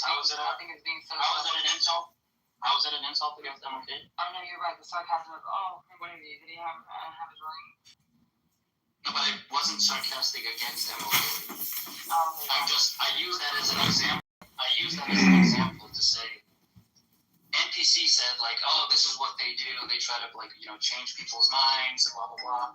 How is it an insult? How is it an insult against MLK? I know you're right. The sarcasm of, what did he have his ring? No, but it wasn't sarcastic against MLK. I use that as an example to say, NPC said, like, this is what they do. They try to, change people's minds, blah, blah, blah.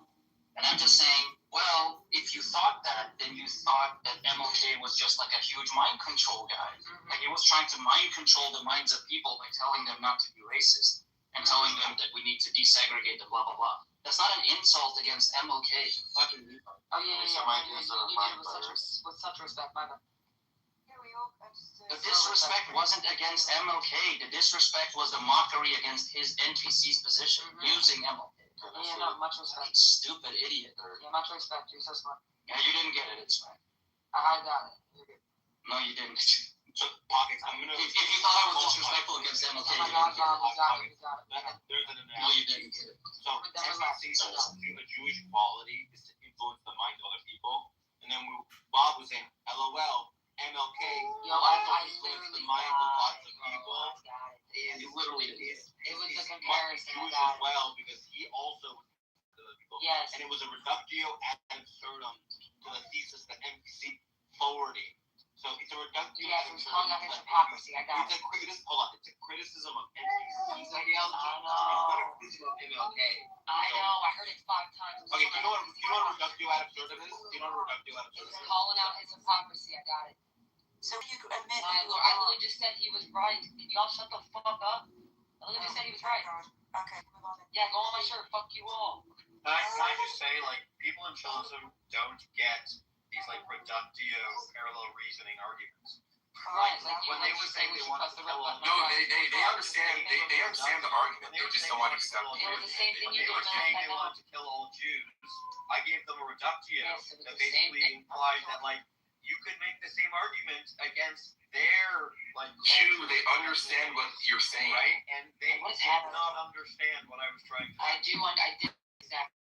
And I'm just saying, well, if you thought that, then you thought that MLK was just like a huge mind control guy. Mm-hmm. Like, he was trying to mind control the minds of people by telling them not to be racist and telling them that we need to desegregate the blah, blah, blah. That's not an insult against MLK. Fucking retard. Oh, yeah. With such respect, my bad. The disrespect wasn't against MLK. The disrespect was the mockery against his NPC's position, using MLK. Yeah, no, much respect. Stupid idiot. Yeah, much respect. You're so smart. Yeah, you didn't get it. It's fine. I got it. You're good. No, you didn't. So, Pockets, if you thought I was disrespectful against MLK, you got it. There's an analogy. No, you didn't get it. So, a Jewish quality is to influence the minds of other people. And then Bob was saying, LOL, MLK, influenced the minds of lots of people. You literally did. It was the comparison. Jewish as well, because he also was to the people. Yes. And it was a reductio ad absurdum to the thesis that MPC forwarding. So it's a reductio ad absurdum. Yes, it was calling out his hypocrisy. I got it. It's a criticism of MPC's ideology. I know. It's not a criticism of MLK. I know. I heard it 5 times. Okay, you know what reductio ad absurdum is? Do you know what reductio ad absurdum is? It's calling out his hypocrisy. I got it. So you admit I literally just said he was right. Can y'all shut the fuck up? I literally just said he was right. Okay, move on. Yeah, go on my shirt. Fuck you all. Can I just say, people in journalism don't get these, reductio parallel reasoning arguments. Right, when they would say they want to kill all No, they understand. They understand the argument. They just don't want to accept it. It was the same thing When you they were did saying they wanted to kill all Jews, I gave them a reductio that basically implied that, you could make the same argument against their, Jew, they understand what you're saying. Right? And they did not understand what I was trying to say. I did exactly.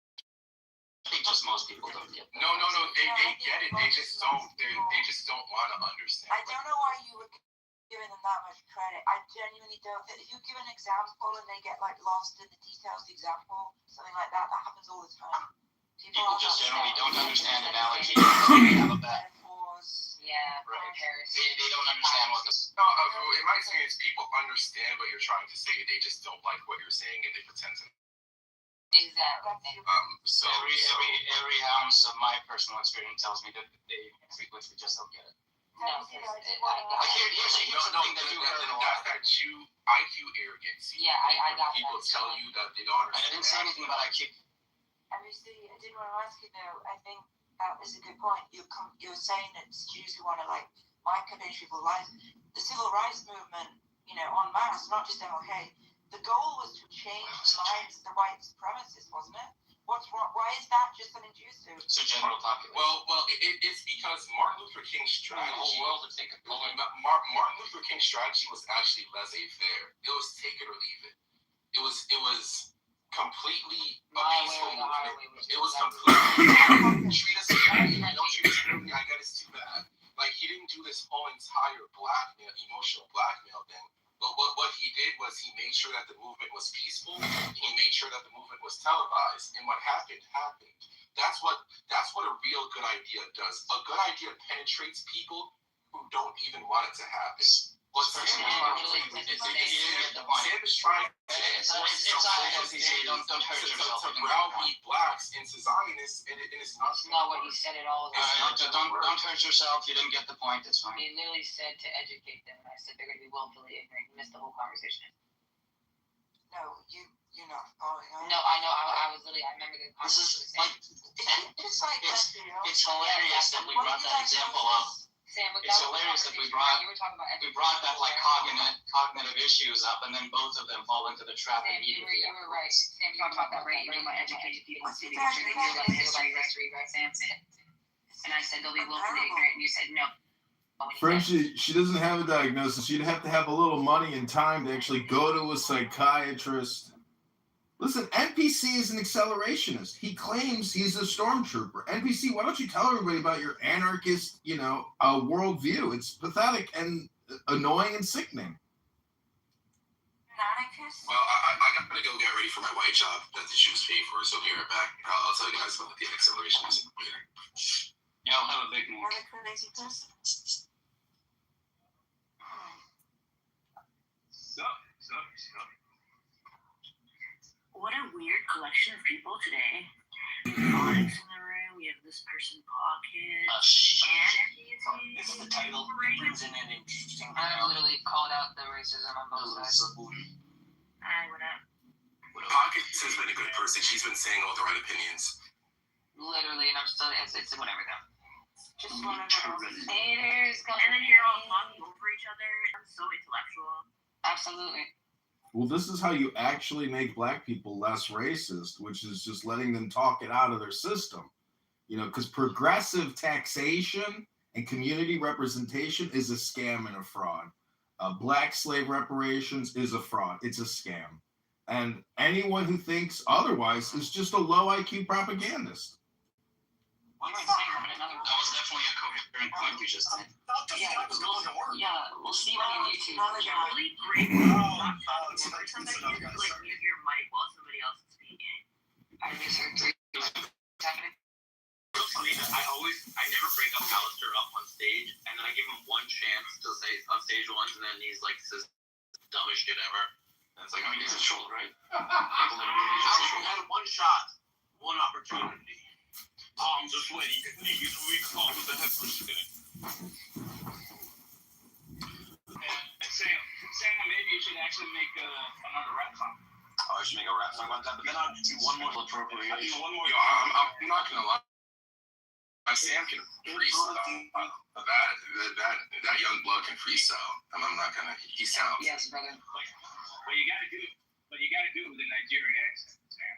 I think just most people don't get that. No. They get it. They just don't. They just don't want to understand. I don't know why you would giving them that much credit. I genuinely don't. If you give an example and they get lost in the details of the example, something like that happens all the time. People just generally don't understand analogies. They have a bad. Yeah, right. They don't understand what this. No, in my experience, people understand what you're trying to say. They just don't like what you're saying, and they pretend to. Exactly. So every ounce of my personal experience tells me that they frequently just don't get it. No, here's the thing that you heard a lot. That's that Jew IQ arrogance. Yeah, I got people that. Tell you that they don't understand. I didn't say anything about IQ. Obviously, I did want to ask you though. I think that is a good point. You're saying that it's Jews who want to mind control people's lives. The civil rights movement, en masse, not just MLK. The goal was to change the minds of the white supremacists, wasn't it? What's wrong? Why is that just something Jews do? It's a general population. Well, it's because Martin Luther King's strategy. The whole world would take it. Martin Luther King's strategy was actually laissez-faire. It was take it or leave it. It was completely a peaceful movement. It was completely treat us fairly. Don't treat us fairly. I got it's too bad. He didn't do this whole entire emotional blackmail thing. But what he did was he made sure that the movement was peaceful. He made sure that the movement was televised. And what happened. That's what a real good idea does. A good idea penetrates people who don't even want it to happen. What's Sam is trying it's don't hurt yourself to browbeat blacks into Zionists, and it's not what he said at all. Don't hurt yourself. You didn't get the point. It's fine. He literally said to educate them. I said they're going to be willfully ignorant. You missed the whole conversation. No, you're not following on. No, I know. I was literally. I remember the conversation. It's hilarious that we brought that example up. Sam, it's hilarious that we brought that cognitive issues up, and then both of them fall into the trap immediately. You were right. Sam, you talked about that, right? You know, about educated people. History, right, Sam? And I said they'll be willfully ignorant, and you said no. Friend, she doesn't have a diagnosis. She'd have to have a little money and time to actually go to a psychiatrist. Listen, NPC is an accelerationist. He claims he's a stormtrooper. NPC, why don't you tell everybody about your anarchist, worldview? It's pathetic and annoying and sickening. Well, I gotta go get ready for my white job that the shoes pay for, so I'll be right back. I'll tell you guys about the acceleration later. Yeah, I'll have a big one. Another crazy person. What a weird collection of people today. We have Onyx in the room. We have this person Pocket. This is the title. Brings in an interesting. I literally called out the racism on both sides. I went up. Pockets has been a good person. She's been saying all the right opinions. Literally, and I'm still. It's whatever though. Just one of them. Haters, and then you're all talking over each other. I'm so intellectual. Absolutely. Well, this is how you actually make black people less racist, which is just letting them talk it out of their system. You know, because progressive taxation and community representation is a scam and a fraud. Black slave reparations is a fraud. It's a scam. And anyone who thinks otherwise is just a low IQ propagandist. That was definitely a coherent point you just made. We'll see you on YouTube. Really great. Somebody can mute your mic while somebody else is speaking. I misheard three. What's happening? I never bring up Alistair up on stage, and then I give him one chance to say on stage once, and then he's like says dumbest shit ever. And it's like, I mean, he's a troll, right? Alistair had one shot, one opportunity. Palms are sweaty, knees weak, palms with the head pushed in. Sam, maybe you should actually make another rap song. Oh, I should make a rap song about that, but then I'll do one more appropriation. Yo, I'm not gonna lie. Sam can freestyle. That young blood can freestyle. I'm not gonna. He's talented. Yes, brother. But you gotta do it with a Nigerian accent, Sam.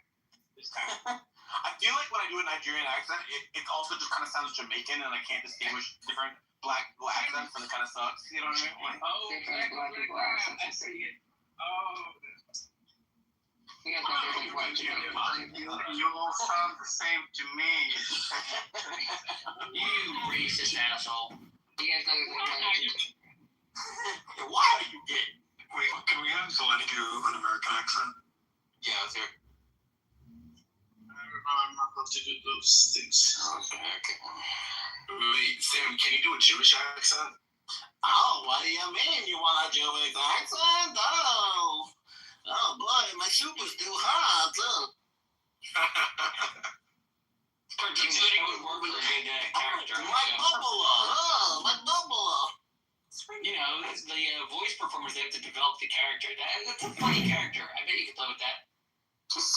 This time. I feel like when I do a Nigerian accent, it also just kind of sounds Jamaican, and I can't distinguish different black accents, and it kind of sucks. You know what I mean? You all sound the same to me. You racist asshole. You guys know Why are you gay? Wait, can we have Zeleny do an American accent? Yeah, let's hear it. I'm not going to do those things. Okay. Wait, Sam, can you do a Jewish accent? Oh, what do you mean? You want a Jewish accent? Oh boy, my soup is too hot. Considering what work with a good character. My bubble. You know, the voice performers, they have to develop the character. That's a funny character. I bet you could play with that. Just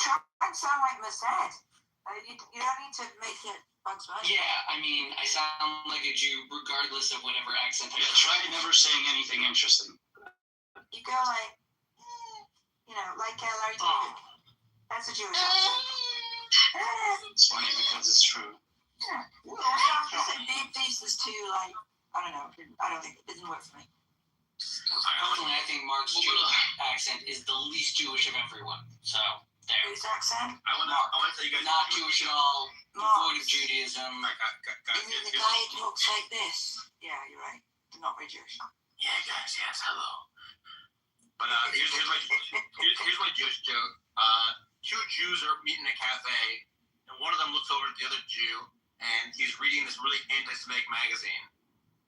try and sound like Merced. You don't need to make it Bugs Bunny. Yeah, I mean, I sound like a Jew regardless of whatever accent. Yeah, try never saying anything interesting. You go like, like Larry David. That's a Jewish accent. It's funny because it's true. Yeah. This is too, like, I don't know. I don't think it didn't work for me. Personally, I think Mark's Jewish accent is the least Jewish of everyone. So, there. Whose accent? I want to tell you guys. Not Jewish at all. Devoid of Judaism. The guy who talks like this. Yeah, you're right. They're not very Jewish. Yeah, guys. Yes, hello. But here's my Jewish joke. Two Jews are meeting in a cafe, and one of them looks over at the other Jew, and he's reading this really anti-Semitic magazine.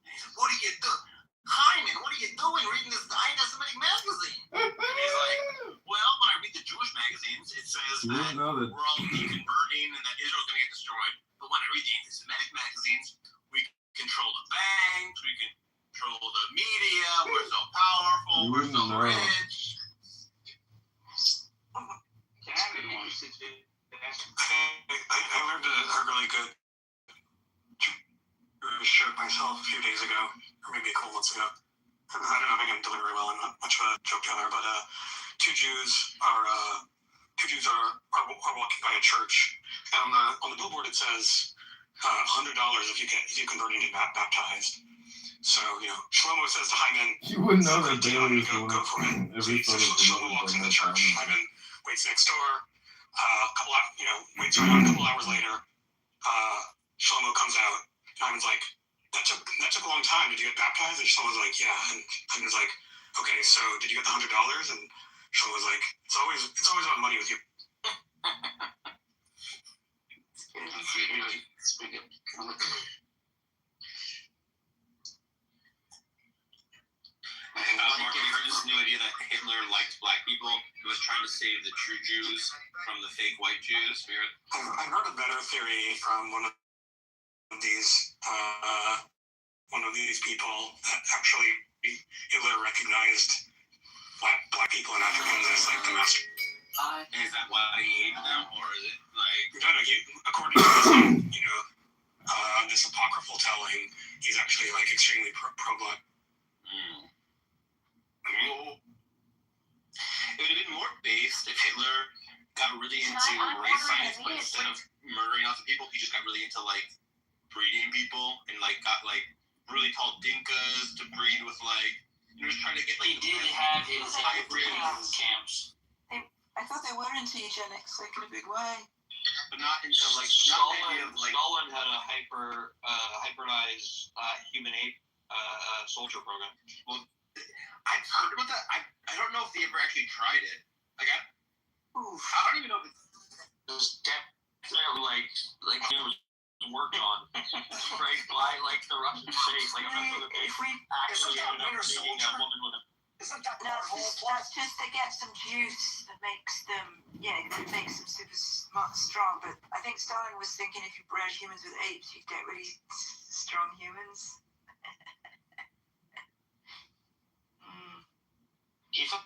And he says, "What are you doing, Hyman? What are you doing reading this anti-Semitic magazine?" And he's like, "Well, when I read the Jewish magazines, it says that we're all deconverting and that Israel's going to get destroyed. But when I read the anti-Semitic magazines, we control the banks, we control the media, we're so powerful, we're so rich." I learned a really good Jewish joke myself a few days ago, or maybe a couple months ago. I don't know if I can deliver it well. I'm not much of a joke teller, but two Jews are walking by a church, and on the billboard it says $100 if you convert and get baptized. So Shlomo says to Hyman, You wouldn't know that Bailey is go for it. every So photo of Shlomo walks in the church. Hyman waits next door. Waits around a couple hours later. Shlomo comes out. Hyman's like, that took a long time. Did you get baptized? And Sean was like, yeah. And I was like, okay, so did you get the $100? And Sean was like, it's always about money with you. Mark, have you heard this new idea that Hitler liked black people? He was trying to save the true Jews from the fake white Jews. I've heard a better theory from one of these people that actually Hitler recognized black people and Africans as like the master. Is that why he hated them, or is it like? No, according to this, this apocryphal telling, he's actually like extremely pro-black. It would have been more based if Hitler got really into race science, but instead of murdering lots of people, he just got really into like breeding people and like got like really tall dinkas to breed with like. He was trying to get like. He did have his hybrid camps. I thought they were into eugenics, like in a big way. But not into like Stalin had a hybridized human ape soldier program. Well, I've heard about that. I don't know if they ever actually tried it. Like I don't even know if it was definitely like it was worked on, right? By like the Russian state, like if we actually ended up taking a woman with a. Isn't that that's just to get some juice that makes them, that makes them super strong. But I think Stalin was thinking if you bred humans with apes, you'd get really strong humans. He thought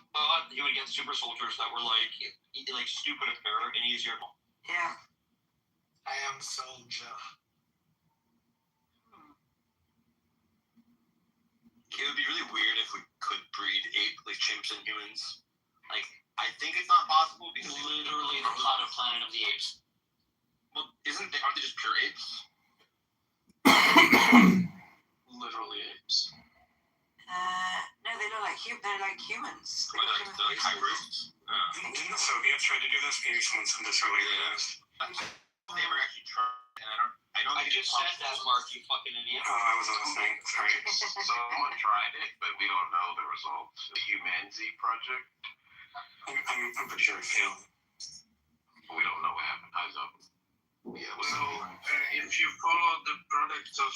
he would get super soldiers that were like stupid apparent and easier. Yeah. I am soldier. It would be really weird if we could breed chimps and humans. Like, I think it's not possible because literally the planet of the apes. Well, aren't they just pure apes? Literally apes. No, they look like they're like humans. They're like hybrids. Didn't the Soviets try to do this? Maybe someone said this earlier. They ever actually tried, and I just said that, Mark, you fucking idiot. Oh, I wasn't listening. Sorry. Someone tried it, but we don't know the results. The Humanity Project. I'm pretty sure it failed. We don't know what happened. Yeah, so if you follow the product of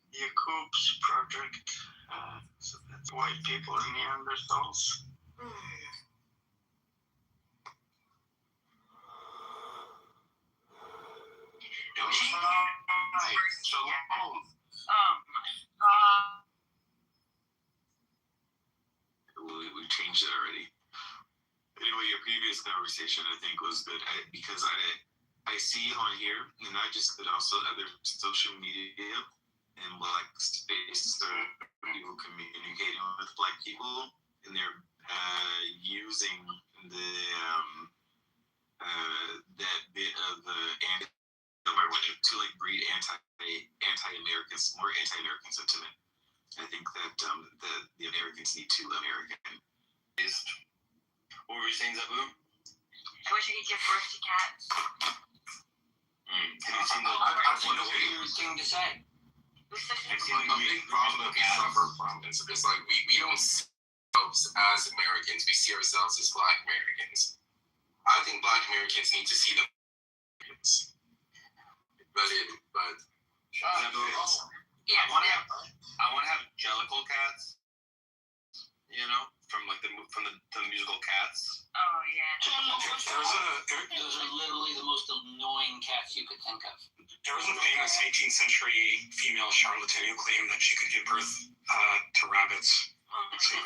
Jakub's project, so that's white people and Neanderthals. We changed it already. Anyway, your previous conversation, I think, was good because I see on here, and not just but also other social media and like space people communicating with black people, and they're using the that bit of the to like breed anti-American sentiment. I think that the Americans need to American. What were you saying, Zabu? I wish you could give birth to cats. Have you seen That's a weird thing to say. A big problem that we suffer from is like we don't see ourselves as Americans. We see ourselves as Black Americans. I think Black Americans need to see them. But yeah, I want to have jellicle cats. You know, from the musical Cats. Oh yeah. Those are literally the most annoying cats you could think of. There was a famous 18th century female charlatan who claimed that she could give birth to rabbits. So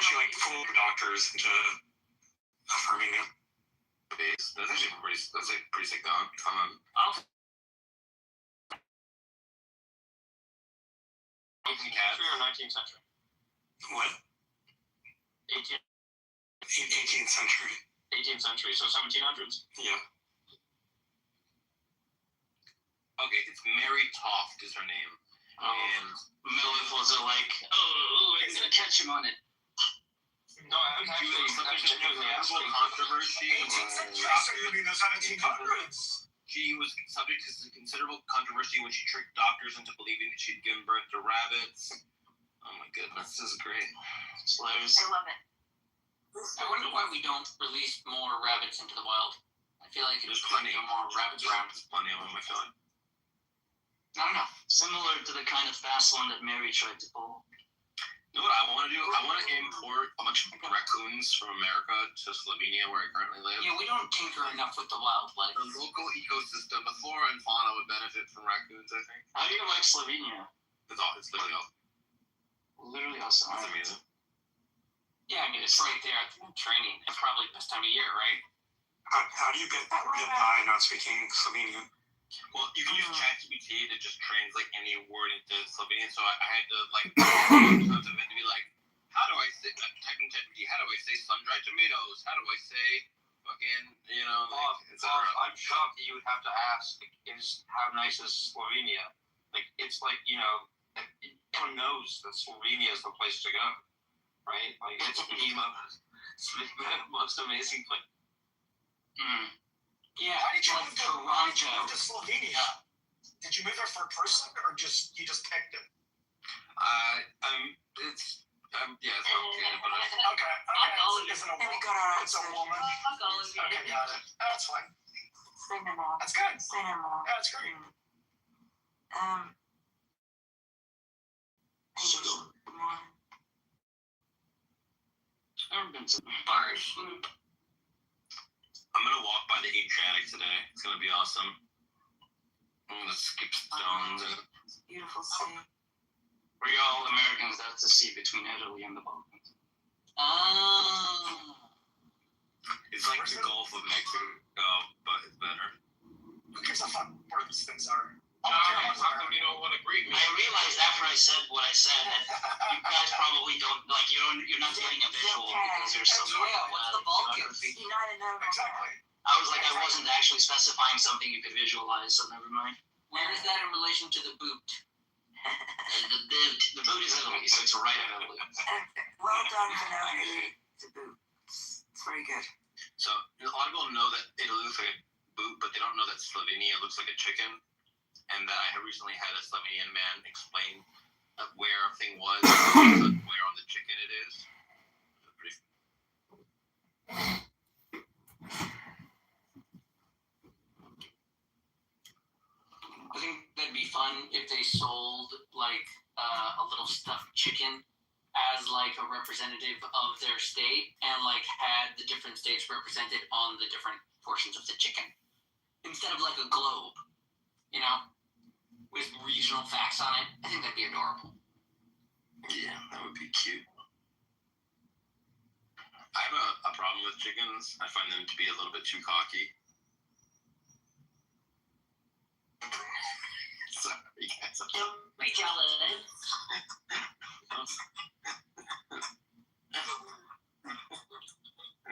she like fooled doctors into affirming it. That's actually pretty sick. Century or 19th century? What? 18th century. 18th century, so 1700s. Yeah. Okay, it's Mary Toft is her name. And Milith was like, I'm gonna catch him on it. No, I'm actually controversy. The 1700s. She She was subject to considerable controversy when she tricked doctors into believing that she'd given birth to rabbits. Oh my goodness, this is great. It's hilarious. I love it. I wonder why we don't release more rabbits into the wild. I feel like There's there's plenty plenty of more rabbits around. There's plenty of them, I feel like. Not enough. Similar to the kind of fast one that Mary tried to pull. You know what I want to do? I want to import a bunch of raccoons from America to Slovenia, where I currently live. Yeah, we don't tinker enough with the wildlife. The local ecosystem, the flora and fauna would benefit from raccoons, I think. How do you like Slovenia? It's literally all. Literally awesome. It's amazing. Yeah, I mean, it's right there at the training. It's probably the best time of year, right? How do you get by not speaking Slovenian? Well, you can use ChatGPT to just translate any word into Slovenian, so I had to, like, tons of it to be like, how do I say, typing ChatGPT, how do I say sun-dried tomatoes? How do I say fucking, you know, like, etc. I'm shocked that you would have to ask, how nice is Slovenia? Like, it's like, you know, everyone knows that Slovenia is the place to go, right? Like, it's the most amazing place. Yeah, Why did you like move to Toronto. Slovenia? Did you move there for a person, or you just picked it? It's complicated, but Okay. It's a And we got our It's a answer. woman. Fuck all of you. Okay, got it. That's fine. Say no more. That's good. Say no more. Yeah, that's great. Hey, good morning. I've been to bars. I'm gonna walk by the Adriatic today. It's gonna be awesome. I'm gonna skip stones and It's a beautiful sea. We all Americans, that's the sea between Italy and the Balkans. it's like the Gulf of Mexico, but it's better. Who gives a fuck where these things are? How come you don't want to greet me? I realized after I said what I said that you guys probably don't like. You're not getting a visual because you're so. Yeah, what's the Balkans? United know. Exactly. I was like, I wasn't actually specifying something you could visualize, so never mind. Where is that in relation to the boot? The boot is Italy, so it's right in Italy. Well done for knowing the boot. It's very good. So a lot of people know that Italy looks like a boot, but they don't know that Slovenia looks like a chicken. And that I recently had a Slovenian man explain where a thing was, and where on the chicken it is. I think that'd be fun if they sold like a little stuffed chicken as like a representative of their state, and like had the different states represented on the different portions of the chicken instead of like a globe, you know, with regional facts on it. I think that'd be adorable. Yeah, that would be cute. I have a problem with chickens. I find them to be a little bit too cocky. Sorry, guys. Don't be jealous.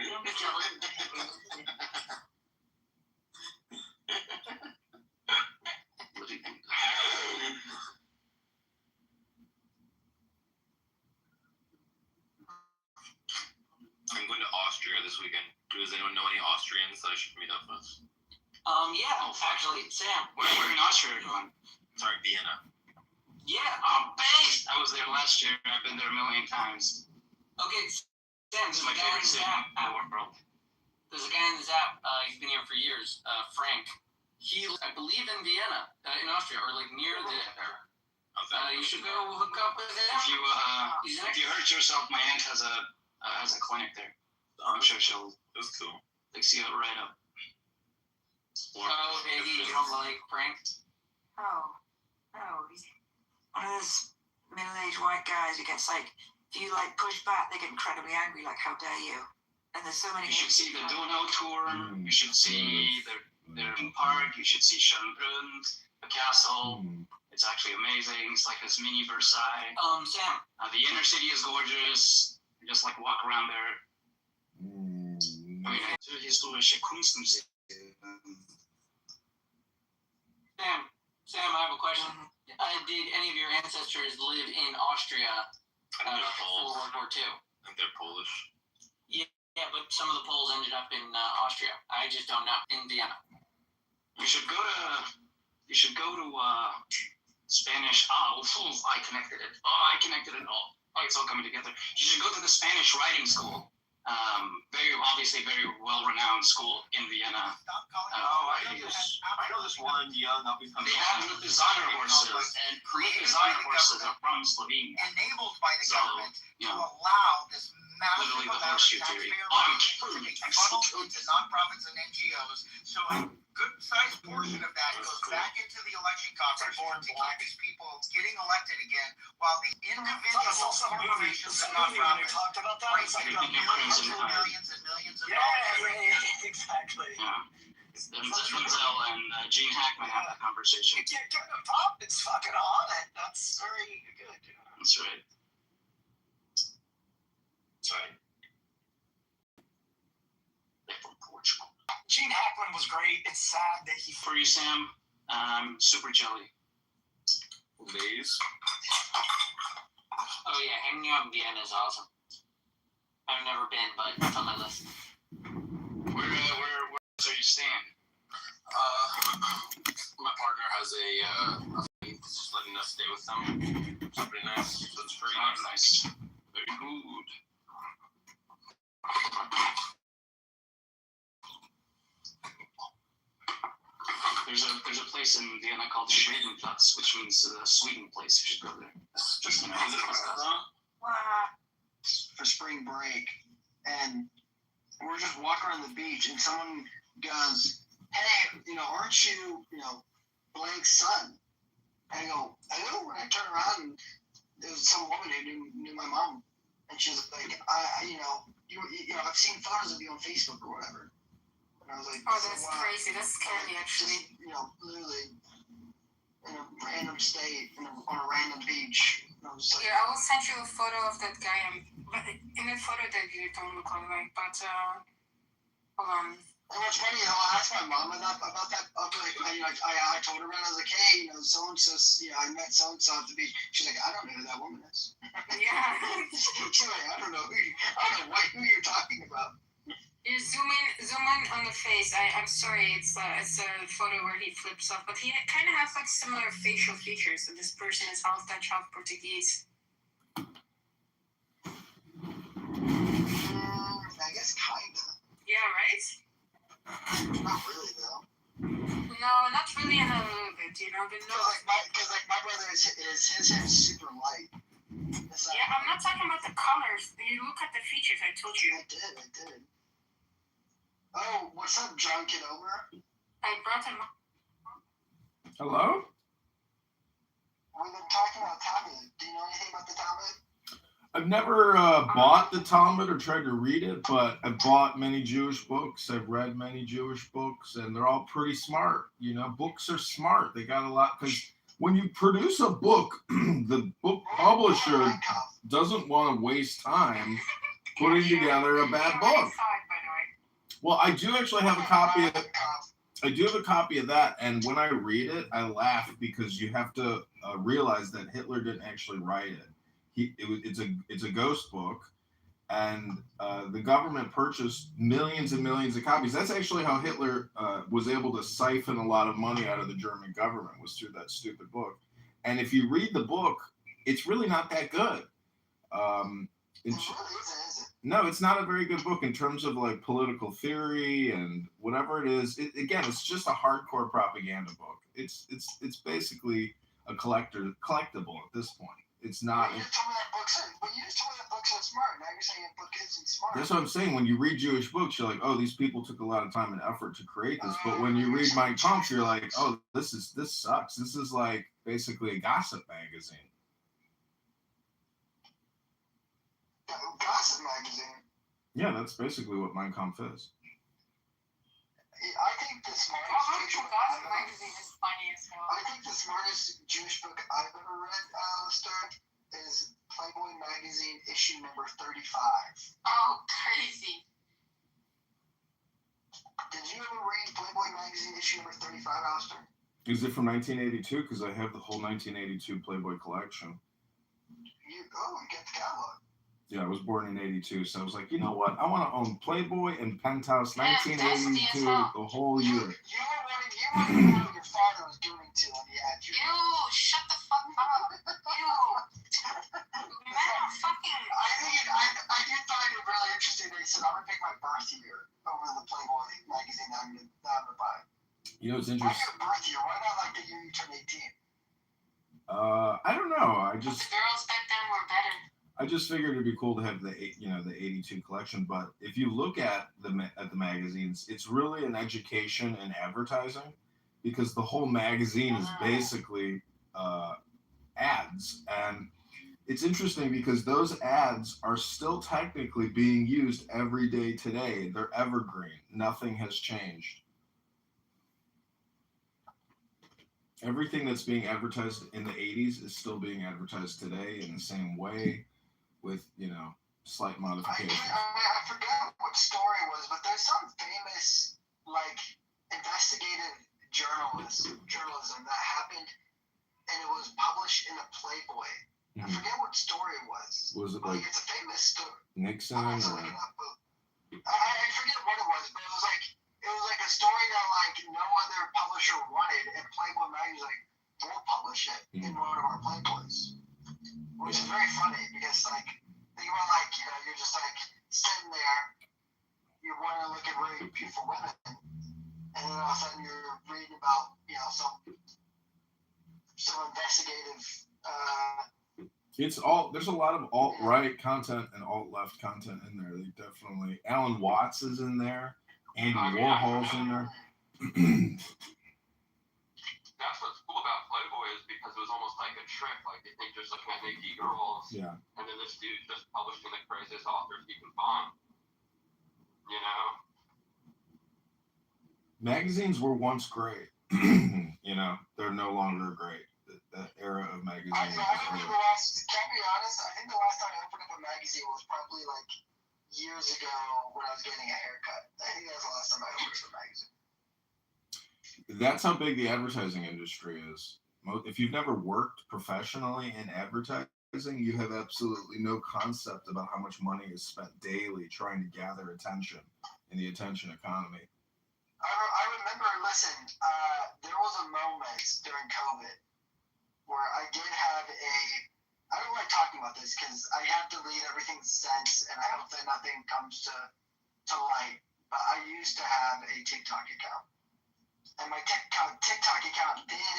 Don't be jealous. I'm going to Austria this weekend. Does anyone know any Austrians that I should meet up with? Yeah, actually, Sam, where in Austria are you going? Sorry, Vienna. Yeah, oh, based! I was there last year. I've been there a million times. Okay, Sam, This is there's my a guy in favorite this city app. in the world. There's a guy in this app. He's been here for years. Frank. He, I believe, in Vienna, in Austria, or like near there. You should go hook up with him. If you hurt yourself, my aunt has a clinic there. I'm sure she'll. That's cool. Like, see it right up. Oh, maybe you don't like Frank? Oh, no. He's one of those middle-aged white guys who gets like, if you like push back, they get incredibly angry, like, how dare you? And there's so many. You should see the Donau tour. You should see their park. You should see Schönbrunn, the castle. It's actually amazing. It's like this mini Versailles. Sam, the inner city is gorgeous. You just like walk around there. I mean, it's a historische Kunstmuseum. Sam, I have a question. Did any of your ancestors live in Austria I think they're before Poles. World War II? I think they're Polish. Yeah, but some of the Poles ended up in Austria. I just don't know. In Vienna. You should go to Spanish. I connected it. Oh, it's all coming together. You should go to the Spanish writing school. Very well-renowned school in Vienna. I know this one young up and coming. They have designer horses, and designer horses are from Slovenia. Enabled by the So, government you to know, allow this massive literally the amount of horseshoe taxpayer theory. money to be funneled into nonprofits and NGOs. So a good-sized portion of that goes back into the election coffers to keep these people getting elected again, while the individual corporations and nonprofits talked about that. It's like millions and millions of dollars. Exactly. Yeah. Denzel and Gene Hackman have that conversation. You can't get a pop. It's fucking on it. That's very good. That's right. That's right. They're from Portugal. Gene Hackman was great. It's sad that he. For you, Sam, super jelly. Days. Oh yeah, hanging out in Vienna is awesome. I've never been, but it's on my list. Where are you staying? My partner has a he's just letting us stay with them. It's pretty nice. So it's free. Nice. Very good. There's a place in Vienna called Schwedenplatz, which means Sweden place. You should go there. Just For spring break, and we're just walking around the beach, and someone goes, "Hey, aren't you, blank's son?" And I go, "Hello." And I turn around, and there's some woman who knew my mom, and she's like, I've seen photos of you on Facebook or whatever." And I was like, "Oh, that's crazy. That's scary, actually." Literally in a random state, on a random beach. And I was like, Here, I will send you a photo of that guy. In the photo that you don't look alike, but hold on. And what's funny, I asked my mom about that. I told her, and I was like, "Hey, so and so, I met so and so at the beach." She's like, "I don't know who that woman is." Yeah. She's like, "I don't know who you're talking about." You zoom in on the face. I'm sorry, it's a photo where he flips off, but he kind of has like similar facial features. So this person is half Dutch, half Portuguese. I guess kinda. Yeah, right? Not really though. No, not really in a little bit. The nose. Because my brother his hair's super light. Yeah, I'm not talking about the colors. You look at the features. I told you. I did. Oh, what's up, John Kitover? I brought him. Hello? We've been talking about Talmud. Do you know anything about the Talmud? I've never bought the Talmud or tried to read it, but I've bought many Jewish books. I've read many Jewish books, and they're all pretty smart. Books are smart. They got a lot, because when you produce a book, the book publisher doesn't want to waste time putting together a bad book. Well, I do actually have a copy of it. I do have a copy of that, and when I read it, I laugh because you have to realize that Hitler didn't actually write it. It's a ghost book, and the government purchased millions and millions of copies. That's actually how Hitler was able to siphon a lot of money out of the German government, was through that stupid book. And if you read the book, it's really not that good. No, it's not a very good book in terms of like political theory and whatever it is. It's just a hardcore propaganda book. It's basically a collectible at this point. It's not. You just told me that books are smart. Now you're saying a book isn't smart. That's what I'm saying. When you read Jewish books, you're like, oh, these people took a lot of time and effort to create this. But when you read Mein Kampf, you're like, oh, this sucks. This is like basically a gossip magazine. Gossip magazine. Yeah, that's basically what Mein Kampf is. I think the smartest Gossip magazine is funny as hell. I think the smartest Jewish book I've ever read, Stark, is Playboy magazine issue number 35. Oh, crazy. Did you ever read Playboy magazine issue number 35, Alistair? Is it from 1982? Because I have the whole 1982 Playboy collection. You get the catalog. Yeah, I was born in 82, so I was like, you know what? I want to own Playboy and Penthouse 1982 the whole year. You were wanted to know what your father was doing to him. Yeah. Ew, shut the fuck up. Ew. Men are fucking. I did find it really interesting. They said, I'm going to pick my birth year over the Playboy magazine that I'm going to buy. You know, it's Why interesting. your birth year? Why not like the year you turn 18? I don't know. The girls back then were better. I just figured it'd be cool to have the 82 collection. But if you look at the magazines, it's really an education and advertising, because the whole magazine is basically ads. And it's interesting because those ads are still technically being used every day today. They're evergreen. Nothing has changed. Everything that's being advertised in the 80s is still being advertised today in the same way, with, slight modifications. I forget what story it was, but there's some famous, investigative journalism that happened, and it was published in a Playboy. I forget what story it was. Was it it's a famous story. Nixon? I forget what it was, but it was a story that no other publisher wanted, and Playboy magazine was we'll publish it in one of our Playboys, which is very funny because think about you're just sitting there, you want to look at really beautiful women, and then all of a sudden you're reading about some investigative. There's a lot of alt-right content and alt-left content in there. They definitely. Alan Watts is in there. Andy Warhol's in there. That's what's cool about Playboy is because it was almost like a trick. They think just looking at naked girls. Yeah. And then this dude just publishing the craziest authors he can find. Magazines were once great. They're no longer great. That era of magazines. Can I be honest? I think the last time I opened up a magazine was probably years ago when I was getting a haircut. I think that was the last time I opened up a magazine. That's how big the advertising industry is. If you've never worked professionally in advertising, you have absolutely no concept about how much money is spent daily trying to gather attention in the attention economy. I remember, there was a moment during COVID where I did have I don't like talking about this because I have to leave everything sense, and I hope that nothing comes to light, but I used to have a TikTok account. And my TikTok account did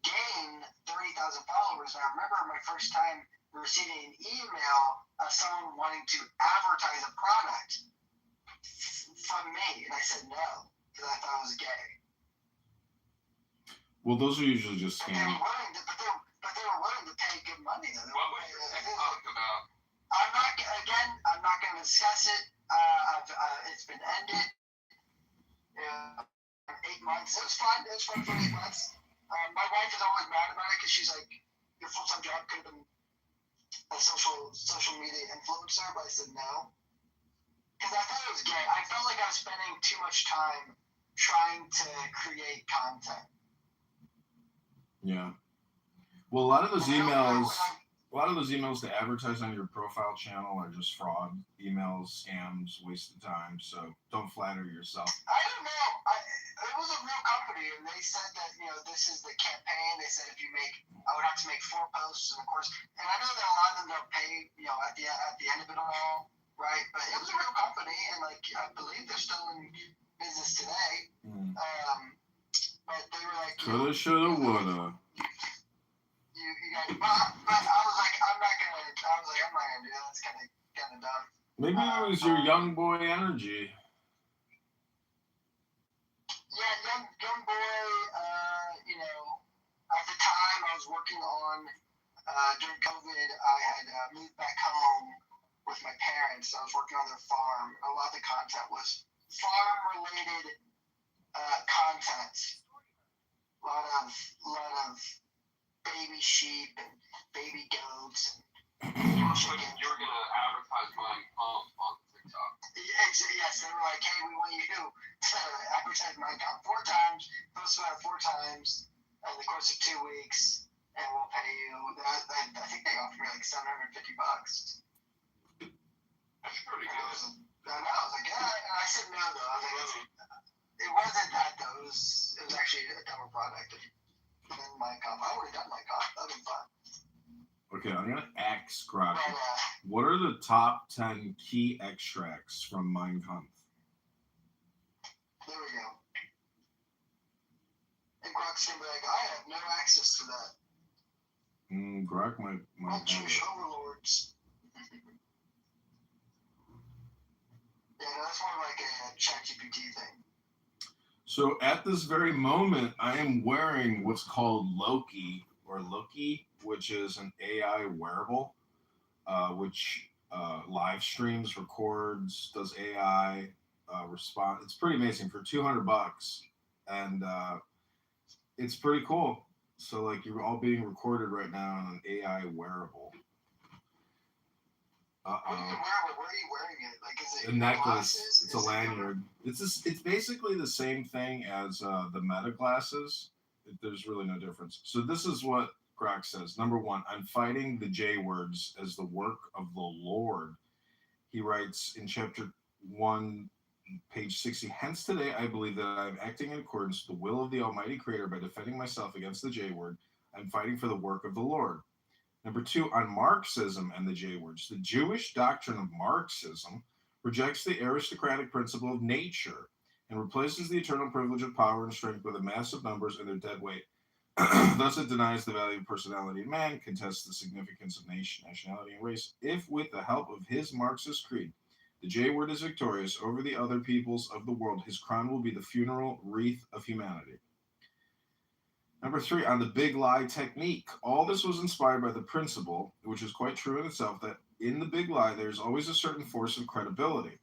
gain 30,000 followers. And I remember my first time receiving an email of someone wanting to advertise a product from me, and I said no because I thought it was gay. Well, those are usually just scams. But they were willing to pay good money. Though. What was your TikTok about? I'm not going to discuss it. It's been ended. 8 months. It was fun. It was fun for 8 months. My wife is always mad about it because she's like, your full-time job could have been a social media influencer, but I said no. Because I thought it was gay. I felt like I was spending too much time trying to create content. Yeah. Well, a lot of those emails to advertise on your profile channel are just fraud emails, scams, wasted time. So don't flatter yourself. I don't know. It was a real company, and they said that this is the campaign. They said I would have to make 4 posts, and of course, and I know that a lot of them don't pay at the end of it all, right? But it was a real company, and I believe they're still in business today. But they were like, coulda, shoulda, woulda. But I was like, I'm not gonna do that. It's kind of dumb. Maybe it was your young boy energy. Yeah, young boy. At the time I was working on during COVID, I had moved back home with my parents. I was working on their farm. A lot of the content was farm-related content. A lot of baby sheep and baby goats. And you were gonna advertise buying pumps on TikTok. Yes, they were like, hey, we want you to advertise my account 4 times, post about it 4 times in the course of 2 weeks, and we'll pay you. I think they offered me $750. That's pretty good. I was like, yeah, and I said no though. I was like, It wasn't that though. It was actually a dumber product than Mein Kampf. I would have done Mein Kampf. That'd been fun. Okay, I'm gonna ask Grok. But, What are the top 10 key extracts from Mein Kampf? there we go. And Grok's gonna be like, I have no access to that. Grok might have Jewish it. overlords. Yeah, no, that's more like a ChatGPT thing. So at this very moment, I am wearing what's called Loki, which is an AI wearable, which live streams, records, does AI response. It's pretty amazing for $200, and it's pretty cool. So like you're all being recorded right now on an AI wearable. Where are you wearing it? Like, is it A necklace. glasses? It's a lanyard. It's basically the same thing as the Meta glasses. There's really no difference. So this is what Grok says. Number 1, I'm fighting the J words as the work of the Lord. He writes in chapter 1, page 60. Hence today I believe that I am acting in accordance with the will of the Almighty Creator by defending myself against the J word. I'm fighting for the work of the Lord. Number 2, on Marxism and the J words. The Jewish doctrine of Marxism rejects the aristocratic principle of nature and replaces the eternal privilege of power and strength with a mass of numbers and their dead weight. Thus it denies the value of personality in man, contests the significance of nation, nationality, and race. If with the help of his Marxist creed, the J word is victorious over the other peoples of the world, his crown will be the funeral wreath of humanity. Number 3, on the big lie technique. All this was inspired by the principle, which is quite true in itself, that in the big lie there is always a certain force of credibility,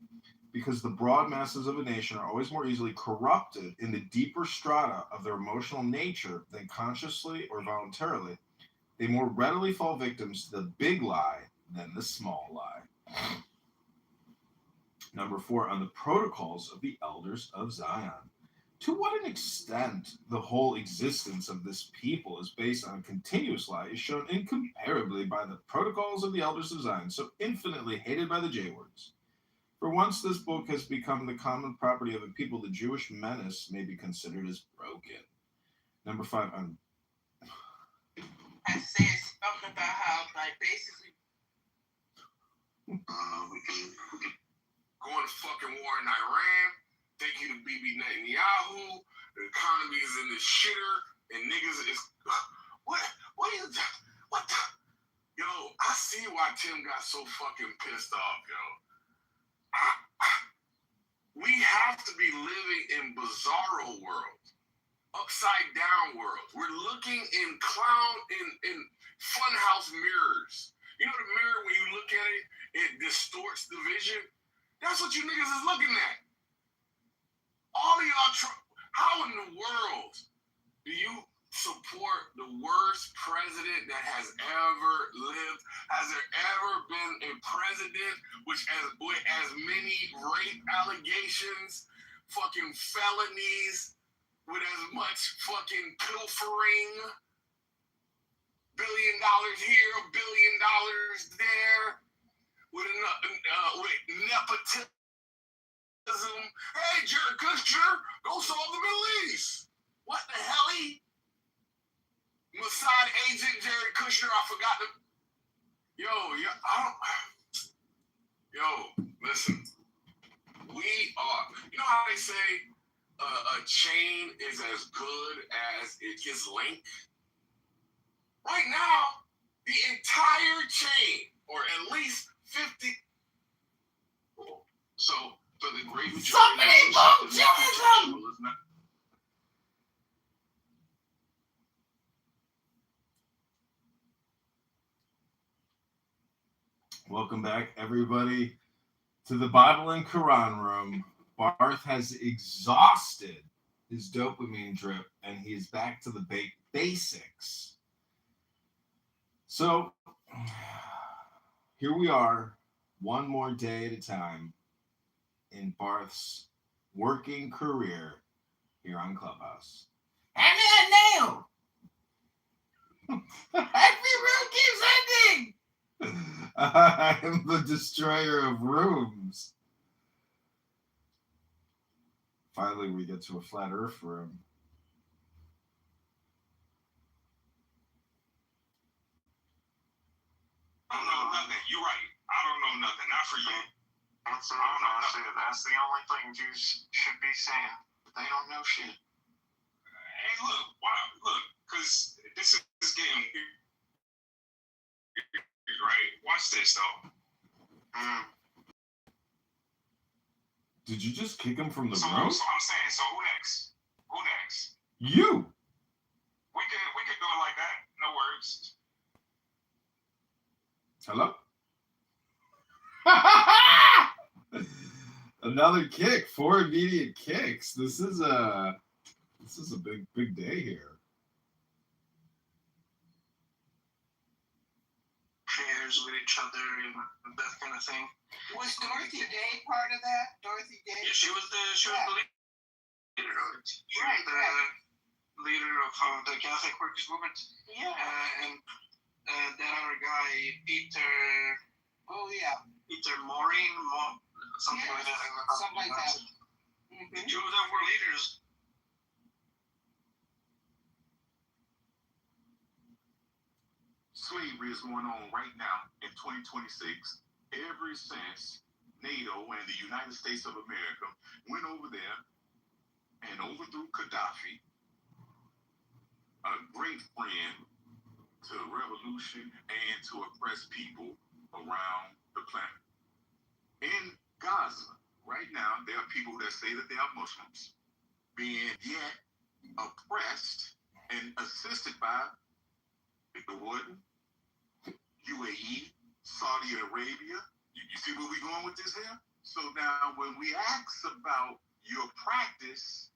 because the broad masses of a nation are always more easily corrupted in the deeper strata of their emotional nature than consciously or voluntarily. They more readily fall victims to the big lie than the small lie. Number 4, on the protocols of the elders of Zion. To what an extent the whole existence of this people is based on a continuous lie is shown incomparably by the protocols of the elders of Zion, so infinitely hated by the J-words. For once this book has become the common property of a people, the Jewish menace may be considered as broken. Number 5, on... I say something about how, like, basically... We can go into fucking war in Iran. Thank you to Bibi Netanyahu. The economy is in the shitter, and niggas is what is that? What the? Yo, I see why Tim got so fucking pissed off, yo. We have to be living in bizarro world, upside down world. We're looking in clown in funhouse mirrors. You know the mirror when you look at it, it distorts the vision. That's what you niggas is looking at. All of y'all, how in the world do you support the worst president that has ever lived? Has there ever been a president with as many rape allegations, fucking felonies, with as much fucking pilfering? $1 billion here, $1 billion there, with nepotism. Hey, Jared Kushner, go solve the Middle East. What the hell? Mossad agent Jared Kushner, I forgot to. Listen. We are. You know how they say a chain is as good as its length? Right now, the entire chain, or at least 50. So. For the great majority Welcome back, everybody, to the Bible and Quran room. Barth has exhausted his dopamine drip, and he is back to the basics. So, here we are, one more day at a time, in Barth's working career here on Clubhouse. Hand me that nail! Every room keeps ending! I am the destroyer of rooms. Finally, we get to a flat Earth for him. I don't know nothing. You're right. I don't know nothing. Not for you. That's the only thing Jews should be saying. They don't know shit. Hey, look, wow, look, because this is getting right. Watch this though. Did you just kick him from the So room? I'm saying, so who next? Who next? You. We could do it like that. No words. Hello? Another kick. 4 immediate kicks. This is a big day here. Shares with each other and that kind of thing. Was Dorothy Day part of that? Dorothy Day? Yeah, she was the leader. She was the leader of the Catholic Workers Movement. Yeah. And that other guy, Peter. Oh yeah. Peter Maureen, something like that. Something like that. The two of them were leaders. Slavery is going on right now in 2026. Ever since NATO and the United States of America went over there and overthrew Gaddafi, a great friend to revolution and to oppress people around the planet. In Gaza, right now, there are people that say that they are Muslims being yet oppressed and assisted by Jordan, UAE, Saudi Arabia. You see where we're going with this here? So now when we ask about your practice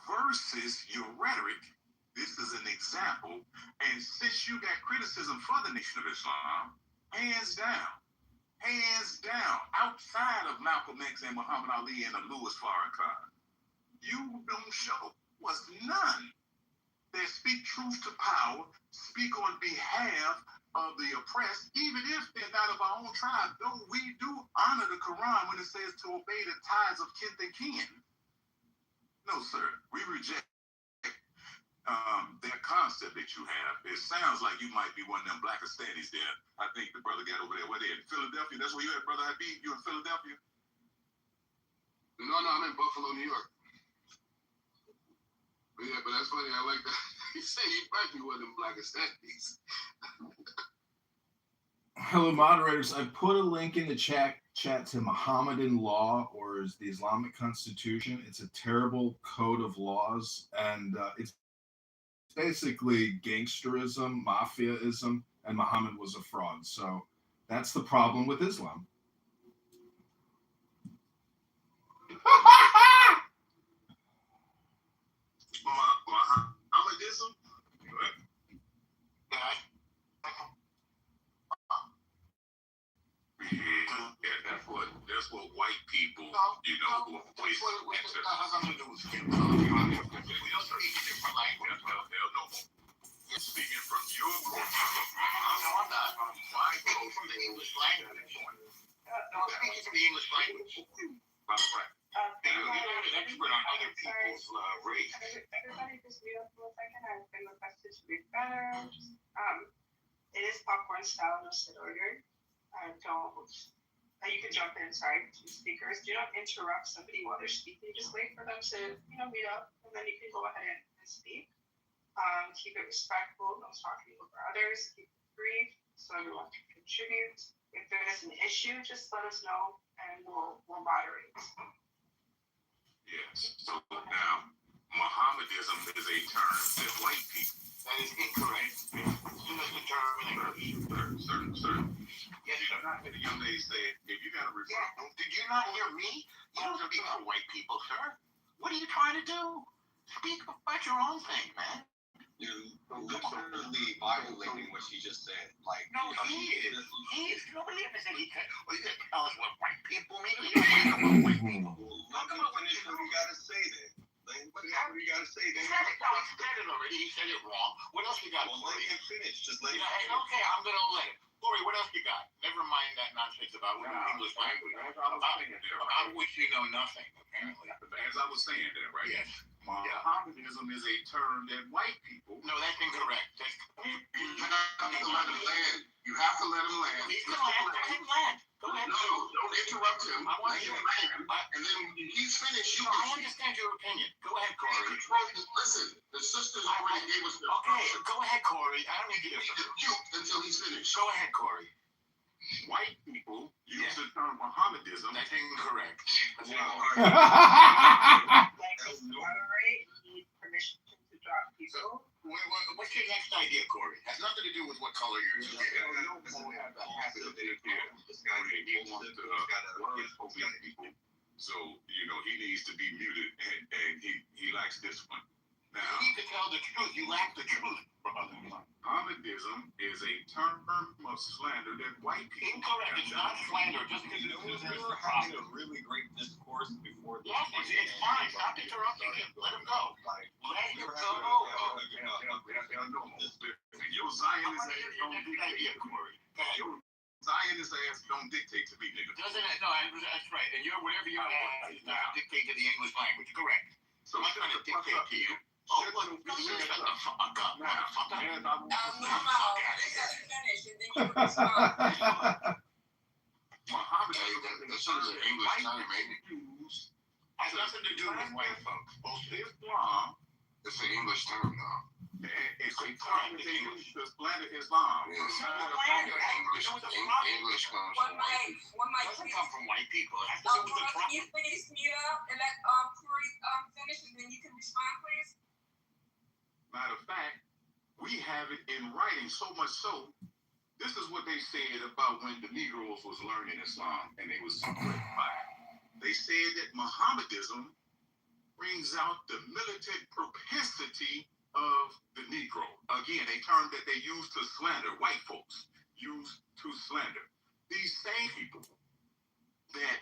versus your rhetoric, this is an example. And since you got criticism for the Nation of Islam, hands down, outside of Malcolm X and Muhammad Ali and Louis Farrakhan, you don't show was none that speak truth to power, speak on behalf of the oppressed, even if they're not of our own tribe, though we do honor the Quran when it says to obey the ties of kin and kin. No, sir, we reject that concept that you have. It sounds like you might be one of them Blackistanis there. I think the brother got over there. Where they in Philadelphia? That's where you at, brother Habib? You in Philadelphia? No, I'm in Buffalo, New York. But yeah, but that's funny. I like that. You say you might be one of them Blackistanis. Hello, moderators. I put a link in the chat to Mohammedan law, or the Islamic Constitution. It's a terrible code of laws, and it's basically gangsterism, mafiaism, and Muhammad was a fraud. So that's the problem with Islam. Mohammedism? Yeah, that's what white people, who are placed has nothing to do with skin color. We don't speak a different language. No. Speaking from your culture, I'm not. Why go from the English language? I'm speaking from the English language. Right. You're an expert on other people's race. Everybody just mute up for a second. I've been requested to read better. It is popcorn style, no sit order. You can jump in, sorry, to speakers. Do not interrupt somebody while they're speaking. Just wait for them to, meet up, and then you can go ahead and speak. Keep it respectful, no talking over others. Keep it brief so everyone can contribute. If there is an issue, just let us know, and we'll moderate. Yes. So now, Mohammedism is a term that white people. That is incorrect. Use the term in English. Sir. Yes, sir. The young lady said, if you got a result. Did you not hear me? You don't speak for white people, sir. What are you trying to do? Speak about your own thing, man. You're literally violating what she just said. Like, no, he is. Nobody ever said he could. Well, you just tell us what white people mean. You don't know what white people mean. Let me finish what you gotta say then. What do you gotta say then? He said it already. He said it wrong. What else you got? Well, let him finish. Just let him finish. Okay, I'm gonna let it. Lori, what else you got? Never never mind that nonsense about English language. About which you know nothing, apparently. As I was saying there, right? Yes. Mohammedanism is a term that white people. No, that's incorrect. You have to let him land. You have to let him land. He's going to land. Let him land. Go ahead. No, don't interrupt him. I want Let you him land. And then when he's finished, you No, I can understand your opinion. Go ahead, Corey. listen. The sisters already gave us the Okay, go ahead, Corey. I don't need to hear mute until he's finished. Go ahead, Corey. White people use the term Mohammedism. That's incorrect. Moderate, need permission to drop people. What's your next idea, Corey? Has nothing to do with what color you're in. So, he needs to be muted, and he likes this one. Now, you need to tell the truth. You lack the truth, brother. Mohammedism is a term of slander that white people. Incorrect. It's not slander. Just because We're having a really great discourse before. Yes, it's fine. Stop interrupting him. Let him go. Let him go. Your Zionist ass don't dictate. Your Zionist ass don't dictate to me, nigga. Doesn't it? No, that's right. And you're whatever your ass is now dictate to the English language. Correct. So I'm not trying to dictate to you. Oh, look, you shut the fuck up, motherfucker. Muhammad is an English term, has nothing to do with white folks. Islam. It's an English term, though. It's a term that they use to slander Islam. English comes One mic, doesn't come from white people. It has to do with the can you please mute up and let Corey finish, and then you can respond, please. Matter of fact, we have it in writing, so much so, this is what they said about when the Negroes was learning Islam and they was separated by it. They said that Mohammedism brings out the militant propensity of the Negro. Again, a term that they use to slander, white folks use to slander. These same people that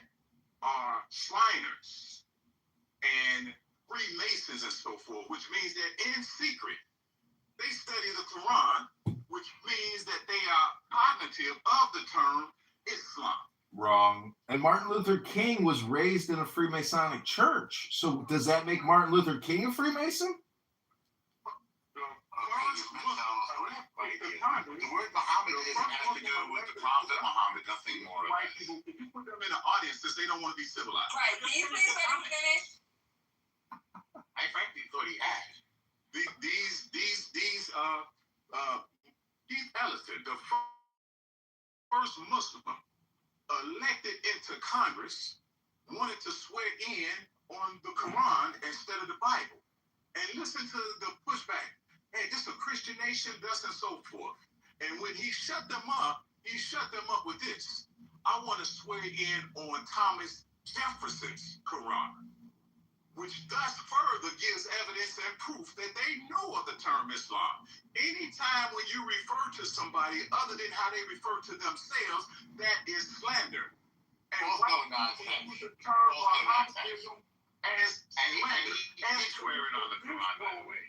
are Shriners and Freemasons and so forth, which means that in secret, they study the Quran, which means that they are cognitive of the term Islam. Wrong. And Martin Luther King was raised in a Freemasonic church. So does that make Martin Luther King a Freemason? The word Mohammedanism has to do with the Prophet Muhammad, nothing more. White people, if you put them in the audience, since they don't want to be civilized. Right, can you please let him finish? I frankly thought he had. Keith Ellison, the first Muslim elected into Congress, wanted to swear in on the Quran instead of the Bible. And listen to the pushback. Hey, this is a Christian nation, thus and so forth. And when he shut them up with this. I want to swear in on Thomas Jefferson's Quran, which thus further gives evidence and proof that they know of the term Islam. Anytime when you refer to somebody other than how they refer to themselves, that is slander. And nonsense. The term Mohammedanism as slander and swearing on the Quran, by the way.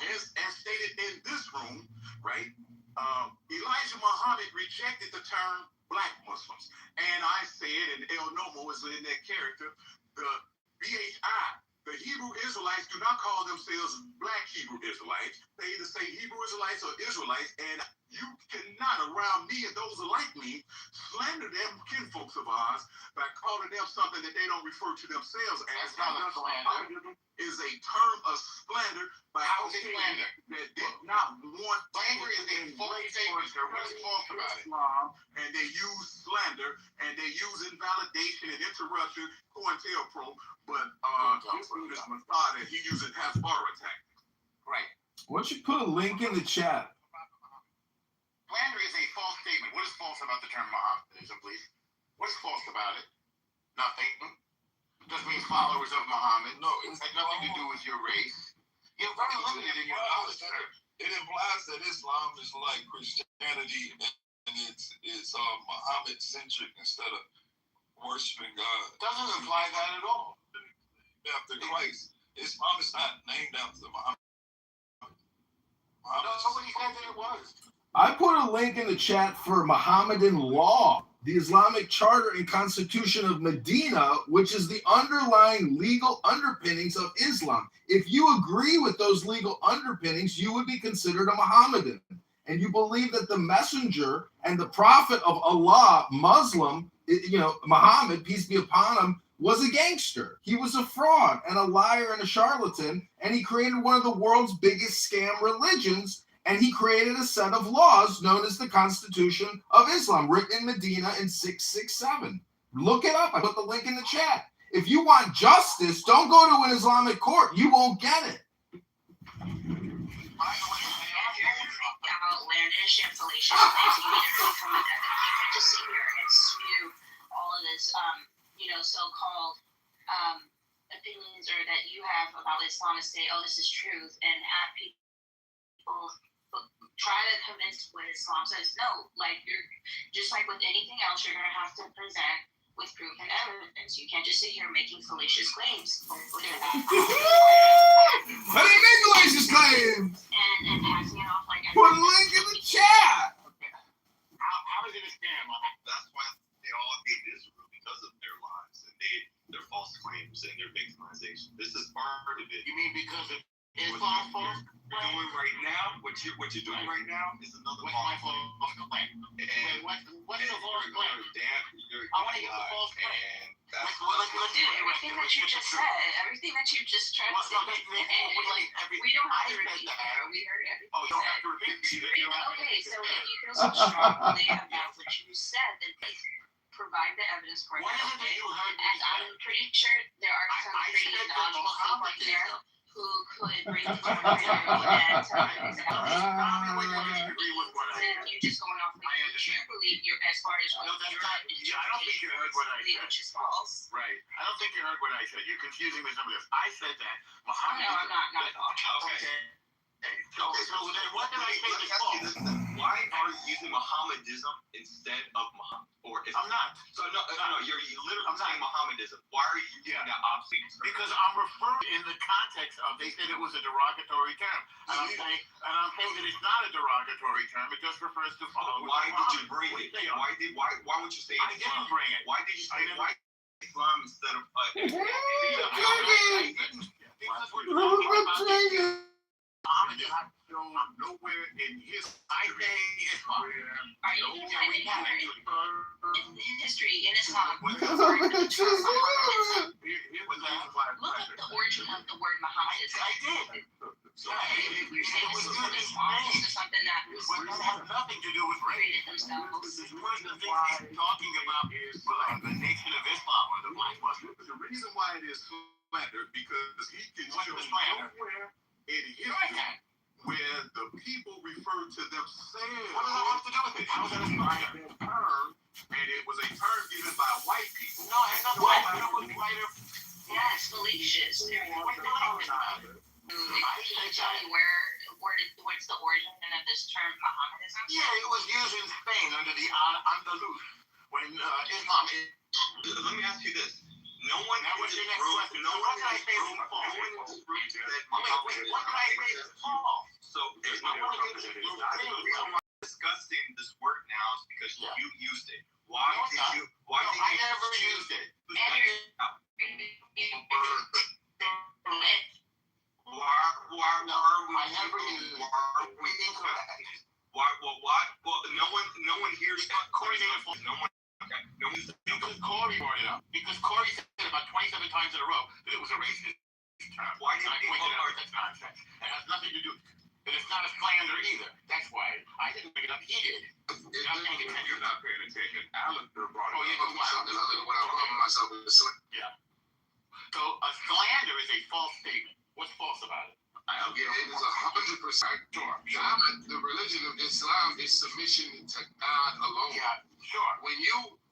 As stated in this room, right? Elijah Muhammad rejected the term black Muslims. And I said, and El Nomo is in that character, the BHI, the Hebrew Israelites do not call themselves black Hebrew Israelites. They either say Hebrew Israelites or Israelites, and you cannot, around me and those like me, slander them kinfolks of ours by calling them something that they don't refer to themselves as. That's not a slander. Is a term of slander by how is it slander? That did not want slander is a false statement. What is false about it? Islam, and they use slander and they use invalidation and interruption, COINTELPRO, but this Mossad, he uses Hasbara tactics. Right. Why don't you put a link in the chat? Slander is a false statement. What is false about the term Mohammedanism, please? What's false about it? Nothing. It just means followers of Muhammad. No, it has nothing to do with your race. You're very limited in your knowledge. It implies that Islam is like Christianity, and it's Muhammad-centric instead of worshiping God. It doesn't imply that at all. After Christ, Islam is not named after Muhammad. Nobody said that it was. I put a link in the chat for Mohammedan law, the Islamic Charter and Constitution of Medina, which is the underlying legal underpinnings of Islam. If you agree with those legal underpinnings, you would be considered a Mohammedan. And you believe that the messenger and the prophet of Allah, Muslim, Muhammad, peace be upon him, was a gangster. He was a fraud and a liar and a charlatan, and he created one of the world's biggest scam religions. And he created a set of laws known as the Constitution of Islam, written in Medina in 667. Look it up. I put the link in the chat. If you want justice, don't go to an Islamic court. You won't get it. Outlandish and fallacious claims. You need to really come with that. You can't just sit here and spew all of this, so-called opinions or that you have about Islam and say, oh, this is truth, and have people try to convince what Islam says. No, like you're just like with anything else, you're gonna have to present with proof and evidence. You can't just sit here making fallacious claims. But he made fallacious claims. And passing it off like put a link in the chat. How is it a scam? That's why they all hate Israel, because of their lies and their false claims and their victimization. This is part of it. You mean because of Islam's false claim? Doing right now, what you're doing right now is another false claim. What's the false claim? I want to hear the false claim. Dude, everything that you just said, everything that you just tried to say, we don't have to repeat that. We heard everything. Oh, you don't have to repeat it. Okay, so if you feel so strongly about what you said, then please provide the evidence for it. And I'm pretty sure there are some pretty knowledgeable people out there who could bring the together and tell you exactly. Then you're just going off what you believe you're as far as what you're I don't think you heard what I said. Which is false. Right. I don't think you heard what I said. You're confusing me with somebody else. I said that Muhammad. No, I'm not at all. Okay. So then what did I say is false? Why are you using Mohammedism instead of Muhammad? Or I'm not. So no, you're literally saying Mohammedism. Why are you using that obsolete term? Because I'm referring in the context of they said it was a derogatory term, and I'm saying that it's not a derogatory term. It just refers to following. Why did you bring it? Why would you say I didn't bring it. Why did you say why Islam instead of because we're talking about Muhammad is not shown nowhere in his Islam. Are you finding that in history in Islam? Look at the origin of the word Muhammad. I did. You're saying this is something that has nothing to do with created themselves. One of the things he's talking about is the nation of Islam or the black Muslims. The reason why it is slander because he can show nowhere in history where the people refer to themselves. What does that have to do with it? How is that a term? And it was a term given by white people. No, it has nothing to do with white. Yeah, it's fallacious. Can you tell me what's the origin of this term Mohammedism? Yeah, it was used in Spain under the Andalus when Islam. Let me ask you this. No one that was your next question. No one can I say is false. What can I say is false? So there's no one discussing this word now is because you used it. Why did you I never used it. No one hears Corey because Corey brought it up. Because Corey said about 27 times in a row that it was a racist term. Why did I pointed out that's nonsense? It has nothing to do. And it's not a slander either. That's why I didn't bring it up. He did. You're not paying attention. Alan brought it up. Yeah. So a slander is a false statement. What's false about it? It is 100% sure. The religion of Islam is submission to God alone. Yeah, sure. When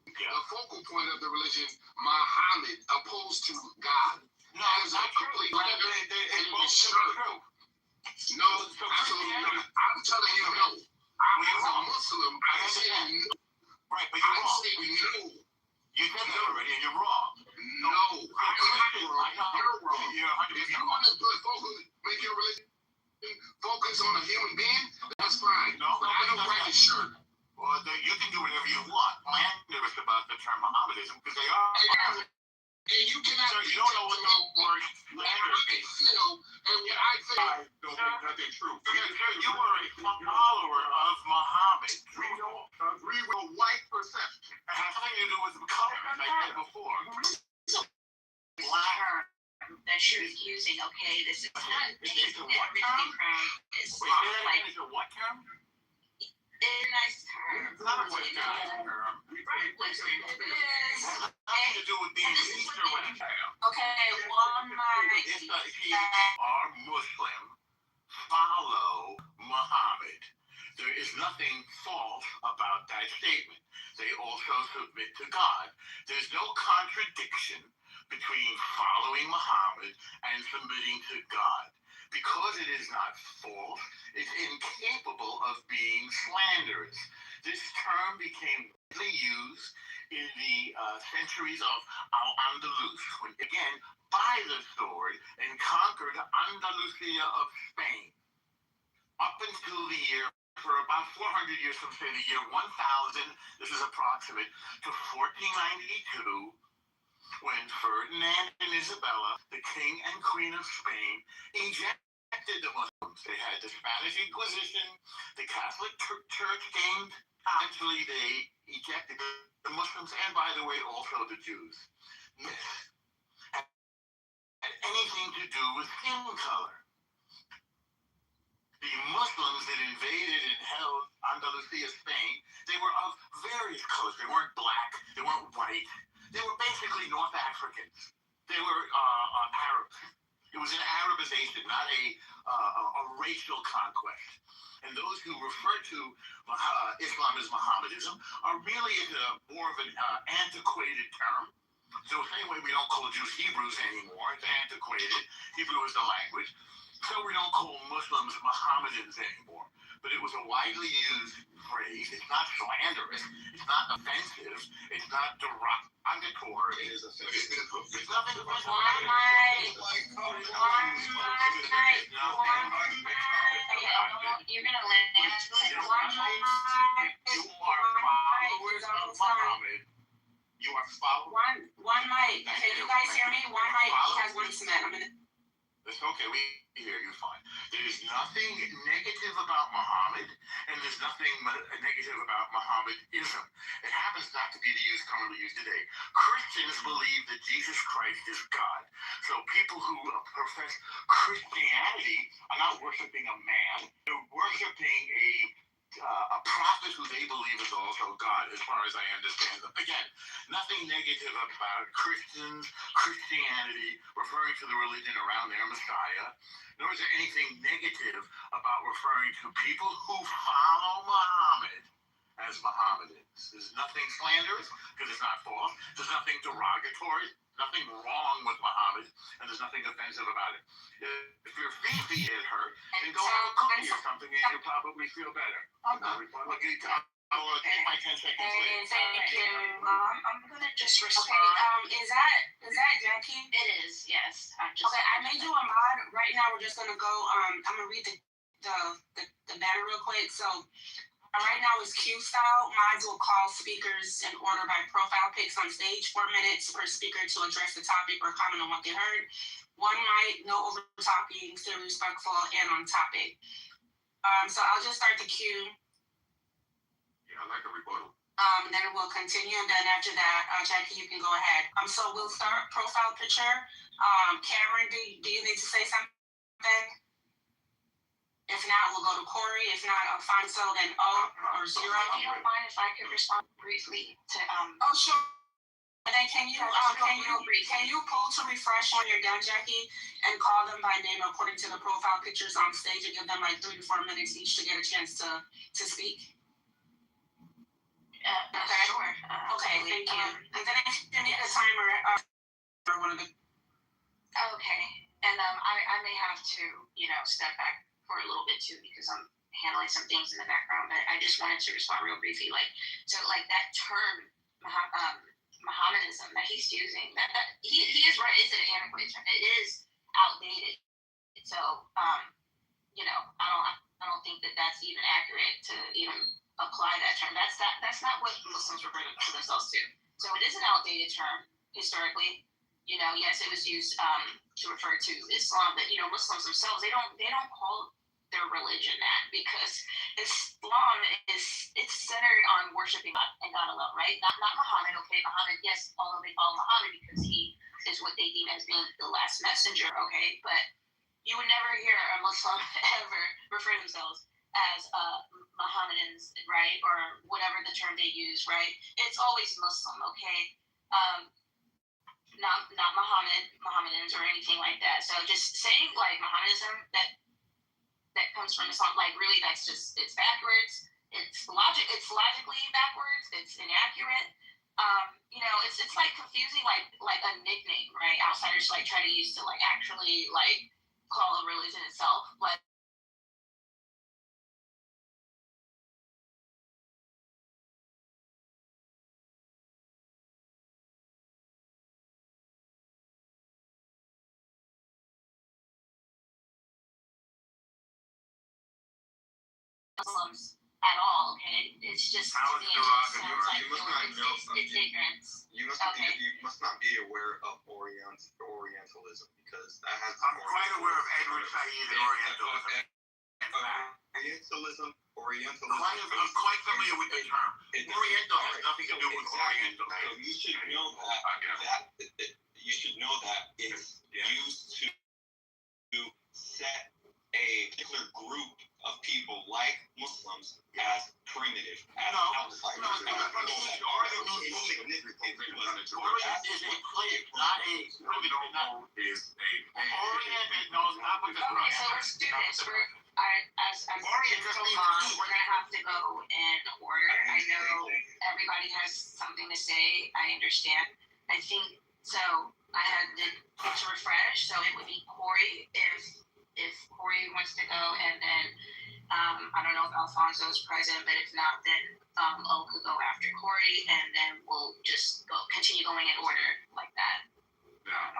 the focal point of the religion, Muhammad, opposed to God. No, it's not completely. It's both true. No, absolutely not. I'm telling you no. As a Muslim, I'm saying no. Right, but you're wrong. No. You said that already, and you're wrong. No, I'm not wrong. You're wrong. If you want to make your religion focus on a human being, that's fine. No, I don't like it, sure. Well, you can do whatever you want. Slanderous about the term Mohammedanism because they are. And you cannot. Sir, you don't know what the word slander is. And what I think. I don't think nothing true. Sir, you are a follower of Muhammad. We don't agree with white perception. It has nothing to do with color, as I said before. Term that you're using, okay? This is not It's a what everything term? from Islam. Wait, Like, it's a what term? it's a nice term. It's not a what term. Listen, it is. Nothing to do with being And this is Easter what egg. Okay, one night. Are Muslim, follow Muhammad. There is nothing false about that statement. They also submit to God. There's no contradiction between following Muhammad and submitting to God. Because it is not false, it's incapable of being slanderous. This term became widely used in the centuries of Al-Andalus, when again, by the sword, and conquered Andalusia of Spain. Up until the year, for about 400 years, from say the year 1000, this is approximate, to 1492, when Ferdinand and Isabella, the king and queen of Spain, ejected the Muslims. They had the Spanish Inquisition, the Catholic Church gained, actually they ejected the Muslims, and by the way, also the Jews. This had anything to do with skin color. The Muslims that invaded and held Andalusia, Spain, they were of various colors. They weren't black, they weren't white. They were basically North Africans. They were Arabs. It was an Arabization, not a racial conquest. And those who refer to Islam as Mohammedanism are really more of an antiquated term. So the same way we don't call Jews Hebrews anymore, it's antiquated. Hebrew is the language. So we don't call Muslims Mohammedans anymore. But it was a widely used phrase. It's not slanderous. It's not offensive. It's not derogatory. It is offensive. It's nothing offensive. You're gonna land. You are followers of Muhammad. You are followers. One mic. Can you guys hear me? One mic. He has one cement. It's okay, we hear you fine. There is nothing negative about Muhammad, and there's nothing negative about Mohammedism. It happens not to be the use currently used today. Christians believe that Jesus Christ is God. So people who profess Christianity are not worshiping a man. They're worshiping a prophet who they believe is also God, as far as I understand them. Again, nothing negative about Christians, Christianity, referring to the religion around their Messiah, nor is there anything negative about referring to people who follow Muhammad as Mohammedans. There's nothing slanderous, because it's not false. There's nothing derogatory, nothing wrong with Muhammad, and there's nothing offensive about it. If your feet get hurt, then go have a cookie or something, and you'll probably feel better. I'll take my 10 seconds later. Thank you. I'm gonna just respond. Okay, is that Jackie? It is, yes. Okay, I made you a mod. Right now we're just gonna go, I'm gonna read the banner real quick. So right now is Q style. Mods will call speakers in order by profile pics on stage. 4 minutes per speaker to address the topic or comment on what they heard. One mic, no over talking, still respectful and on topic. So I'll just start the cue. Yeah, I like a rebuttal. Then we'll continue, and then after that, Jackie, you can go ahead. So we'll start profile picture. Cameron, do you need to say something? If not, we'll go to Corey. If not, Alfonso, then O or Zero. If you don't mind if I could respond briefly to Oh, sure. And then can you pull to refresh when you're done, Jackie, and call them by name according to the profile pictures on stage, and give them like 3 to 4 minutes each to get a chance to speak? Okay. Sure. Okay, thank you. And then if you need a timer, or one of the. Okay, and I may have to step back for a little bit too, because I'm handling some things in the background. But I just wanted to respond real briefly, that term, Mohammedanism that he's using. That he is right. It's an antiquated term. It is outdated. So I don't. I don't think that that's even accurate to even apply that term. That's not what Muslims refer to themselves to. So it is an outdated term historically. Yes, it was used to refer to Islam, but Muslims themselves they don't call their religion that, because Islam it's centered on worshiping God and God alone, right? Not Muhammad. Okay, Muhammad, yes, although they follow Muhammad because he is what they deem as being the last messenger. Okay, but you would never hear a Muslim ever refer to themselves as Mohammedans, right? Or whatever the term they use, right? It's always Muslim, okay? Not Mohammedans or anything like that. So just saying like Mohammedanism that comes from Islam, like really it's backwards. It's logically backwards. It's inaccurate. It's like confusing like a nickname, right? Outsiders like try to use to like actually like call a religion itself, but Muslims at all. Okay, it's just How to is me it just sounds like you must not know something. it's ignorance. You must not be aware of Orientalism, because that has. I'm quite aware of Edward Said and Orientalism. Orientalism. I'm quite familiar with the term. Oriental has nothing to do with Oriental. So you should know that it's used to set a particular group of people like Muslims as primitive, as outsiders. Orient is a place, not a primitive. Orient, not with the Okay, so let's do this. As we're gonna have to go in order. I know everybody has something to say. I understand. I think so. I had to refresh, so it would be Corey if Corey wants to go, and then I don't know if Alfonso is present, but if not, then O could go after Corey, and then we'll just continue going in order like that. Now,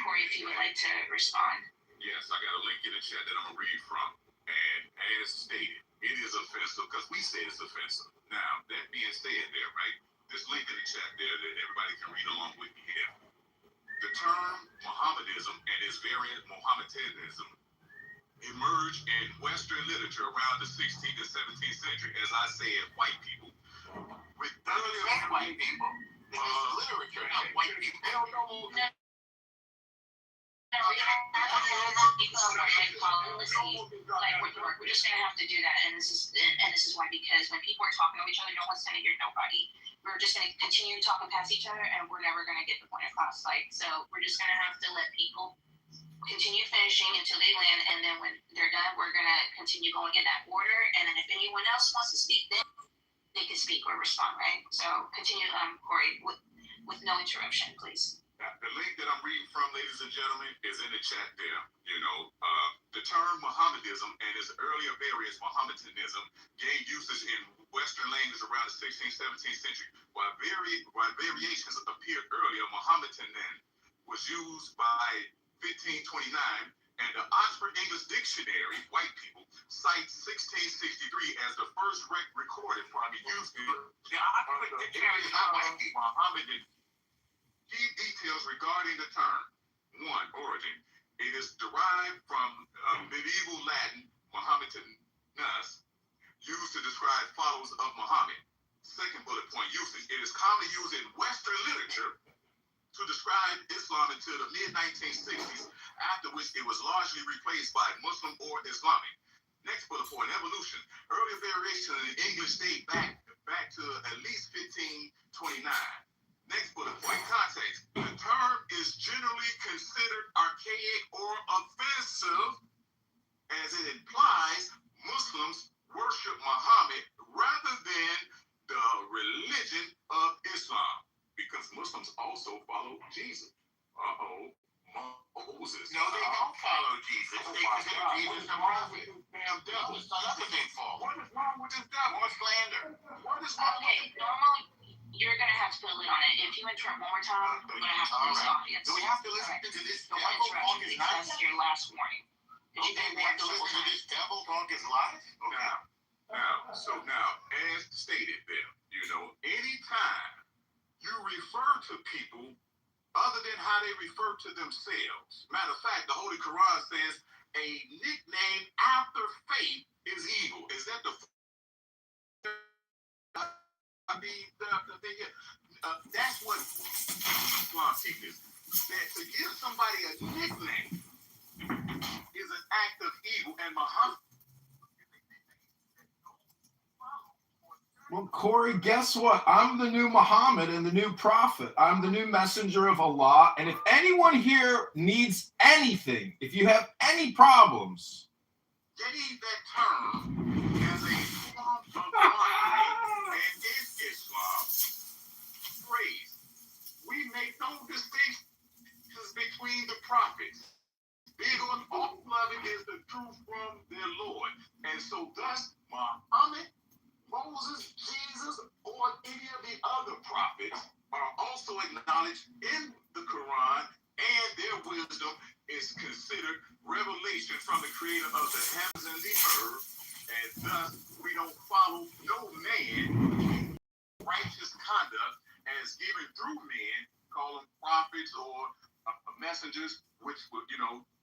Corey, if you would like to respond. yes, I got a link in the chat that I'm gonna read from, and as stated, it is offensive because we say it's offensive. Now, that being said, there, right? This link in the chat there that everybody can read along with me here. The term Mohammedanism and its variant Mohammedanism emerged in Western literature around the 16th to 17th century, as I said, white people. With earlier white people. It's literature, not white people. They don't know. We're just gonna have to do that, and this is why, because when people are talking to each other, no one's gonna hear nobody. We're just gonna continue talking past each other, and we're never gonna get the point across. So we're just gonna have to let people continue finishing until they land, and then when they're done, we're gonna continue going in that order. And then if anyone else wants to speak, then they can speak or respond, right? So continue, Corey, with no interruption, please. The link that I'm reading from, ladies and gentlemen, is in the chat there. The term Mohammedanism and its earlier variants, Mohammedanism, gained usage in Western language around the 16th, 17th century. While variations appeared earlier, Mohammedanism was used by 1529, and the Oxford English Dictionary, white people, cites 1663 as the first recorded use. The Oxford Dictionary is not white people. Mohammedan. Key details regarding the term. 1. Origin. It is derived from medieval Latin, Mohammedanus, used to describe followers of Muhammad. Second bullet point, usage. It is commonly used in Western literature to describe Islam until the mid-1960s, after which it was largely replaced by Muslim or Islamic. Next bullet point, evolution. Earlier variations in English date back to at least 1529. Next bullet point, context. The term is generally considered archaic or offensive, as it implies Muslims worship Muhammad rather than the religion of Islam, because Muslims also follow Jesus. Moses. No, they don't follow Jesus. They consider Jesus a prophet. Damn devil. It's another thing for. What is wrong with this devil? More slander. What is wrong with Okay, normally you're gonna have to put a lid on it. If you interrupt one more time, we're gonna have to lose the audience. Do we have to listen to this? Don't interrupt because that's your last warning. This devil dog is life? Okay. Now, as stated there, anytime you refer to people other than how they refer to themselves. Matter of fact, the Holy Quran says a nickname after faith is evil. Is that the thing here? That's what Islam teaches. That to give somebody a nickname is an act of evil, and Muhammad. Well, Corey, guess what? I'm the new Muhammad and the new prophet. I'm the new messenger of Allah. And if anyone here needs anything, if you have any problems, Gave that term as a form of mockery and in Islam phrase. We make no distinctions between the prophets. Big on all loving is the truth from their Lord. And so thus Muhammad, Moses, Jesus, or any of the other prophets are also acknowledged in the Quran, and their wisdom is considered revelation from the creator of the heavens and the earth, and thus we don't follow no man righteous conduct as given through men, call them prophets or messengers, which were,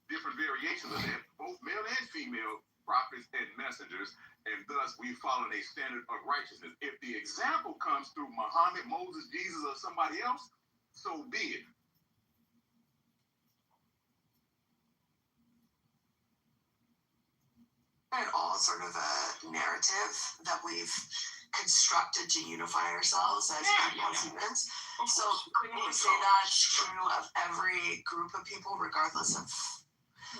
different variations of that, both male and female prophets and messengers, and thus we follow a standard of righteousness. If the example comes through Muhammad, Moses, Jesus, or somebody else, so be it. And all sort of a narrative that we've constructed to unify ourselves as humans. So couldn't you say that's true of every group of people, regardless of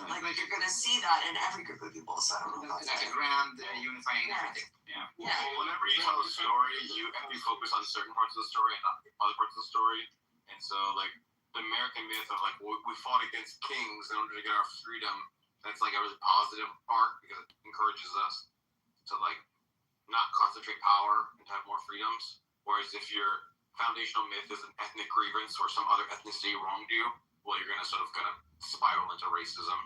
like you're gonna see that in every group of people. So I don't know. That's a grand unifying everything. Yeah. Well, whenever you tell a story, you focus on certain parts of the story and not other parts of the story. And so, like the American myth of like we fought against kings in order to get our freedom. That's like a really positive part because it encourages us to like not concentrate power and to have more freedoms. Whereas if your foundational myth is an ethnic grievance or some other ethnicity wronged you, well, you're gonna spiral into racism.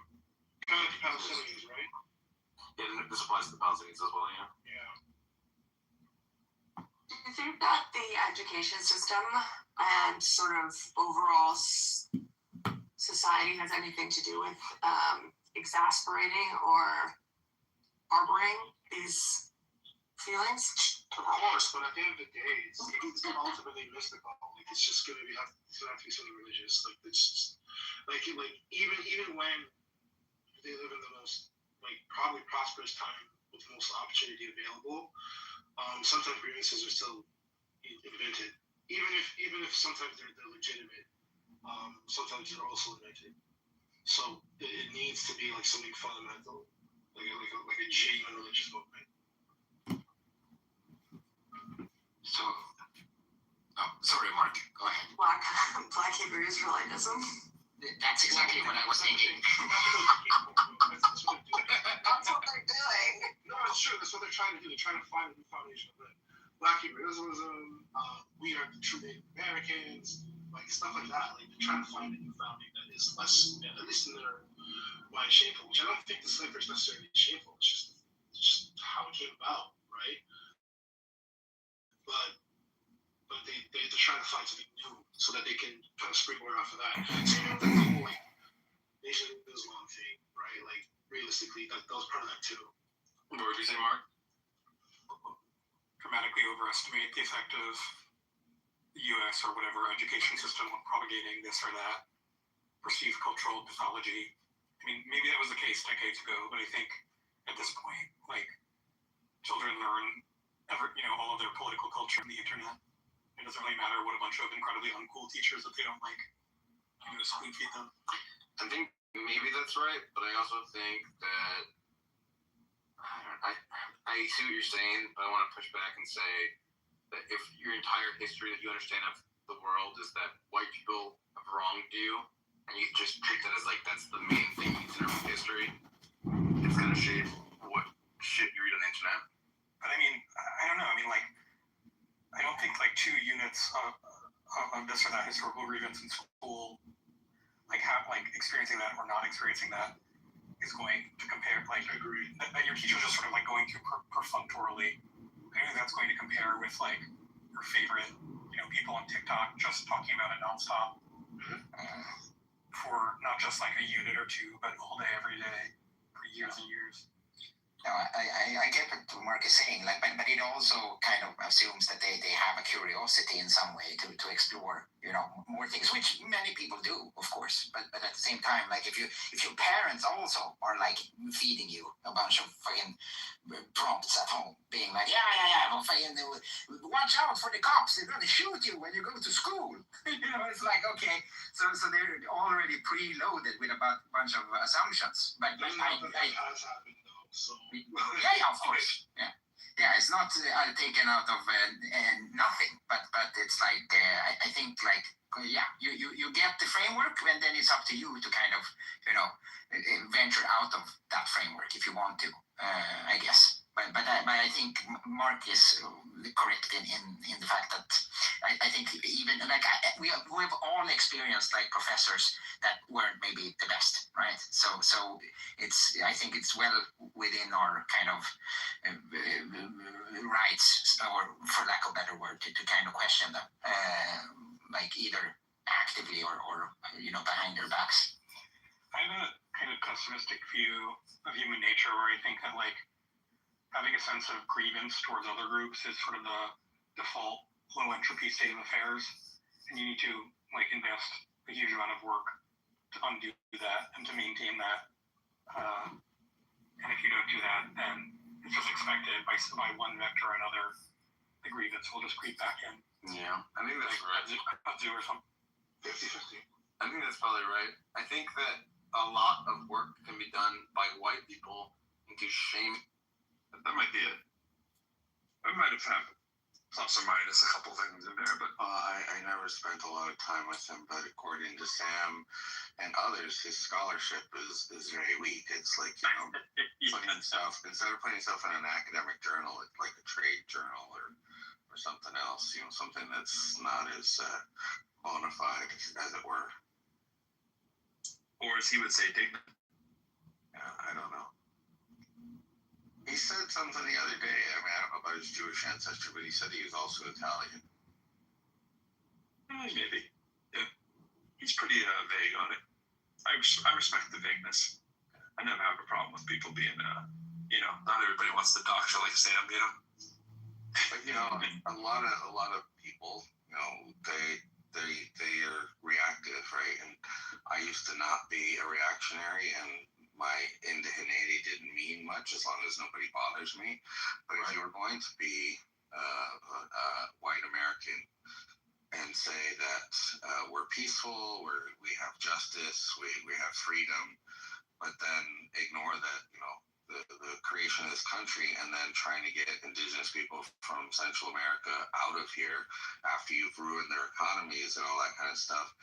Kind of the Palestinians, right? Yeah, and this applies to the Palestinians as well, yeah. Do you think that the education system and sort of overall society has anything to do with exasperating or harboring these feelings? Of course, but at the end of the day, it's ultimately mystical. Like it's just gonna have to be something religious. Like it's just, like even when they live in the most probably prosperous time with the most opportunity available, sometimes grievances are still invented. Even if sometimes they're legitimate, sometimes they're also invented. So it needs to be like something fundamental, like a genuine religious movement. So, sorry, Mark. Go ahead. Black Hebrew Israelitism. That's exactly what I was thinking. That's what they're doing. No, it's true. That's what they're trying to do. They're trying to find a new foundation of it. Black Hebrew Israelism. We are the true Native Americans. Like stuff like that. Like they're trying to find a new founding that is less, at least in their mind, shameful. Which I don't think the slavery is necessarily shameful. It's just how it came about, right? But they're trying to find something new so that they can kind of springboard off of that. So you know, the whole Nation of Islam thing, right? Like realistically, that was part of that too. What would you say, Mark? Dramatically overestimate the effect of the U.S. or whatever education system on propagating this or that perceived cultural pathology. I mean, maybe that was the case decades ago, but I think at this point, like children learn all of their political culture on the internet. It doesn't really matter what a bunch of incredibly uncool teachers that they don't like. I'm going to spoon feed them. I think maybe that's right, but I also think that I see what you're saying, but I want to push back and say that if your entire history that you understand of the world is that white people have wronged you, and you just treat that as like that's the main thing you need to know from history, it's going to shape what shit you read on the internet. But I mean, I don't know. I mean, like, I don't think like 2 units of this or that historical grievance in school, like experiencing that or not experiencing that, is going to compare, like, that your teacher is just sort of like going through perfunctorily. I think that's going to compare with like your favorite, people on TikTok just talking about it nonstop for not just like a unit or two, but all day, every day, for years and years. No, I get what Mark is saying, like, but it also kind of assumes that they have a curiosity in some way to explore, more things, which many people do, of course. But at the same time, like, if your parents also are like feeding you a bunch of fucking prompts at home, being like, well, fucking, watch out for the cops, they're gonna shoot you when you go to school. It's like, okay, so they're already preloaded with a bunch of assumptions. But that has happened though. So yeah, of course, yeah, it's not taken out of nothing, but it's like I think, like, you get the framework, and then it's up to you to kind of venture out of that framework if you want to, I guess. But I think Mark is correct in the fact that I think even like we've all experienced like professors that weren't maybe the best, right? So I think it's well within our kind of rights, or for lack of a better word, to kind of question them, like either actively or behind their backs. I have a kind of pessimistic view of human nature, where I think that like having a sense of grievance towards other groups is sort of the default low entropy state of affairs, and you need to like invest a huge amount of work to undo that and to maintain that. And if you don't do that, then it's just expected by one vector or another, the grievance will just creep back in. Yeah, I think that's right. A zoo or something. 50-50. I think that's probably right. I think that a lot of work can be done by white people into shame. That might be it. I might have had plus or minus a couple things in there, but I never spent a lot of time with him, but according to Sam and others, his scholarship is very weak. It's like, putting stuff, instead of putting stuff in an academic journal, it's like a trade journal or something else, something that's not as bona fide, as it were. Or as he would say, dignified. Yeah, I don't know. He said something the other day. I mean, I don't know about his Jewish ancestry, but he said he was also Italian. Maybe. Yeah. He's pretty vague on it. I respect the vagueness. I never have a problem with people being, not everybody wants to doctor like Sam, But a lot of people, they are reactive, right? And I used to not be a reactionary, and my indigeneity didn't mean much as long as nobody bothers me. But if you were going to be white American and say that we're peaceful, we have justice, we have freedom, but then ignore that, the creation of this country, and then trying to get indigenous people from Central America out of here after you've ruined their economies and all that kind of stuff.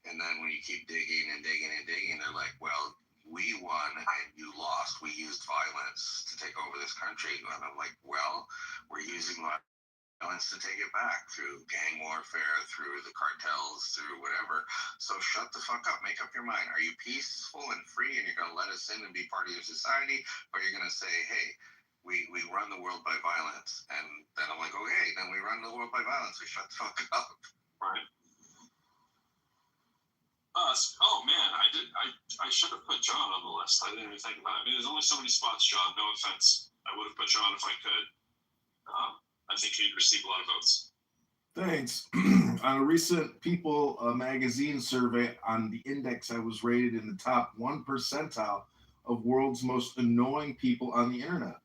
And then when you keep digging and digging and digging, they're like, well, we won and you lost. We used violence to take over this country. And I'm like, well, we're using violence to take it back through gang warfare, through the cartels, through whatever. So shut the fuck up. Make up your mind. Are you peaceful and free and you're going to let us in and be part of your society? Or you're going to say, hey, we run the world by violence. And then I'm like, okay, then we run the world by violence. So shut the fuck up. Right. Oh man, I should have put John on the list. I didn't even think about it. I mean, there's only so many spots, John. No offense. I would have put John if I could. I think he'd receive a lot of votes. Thanks. On a recent People magazine survey on the index, I was rated in the top 1 percentile of world's most annoying people on the internet.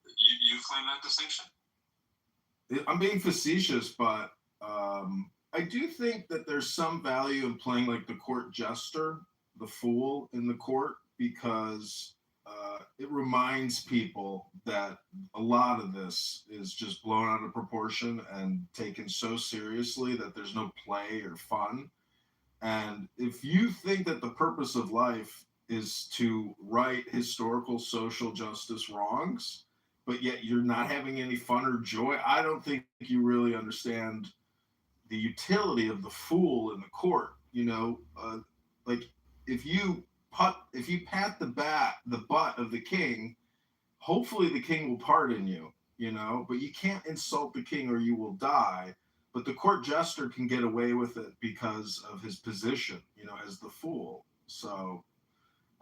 You claim that distinction? I'm being facetious, but I do think that there's some value in playing like the court jester, the fool in the court, because it reminds people that a lot of this is just blown out of proportion and taken so seriously that there's no play or fun. And if you think that the purpose of life is to right historical social justice wrongs, but yet you're not having any fun or joy, I don't think you really understand the utility of the fool in the court. Like if you pat the butt of the king, hopefully the king will pardon you, but you can't insult the king or you will die. But the court jester can get away with it because of his position, as the fool. So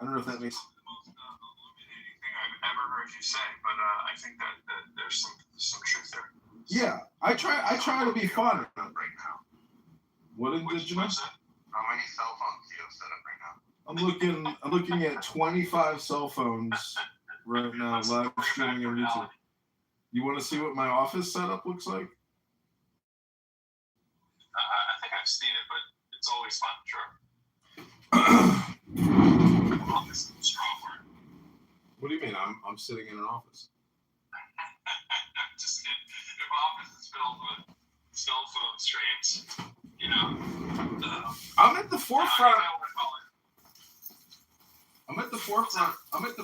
I don't know if that makes the most illuminating thing I've ever heard you say, but I think that there's some truth there. Yeah, I try to be fun. Right now. What indigenous? How many cell phones do you have set up right now? I'm looking at 25 cell phones right now, live streaming on YouTube. You want to see what my office setup looks like? I think I've seen it, but it's always fun, sure. Office is a strong word. What do you mean? I'm sitting in an office. Just kidding. If office is filled with cell phone streams, I'm at the forefront. I'm at the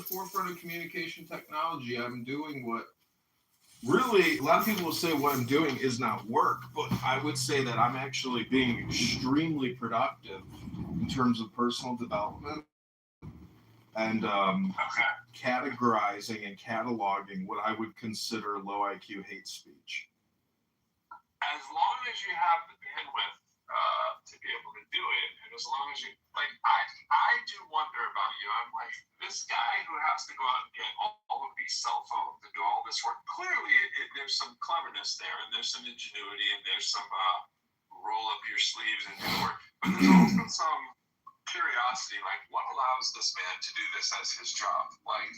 forefront of communication technology. I'm doing what really a lot of people will say what I'm doing is not work, but I would say that I'm actually being extremely productive in terms of personal development and categorizing and cataloging what I would consider low IQ hate speech. As long as you have the bandwidth to be able to do it, and as long as you I do wonder about you. I'm like, this guy who has to go out and get all of these cell phones and do all this work. Clearly, there's some cleverness there, and there's some ingenuity, and there's some roll up your sleeves and do work. But there's also some curiosity, like what allows this man to do this as his job? Like,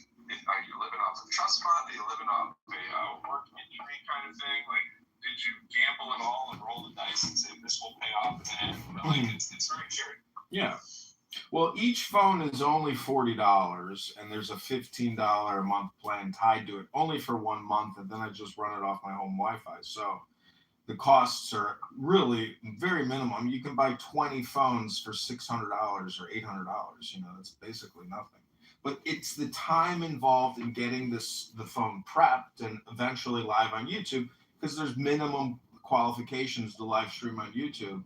are you living off a trust fund? Are you living off a work injury kind of thing? Like, did you gamble at all and roll the dice and say this will pay off in the end? Like, it's very curious. Yeah. Well, each phone is only $40, and there's a $15 a month plan tied to it, only for 1 month, and then I just run it off my home Wi-Fi. So the costs are really very minimum. You can buy 20 phones for $600 or $800. That's basically nothing. But it's the time involved in getting the phone prepped and eventually live on YouTube, because there's minimum qualifications to live stream on YouTube.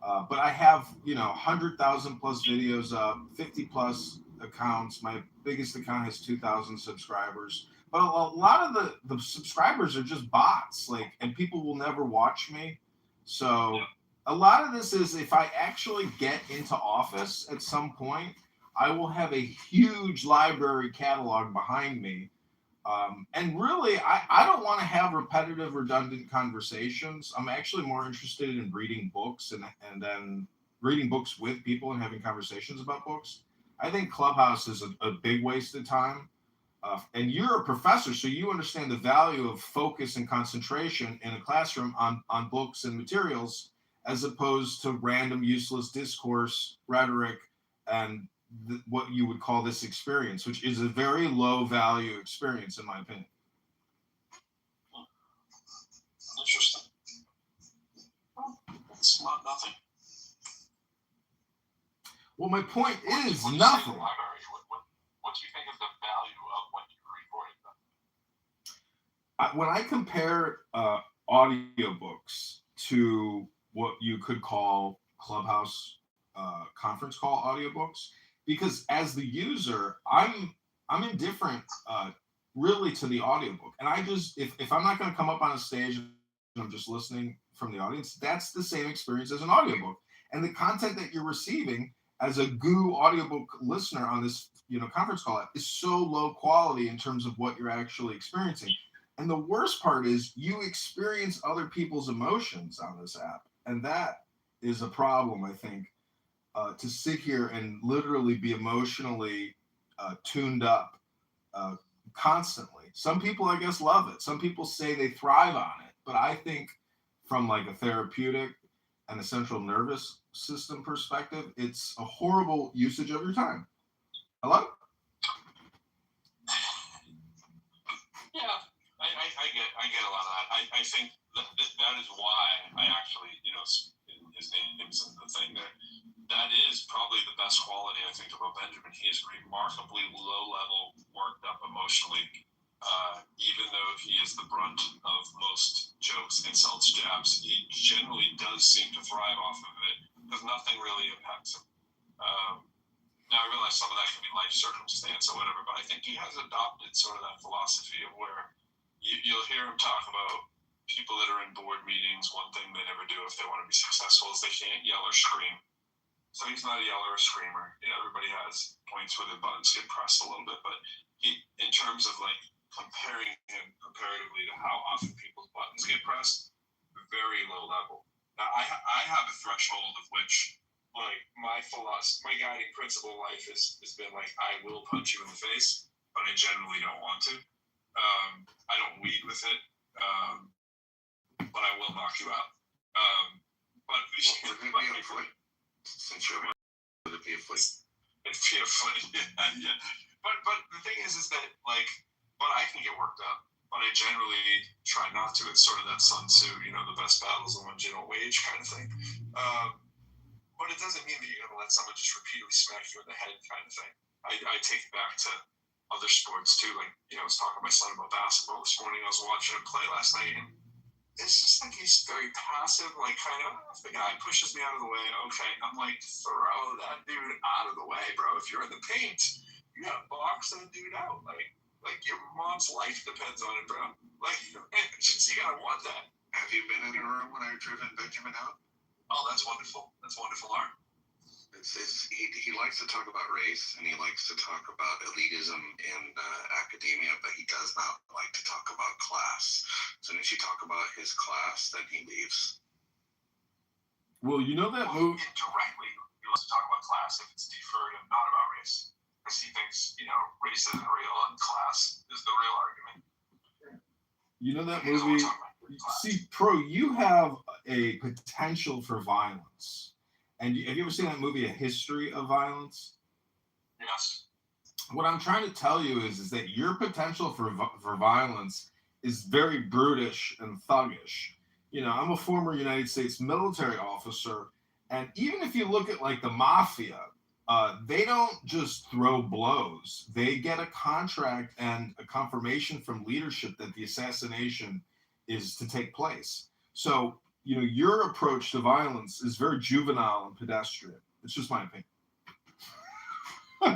But I have, 100,000 plus videos up, 50 plus accounts. My biggest account has 2,000 subscribers. But a lot of the subscribers are just bots, and people will never watch me. So a lot of this is, if I actually get into office at some point, I will have a huge library catalog behind me. And really, I don't want to have repetitive, redundant conversations. I'm actually more interested in reading books and then reading books with people and having conversations about books. I think Clubhouse is a big waste of time. And you're a professor, so you understand the value of focus and concentration in a classroom on books and materials, as opposed to random, useless discourse, rhetoric, and what you would call this experience, which is a very low value experience, in my opinion. Interesting. It's not nothing. Well, my point is nothing. What do you think is the value of what you're recording? When I compare audiobooks to what you could call Clubhouse conference call audiobooks, because as the user, I'm indifferent really to the audiobook. And I just, if I'm not going to come up on a stage and I'm just listening from the audience, that's the same experience as an audiobook. And the content that you're receiving as a GU audiobook listener on this conference call is so low quality in terms of what you're actually experiencing. And the worst part is you experience other people's emotions on this app. And that is a problem, I think. To sit here and literally be emotionally tuned up constantly. Some people, I guess, love it. Some people say they thrive on it. But I think from like a therapeutic and a central nervous system perspective, it's a horrible usage of your time. Hello? Yeah, I get a lot of that. I think that is why I actually, his name is the thing there. That is probably the best quality, I think, about Benjamin. He is remarkably low level, worked up emotionally, even though he is the brunt of most jokes, insults, jabs. He generally does seem to thrive off of it because nothing really impacts him. Now, I realize some of that can be life circumstance or whatever, but I think he has adopted sort of that philosophy of where you'll hear him talk about people that are in board meetings. One thing they never do if they want to be successful is they can't yell or scream. So he's not a yeller or a screamer. You know, everybody has points where their buttons get pressed a little bit, but he, in terms of like comparing him comparatively to how often people's buttons get pressed, very low level. Now, I have a threshold of which, like, my philosophy, my guiding principle in life has been like, I will punch you in the face, but I generally don't want to. I don't lead with it, but I will knock you out. But since you're would it be a foot? It'd be a foot, yeah. But the thing is that, like, but I can get worked up. But I generally try not to. It's sort of that Sun Tzu, you know, the best battles are the ones you don't wage kind of thing. But it doesn't mean that you're going to let someone just repeatedly smack you in the head kind of thing. I take it back to other sports too. Like, you know, I was talking to my son about basketball this morning. I was watching him play last night, and it's just like he's very passive, like kind of, if the guy pushes me out of the way, okay. I'm like, throw that dude out of the way, bro. If you're in the paint, you got to box that dude out. Like your mom's life depends on it, bro. Like, you gotta want that. Have you been in a room when I've driven Benjamin out? Oh, that's wonderful. That's wonderful, Art. He likes to talk about race, and he likes to talk about elitism in academia, but he does not like to talk about class. As soon as you talk about his class, then he leaves. Well, you know that movie. Indirectly, he wants to talk about class if it's deferred and not about race. Because he thinks, you know, race isn't real and class is the real argument. You know that movie? See, Pro, you have a potential for violence. And have you ever seen that movie, A History of Violence? Yes. What I'm trying to tell you is that your potential for violence is very brutish and thuggish. You know, I'm a former United States military officer, and even if you look at like the mafia, they don't just throw blows. They get a contract and a confirmation from leadership that the assassination is to take place. So, you know, your approach to violence is very juvenile and pedestrian. It's just my opinion. Well,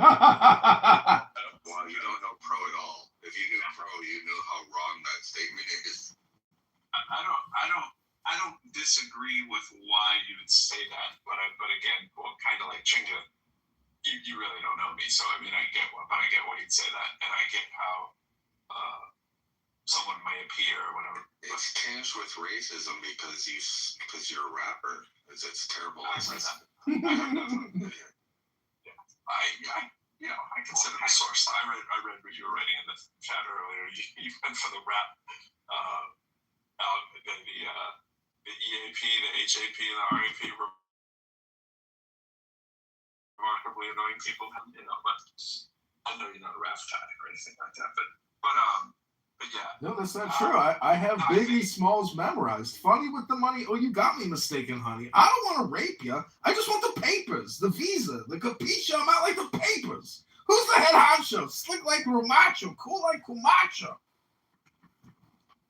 you don't know Pro at all. If you knew Pro, you know how wrong that statement is. I don't disagree with why you would say that, but again, well, kind of like Chinga. You really don't know me, so I mean, I get why you'd say that, and I get how someone may appear or whatever. It's tinged with racism because you're a rapper. It's terrible. I heard that. Yeah. I consider the source. I read what you were writing in the chat earlier. You went for the rap, the EAP, the HAP, and the RAP. Remarkably annoying people, you know, but I know you're not a rap guy or anything like that, but yeah. No, that's not true. I have Biggie Smalls memorized. Funny with the money. Oh, you got me mistaken, honey. I don't want to rape you. I just want the papers, the visa, the capiche. I'm out like the papers. Who's the head honcho? Slick like Romacho, cool like Camacho.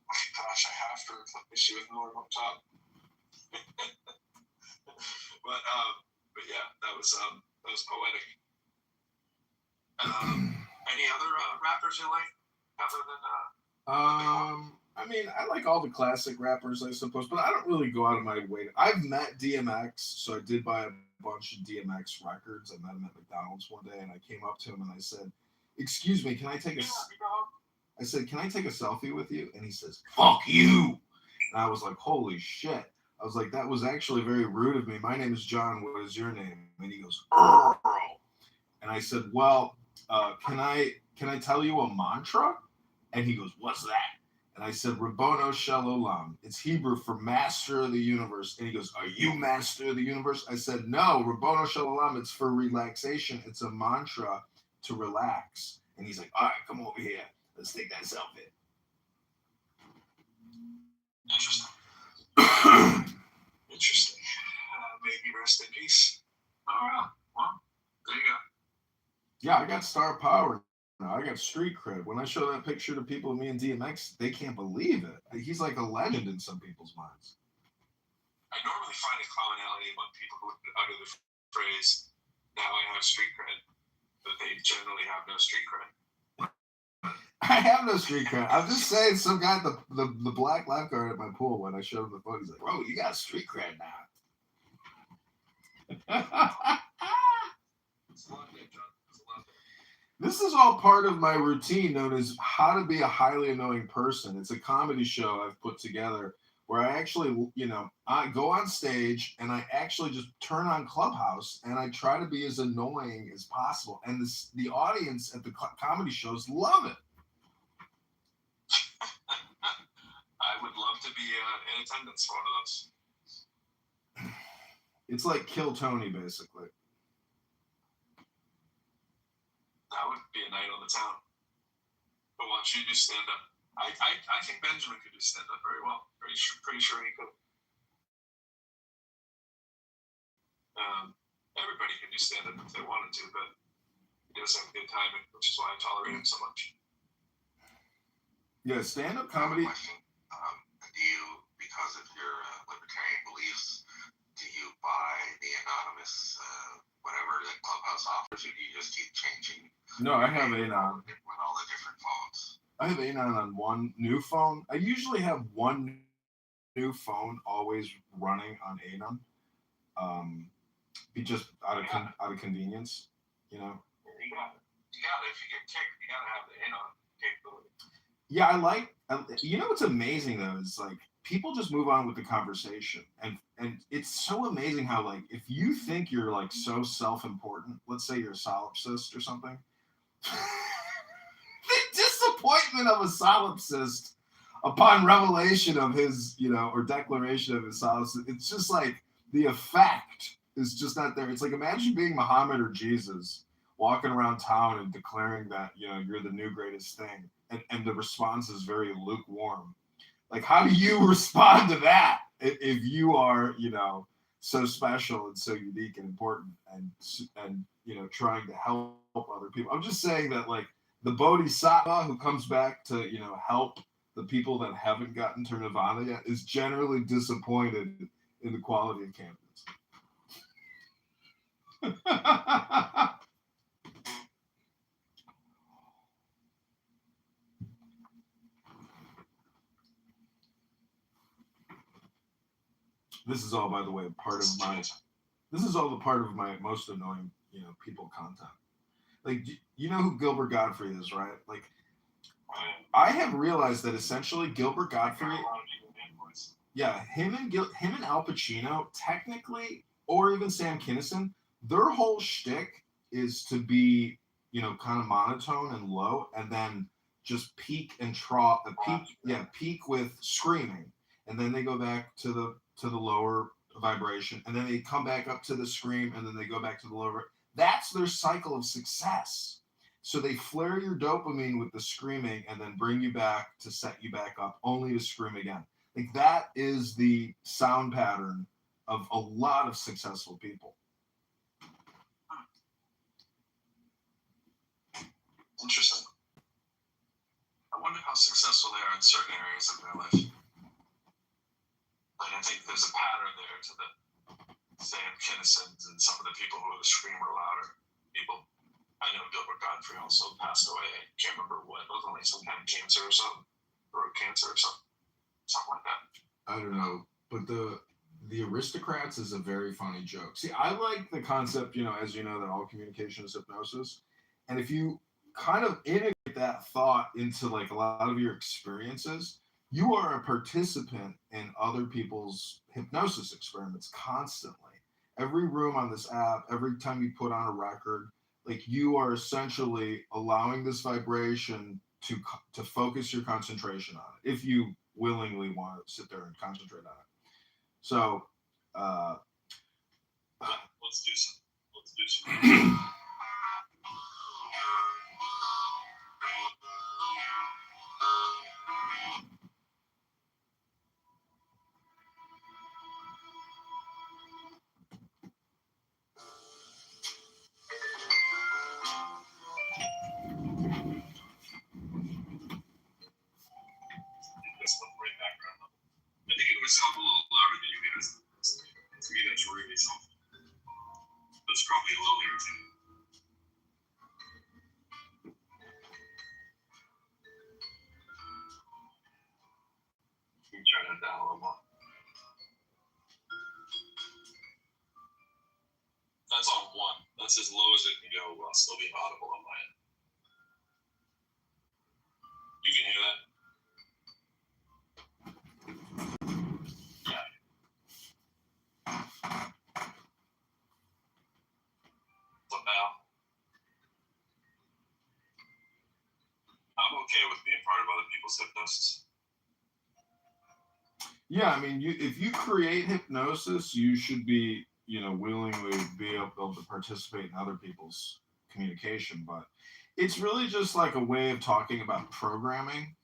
Gosh, I have to issue with Norm up top. But yeah, that was poetic. Any other rappers you like other than I mean, I like all the classic rappers, I suppose, but I don't really go out of my way. I've met DMX, so I did buy a bunch of DMX records. I met him at McDonald's one day, and I came up to him and I said, "Excuse me, can I take a?" I said, "Can I take a selfie with you?" And he says, "Fuck you!" And I was like, "Holy shit!" I was like, "That was actually very rude of me. My name is John. What is your name?" And he goes, "Earl." And I said, "Well, can I tell you a mantra?" And he goes, "What's that?" And I said, "Rabono Shel Olam." It's Hebrew for master of the universe. And he goes, "Are you master of the universe?" I said, "No, Rabono Shel Olam, it's for relaxation. It's a mantra to relax." And he's like, "All right, come over here. Let's take that selfie." Interesting. Interesting. Maybe rest in peace. All right. Well, there you go. Yeah, I got star power now. I got street cred. When I show that picture to people of me and DMX, they can't believe it. He's like a legend in some people's minds. I normally find a commonality among people who utter the phrase, "Now I have street cred." but they generally have no street cred. I have no street cred. I'm just saying, some guy, the black lifeguard at my pool, when I showed him the photo, he's like, "Bro, you got street cred now." This is all part of my routine known as How to Be a Highly Annoying Person. It's a comedy show I've put together where I actually, I go on stage and I actually just turn on Clubhouse and I try to be as annoying as possible. And the audience at the comedy shows love it. I would love to be in attendance for one of those. It's like Kill Tony, basically. That would be a night on the town. But why don't you do stand-up? I think Benjamin could do stand-up very well. Pretty sure he could. Everybody can do stand-up if they wanted to, but he doesn't have good timing, which is why I tolerate him so much. Yeah, stand-up comedy. Do you, because of your libertarian beliefs, do you buy the anonymous whatever that Clubhouse offers, or do you just keep changing? No, I have Anon. With all the different phones. I have Anon on one new phone. I usually have one new phone always running on Anon. Be just out of convenience, You got it. If you get kicked, you gotta have the Anon capability. Yeah, I like. What's amazing though is like people just move on with the conversation, and it's so amazing how like if you think you're like so self-important, let's say you're a solipsist or something, the disappointment of a solipsist upon revelation of his, or declaration of his solipsism, it's just like the effect is just not there. It's like imagine being Muhammad or Jesus walking around town and declaring that you're the new greatest thing. And the response is very lukewarm. Like, how do you respond to that if you are, so special and so unique and important and trying to help other people? I'm just saying that, like, the Bodhisattva who comes back to, help the people that haven't gotten to Nirvana yet is generally disappointed in the quality of candidates. This is all, by the way, this is all the part of my most annoying, people content. Like, you know who Gilbert Gottfried is, right? Like, I have realized that essentially Gilbert Gottfried, yeah, him and Al Pacino, technically, or even Sam Kinison, their whole shtick is to be, kind of monotone and low, and then just peak and trough, peak with screaming, and then they go back to the lower vibration, and then they come back up to the scream, and then they go back to the lower. That's their cycle of success. So they flare your dopamine with the screaming and then bring you back to set you back up, only to scream again. Like, that is the sound pattern of a lot of successful people. Interesting. I wonder how successful they are in certain areas of their life. Like, I think there's a pattern there to the Sam Kinisons and some of the people who are the screamer louder people. I know Gilbert Gottfried also passed away. I can't remember what. It was like some kind of cancer or something. Throat cancer or something. Something like that. I don't know. But the Aristocrats is a very funny joke. See, I like the concept, as you know, that all communication is hypnosis. And if you kind of integrate that thought into like a lot of your experiences, you are a participant in other people's hypnosis experiments constantly. Every room on this app, every time you put on a record, like, you are essentially allowing this vibration to focus your concentration on it, if you willingly want to sit there and concentrate on it. So, let's do some. I think it was a little louder than you guys. To me, that's really something. That's probably a little irritating. turn it down a little more. That's on one. That's as low as it can go while still being audible on my end. You can hear that? Yeah. What now? I'm okay with being part of other people's hypnosis. Yeah, I mean, if you create hypnosis, you should be, willingly be able to participate in other people's communication. But it's really just like a way of talking about programming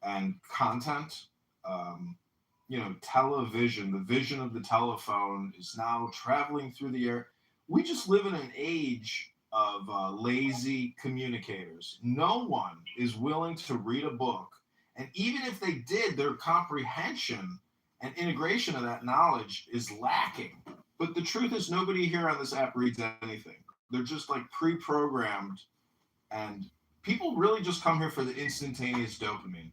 and content. Television, the vision of the telephone is now traveling through the air. We just live in an age of lazy communicators. No one is willing to read a book. And even if they did, their comprehension and integration of that knowledge is lacking. But the truth is, nobody here on this app reads anything. They're just like pre-programmed, and people really just come here for the instantaneous dopamine.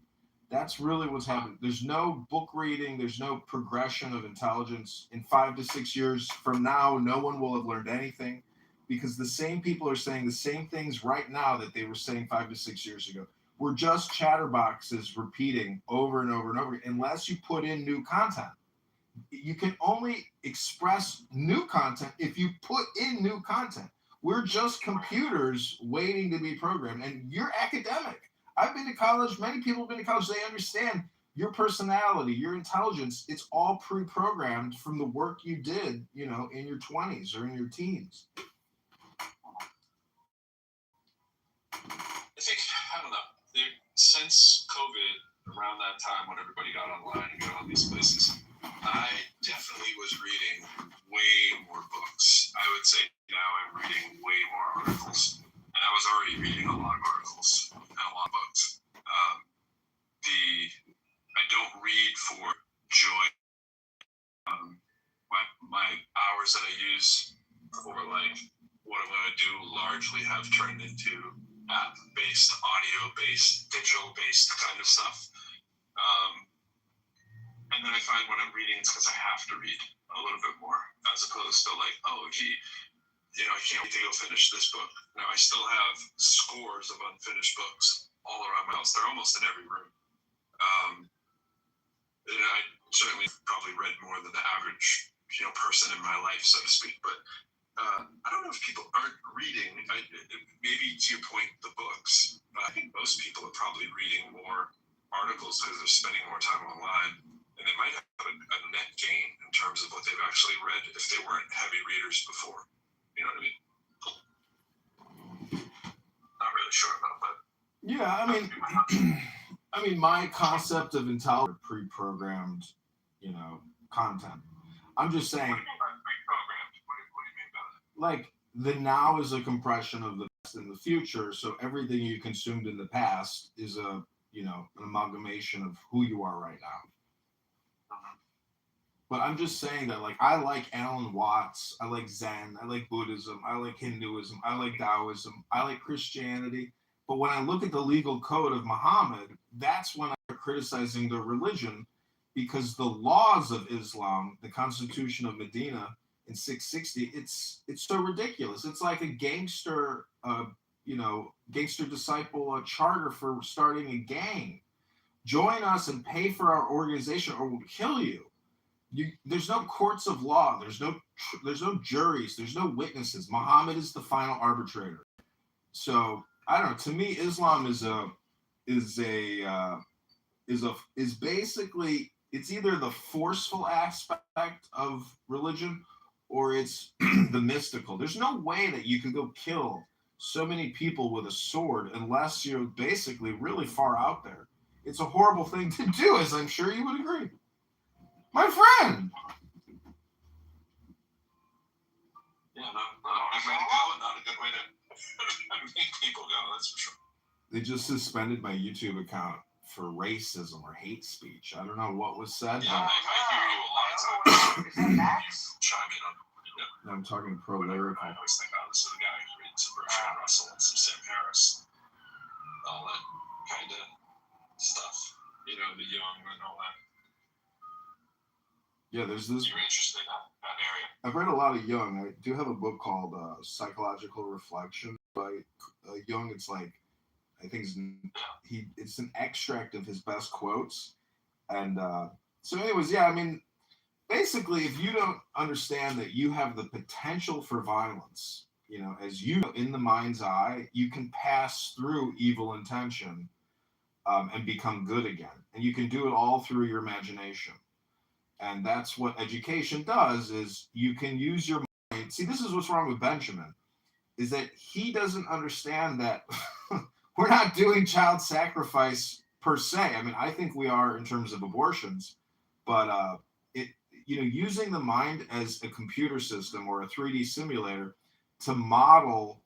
That's really what's happening. There's no book reading. There's no progression of intelligence. In 5 to 6 years from now, no one will have learned anything, because the same people are saying the same things right now that they were saying 5 to 6 years ago. We're just chatterboxes repeating over and over and over, unless you put in new content. You can only express new content if you put in new content. We're just computers waiting to be programmed. And you're academic. I've been to college. Many people have been to college. They understand your personality, your intelligence. It's all pre-programmed from the work you did, in your 20s or in your teens. I don't know. Since COVID, around that time when everybody got online and got all these places, I definitely was reading way more books. I would say now I'm reading way more articles. And I was already reading a lot of articles and a lot of books. I don't read for joy. My hours that I use for what I'm going to do largely have turned into app-based, audio-based, digital-based kind of stuff. And then I find when I'm reading, it's because I have to read a little bit more, as opposed to I can't wait to go finish this book. Now, I still have scores of unfinished books all around my house. They're almost in every room. And I certainly probably read more than the average, person in my life, so to speak. But I don't know if people aren't reading. Maybe to your point, the books. But I think most people are probably reading more articles because they're spending more time online. And they might have a net gain in terms of what they've actually read if they weren't heavy readers before. You know what I mean? Not really sure about that. Yeah, I mean, my concept of intelligence pre-programmed, content. I'm just saying. What do you mean by pre-programmed? What do you mean by that? Like, the now is a compression of the past and the future. So everything you consumed in the past is an amalgamation of who you are right now. But I'm just saying that, I like Alan Watts, I like Zen, I like Buddhism, I like Hinduism, I like Taoism, I like Christianity. But when I look at the legal code of Muhammad, that's when I'm criticizing the religion, because the laws of Islam, the Constitution of Medina in 660, it's so ridiculous. It's like a gangster, gangster disciple charter for starting a gang. Join us and pay for our organization, or we'll kill you. There's no courts of law. There's no juries. There's no witnesses. Muhammad is the final arbitrator. So I don't know. To me, Islam is basically, it's either the forceful aspect of religion or it's the mystical. There's no way that you could go kill so many people with a sword unless you're basically really far out there. It's a horrible thing to do, as I'm sure you would agree. My friend. Yeah, not a good way to go, and not a good way to make people go, that's for sure. They just suspended my YouTube account for racism or hate speech. I don't know what was said. Yeah, I hear you a lot of times. Is that Max? Chime in on it. I'm talking pro-lyrical. I always think, this is the guy who's reading some Bertrand Russell and some Sam Harris. All that kind of stuff. The young and all that. Yeah, there's this. You're interested in that area. I've read a lot of Jung. I do have a book called Psychological Reflection by Jung. It's like I think it's an extract of his best quotes. And so, anyways, yeah, I mean, basically, if you don't understand that you have the potential for violence, as you know, in the mind's eye, you can pass through evil intention and become good again. And you can do it all through your imagination. And that's what education does is you can use your mind. See, this is what's wrong with Benjamin, is that he doesn't understand that we're not doing child sacrifice per se. I mean, I think we are in terms of abortions, but using the mind as a computer system or a 3D simulator to model,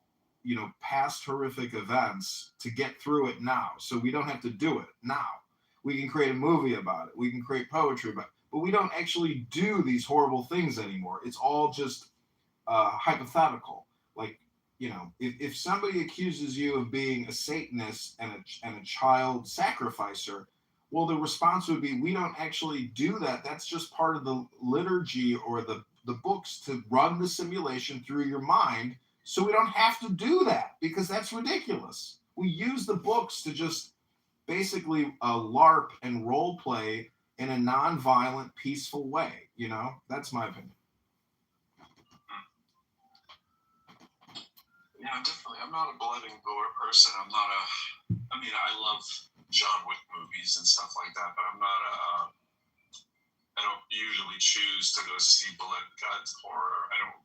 past horrific events to get through it now. So we don't have to do it now. We can create a movie about it. We can create poetry about it, but we don't actually do these horrible things anymore. It's all just hypothetical. Like, if somebody accuses you of being a Satanist and a child sacrificer, well, the response would be, we don't actually do that. That's just part of the liturgy or the books to run the simulation through your mind. So we don't have to do that because that's ridiculous. We use the books to just basically LARP and role play in a non-violent, peaceful way. That's my opinion. Yeah, definitely. I'm not a blood and gore person. I love John Wick movies and stuff like that, but I'm not I don't usually choose to go see blood, guts, horror. I don't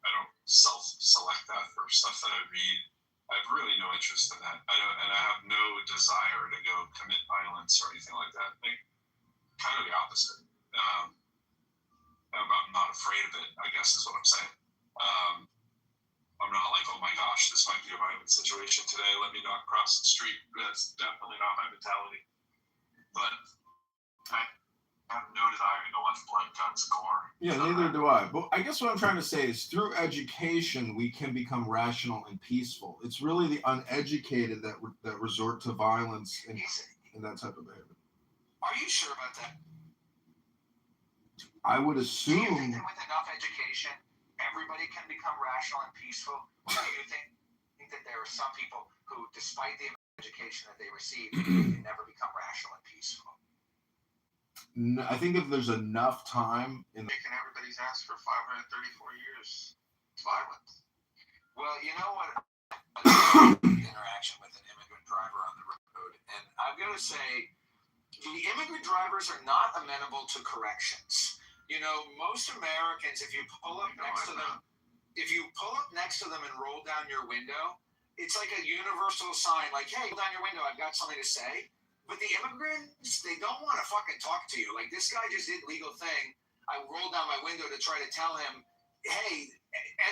select that for stuff that I read. I have really no interest in that. I have no desire to go commit violence or anything like that. Kind of the opposite. I'm not afraid of it, I guess is what I'm saying. I'm not like, oh my gosh, this might be a violent situation today. Let me not cross the street. That's definitely not my mentality. But I have no desire to go watch blood, guts, gore. Yeah, neither do I. But I guess what I'm trying to say is through education, we can become rational and peaceful. It's really the uneducated that resort to violence and that type of behavior. Are you sure about that? I would assume. Do you think that with enough education, everybody can become rational and peaceful? Or do you think that there are some people who, despite the education that they receive, can never become rational and peaceful? No, I think if there's enough time kicking everybody's ass for 534 years, it's violent. Well, you know what? Interaction with an immigrant driver on the road, and I'm going to say the immigrant drivers are not amenable to corrections. Most Americans, if you pull up next to them and roll down your window, it's like a universal sign, like, hey, roll down your window, I've got something to say. But the immigrants, they don't want to fucking talk to you. Like, this guy just did legal thing. I rolled down my window to try to tell him, hey,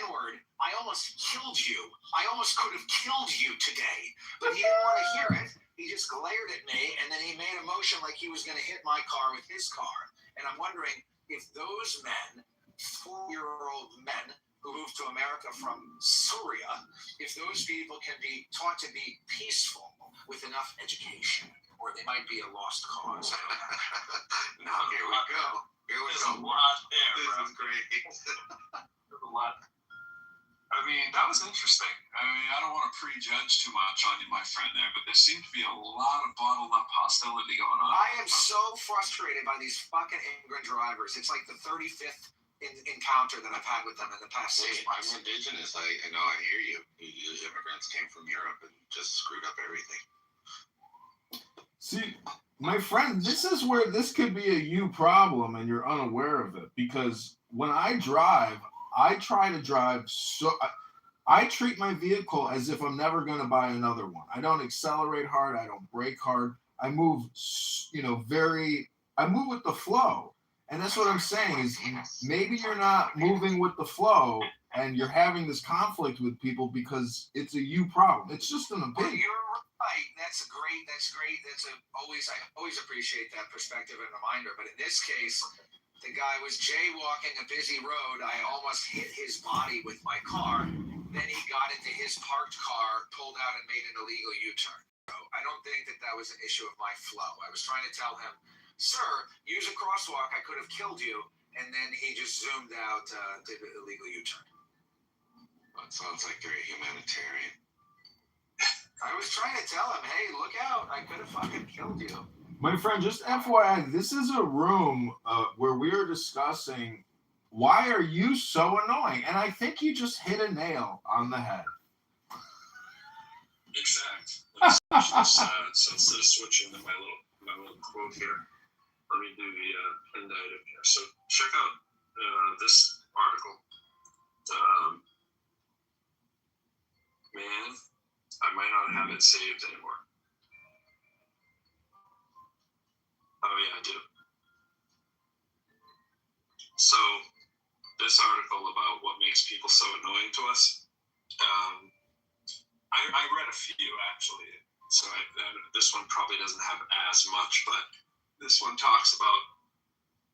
N-word, I almost killed you. I almost could have killed you today. But he didn't want to hear it. He just glared at me, and then he made a motion like he was going to hit my car with his car. And I'm wondering if those men, 4-year-old men who moved to America from Syria, if those people can be taught to be peaceful with enough education, or they might be a lost cause. Now here we go. There's a lot there, This bro. is great. There's a lot. I mean, that was interesting. I don't want to prejudge too much on you, my friend, there, but there seemed to be a lot of bottled up hostility going on. I am so frustrated by these fucking immigrant drivers. It's like the 35th encounter that I've had with them in the past 6 months. I'm indigenous. I know. I hear you. Immigrants came from Europe and just screwed up everything. See, my friend, this is where this could be a you problem and you're unaware of it. Because when I drive, I try to drive I treat my vehicle as if I'm never going to buy another one. I don't accelerate hard. I don't brake hard. I move, I move with the flow. And that's what I'm saying is maybe you're not moving with the flow and you're having this conflict with people because it's a you problem. It's just an Well, opinion. you're right. That's great. I always appreciate that perspective and reminder. But in this case, the guy was jaywalking a busy road. I almost hit his body with my car. Then he got into his parked car, pulled out, and made an illegal U-turn. So I don't think that was an issue of my flow. I was trying to tell him, sir, use a crosswalk. I could have killed you. and then he just zoomed out, did an illegal U-turn. That sounds like you're a humanitarian. I was trying to tell him, hey, look out, I could have fucking killed you. My friend, just FYI, this is a room where we are discussing why are you so annoying? And I think you just hit a nail on the head. Exact. So instead of switching to my little quote here, let me do the pinned item here. So check out this article. Man, I might not have it saved anymore. Oh yeah, I do. So this article about what makes people so annoying to us. I read a few actually. So this one probably doesn't have as much, but this one talks about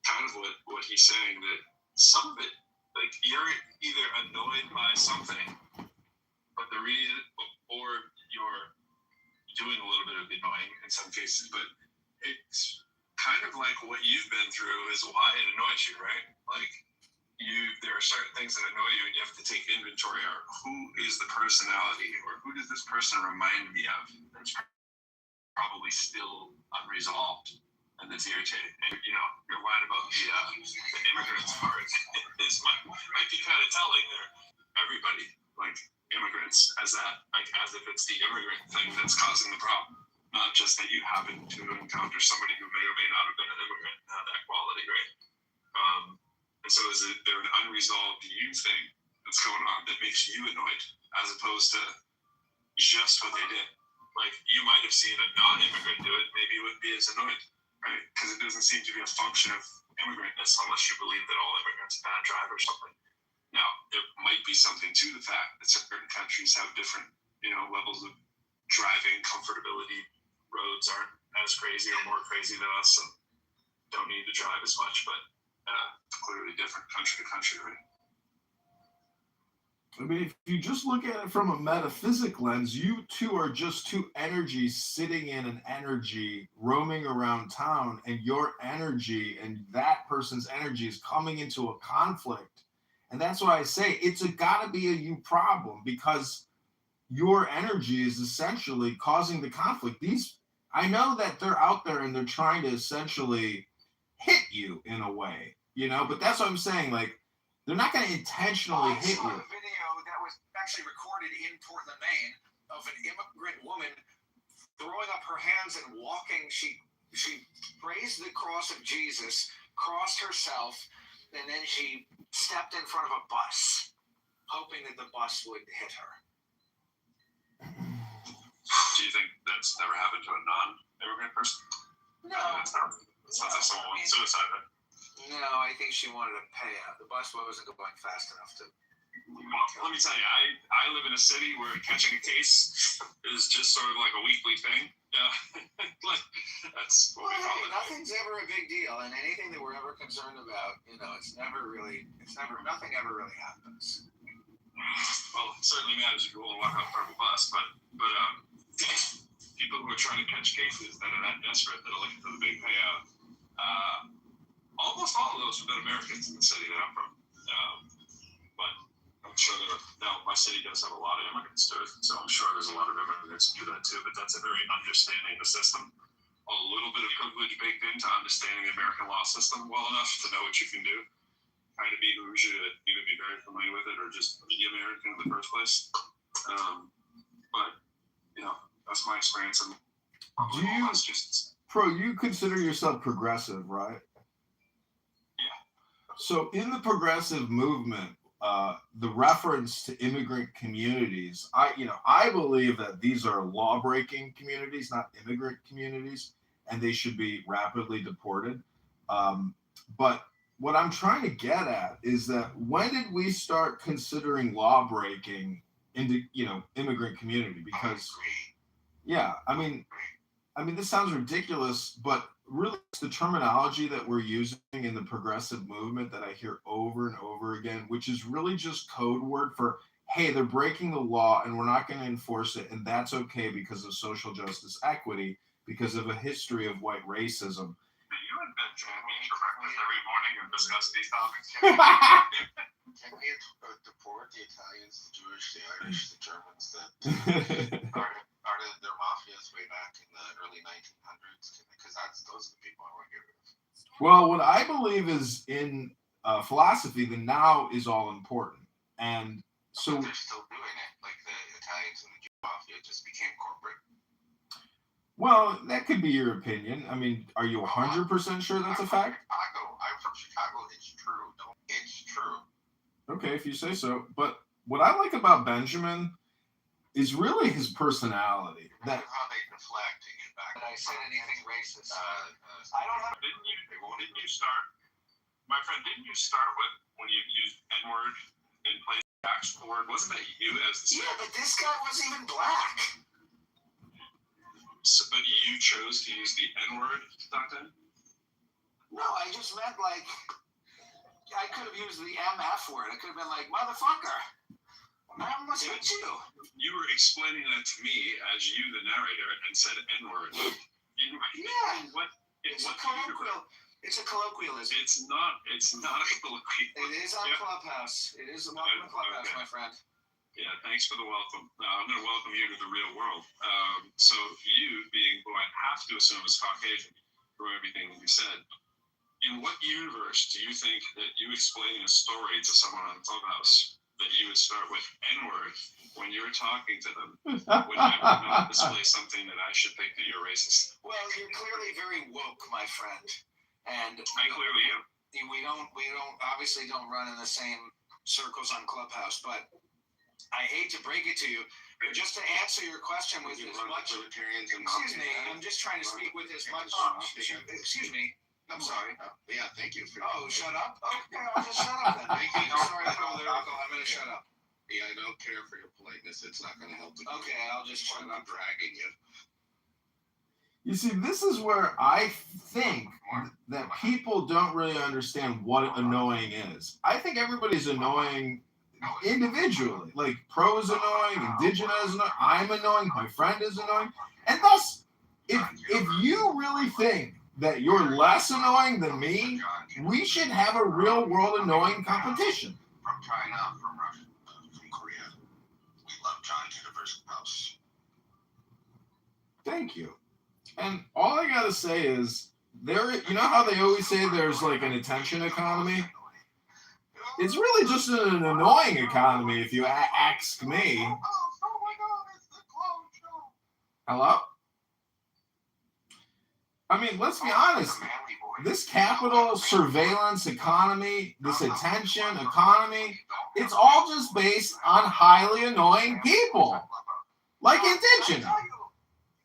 kind of what he's saying, that some of it, like, you're either annoyed by something, but the reason, or you're doing a little bit of annoying in some cases, but it's kind of like what you've been through is why it annoys you, right? Like, there are certain things that annoy you, and you have to take inventory of who is the personality, or who does this person remind me of that's probably still unresolved, and that's irritating. And your line about the immigrants part might be kind of telling there. Everybody, like immigrants, as if it's the immigrant thing that's causing the problem, not just that you happen to encounter somebody who may or may not have been an immigrant and have that quality, right? And so is there an unresolved you thing that's going on that makes you annoyed, as opposed to just what they did? Like, you might have seen a non-immigrant do it, maybe you wouldn't be as annoyed, right? Because it doesn't seem to be a function of immigrantness unless you believe that all immigrants are bad drivers or something. Now, there might be something to the fact that certain countries have different, levels of driving comfortability. Roads aren't as crazy or more crazy than us, and don't need to drive as much, but clearly different country to country, right? I mean, if you just look at it from a metaphysic lens, you two are just two energies sitting in an energy roaming around town, and your energy and that person's energy is coming into a conflict. And that's why I say it's gotta be a you problem, because your energy is essentially causing the conflict. I know that they're out there and they're trying to essentially hit you in a way, but that's what I'm saying. Like, they're not going to intentionally hit you. I saw a video that was actually recorded in Portland, Maine, of an immigrant woman throwing up her hands and walking. She raised the cross of Jesus, crossed herself, and then she stepped in front of a bus, hoping that the bus would hit her. Do you think that's never happened to a non-immigrant person? No. That's not like someone with suicide, right? No, I think she wanted to pay out. The bus wasn't going fast enough to. Well, let me tell you, I live in a city where catching a case is just sort of like a weekly thing. Like, that's what we call it. Nothing's ever a big deal, and anything that we're ever concerned about, nothing ever really happens. Well, it certainly matters if you want to walk out front of a bus, but people who are trying to catch cases that are that desperate, that are looking for the big payout, almost all of those have been Americans in the city that I'm from. But I'm sure my city does have a lot of immigrants to it, so I'm sure there's a lot of immigrants who do that too, but that's a very understanding the system. A little bit of privilege baked into understanding the American law system well enough to know what you can do. Kind of behooves you to either be very familiar with it or just be American in the first place. But, that's my experience in Massachusetts. You consider yourself progressive, right? Yeah. So in the progressive movement, the reference to immigrant communities, I believe that these are law-breaking communities, not immigrant communities, and they should be rapidly deported. But what I'm trying to get at is that when did we start considering law-breaking into, immigrant community? Because, I mean, this sounds ridiculous, but really it's the terminology that we're using in the progressive movement that I hear over and over again, which is really just code word for, hey, they're breaking the law and we're not going to enforce it, and that's okay because of social justice equity, because of a history of white racism. You and Benjamin meeting for breakfast every morning and discuss these topics. Can we deport the Italians, the Jewish, the Irish, the Germans that started their mafias way back in the early 1900s? Because those are the people I want to get rid of. Well, what I believe is in philosophy, the now is all important. And so they're still doing it. Like the Italians and the Jewish mafia just became corporate. Well, that could be your opinion. I mean, are you 100% sure that's a fact? I'm from Chicago. It's true. It's true. Okay, if you say so. But what I like about Benjamin is really his personality. That how they deflect and get back. Did I said anything racist? I don't know. Didn't you start, my friend? Didn't you start with when you used N-word in place of the actual word? Wasn't that you as the? Yeah, but this guy wasn't even black. So, but you chose to use the N-word, Dante? No, I just meant like I could have used the MF word. I could have been like motherfucker. What's with you? You were explaining that to me as you, the narrator, and said N-word. Yeah. It's a colloquial. It's a colloquialism. It's not a colloquialism. It is on Clubhouse. It is a welcome to Clubhouse, my friend. Yeah, thanks for the welcome. I'm going to welcome you to the real world. So you, being who I have to assume is Caucasian, from everything you said, in what universe do you think that you explaining a story to someone on Clubhouse that you would start with N-word when you're talking to them would not display something that I should think that you're racist? Well, you're clearly very woke, my friend, and I clearly am. We don't obviously don't run in the same circles on Clubhouse, but I hate to break it to you, but just to answer your question with as much. Excuse me, I'm just trying to speak with as much. Excuse me. I'm sorry. Yeah, thank you. Oh, shut up? Okay, I'll just shut up then. Thank you. Sorry, I'm going to shut up. Yeah, I don't care for your politeness. It's not going to help. Okay, I'll just shut up. Dragging you. You see, this is where I think that people don't really understand what annoying is. I think everybody's annoying individually. Like, Pro is annoying, Indigena is annoying, I'm annoying, my friend is annoying. And thus, if you really think that you're less annoying than me, we should have a real world annoying competition. From China, from Russia, from Korea. We love John Kitover's house. Thank you. And all I gotta say is, you know how they always say there's like an attention economy? It's really just an annoying economy if you ask me. Hello? I mean, let's be honest. This capital surveillance economy, this attention economy, it's all just based on highly annoying people. Like Indigena.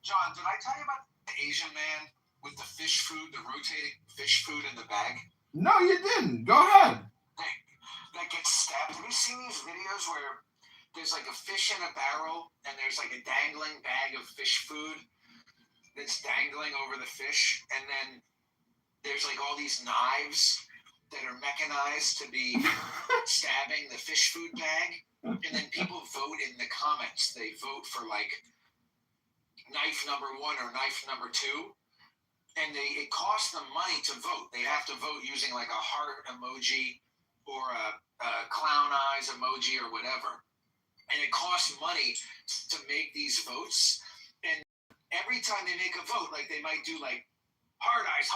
John, did I tell you about the Asian man with the fish food, the rotating fish food in the bag? No, you didn't. Go ahead. That gets stabbed. Have you seen these videos where there's like a fish in a barrel and there's like a dangling bag of fish food that's dangling over the fish, and then there's like all these knives that are mechanized to be stabbing the fish food bag, and then people vote in the comments. They vote for like knife number 1 or knife number 2, and it costs them money to vote. They have to vote using like a heart emoji or a clown eyes emoji or whatever, and it costs money to make these votes. And every time they make a vote, like they might do like hard eyes,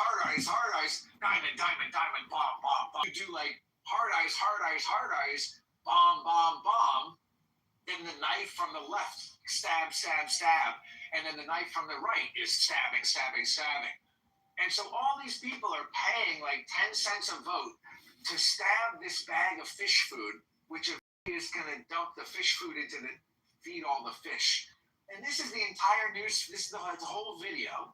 diamond, bomb, bomb. You do like hard eyes, bomb, bomb, bomb. Then the knife from the left, stab, stab, stab. And then the knife from the right is stabbing, stabbing, stabbing. And so all these people are paying like 10 cents a vote to stab this bag of fish food, which is going to dump the fish food into feed all the fish. And this is the entire news. This is the whole video.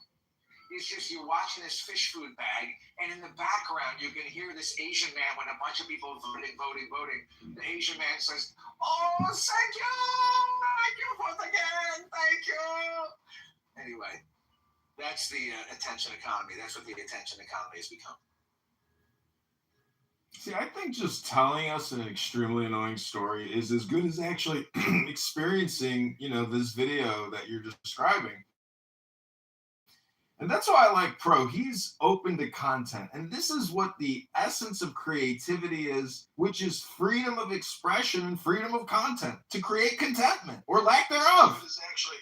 It's just you're watching this fish food bag, and in the background you can hear this Asian man when a bunch of people voting. The Asian man says, "Oh, thank you once again, thank you." Anyway, that's the attention economy. That's what the attention economy has become. See, I think just telling us an extremely annoying story is as good as actually experiencing, this video that you're describing. And that's why I like Pro. He's open to content. And this is what the essence of creativity is, which is freedom of expression and freedom of content to create contentment or lack thereof. Is actually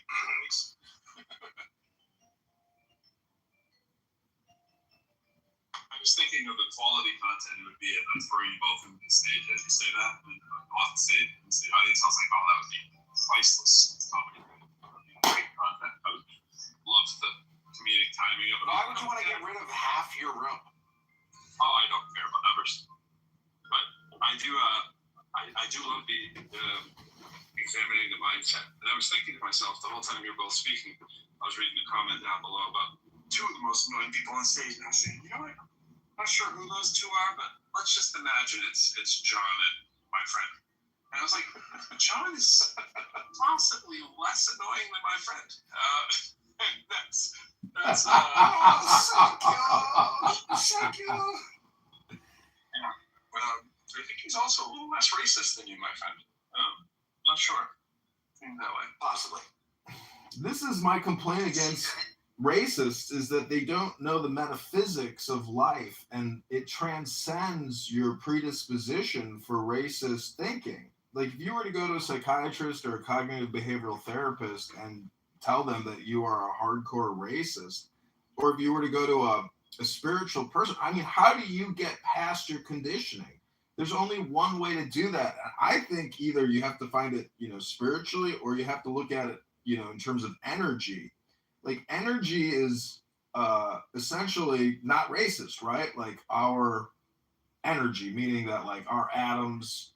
I was thinking of the quality content it would be for you both in the stage as you say that, and off the stage, and the audience. I was like, oh, that would be priceless comedy. Great content. I would love the comedic timing of it. Why would you want to get rid of half your room? Oh, I don't care about numbers, but I do. I do love the examining the mindset. And I was thinking to myself the whole time you were both speaking. I was reading a comment down below about two of the most annoying people on stage, and I was saying, you know what? I'm not sure who those two are, but let's just imagine it's John and my friend. And I was like, John is possibly less annoying than my friend. That's Thank you. I think he's also a little less racist than you, my friend. Not sure. Think that way. Possibly. This is my complaint against racists, is that they don't know the metaphysics of life, and it transcends your predisposition for racist thinking. Like, if you were to go to a psychiatrist or a cognitive behavioral therapist and tell them that you are a hardcore racist, or if you were to go to a spiritual person, I mean, how do you get past your conditioning? There's only one way to do that. I think either you have to find it, spiritually, or you have to look at it, in terms of energy. Like, energy is essentially not racist, right? Like, our energy, meaning that, like, our atoms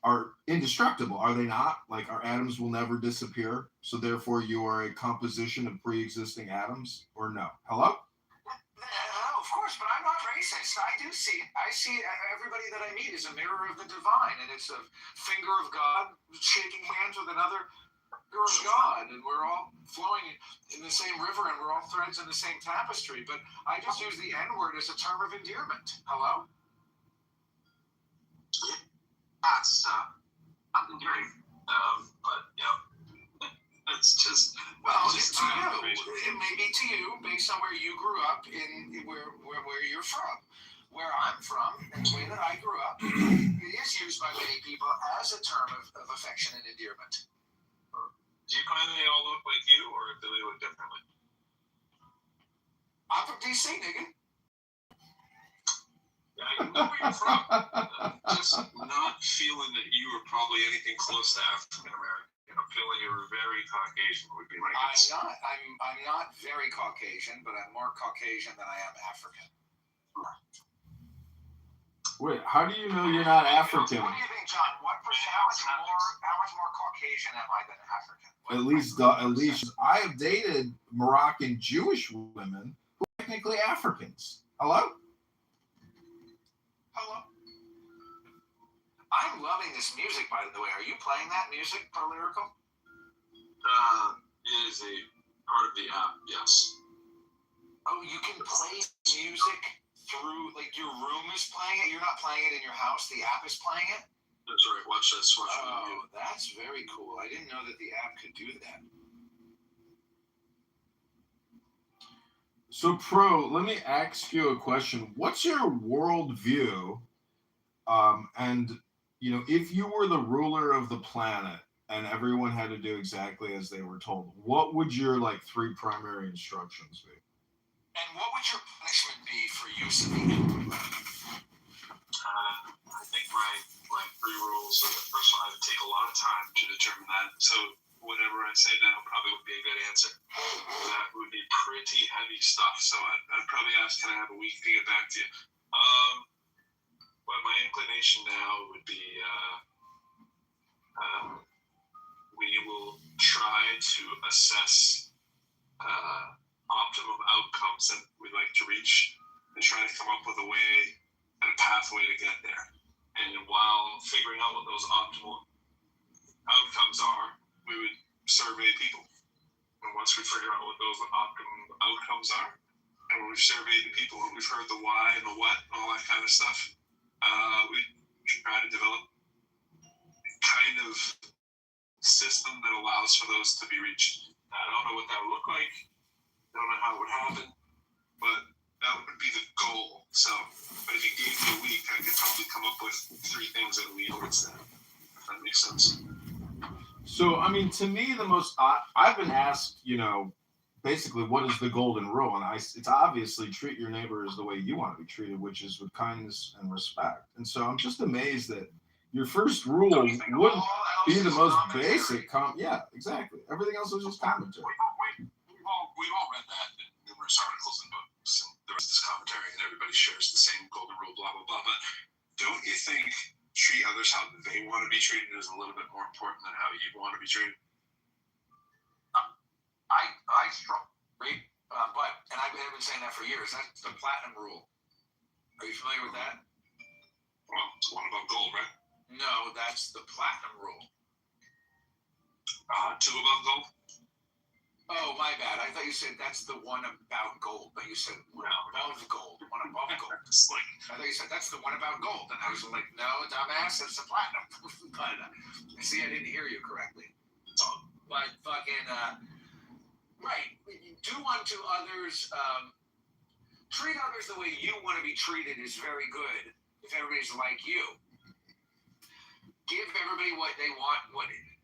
are indestructible, are they not? Like, our atoms will never disappear, so therefore you are a composition of pre-existing atoms, or no? Hello? Of course, but I'm not racist. I see everybody that I meet is a mirror of the divine, and it's a finger of God shaking hands with another finger of God, and we're all flowing in the same river, and we're all threads in the same tapestry. But I just use the N-word as a term of endearment. Hello? That's endearing. But it's just it's to you. It may be to you based on where you grew up in where you're from. Where I'm from, and the way that I grew up, it is used by many people as a term of affection and endearment. Do you find they all look like you, or do they look differently? I'm from DC, nigga. Yeah, I know where you're from. Just not feeling that you were probably anything close to African American. I'm feeling you were very Caucasian would be my guess. I'm not very Caucasian, but I'm more Caucasian than I am African. Wait, how do you know you're not African? What do you think, John? How much more Caucasian am I than African? At least I have dated Moroccan Jewish women who are technically Africans. Hello? I'm loving this music, by the way. Are you playing that music, Pro Lyrical? It is a part of the app, yes. Oh, you can play music through, like, your room is playing it? You're not playing it in your house? The app is playing it? That's right. Watch this. Oh, that's very cool. I didn't know that the app could do that. So, Pro, let me ask you a question. What's your worldview? And, if you were the ruler of the planet and everyone had to do exactly as they were told, what would your, 3 primary instructions be? And what would your punishment be for use of it? I think my 3 rules are the first one. It would take a lot of time to determine that. So whatever I say now probably would be a good answer. That would be pretty heavy stuff. So I'd probably ask, can I have a week to get back to you? But my inclination now would be we will try to assess optimum outcomes that we'd like to reach and try to come up with a way and a pathway to get there. And while figuring out what those optimal outcomes are, we would survey people. And once we figure out what those optimum outcomes are, and when we've surveyed the people and we've heard the why and the what and all that kind of stuff, we try to develop a kind of system that allows for those to be reached. I don't know what that would look like. I don't know how it would happen, but that would be the goal. So, but if you gave me a week, I could probably come up with 3 things that would lead towards that. If that makes sense. So, I mean, to me, the most I've been asked, basically, what is the golden rule? And it's obviously treat your neighbors the way you want to be treated, which is with kindness and respect. And so I'm just amazed that your first rule wouldn't be the most basic. Yeah, exactly. Everything else is just commentary. We've all read that in numerous articles and books, and the rest is commentary, and everybody shares the same golden rule, blah, blah, blah. But don't you think treat others how they want to be treated is a little bit more important than how you want to be treated? I strongly agree, and I've been saying that for years. That's the platinum rule. Are you familiar with that? Well, it's one about gold, right? No, that's the platinum rule. 2 above gold? Oh, my bad. I thought you said that's the one about gold, but you said one above gold, one above gold. I thought you said that's the one about gold, and I was like, no, dumbass, it's the platinum. But see, I didn't hear you correctly. But fucking, right. Do unto others, treat others the way you want to be treated is very good if everybody's like you. Give everybody what they want,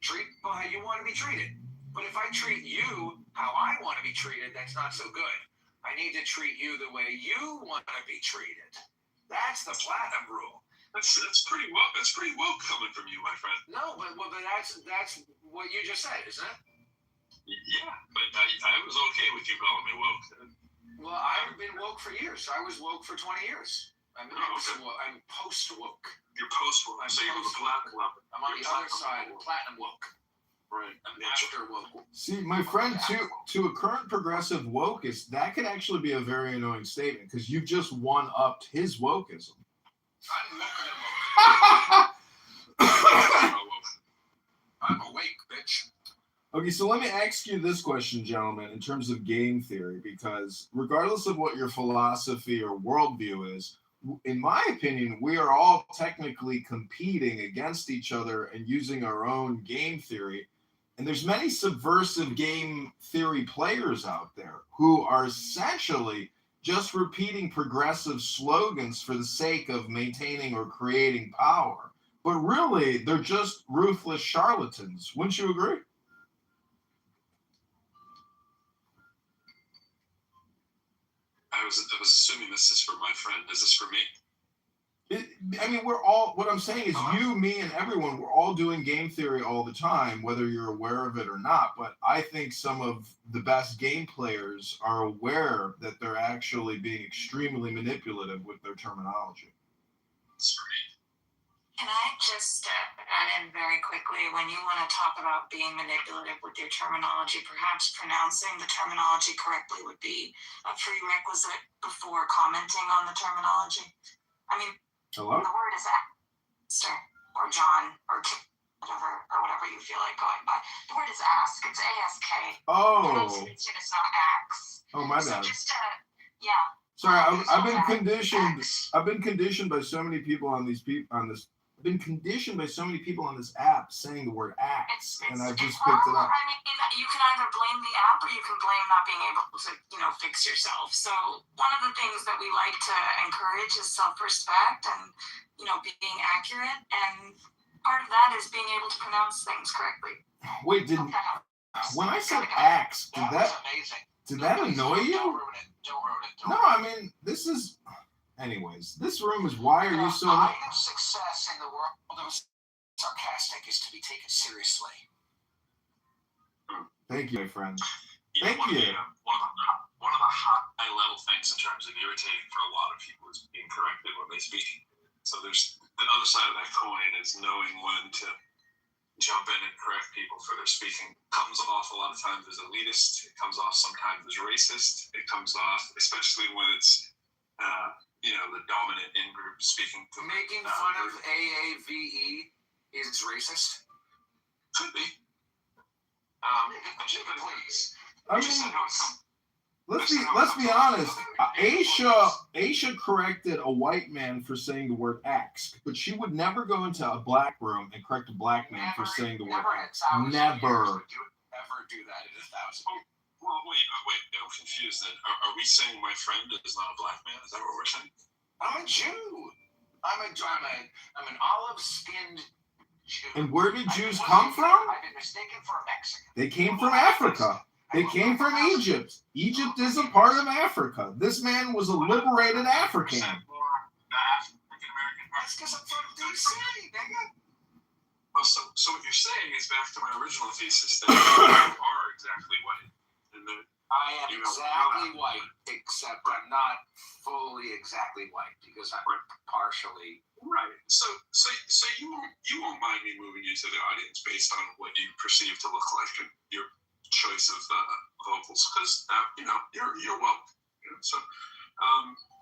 treat people how you want to be treated. But if I treat you how I want to be treated, that's not so good. I need to treat you the way you want to be treated. That's the platinum rule. That's pretty woke. That's pretty woke coming from you, my friend. No, but that's what you just said, isn't it? Yeah, but I was okay with you calling me woke. Well, I've been woke for years. I was woke for 20 years. I'm post-woke. You're post-woke. So you're the platinum. I'm on the other side, platinum woke. Right. I'm after woke. See, my friend, to a current progressive wokeist, that could actually be a very annoying statement because you've just one-upped his wokeism. I'm woke than woke. I'm awake, bitch. Okay, so let me ask you this question, gentlemen, in terms of game theory, because regardless of what your philosophy or worldview is, in my opinion, we are all technically competing against each other and using our own game theory. And there's many subversive game theory players out there who are essentially just repeating progressive slogans for the sake of maintaining or creating power. But really, they're just ruthless charlatans. Wouldn't you agree? I was assuming this is for my friend. Is this for me? We're all, what I'm saying is you, me, and everyone, we're all doing game theory all the time, whether you're aware of it or not. But I think some of the best game players are aware that they're actually being extremely manipulative with their terminology. It's for me. Can I just add in very quickly, when you want to talk about being manipulative with your terminology, perhaps pronouncing the terminology correctly would be a prerequisite before commenting on the terminology. I mean, hello? The word is ask, or John, or whatever you feel like going by. The word is ask. It's ASK. Oh. It's not ax. Oh, my bad. So just, yeah. Sorry, I've been conditioned. I've been conditioned by so many people on this app saying the word axe, and I've just picked it up. I mean, you can either blame the app or you can blame not being able to, fix yourself. So one of the things that we like to encourage is self-respect and, being accurate. And part of that is being able to pronounce things correctly. Wait, when I said axe, did that annoy you? Don't ruin it. No, I mean, this is... Anyways, this room is why are you so... I am success in the world of sarcastic is to be taken seriously. Thank you, my friend. One of the high-level things in terms of irritating for a lot of people is being corrected when they speak. So there's the other side of that coin is knowing when to jump in and correct people for their speaking. It comes off a lot of times as elitist. It comes off sometimes as racist. It comes off, especially when it's the dominant in-group speaking. Making fun of AAVE is racist? Could be. Please. I mean, let's be honest. Aisha corrected a white man for saying the word axe, but she would never go into a black room and correct a black man for saying the word axe. Never. Never do that in 1,000 years. Well, wait, I'm confused then. Are we saying my friend is not a black man? Is that what we're saying? I'm a Jew. I'm an olive-skinned Jew. And where did Jews come from? I've been mistaken for a Mexican. They came from Africa. They came from Egypt. Egypt is a part of Africa. This man was a liberated African. That's because I'm from D.C., nigga. Oh, so what you're saying is back to my original thesis that you are exactly white. And that I am exactly white, except I'm not fully exactly white because I'm partially. Right. So you won't mind me moving you to the audience based on what you perceive to look like and your choice of vocals, because you're woke. So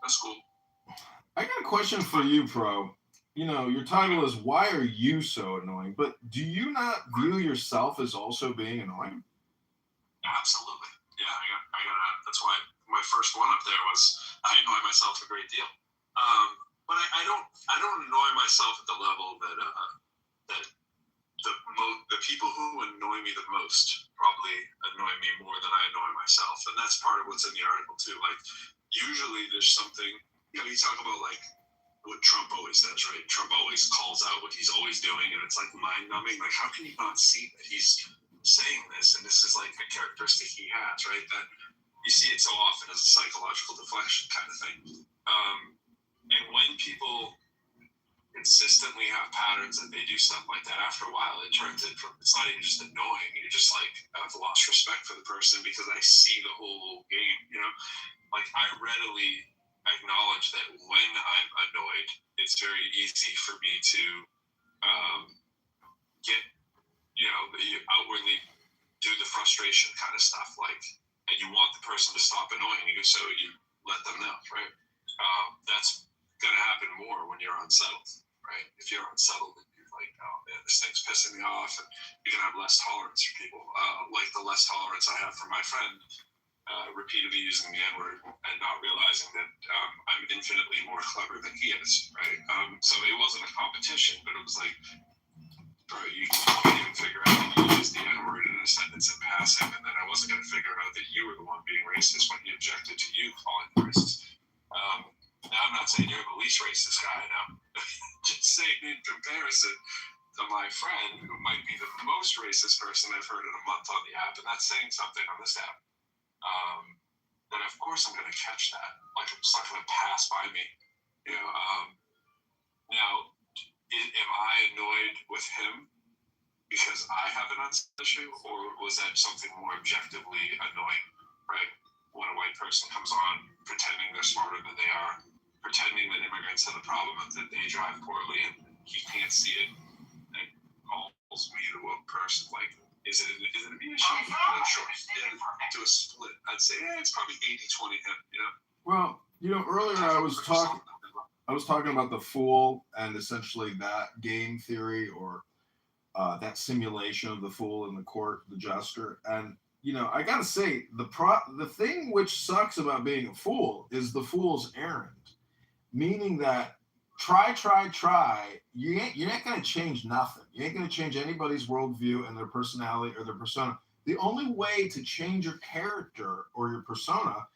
that's cool. I got a question for you, Pro. Your title is "Why Are You So Annoying?" But do you not view yourself as also being annoying? Absolutely. Yeah, I got. That's why my first one up there was I annoy myself a great deal. But I don't annoy myself at the level that the people who annoy me the most probably annoy me more than I annoy myself, and that's part of what's in the article too. Like usually there's something you talk about like what Trump always does, right? Trump always calls out what he's always doing, and it's like mind-numbing. Like, how can you not see that he's saying this, and this is like a characteristic he has, right? That you see it so often as a psychological deflection kind of thing. And when people consistently have patterns that they do stuff like that, after a while, it turns it from, it's not even just annoying. You're just like, I've lost respect for the person because I see the whole game, Like, I readily acknowledge that when I'm annoyed, it's very easy for me to get, outwardly do the frustration kind of stuff, like, and you want the person to stop annoying you, so you let them know, right? That's gonna happen more when you're unsettled, right? If you're unsettled and you're like, oh man, this thing's pissing me off, and you're gonna have less tolerance for people, like the less tolerance I have for my friend repeatedly using the N-word and not realizing that I'm infinitely more clever than he is, right? So it wasn't a competition, but it was like, bro, you can't even figure out that you used the N-word in a sentence in passing, and then I wasn't going to figure out that you were the one being racist when he objected to you calling him racist. Now, I'm not saying you're the least racist guy I know. Just saying in comparison to my friend, who might be the most racist person I've heard in a month on the app, and that's saying something on this app. Then of course I'm going to catch that. Like, it's not going to pass by me. Now, am I annoyed with him because I have an unsettled issue, or was that something more objectively annoying, right? When a white person comes on pretending they're smarter than they are, pretending that immigrants have a problem and that they drive poorly and he can't see it, and calls me the woke person. Like, is it a me issue? I'm not sure. To a split, I'd say it's probably 80-20 him, Well, earlier I was talking about the fool and essentially that game theory, or that simulation of the fool in the court, the jester. And I gotta say, the thing which sucks about being a fool is the fool's errand, meaning that try, you're not going to change nothing. You ain't going to change anybody's worldview and their personality or their persona. The only way to change your character or your persona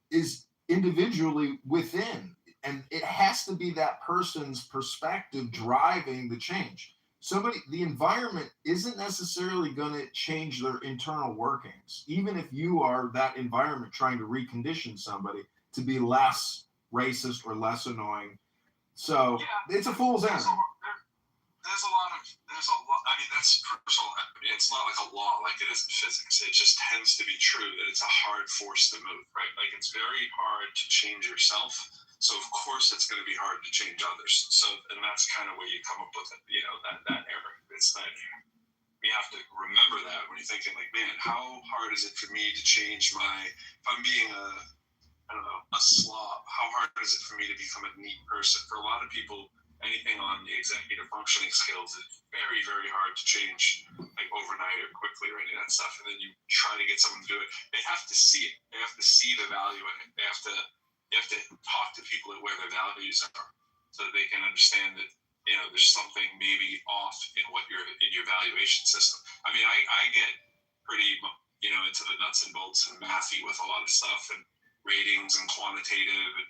is individually within, and it has to be that person's perspective driving the change. The environment isn't necessarily going to change their internal workings, even if you are that environment trying to recondition somebody to be less racist or less annoying. So it's a fool's errand. There's a lot. I mean, that's personal. It's not like a law like it is in physics. It just tends to be true that it's a hard force to move, right? Like, it's very hard to change yourself. So of course it's going to be hard to change others. So, and that's kind of where you come up with it, that error. It's that you have to remember that when you're thinking, like, man, how hard is it for me to change if I'm being a slob, how hard is it for me to become a neat person? For a lot of people, anything on the executive functioning skills is very, very hard to change, like, overnight or quickly or any of that stuff. And then you try to get someone to do it. They have to see it. They have to see the value in it. You have to talk to people at where their values are, so that they can understand that, there's something maybe off in your valuation system. I mean, I get pretty into the nuts and bolts and mathy with a lot of stuff and ratings and quantitative and,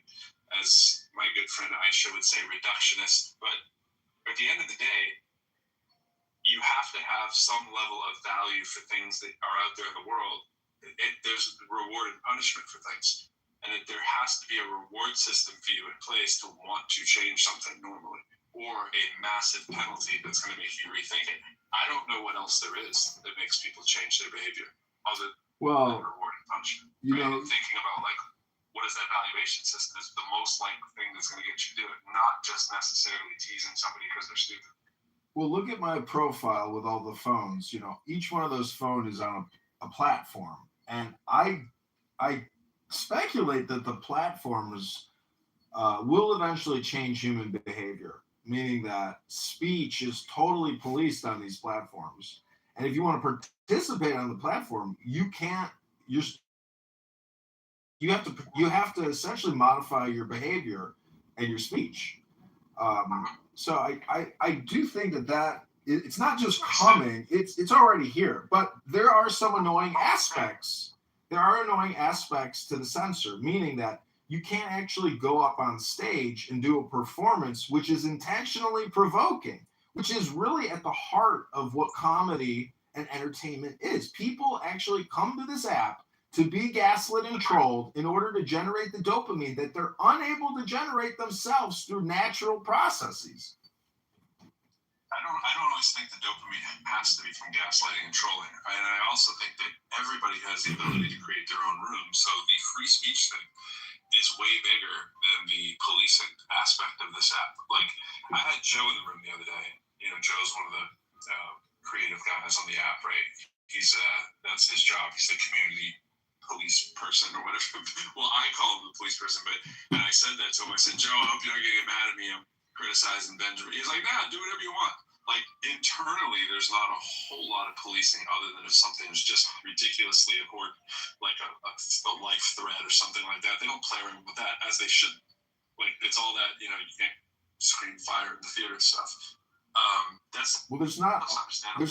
as my good friend Aisha would say, reductionist. But at the end of the day, you have to have some level of value for things that are out there in the world. There's reward and punishment for things. And there has to be a reward system for you in place to want to change something normally, or a massive penalty that's going to make you rethink it. I don't know what else there is that makes people change their behavior other than reward and punishment. Thinking about what is that valuation system is the most likely thing that's going to get you to do it, not just necessarily teasing somebody because they're stupid. Well, look at my profile with all the phones. Each one of those phones is on a platform, and I speculate that the platforms will eventually change human behavior, meaning that speech is totally policed on these platforms. And if you want to participate on the platform, you can't. You have to essentially modify your behavior and your speech. So I do think that it's not just coming; it's already here. But there are some annoying aspects. There are annoying aspects to the censor, meaning that you can't actually go up on stage and do a performance which is intentionally provoking, which is really at the heart of what comedy and entertainment is. People actually come to this app to be gaslit and trolled in order to generate the dopamine that they're unable to generate themselves through natural processes. I don't always think the dopamine has to be from gaslighting and trolling. And I also think that everybody has the ability to create their own room. So the free speech thing is way bigger than the policing aspect of this app. I had Joe in the room the other day. Joe's one of the creative guys on the app, right? He's that's his job. He's the community police person or whatever. Well, I call him the police person, and I said that to him. I said, Joe, I hope you're not gonna get mad at me. I'm criticizing Benjamin. He's like, nah, do whatever you want. Internally, there's not a whole lot of policing other than if something is just ridiculously important, like a life threat or something like that. They don't play around with that, as they should. It's all that, you can't scream fire in the theater and stuff. There's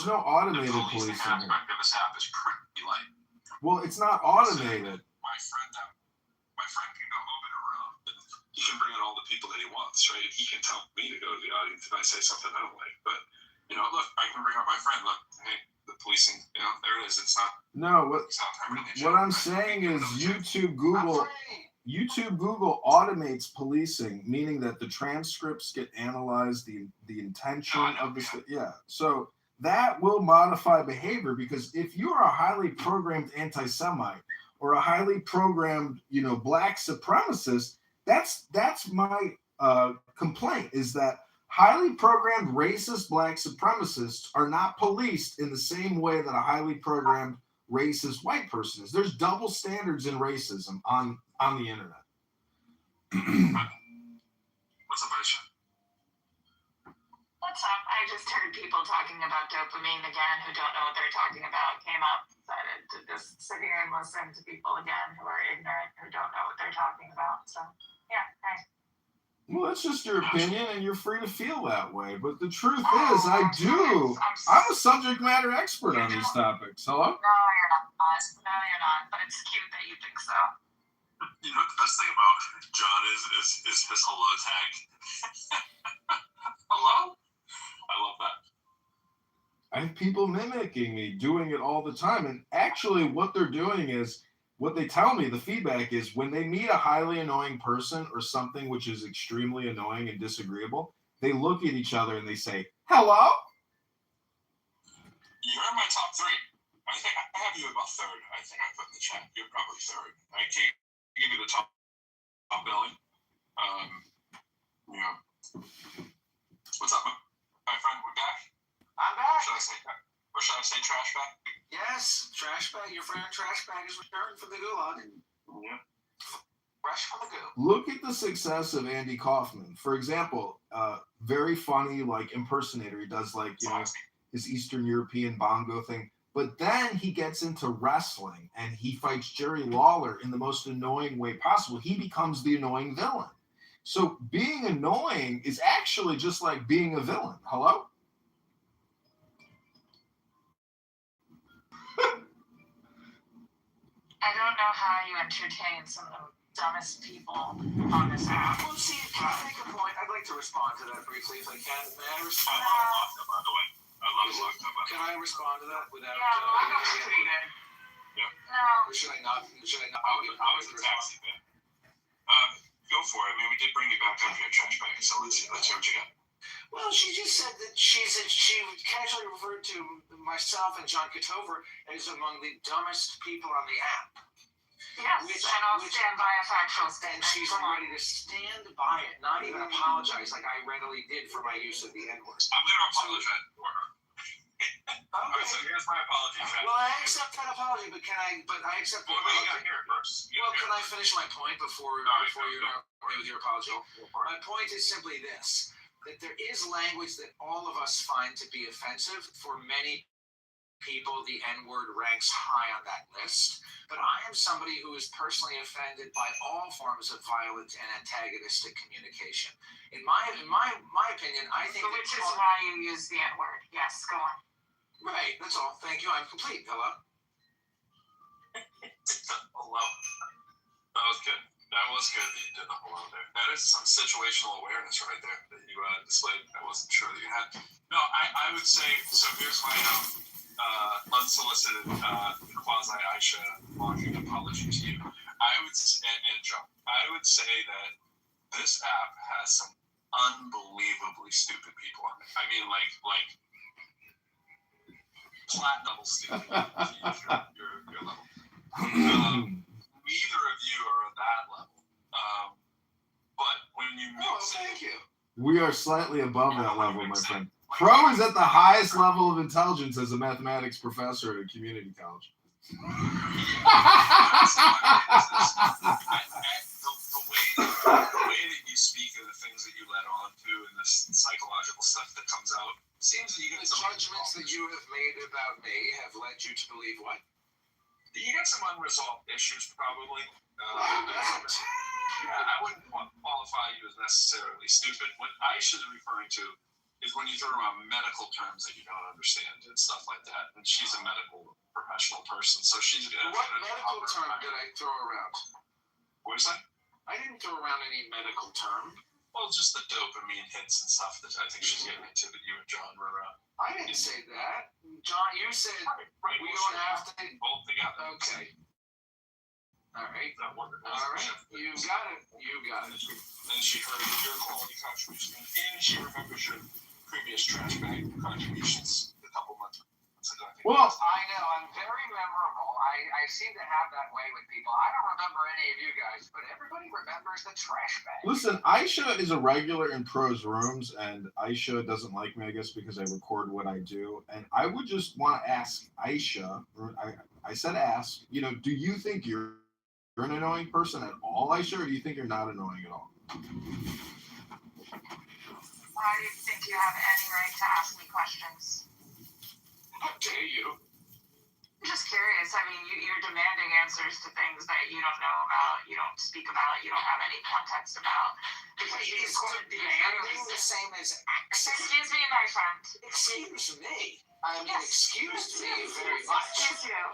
no automated policing. The aspect of this app is pretty light. Well, it's not automated. My friend can go home in a room and he can bring in all the people that he wants, right? He can tell me to go to the audience if I say something I don't like. But, look, I can bring up my friend. Look, hey, the policing, there it is. It's not. No, what I'm saying is YouTube, Google automates policing, meaning that the transcripts get analyzed, the intention of the. Yeah. So that will modify behavior, because if you are a highly programmed anti-Semite or a highly programmed, black supremacist, that's my complaint, is that highly programmed racist black supremacists are not policed in the same way that a highly programmed racist white person is. There's double standards in racism on the internet. What's up, Aisha? What's up? I just heard people talking about dopamine again who don't know what they're talking about. Came up, decided to just sit here and listen to people again who are ignorant, who don't know what they're talking about. So, yeah, hey. Well, that's just your opinion, and you're free to feel that way. But the truth is, I'm a subject matter expert on these topics. Hello? No, you're not. But it's cute that you think so. The best thing about John is his hello tag. Hello? I love that. I have people mimicking me, doing it all the time. And actually, what they're doing is, what they tell me, the feedback is, when they meet a highly annoying person or something which is extremely annoying and disagreeable, they look at each other and they say, hello? You're in my top 3. I think I have you about 3rd. I think I put in the chat. You're probably 3rd. I can't give you the top billing. What's up, my friend? We're back. I'm back. Should I say trash bag? Yes, trash bag. Your friend trash bag is returned from the gulag. Yeah. Fresh from the goo. Look at the success of Andy Kaufman. For example, very funny, impersonator. He does his Eastern European bongo thing. But then he gets into wrestling and he fights Jerry Lawler in the most annoying way possible. He becomes the annoying villain. So being annoying is actually just like being a villain. Hello? I don't know how you entertain some of the dumbest people on this app. Well, see, can I make a point? I'd like to respond to that briefly if I can. May I respond? I love Locked Up, by the way. I love Locked Up. Can I respond to that without? Locked Up's pretty good. Yeah. No. Or should I not? Should I not? How was the taxi bit? Go for it. I mean, we did bring you back up your trash bag, so let's hear what you got. Well, she just said that she casually referred to myself and John Kitover as among the dumbest people on the app. Yes, and I'll stand by a factual statement. And she's ready to stand by it, not even apologize like I readily did for my use of the N-word. I'm going to apologize for her. Alright, so here's my apology. Well, I accept that apology, but I accept the apology. You got to hear it first. Well, can I finish my point before you with your apology? My point is simply this, that there is language that all of us find to be offensive. For many people, the N-word ranks high on that list. But I am somebody who is personally offended by all forms of violent and antagonistic communication. In my opinion, I think which is why you use the N-word. Yes, go on. Right, that's all. Thank you. I'm complete. Hello? Hello. That was good. That was good that you did the hello there. That is some situational awareness right there that you displayed. I wasn't sure that you had. No, I would say, so here's my unsolicited quasi-Aisha launching apology to you. And John, I would say that this app has some unbelievably stupid people on it. I mean, like platinum stupid to use your level. Neither of you are at that level. But when you mix thank you. We are slightly above that level, my friend. Crow is at the highest level of intelligence as a mathematics professor at a community college. The way that you speak of the things that you let on to and this psychological stuff that comes out seems that you get the judgments that you have made about me have led you to believe what? You got some unresolved issues, probably. I wouldn't qualify you as necessarily stupid. What Aisha's referring to is when you throw around medical terms that you don't understand and stuff like that. And she's a medical professional person, so she's gonna. What medical term did I throw around? What is that? I didn't throw around any medical term. Well, just the dopamine hits and stuff that I think she's getting into that you and John were. I didn't say that. John, you said we don't have to both together. Okay. All right. That wonderful. All right. You got it. Then she heard your quality contribution, and she remembers your previous trash bag contributions a couple months ago. Well, I know, I'm very memorable. I seem to have that way with people. I don't remember any of you guys, but everybody remembers the trash bag. Listen, Aisha is a regular in Pro's rooms, and Aisha doesn't like me, I guess, because I record what I do. And I would just want to ask Aisha, I said ask, do you think you're an annoying person at all, Aisha, or do you think you're not annoying at all? Why do you think you have any right to ask me questions? How dare you? I'm just curious. I mean, you're demanding answers to things that you don't know about, you don't speak about, you don't have any context about. Because is demanding the same as access? Excuse me, my friend. Excuse me. I mean, excuse me very much.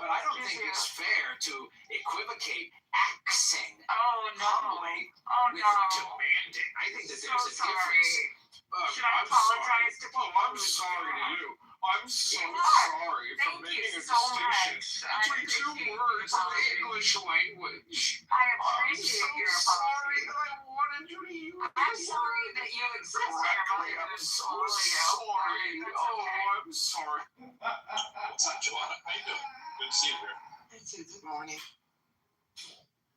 But I don't think it's fair to equivocate axing humbly with demanding. I think that there's a difference. Should I apologize to people? I'm sorry to you. I'm so sorry for making a distinction between two words in the English language. I appreciate your apology. I'm sorry that I wanted you to use I'm sorry that you exist correctly. I'm so sorry. I'm sorry. What's up, Joanna? How you doing? Good to see you here. Good morning.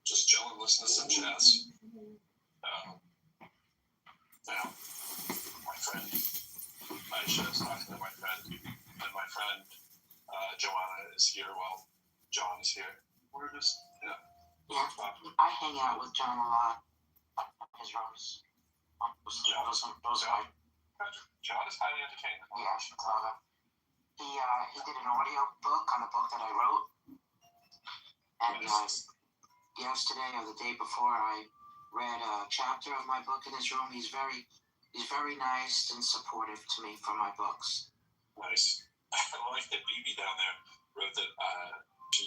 Just chilling, listening to some jazz. My friend Aisha is talking to my friend, and my friend Joanna is here while John is here. We're just, Yeah, I hang out with John a lot. His rooms. Those are John is highly entertaining. Yeah, he did an audio book on a book that I wrote. And yesterday or the day before, I read a chapter of my book in his room. He's very nice and supportive to me for my books. Nice. I like that BB down there wrote that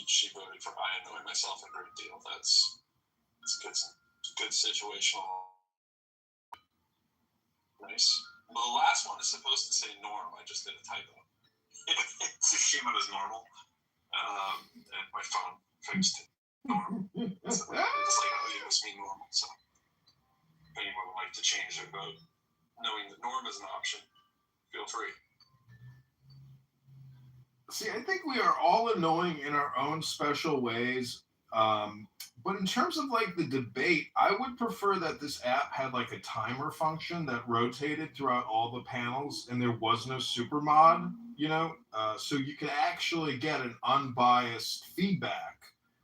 she voted for I annoy myself a great deal. It's a good situational. Nice. Well, the last one is supposed to say Norm. I just did a typo. It came out as normal. And my phone fixed it. Norm. It's like, oh, you must mean normal. So if anyone would like to change their vote, knowing that Norm is an option, feel free. See, I think we are all annoying in our own special ways. But in terms of like the debate, I would prefer that this app had like a timer function that rotated throughout all the panels and there was no super mod, so you could actually get an unbiased feedback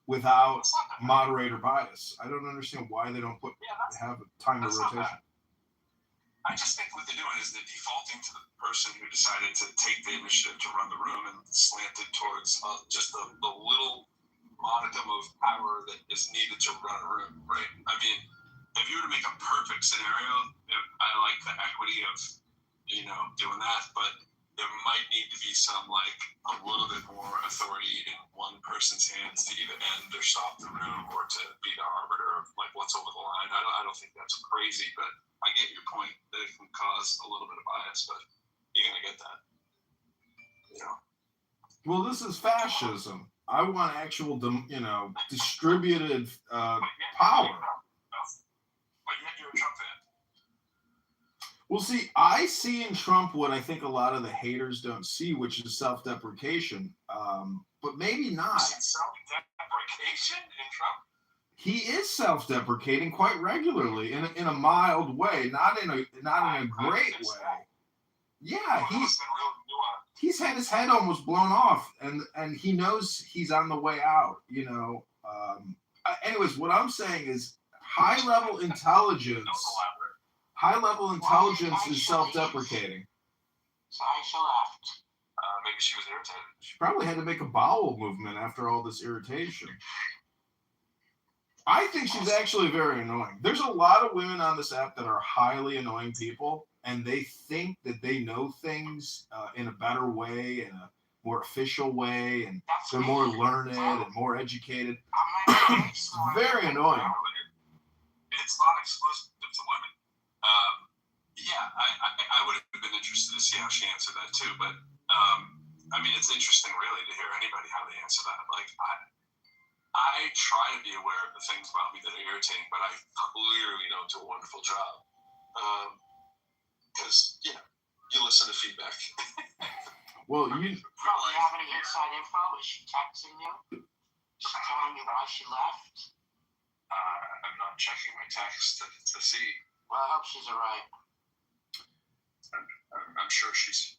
without moderator bias. I don't understand why they don't have a timer rotation. I just think what they're doing is they're defaulting to the person who decided to take the initiative to run the room and slanted towards just the little modicum of power that is needed to run a room, right? I mean, if you were to make a perfect scenario, I like the equity of, doing that, but there might need to be some, like, a little bit more authority in one person's hands to either end or stop the room or to be the arbiter of, like, what's over the line. I don't think that's crazy, but I get your point that it can cause a little bit of bias, but you're going to get that. Well, this is fascism. I want actual, distributed power. But yet you're a Trump fan. Well, see, I see in Trump what I think a lot of the haters don't see, which is self-deprecation. But maybe not. Self-deprecation in Trump? He is self-deprecating quite regularly in a mild way, not in a great way. Yeah, he's had his head almost blown off, and he knows he's on the way out. Anyways, what I'm saying is high-level intelligence. High-level intelligence is self-deprecating. Sasha left. Maybe she was irritated. She probably had to make a bowel movement after all this irritation. I think she's actually very annoying. There's a lot of women on this app that are highly annoying people, and they think that they know things in a better way, in a more official way, and they're more learned and more educated. Very annoying. It's not exclusive to women. I would have been interested to see how she answered that too, but I mean, it's interesting really to hear anybody how they answer that. Like, I try to be aware of the things about me that are irritating, but I clearly don't do a wonderful job. Because, you listen to feedback. Well, you probably have any inside info. Is she texting you? She's telling you why she left? I'm not checking my text to see. Well, I hope she's all right. I'm sure she's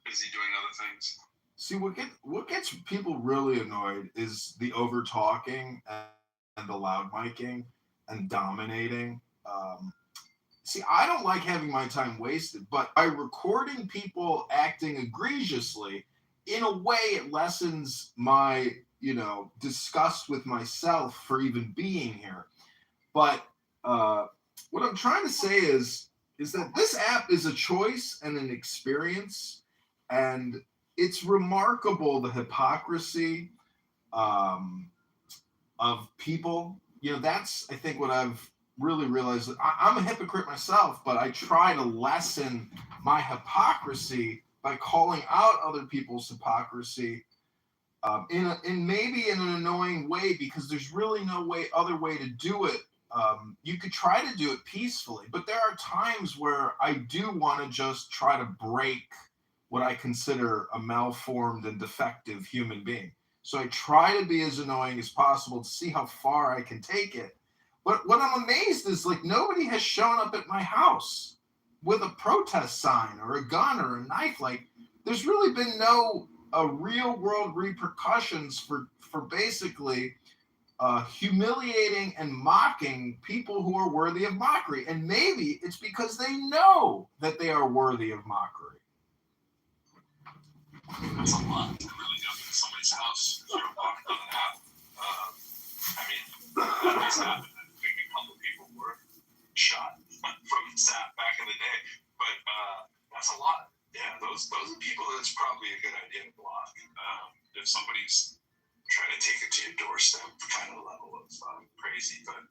busy doing other things. See, what gets people really annoyed is the over talking and the loud micing and dominating. See, I don't like having my time wasted, but by recording people acting egregiously, in a way, it lessens my, disgust with myself for even being here. But what I'm trying to say is that this app is a choice and an experience, and it's remarkable the hypocrisy of people. That's, I think, what I've really realized. I'm a hypocrite myself, but I try to lessen my hypocrisy by calling out other people's hypocrisy maybe in an annoying way, because there's really no other way to do it. You could try to do it peacefully, but there are times where I do want to just try to break what I consider a malformed and defective human being. So I try to be as annoying as possible to see how far I can take it. But what I'm amazed is, like, nobody has shown up at my house with a protest sign or a gun or a knife. Like, there's really been no real world repercussions for basically humiliating and mocking people who are worthy of mockery. And maybe it's because they know that they are worthy of mockery. That's a lot to really go to somebody's house if you're walking on an app. I mean, this happened. Maybe a couple of people were shot from this app back in the day. But that's a lot. Yeah, those are people that's probably a good idea to block. If somebody's try to take it to your doorstep kind of level of crazy. But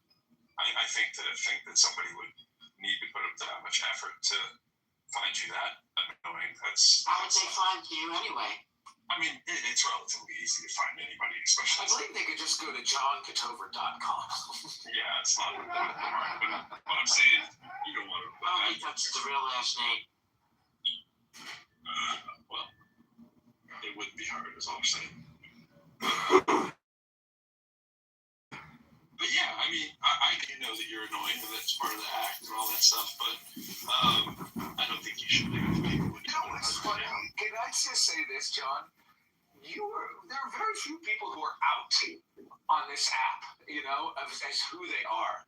I think that somebody would need to put up that much effort to find you that annoying. How would they find you anyway? I mean, it's relatively easy to find anybody, especially. I believe they could just go to johnkitover.com. Yeah, it's not that hard. But what I'm saying, you don't want to. I don't think that's the real last name. Well, it wouldn't be hard, is all I'm saying. But yeah, I mean, I do know that you're annoying, and that's part of the act and all that stuff. But I don't think you should leave people with Can I just say this, John? There are very few people who are out on this app, as who they are.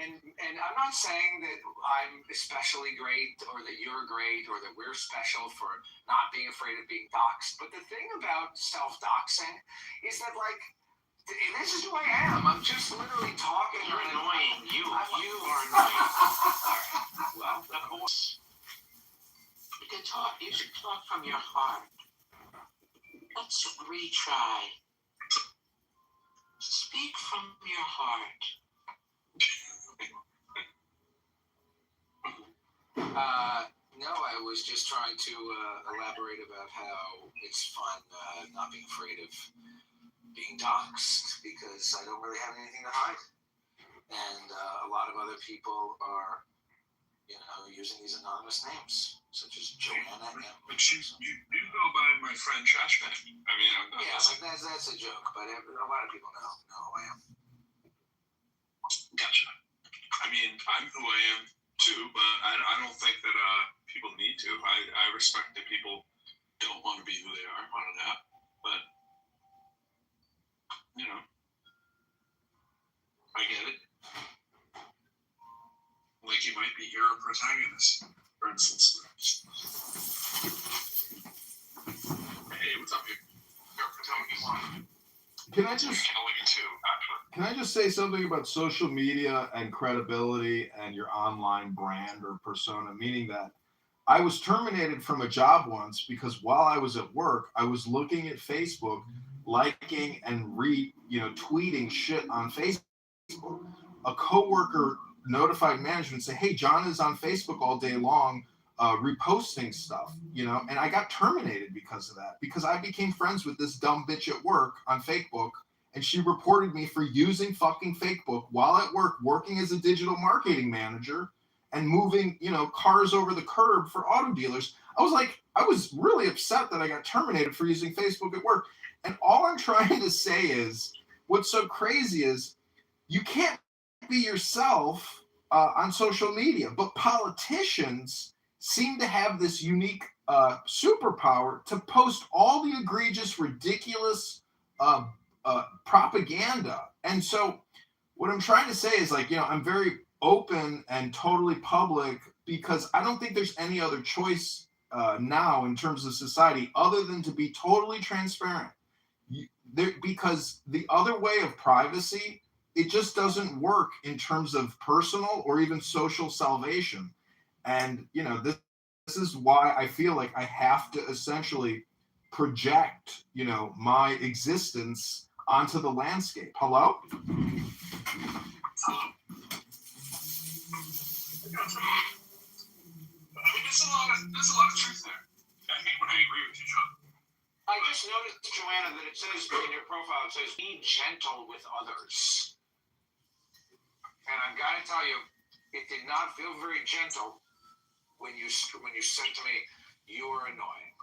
And I'm not saying that I'm especially great or that you're great or that we're special for not being afraid of being doxxed. But the thing about self-doxing is that, like, this is who I am. I'm just literally talking. You're annoying. You are annoying. Well, of course. You should talk from your heart. Let's retry. Speak from your heart. No, I was just trying to elaborate about how it's fun not being afraid of being doxxed because I don't really have anything to hide. And a lot of other people are, using these anonymous names, such as Joanna M. But you do go by my friend Trash Man. I mean, I'm not. Yeah, like that's a joke, but a lot of people know who I am. Gotcha. I mean, I'm who I am too, but I don't think that people need to. I respect that people don't want to be who they are on an app, but I get it. Like you might be your protagonist, for instance. Hey, what's up, your protagonist? Can I just say something about social media and credibility and your online brand or persona? Meaning that I was terminated from a job once because while I was at work, I was looking at Facebook, liking and tweeting shit on Facebook. A coworker notified management, say, "Hey, John is on Facebook all day long, reposting stuff," and I got terminated because of that, because I became friends with this dumb bitch at work on Facebook, and she reported me for using fucking Facebook while at work, working as a digital marketing manager and moving, cars over the curb for auto dealers. I was really upset that I got terminated for using Facebook at work. And all I'm trying to say is, what's so crazy is you can't be yourself on social media, but politicians seem to have this unique superpower to post all the egregious, ridiculous propaganda. And so what I'm trying to say is, I'm very open and totally public because I don't think there's any other choice now in terms of society other than to be totally transparent. Because the other way of privacy, it just doesn't work in terms of personal or even social salvation. And, this is why I feel like I have to essentially project, my existence onto the landscape. Hello? I mean, there's a lot of truth there. I hate when I agree with you, John. I just noticed, Joanna, that it says in your profile, it says, "Be gentle with others." And I've got to tell you, it did not feel very gentle when you said to me, "You are annoying."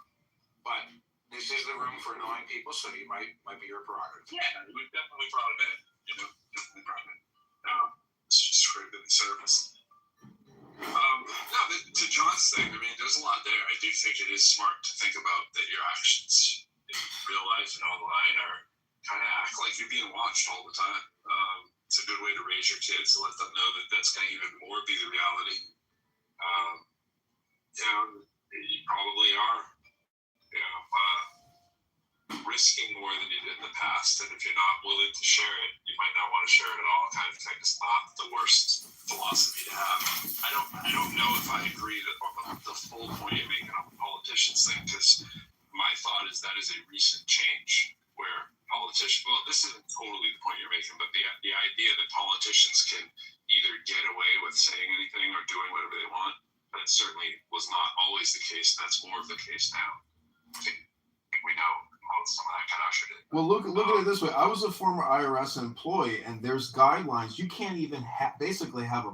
But this is the room for annoying people, so you might be your prerogative. Yeah, we've definitely brought it in. Definitely brought it in. It's just scraped at the surface. To John's thing, I mean, there's a lot there. I do think it is smart to think about that your actions in real life and online are kind of act like you're being watched all the time. It's a good way to raise your kids to let them know that that's going to even more be the reality. You probably are, risking more than you did in the past, and if you're not willing to share it, you might not want to share it at all. Kind of thing is not the worst philosophy to have. I don't know if I agree that the full point of making up a politicians thing, because my thought is that is a recent change where politicians. Well, this isn't totally the point you're making, but the idea that politicians can either get away with saying anything or doing whatever they want, that certainly was not always the case. That's more of the case now. I think we know how some of that got ushered in. Well, look at it this way. I was a former IRS employee, and there's guidelines. You can't even basically have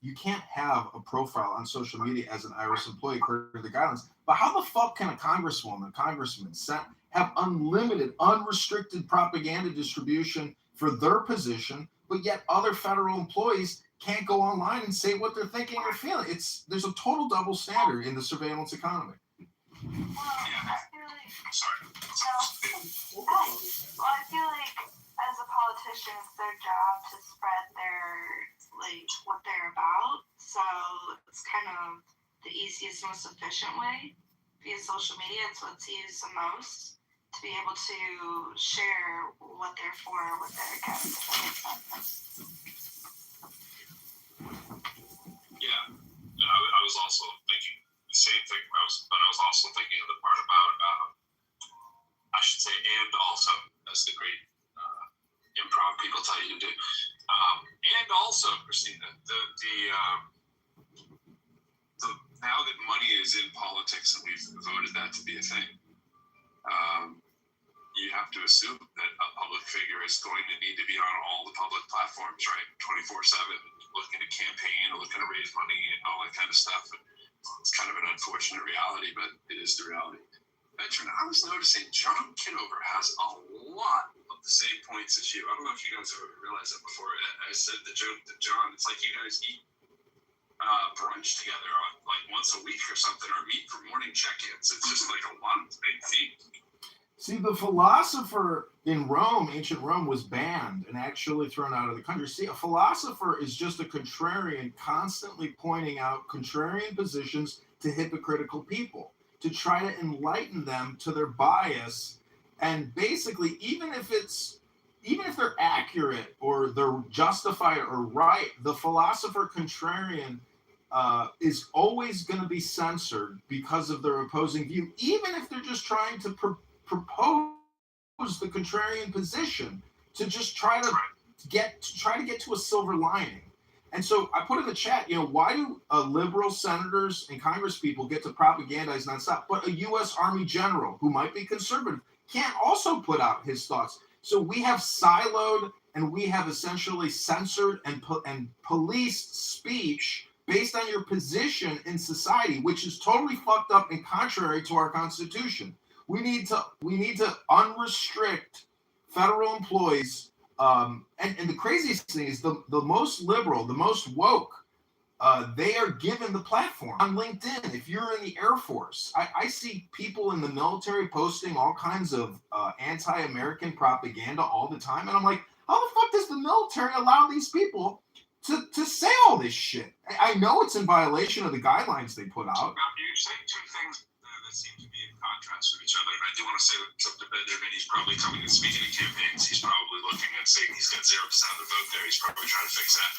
you can't have a profile on social media as an IRS employee according to the guidelines. But how the fuck can a congressman have unlimited, unrestricted propaganda distribution for their position, but yet other federal employees can't go online and say what they're thinking or feeling? There's a total double standard in the surveillance economy. I feel like as a politician, it's their job to spread what they're about. So it's kind of the easiest, most efficient way via social media. It's what's used the most to be able to share what they're for with their against. Yeah, and I was also thinking the same thing. I was also thinking of the part about, I should say, and also, as the great improv people tell you to do. And also, Christina, now that money is in politics and we've voted that to be a thing, you have to assume that a public figure is going to need to be on all the public platforms, right? 24/7, looking to campaign, looking to raise money and all that kind of stuff. And it's kind of an unfortunate reality, but it is the reality. I was noticing John Kitover has a lot of the same points as you. I don't know if you guys ever realized that before. I said the joke to John, it's like you guys eat brunch together on like once a week or something, or meet for morning check-ins. It's just like a one big theme. See, the philosopher in Rome, ancient Rome, was banned and actually thrown out of the country. See, a philosopher is just a contrarian constantly pointing out contrarian positions to hypocritical people to try to enlighten them to their bias. And basically, even if they're accurate or they're justified or right, the philosopher contrarian is always going to be censored because of their opposing view, even if they're just trying to propose the contrarian position to just try to get to a silver lining. And so I put in the chat, why do liberal senators and Congress people get to propagandize nonstop, but a U.S. Army general who might be conservative can't also put out his thoughts? So we have siloed and we have essentially censored and policed speech based on your position in society, which is totally fucked up and contrary to our Constitution. We need to unrestrict federal employees. And the craziest thing is the most liberal, the most woke, they are given the platform on LinkedIn. If you're in the Air Force, I see people in the military posting all kinds of anti-American propaganda all the time. And I'm like, how the fuck does the military allow these people to say all this shit? I know it's in violation of the guidelines they put out. You're saying two things that seem to be in contrast with each other. And I do want to say something to Benjamin. He's probably coming and speaking at campaigns. He's probably looking and saying he's got 0% of the vote there. He's probably trying to fix that.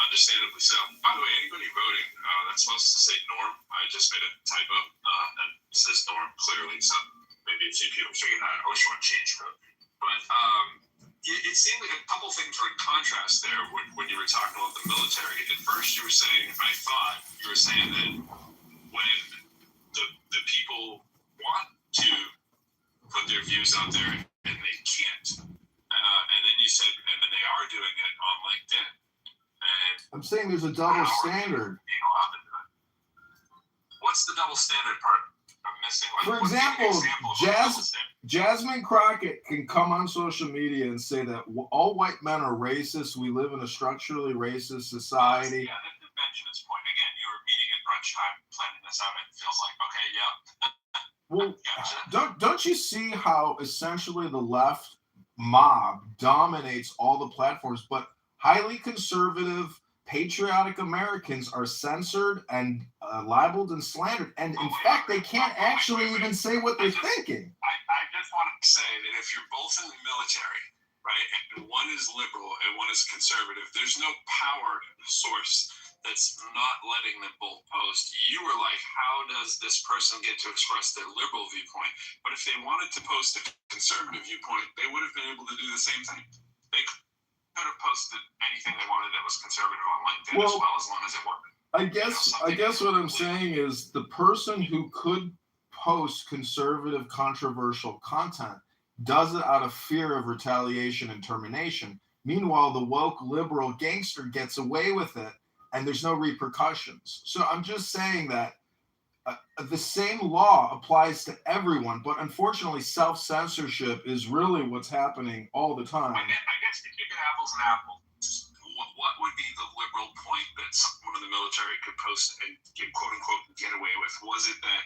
Understandably so. By the way, anybody voting, that's supposed to say Norm. I just made a typo. And it says Norm clearly. So maybe a few people figured out. I wish I would change it. But it seemed like a couple things were in contrast there when you were talking about the military. At first, you were saying that when the people want to put their views out there and they can't, and then you said, and then they are doing it on LinkedIn. And I'm saying there's a double standard. What's the double standard part? I'm missing. For example, Jasmine Crockett can come on social media and say that all white men are racist. We live in a structurally racist society. Yeah, to Benjamin's point, again, you were meeting at brunch time, planning this out. It feels like, okay, yeah. Well, don't you see how essentially the left mob dominates all the platforms, but highly conservative, patriotic Americans are censored and libeled and slandered, and in fact, they can't actually even say what they're thinking. I just wanted to say that if you're both in the military, right, and one is liberal and one is conservative, there's no power source that's not letting them both post. You were like, how does this person get to express their liberal viewpoint? But if they wanted to post a conservative viewpoint, they would have been able to do the same thing. They could have posted anything they wanted that was conservative on LinkedIn as well, as long as it worked. I guess what I'm saying is the person who could post conservative, controversial content does it out of fear of retaliation and termination. Meanwhile, the woke liberal gangster gets away with it, and there's no repercussions. So I'm just saying that the same law applies to everyone, but unfortunately, self-censorship is really what's happening all the time. I guess to keep it apples and apples, what would be the liberal point that someone in the military could post and get, quote unquote, get away with? Was it that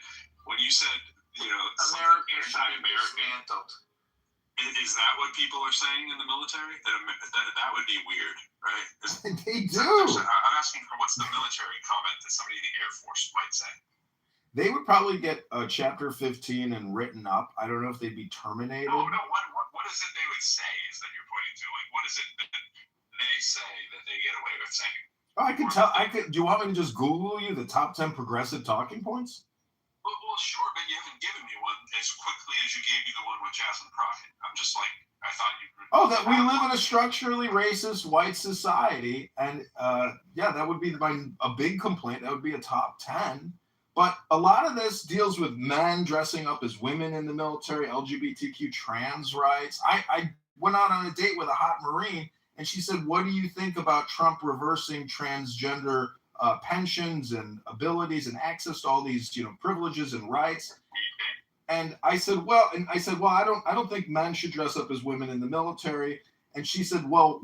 when you said, America anti-American? Is that what people are saying in the military? That would be weird, right? They do. I'm asking for what's the military comment that somebody in the Air Force might say? They would probably get Chapter 15 and written up. I don't know if they'd be terminated. No. What is it they would say is that you're pointing to? Like, what is it that they say that they get away with saying? Oh, I could tell. Do you want me to just Google you the top 10 progressive talking points? Well, sure, but you haven't given me one as quickly as you gave me the one with Jasmine Crockett. I'm just like, I thought you. Oh, that we live in a structurally racist white society, and that would be a big complaint. That would be a top 10. But a lot of this deals with men dressing up as women in the military, LGBTQ trans rights. I went out on a date with a hot Marine, and she said, "What do you think about Trump reversing transgender pensions and abilities and access to all these, privileges and rights?" And I said, well, I don't think men should dress up as women in the military. And she said, well,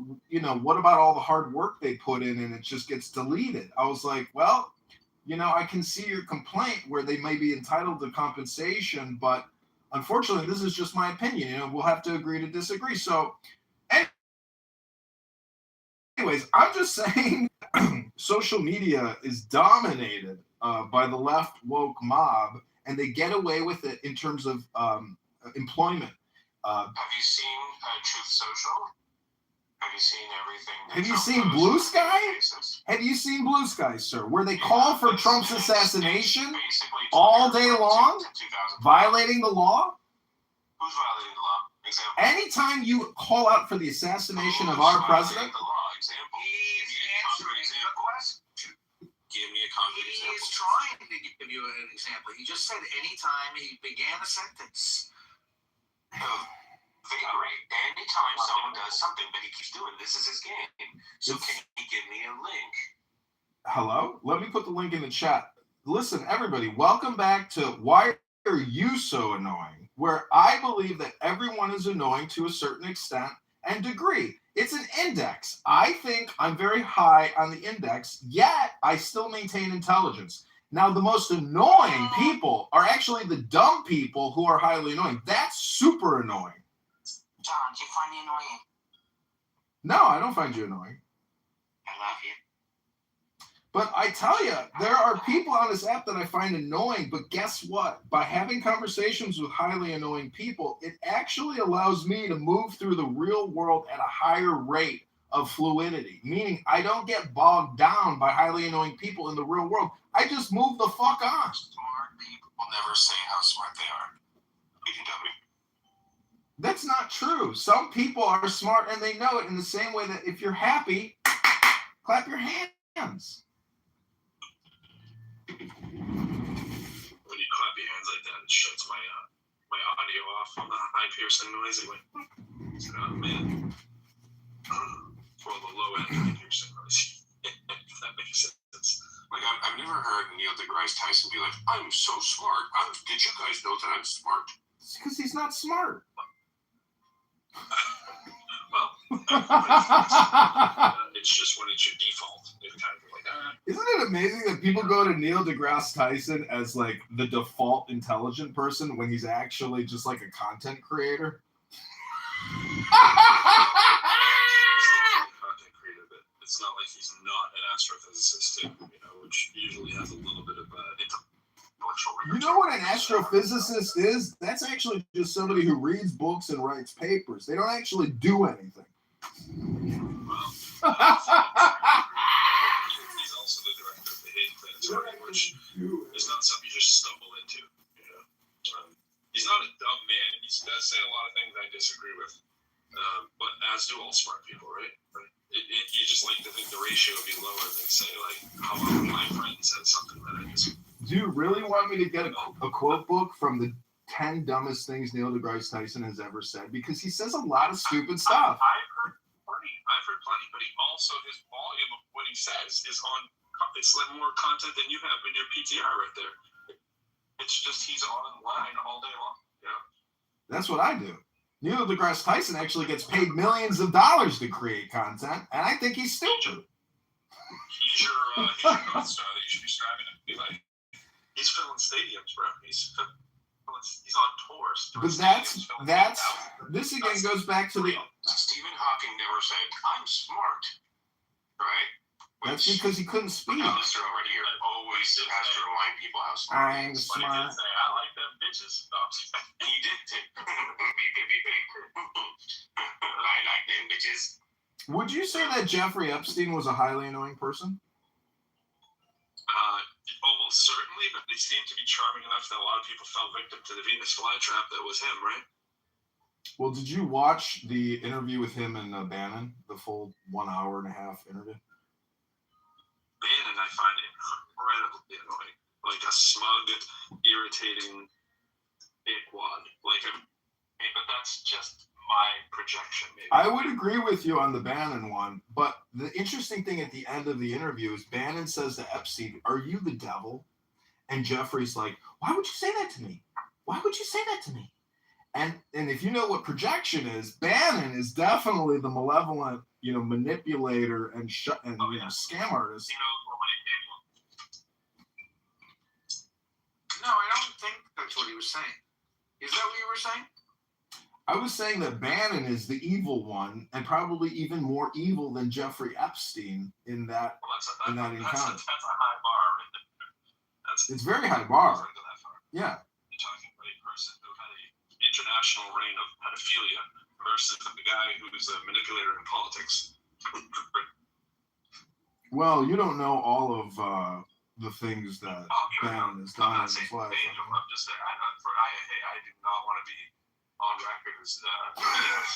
what about all the hard work they put in and it just gets deleted? I was like, well, I can see your complaint where they may be entitled to compensation, but unfortunately, this is just my opinion. We'll have to agree to disagree. So anyways, I'm just saying social media is dominated by the left woke mob, and they get away with it in terms of employment. Have you seen Truth Social? Have you seen everything? Have you seen Blue Sky? Have you seen Blue Sky, sir? Where they call for Trump's assassination all day long, violating the law? Who's violating the law? Example. Anytime you call out for the assassination of our president, Give me a concrete example. He is trying to give you an example. He just said anytime he began a sentence. Vapori, anytime someone does something, but he keeps doing this is his game. So can you give me a link? Hello? Let me put the link in the chat. Listen, everybody, welcome back to Why Are You So Annoying? Where I believe that everyone is annoying to a certain extent and degree. It's an index. I think I'm very high on the index, yet I still maintain intelligence. Now, the most annoying people are actually the dumb people who are highly annoying. That's super annoying. John, do you find me annoying? No, I don't find you annoying. I love you. But I tell you, there are people on this app that I find annoying, but guess what? By having conversations with highly annoying people, it actually allows me to move through the real world at a higher rate of fluidity, meaning I don't get bogged down by highly annoying people in the real world. I just move the fuck on. Smart people will never say how smart they are. That's not true. Some people are smart and they know it in the same way that if you're happy, clap your hands. When you clap your hands like that, it shuts my audio off on the high piercing noise. It went, man. Well, the low end of the piercing noise. If that makes sense. Like, I've never heard Neil deGrasse Tyson be like, I'm so smart. Did you guys know that I'm smart? It's because he's not smart. Well, it's just when it's your default. It's kind of like, Isn't it amazing that people go to Neil deGrasse Tyson as like the default intelligent person when he's actually just like a content creator? It's not like he's not an astrophysicist too, which usually has a little bit of intellectual rigor. You know what an astrophysicist is? That's actually just somebody who reads books and writes papers. They don't actually do anything. Well, he's also the It's very much. It's not something you just stumble into. You know, he's not a dumb man. He does say a lot of things I disagree with, but as do all smart people, right? You just like to think the ratio would be lower than say like how my friend said something that I disagree. Do you really want me to get a quote book from the 10 dumbest things Neil deGrasse Tyson has ever said? Because he says a lot of stupid stuff. I've heard plenty, but he also, his volume of what he says is on, it's like more content than you have in your PTR right there. It's just he's online all day long. Yeah. That's what I do. Neil deGrasse Tyson actually gets paid millions of dollars to create content, and I think he's stupid. He's your North Star that you should be striving to be like. He's filling stadiums, bro. He's on tours. But this again goes back to the. Stephen Hawking never said, "I'm smart," right? That's because he couldn't speak. Mr. over here always has to remind people how smart. I'm smart. I like them bitches. He did too. I like them bitches. Would you say that Jeffrey Epstein was a highly annoying person? Almost certainly, but they seem to be charming enough that a lot of people fell victim to the Venus flytrap that was him, right? Well, did you watch the interview with him and Bannon, the full 1 hour and a half interview? Bannon, I find incredibly annoying. Like a smug, irritating dickwad. But that's just my projection, maybe. I would agree with you on the Bannon one, but the interesting thing at the end of the interview is Bannon says to Epstein, "Are you the devil?" And Jeffrey's like, "Why would you say that to me? Why would you say that to me?" And if you know what projection is, Bannon is definitely the malevolent, manipulator and scam artist. He knows what he did. No, I don't think that's what he was saying. Is that what you were saying? I was saying that Bannon is the evil one, and probably even more evil than Jeffrey Epstein in that encounter. That's a high bar right there. It's very high bar. Yeah. You're talking about a person who had an international reign of pedophilia versus the guy who's a manipulator in politics. Well, you don't know all of the things that Bannon has done in his life. I'm just saying, I do not want to be on record as a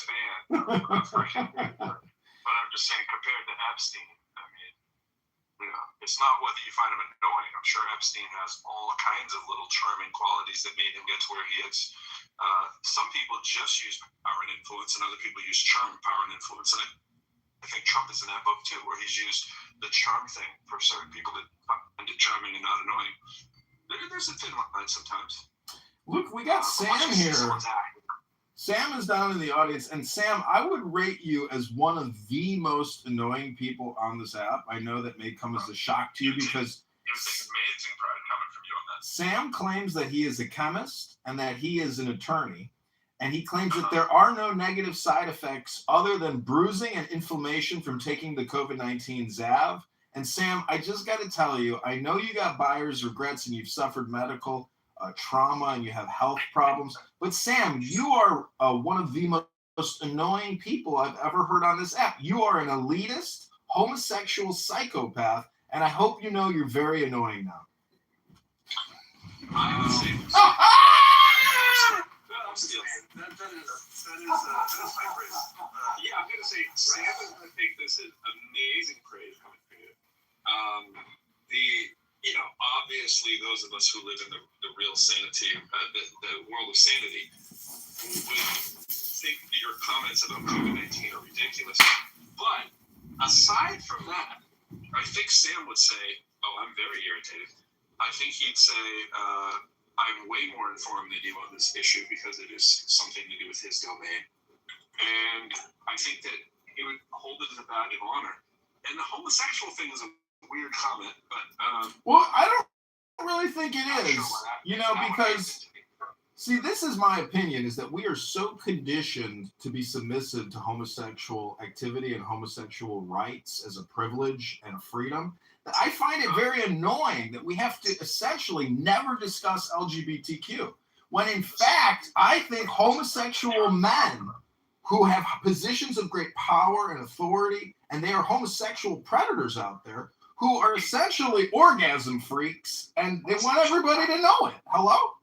fan but I'm just saying, compared to Epstein, I mean, it's not whether you find him annoying. I'm sure Epstein has all kinds of little charming qualities that made him get to where he is. Some people just use power and influence, and other people use charm, power, and influence. And I think Trump is in that book too, where he's used the charm thing for certain people that find it charming and not annoying. There's a thin line sometimes. Look, we got Sam here. Sam is down in the audience, and Sam, I would rate you as one of the most annoying people on this app. I know that may come as a shock to you because amazing pride coming from you on that. Sam claims that he is a chemist and that he is an attorney, and he claims that there are no negative side effects other than bruising and inflammation from taking the COVID-19 Zav. And Sam, I just got to tell you, I know you got buyer's regrets and you've suffered medical trauma and you have health problems. But Sam, you are one of the most annoying people I've ever heard on this app. You are an elitist, homosexual psychopath, and I hope you know you're very annoying now. I would say that is high praise. Yeah, I'm going to say Sam is going to take this as amazing praise coming from you. Obviously, those of us who live in the real sanity, the world of sanity, would think that your comments about COVID-19 are ridiculous. But aside from that, I think Sam would say, "Oh, I'm very irritated." I think he'd say, "I'm way more informed than you on this issue because it is something to do with his domain." And I think that he would hold it as a badge of honor. And the homosexual thing is a weird comment, but well, I don't really think it is, because see, this is my opinion, is that we are so conditioned to be submissive to homosexual activity and homosexual rights as a privilege and a freedom that I find it very annoying that we have to essentially never discuss LGBTQ, when in fact I think homosexual men who have positions of great power and authority, and they are homosexual predators out there, who are essentially orgasm freaks, and they want everybody to know it. Hello?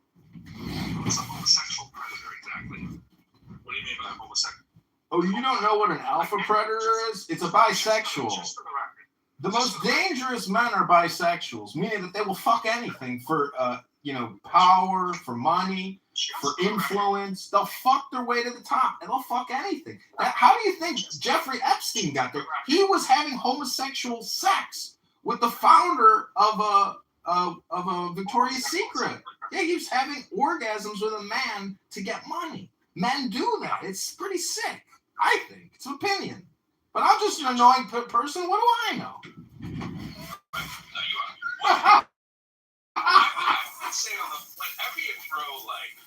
What's a homosexual predator exactly? What do you mean by homosexual? Oh, you don't know what an alpha predator is? It's a bisexual. Just for the record. The most dangerous men are bisexuals, meaning that they will fuck anything for, power, for money, for influence. They'll fuck their way to the top, and they'll fuck anything. How do you think Jeffrey Epstein got there? He was having homosexual sex with the founder of a Victoria's Secret. Yeah, he was having orgasms with a man to get money. Men do that. It's pretty sick, I think. It's an opinion. But I'm just an annoying person. What do I know? I'd say whenever you throw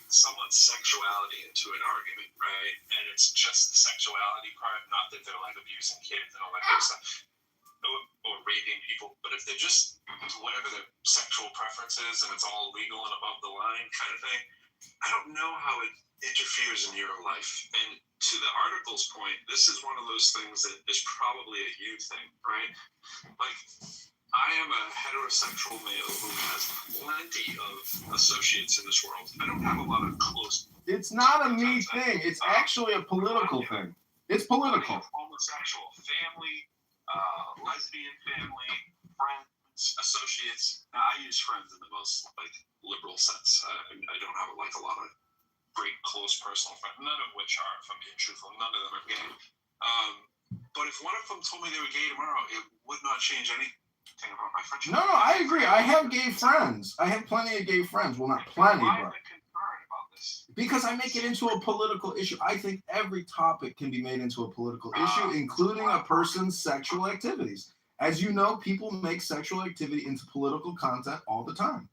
someone's sexuality into an argument, right? And it's just the sexuality part, not that they're abusing kids and all that kind of stuff, or raping people. But if they're just whatever their sexual preference is and it's all legal and above the line kind of thing, I don't know how it interferes in your life. And to the article's point, this is one of those things that is probably a you thing, right? I am a heterosexual male who has plenty of associates in this world. I don't have a lot of close. It's not a me thing. It's actually a political thing. It's political. Homosexual family, lesbian family, friends, associates. Now, I use friends in the most liberal sense. I don't have a lot of great close personal friends, none of which are, if I'm being truthful, none of them are gay. But if one of them told me they were gay tomorrow, it would not change anything about my friendship. No, I agree. I have gay friends. I have plenty of gay friends. Well, not plenty, but because I make it into a political issue. I think every topic can be made into a political issue, including a person's sexual activities. As you know, people make sexual activity into political content all the time.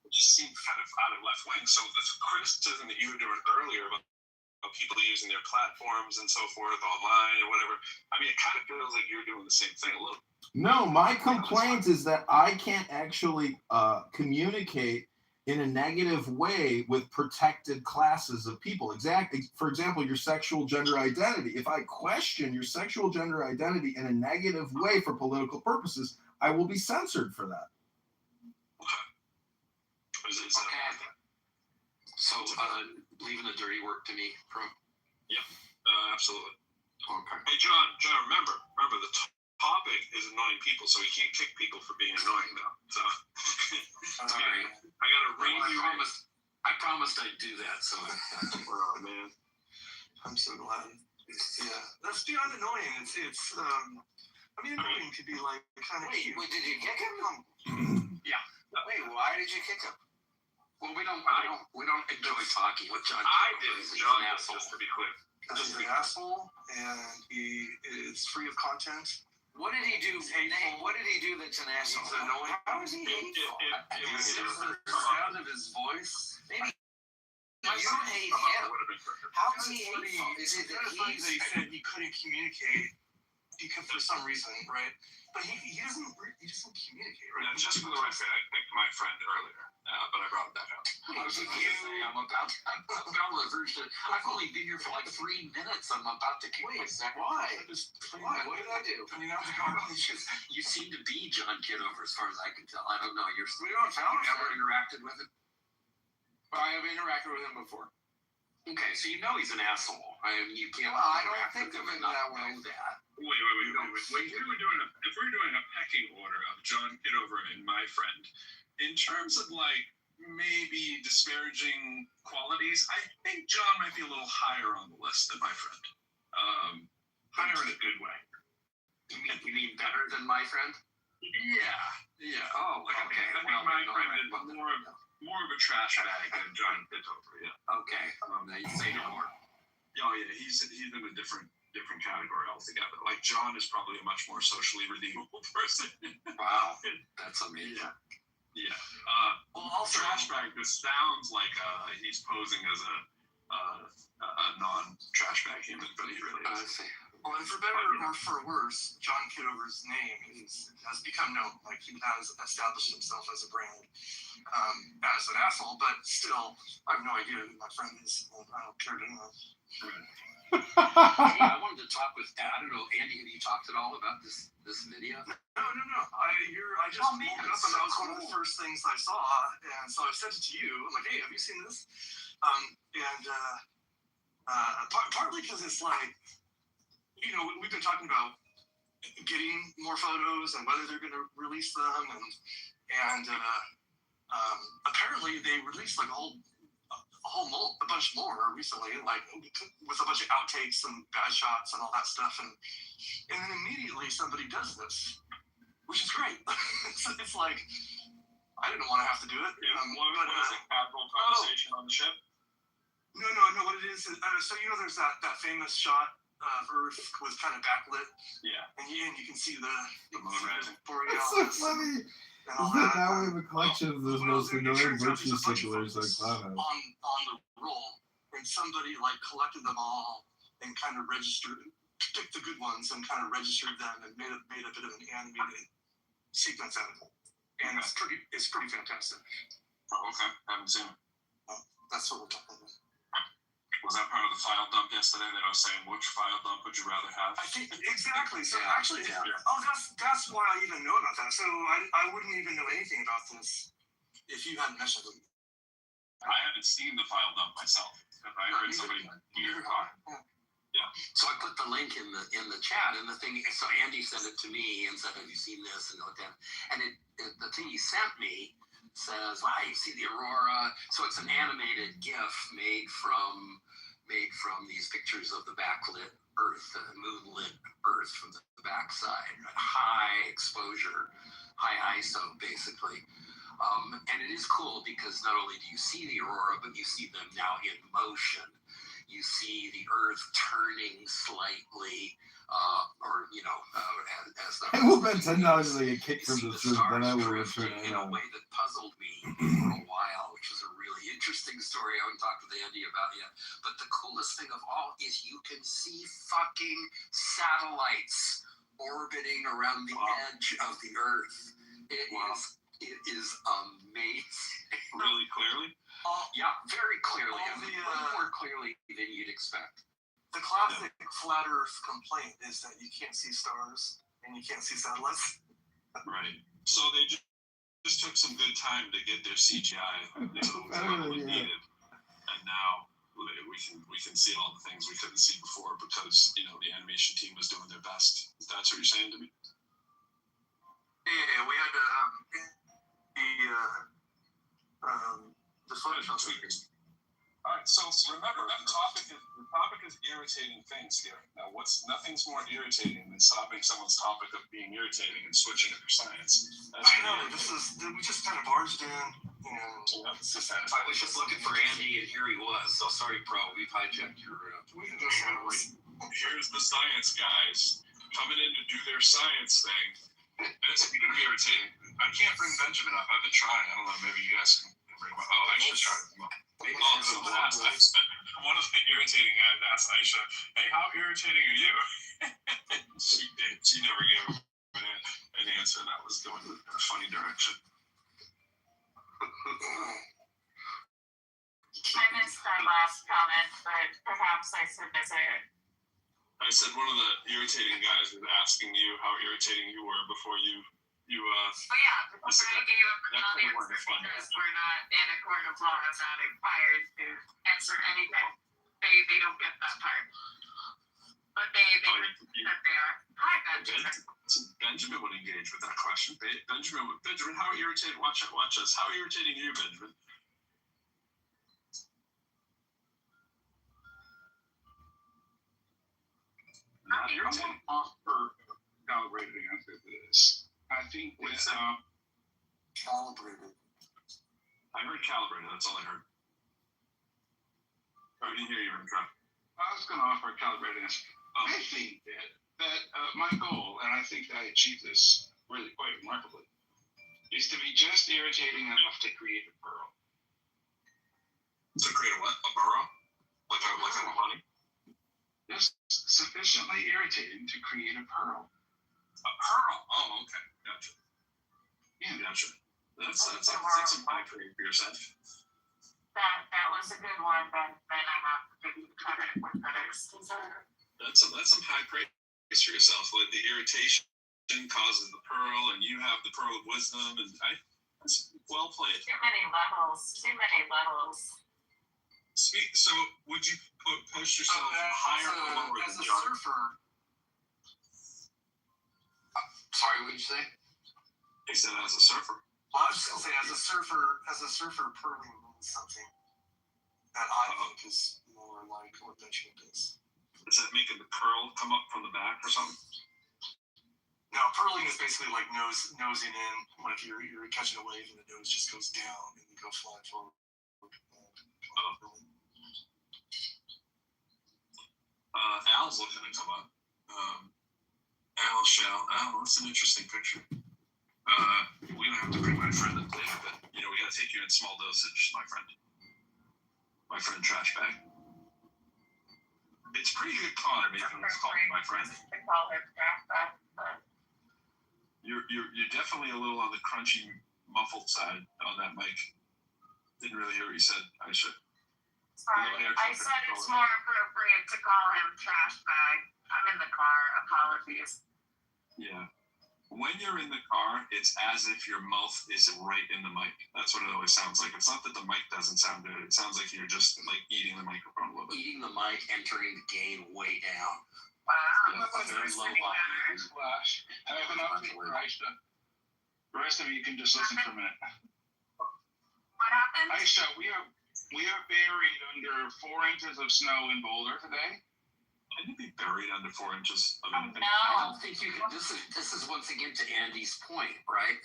It just seemed kind of out of left wing. So the criticism that you were doing earlier about people using their platforms and so forth online or whatever, I mean, it kind of feels like you're doing the same thing a little. No, my complaint is that I can't actually communicate in a negative way with protected classes of people. Exactly. For example, your sexual gender identity. If I question your sexual gender identity in a negative way for political purposes, I will be censored for that. Okay. So, leaving the dirty work to me, Pro? Yep, absolutely. Okay. Hey, John, remember the topic is annoying people, so we can't kick people for being annoying, though. So, sorry. I got to rein you in. I promised I'd do that, so. Oh, man. I'm so glad. That's beyond annoying. Annoying could be kind of cute. Wait, did you kick him? Yeah. Wait, why did you kick him? Well, we don't enjoy talking with John. I did. John, just to be clear. Because he's an asshole and he is free of content. What did he do? What did he do that's an asshole? He's annoying. How is he hateful? It's just the sound of his voice. Maybe you hate him. How is he hateful? Is it that he said he couldn't communicate because for some reason, right? But he doesn't communicate, right? Now, just for the record, I picked my friend earlier, but I brought it back up. I've only been here for 3 minutes. I'm about to kick myself. Why? Why? What did I do? You seem to be John Kitover, as far as I can tell. I don't know. We don't sound ever interacted with him. I have interacted with him before. Okay, so you know he's an asshole. You can't. Well, I don't think of it that way. Wait. If we're doing a pecking order of John Kitover and my friend, in terms of maybe disparaging qualities, I think John might be a little higher on the list than my friend. Higher in a good way. You mean better than my friend? Yeah. Oh, okay. I think my friend is more of a trash bag than John Kitover. Yeah. Okay. You say no more. Oh yeah, he's in a different category altogether. John is probably a much more socially redeemable person. Wow, that's amazing. Yeah. Trash bag just sounds like he's posing as a non-trash bag human, but he really is. I see. Well, and for better or for worse, John Kitover's name has become known. He has established himself as a brand, as an asshole, but still, I have no idea who my friend is. I don't care to know. Hey, I wanted to talk with, I don't know, Andy, have you talked at all about this video? No. I just woke up and that was one of the first things I saw, and so I sent it to you. I'm like, hey, have you seen this? Partly because it's like, we've been talking about getting more photos and whether they're going to release them, and apparently they released like a bunch more recently, like with a bunch of outtakes and bad shots and all that stuff, and then immediately somebody does this, which is great. It's like I didn't want to have to do it. What is it? Casual conversation on the ship? No. What it is, so there's that famous shot of Earth with kind of backlit. Yeah. And you can see the moon rising. That's so funny. Isn't it now we have a collection of those most annoying virtue sigilers like Cloud has? On the roll, and somebody like collected them all and kind of registered, picked the good ones and kind of registered them and made a bit of an animated sequence out of it. And it's pretty fantastic. Oh, okay. I haven't seen it. That's what we're talking about. Was that part of the file dump yesterday that I was saying, which file dump would you rather have? I think exactly. So actually, that's why I even know about that. So I wouldn't even know anything about this if you hadn't mentioned them. I haven't seen the file dump myself. I heard somebody talk. Yeah. So I put the link in the chat, and the thing. So Andy sent it to me and said, "Have you seen this?" And the thing he sent me says, "Wow, you see the aurora." So it's an animated GIF made from these pictures of the backlit Earth, the moonlit Earth from the backside, high exposure, high ISO, basically. And it is cool because not only do you see the aurora, but you see them now in motion. You see the Earth turning slightly, as the. I will bet $10 they get kicked from the truth, then I will return it. In a way that puzzled me for a while, which was a really interesting story I haven't talked with Andy about yet. But the coolest thing of all is you can see fucking satellites orbiting around the edge of the Earth. It is amazing. Really clearly? Yeah, very clearly. More clearly than you'd expect. The classic flat Earth complaint is that you can't see stars and you can't see satellites. Right. So they just took some good time to get their CGI to the level it needed, and now we can see all the things we couldn't see before because the animation team was doing their best. That's what you're saying to me? Yeah, we had the Photoshop speakers. All right, so remember, the topic is irritating things here. Now, nothing's more irritating than stopping someone's topic of being irritating and switching to their science. I know, we just kind of barged in, I was just looking for Andy, and here he was. So sorry, bro, we've hijacked your. Here's the science guys coming in to do their science thing. And it's irritating. I can't bring Benjamin up. I've been trying. I don't know, maybe you guys can bring him up. Oh, I should try to bring him up. One of the irritating guys asked Aisha, "Hey, how irritating are you?" she never gave an answer, and that was going in a funny direction. I missed that last comment, but perhaps I should miss it. I said one of the irritating guys was asking you how irritating you were before you Before I gave up an audience because we're not in a court of law, I'm not required to answer anything. They don't get that part. But they that they are. Hi, Benjamin. Benjamin would engage with that question. Benjamin, how irritating? Watch us. How irritating are you, Benjamin? Not irritating. Offer calibrated answer to this. I think that calibrated. I heard calibrated. That's all I heard. I didn't hear you, Ron. I was going to offer a calibrated answer. I think that my goal, and I think I achieved this really quite remarkably, is to be just irritating enough to create a pearl. To create a what? A burrow? Like a honey? Just sufficiently irritating to create a pearl. A pearl? Oh, okay. Gotcha. Yeah. Gotcha. That's some high praise for yourself. That was a good one, but then I have to give you credit where credit That's some high praise for yourself. Like the irritation causes the pearl, and you have the pearl of wisdom, and that's well played. Too many levels. So, would you post yourself higher or lower as than a John? surfer? Sorry, what did you say? He said as a surfer. Well, I was just gonna say, as a surfer, pearling means something that I think is more like what Benjamin does. Is that making the pearl come up from the back or something? No, pearling is basically like nosing in. When if you're catching a wave and the nose just goes down and you go flying forward. Al's looking to come up. Al, that's an interesting picture. We're gonna have to bring my friend up later, but we gotta take you in small dosage, my friend. My friend Trash Bag. It's pretty good con making this call me my friend. You're definitely a little on the crunchy, muffled side on that mic. Didn't really hear what you said, Aisha. Sorry, I said it's more appropriate to call him Trash Bag. I'm in the car. Apologies. Yeah. When you're in the car, it's as if your mouth is right in the mic. That's what it always sounds like. It's not that the mic doesn't sound good. It sounds like you're just like eating the microphone a little bit. Eating the mic and turning the gain way down. Wow. Yeah, very low volume. Flash. I have an update for Aisha. The rest of you can just listen for a minute. What happened? Aisha, we are buried under 4 inches of snow in Boulder today. Can you be buried under 4 inches of anything? I don't think you can. This is once again to Andy's point, right?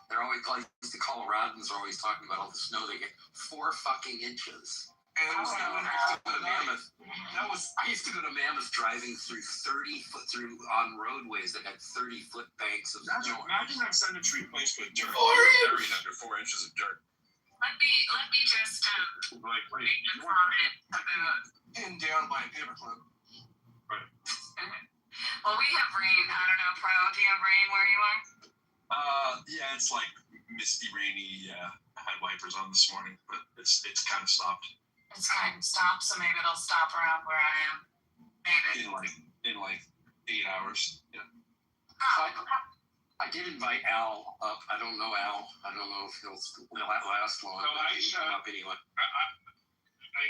They're always like the Coloradans are always talking about all the snow they get. 4 fucking inches. And I used to go to Mammoth driving through 30-foot on roadways that had 30-foot banks of snow. Imagine that cemetery placed with dirt. Buried under 4 inches of dirt. Let me just make a comment about Pinned down by a paperclip. Right. Well, we have rain. I don't know, Pro. Do you have rain where you are? Yeah, it's like misty, rainy. I had wipers on this morning, but it's kind of stopped. It's kind of stopped, so maybe it'll stop around where I am. Maybe. In like 8 hours. Yeah. I did invite Al up. I don't know Al. I don't know if he'll last long. So Aisha, I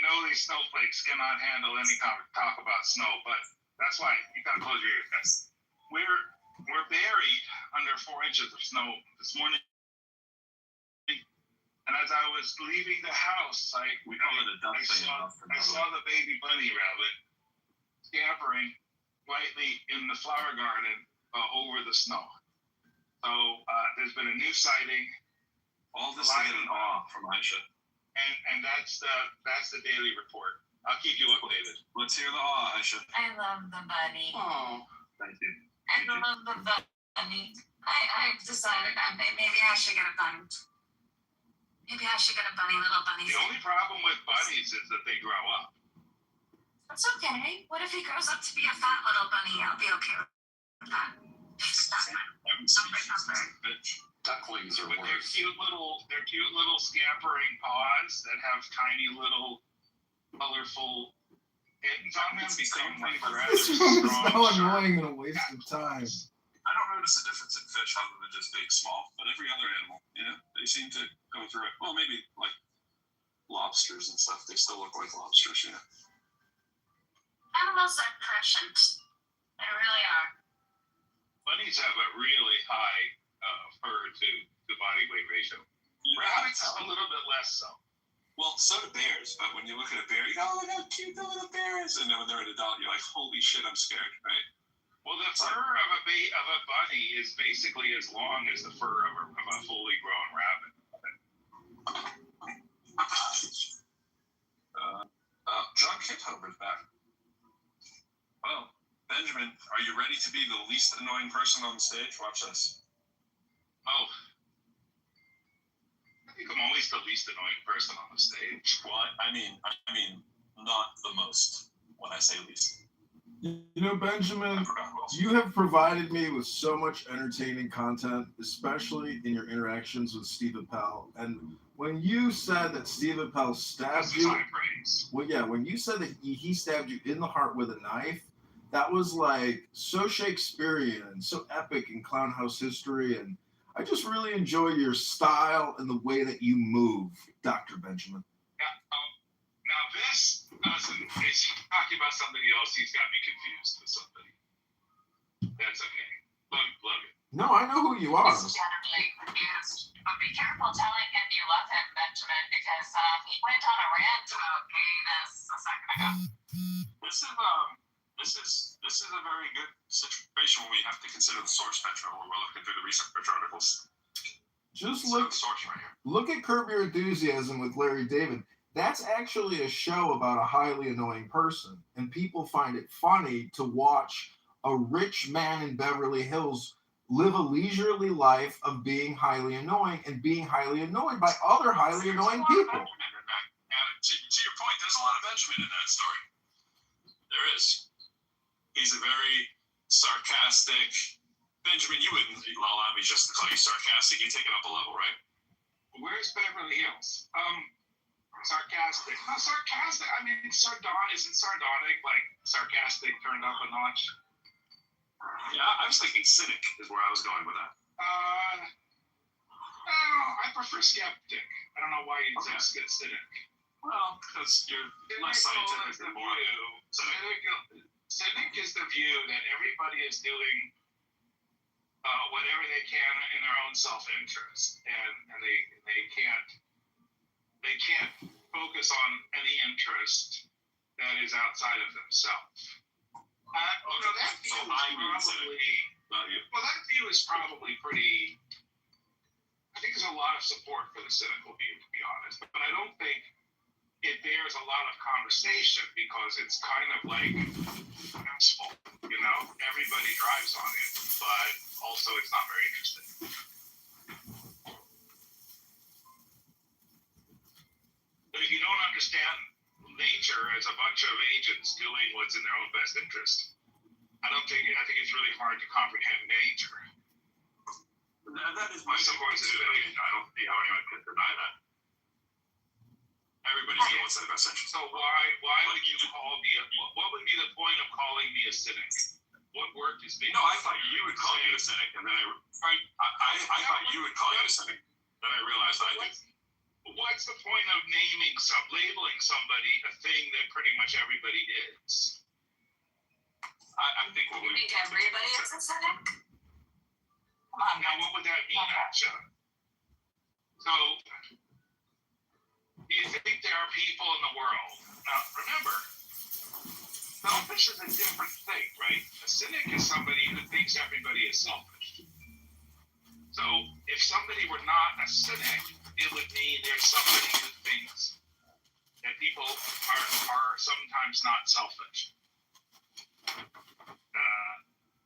know these snowflakes cannot handle any talk about snow, but that's why you gotta close your ears. We're buried under 4 inches of snow this morning. And as I was leaving the house, I saw the baby bunny rabbit scampering lightly in the flower garden over the snow. So there's been a new sighting. All this to get an awe from Aisha. And that's the daily report. I'll keep you updated. Let's hear the awe, Aisha. I love the bunny. Oh, thank you. I love the bunny. I've decided maybe I should get a bunny. Maybe I should get a bunny, little bunny. The only problem with bunnies is that they grow up. That's okay. What if he grows up to be a fat little bunny? I'll be okay with that. Ducklings are with their worse. cute little scampering paws that have tiny little colorful ends on them become like This rather is so annoying and a waste of time. I don't notice a difference in fish other than just big, small, but every other animal, they seem to go through it. Well, maybe like lobsters and stuff. They still look like lobsters, Animals are prescient. They really are. Bunnies have a really high fur to body weight ratio. Rabbits a little bit less so. Well, so do bears, but when you look at a bear, you go, oh, look how cute the little bear is. And then when they're an adult, you're like, holy shit, I'm scared, right? Well, the fur of a bunny is basically as long as the fur of a fully grown rabbit. John Kitover's back. Oh, Benjamin, are you ready to be the least annoying person on the stage? Watch this. Oh. I think I'm always the least annoying person on the stage. Well, I mean, not the most when I say least. Benjamin, you have provided me with so much entertaining content, especially in your interactions with Steve Appel. And When you said that Steve Appel stabbed you, well, yeah, when you said that he stabbed you in the heart with a knife, that was like so Shakespearean and so epic in clown house history, and I just really enjoy your style and the way that you move, Dr. Benjamin. Now this doesn't. Is he talking about somebody else? He's got me confused with somebody. That's okay. Love it. No, I know who you are. He's generally confused, but be careful telling him you love him, Benjamin, because he went on a rant about gayness a second ago. This is a very good situation where we have to consider the source, Petro, when we're looking through the research articles. Just look at Curb Your Enthusiasm with Larry David. That's actually a show about a highly annoying person, and people find it funny to watch a rich man in Beverly Hills live a leisurely life of being highly annoying and being highly annoyed by other highly annoying people. To your point, there's a lot of Benjamin in that story. There is. He's a very sarcastic Benjamin. You wouldn't allow me just to call you sarcastic. You take it up a level, right? Where's Beverly Hills? Sarcastic. No, sarcastic. I mean, isn't sardonic like sarcastic turned up a notch? Yeah, I was thinking cynic is where I was going with that. No, I prefer skeptic. I don't know why you'd say cynic. Well, because you're less scientific and more cynic. Cynic is the view that everybody is doing whatever they can in their own self-interest, and they can't focus on any interest that is outside of themselves. That view is probably pretty. I think there's a lot of support for the cynical view, to be honest, but I don't think it bears a lot of conversation because it's kind of like asphalt, everybody drives on it, but also it's not very interesting. But if you don't understand nature as a bunch of agents doing what's in their own best interest, I think it's really hard to comprehend nature. That is my support. I don't see how anyone could deny that. Everybody's doing what's in their best interest. So why would you call me what would be the point of calling me a cynic? What work is being? No, I thought you would call you a cynic, and then I thought you would call you a cynic. Then I realized I did. What's the point of labeling somebody a thing that pretty much everybody is? I think what you think everybody is a cynic? Come on, now what would that mean, Aksha? So, do you think there are people in the world? Now, remember, selfish is a different thing, right? A cynic is somebody who thinks everybody is selfish. So, if somebody were not a cynic, it would mean there's somebody who thinks that people are sometimes not selfish.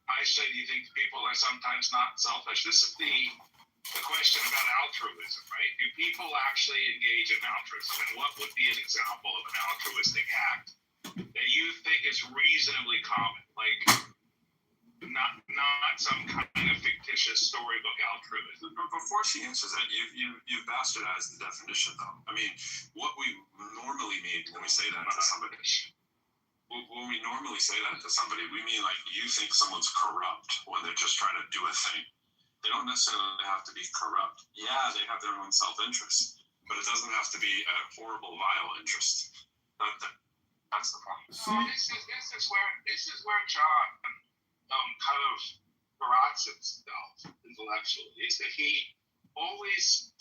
I say, do you think people are sometimes not selfish? This is the question about altruism, right? Do people actually engage in altruism? And what would be an example of an altruistic act that you think is reasonably common? Like, not some kind of fictitious storybook altruism. Before she answers that, you've bastardized the definition, though. I mean, what we normally mean when we say that to somebody, we mean like you think someone's corrupt when they're just trying to do a thing. They don't necessarily have to be corrupt. Yeah, they have their own self-interest, but it doesn't have to be a horrible, vile interest. That's the point. So this is where John kind of corrects himself intellectually. Is that he always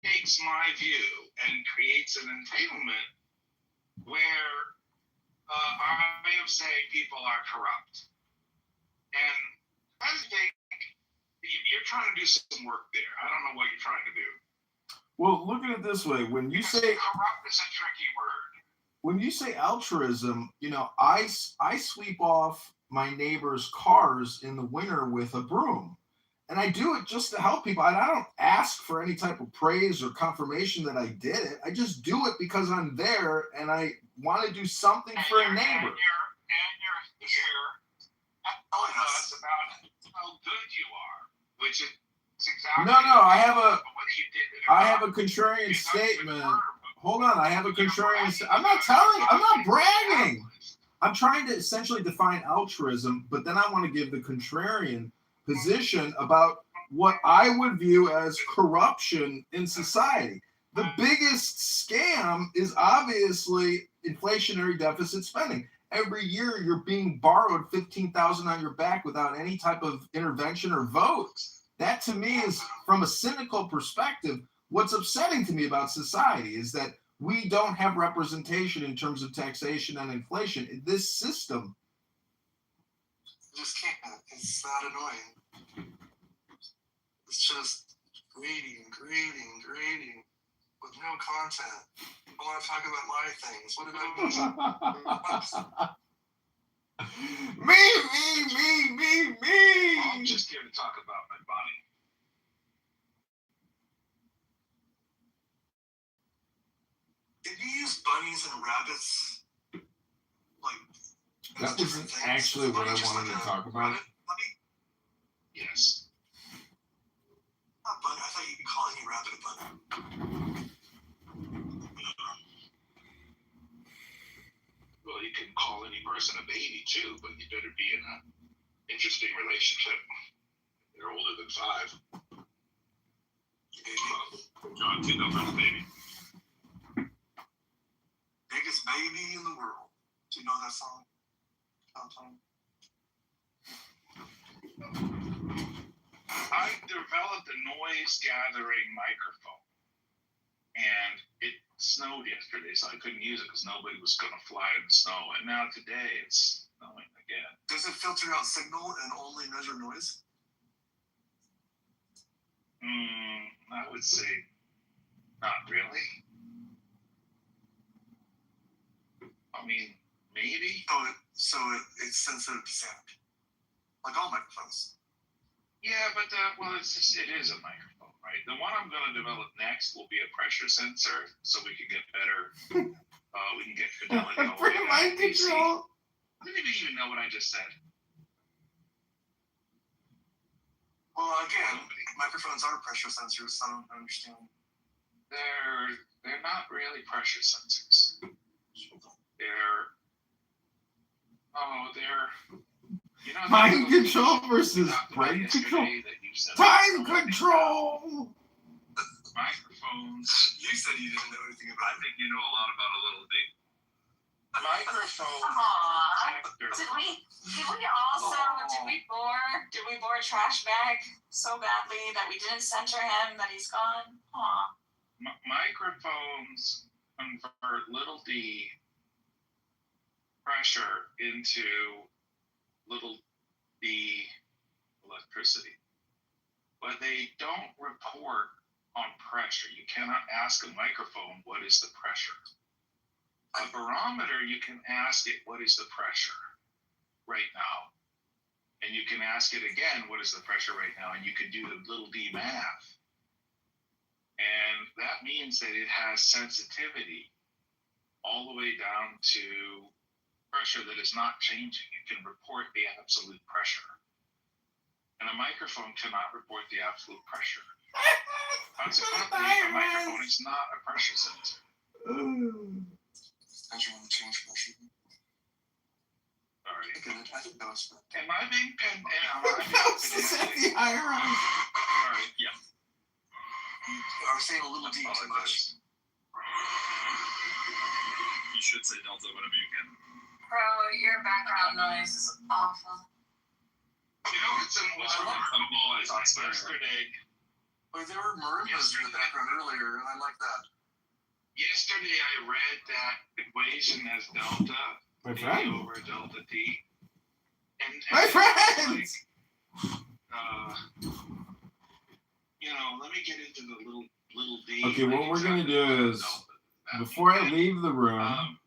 takes my view and creates an entanglement where I am saying people are corrupt, and I think you're trying to do some work there. I don't know what you're trying to do. Well, look at it this way: when you say corrupt is a tricky word. When you say altruism, I sweep off my neighbor's cars in the winter with a broom, and I do it just to help people. And I don't ask for any type of praise or confirmation that I did it. I just do it because I'm there and I want to do something for a neighbor. And you're here telling us about how good you are, which is exactly. No, I have a Whether you did it or I not, have a contrarian it's not statement. confirmed. Hold on, I have a contrarian. I'm not bragging. I'm trying to essentially define altruism, but then I want to give the contrarian position about what I would view as corruption in society. The biggest scam is obviously inflationary deficit spending. Every year you're being borrowed $15,000 on your back without any type of intervention or vote. That to me is, from a cynical perspective, what's upsetting to me about society is that we don't have representation in terms of taxation and inflation. This system just can't. It's that annoying. It's just grading with no content. I want to talk about my things. What did I miss? Me. I'm just here to talk about my body. Did you use bunnies and rabbits? Like, That wasn't actually what I wanted to talk about. Yes. Not bunny. I thought you could call any rabbit a bunny. Well, you can call any person a baby too, but you better be in an interesting relationship. They're older than 5. John Kitover's baby. Biggest baby in the world. Do you know that song? I developed a noise gathering microphone, and it snowed yesterday, so I couldn't use it because nobody was going to fly in the snow. And now today it's snowing again. Does it filter out signal and only measure noise? I would say not really. I mean, maybe. So it's sensitive to sound, like all microphones. Yeah, but it is a microphone, right? The one I'm going to develop next will be a pressure sensor, so we can get better. We can get fidelity. Mind control. I didn't even know what I just said. Well, again, microphones are pressure sensors, so I don't understand. They're not really pressure sensors. They're mind control versus brain control. Time control. Microphones. You said you didn't know anything about it. I think you know a lot about a little thing. Microphones. Did we bore Trash Bag so badly that we didn't center him, that he's gone? Aw. Microphones convert little d pressure into little d electricity, but they don't report on pressure. You cannot ask a microphone what is the pressure. A barometer, you can ask it what is the pressure right now, and you can ask it again what is the pressure right now, and you can do the little d math, and that means that it has sensitivity all the way down to pressure that is not changing. It can report the absolute pressure. And a microphone cannot report the absolute pressure. Consequently, a microphone is not a pressure sensor. As you want to change pressure. Sorry. I think that was fun. Am I being pinned down? the irony. Alright, yeah. I was saying a little D too much. You should say Delta whenever you can. Bro, your background noise is awful. You know, it's yesterday. Wait, there were marimbas in the background earlier, and I like that. Yesterday I read that equation as delta My d friend. over delta t. And My friend! Let me get into the little d. Okay, what we're gonna do is, before I leave the room,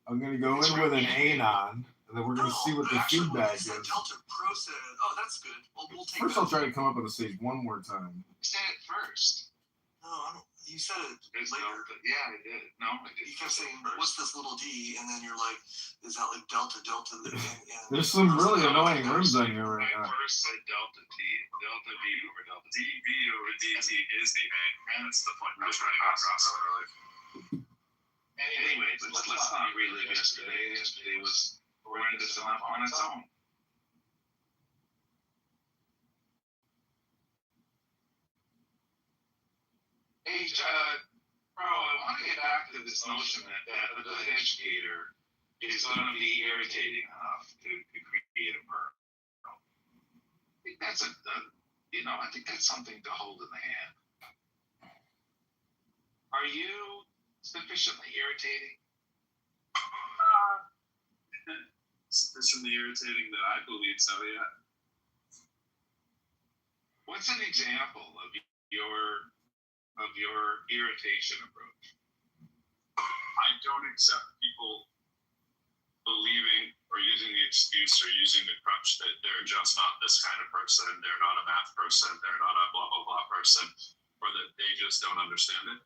I'm gonna go in with an anon, and then we're gonna see what the feedback is. Delta Pro said, oh, that's good. We'll take First, that. I'll try to come up on the stage one more time. Say it first. No, I don't. You said it It's later. Delta. Yeah, I did. No, I did. You kept saying, "What's this little D?" And then you're like, "Is that like Delta?" And There's some really annoying rooms on here right I now. first said Delta T. Delta V over Delta T. V over DT is the A. That's the point I'm trying to get across. Anyway, let's not relive yesterday. Yesterday was horrendous enough on its own. Hey, bro, I want to get back to this notion that a good educator is going to be irritating enough to create a burn. I think that's I think that's something to hold in the hand. Are you sufficiently irritating? Sufficiently irritating that I believe so, yeah. What's an example of your irritation approach? I don't accept people believing or using the excuse or using the crutch that they're just not this kind of person, they're not a math person, they're not a blah, blah, blah person, or that they just don't understand it.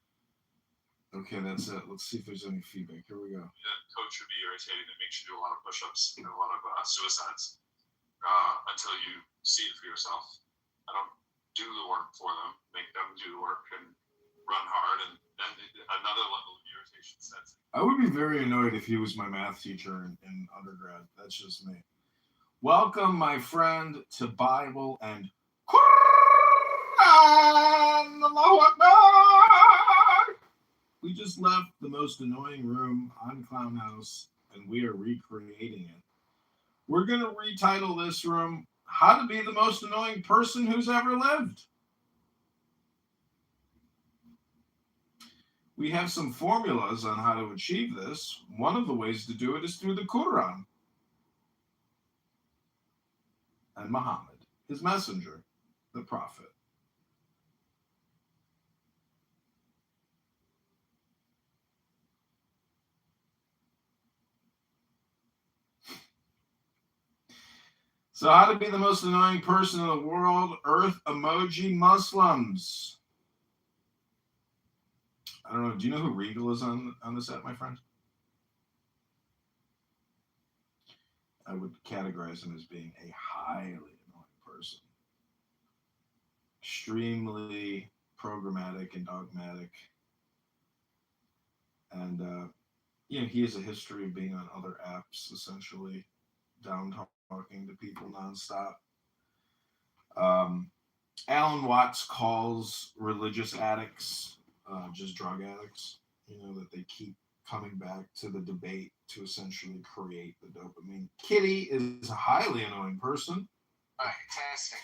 Okay, that's it. Let's see if there's any feedback. Here we go. Yeah, coach would be irritating. It makes you do a lot of push-ups, a lot of suicides until you see it for yourself. I don't do the work for them, make them do the work and run hard, and then another level of irritation sets in. I would be very annoyed if he was my math teacher in undergrad. That's just me. Welcome, my friend, to Bible and Quran. Allahu Akbar. We just left the most annoying room on Clown House, and we are recreating it. We're going to retitle this room, How to Be the Most Annoying Person Who's Ever Lived. We have some formulas on how to achieve this. One of the ways to do it is through the Quran and Muhammad, his messenger, the prophet. So how to be the most annoying person in the world? Earth emoji Muslims. I don't know. Do you know who Regal is on the set, my friend? I would categorize him as being a highly annoying person. Extremely programmatic and dogmatic. And, he has a history of being on other apps, essentially, down talking to people nonstop. Alan Watts calls religious addicts just drug addicts, that they keep coming back to the debate to essentially create the dopamine. Kitty is a highly annoying person. All right, testing.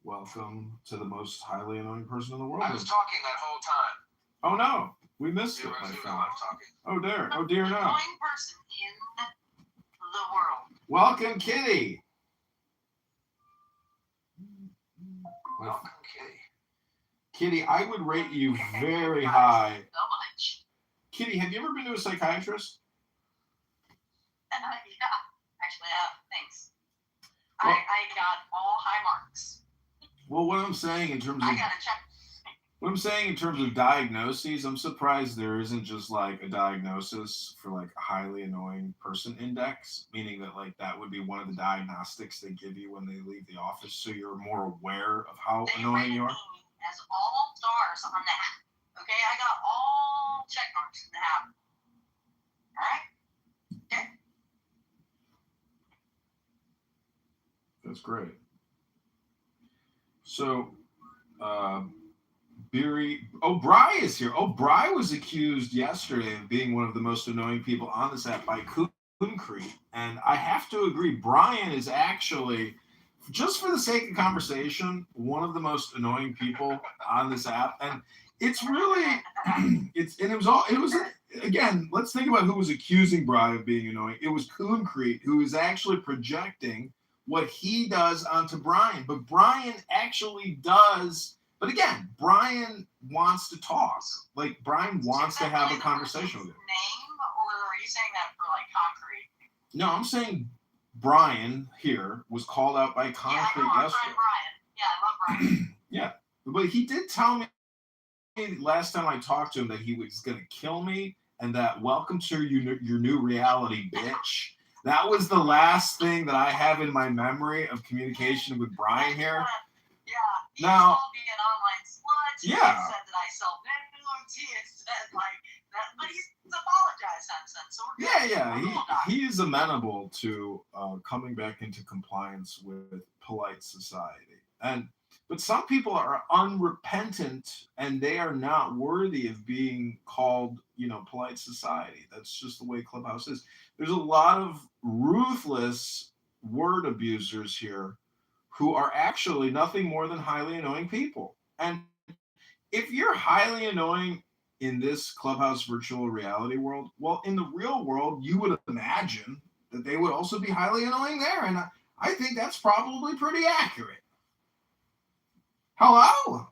Welcome to the most highly annoying person in the world. I was talking that whole time. Oh no, we missed it, my friend. Oh dear, no. Annoying person in the world. Welcome, Kitty. Welcome, Kitty. Kitty, I would rate you very high. So much. Kitty, have you ever been to a psychiatrist? Yeah, actually, thanks. Well, I got all high marks. Well, what I'm saying in terms of diagnoses, I'm surprised there isn't just like a diagnosis for like a highly annoying person index, meaning that like that would be one of the diagnostics they give you when they leave the office, so you're more aware of how annoying you are. As all stars on that. Okay, I got all check marks in the habit. All right. Okay. That's great. So, Bri is here. Bri was accused yesterday of being one of the most annoying people on this app by Concrete. And I have to agree, Brian is actually, just for the sake of conversation, one of the most annoying people on this app. And it's really, again, let's think about who was accusing Bri of being annoying. It was Concrete, who is actually projecting what he does onto Brian. But Brian actually does. But again, Brian wants to talk. Like, Brian wants to have a conversation with him. Name, or are you saying that for like Concrete? No, I'm saying Brian here was called out by Concrete yesterday. Brian. Yeah, I love Brian. Yeah, but he did tell me last time I talked to him that he was going to kill me and that welcome to your new reality, bitch. That was the last thing that I have in my memory of communication with Brian here. Yeah. He Now, called me an online slut. He yeah. said that I sell nudes. He had said like that, but he's apologized since. So we're good. He is amenable to coming back into compliance with polite society. But some people are unrepentant and they are not worthy of being called, polite society. That's just the way Clubhouse is. There's a lot of ruthless word abusers here who are actually nothing more than highly annoying people. And if you're highly annoying in this Clubhouse virtual reality world, well, in the real world, you would imagine that they would also be highly annoying there. And I think that's probably pretty accurate. Hello?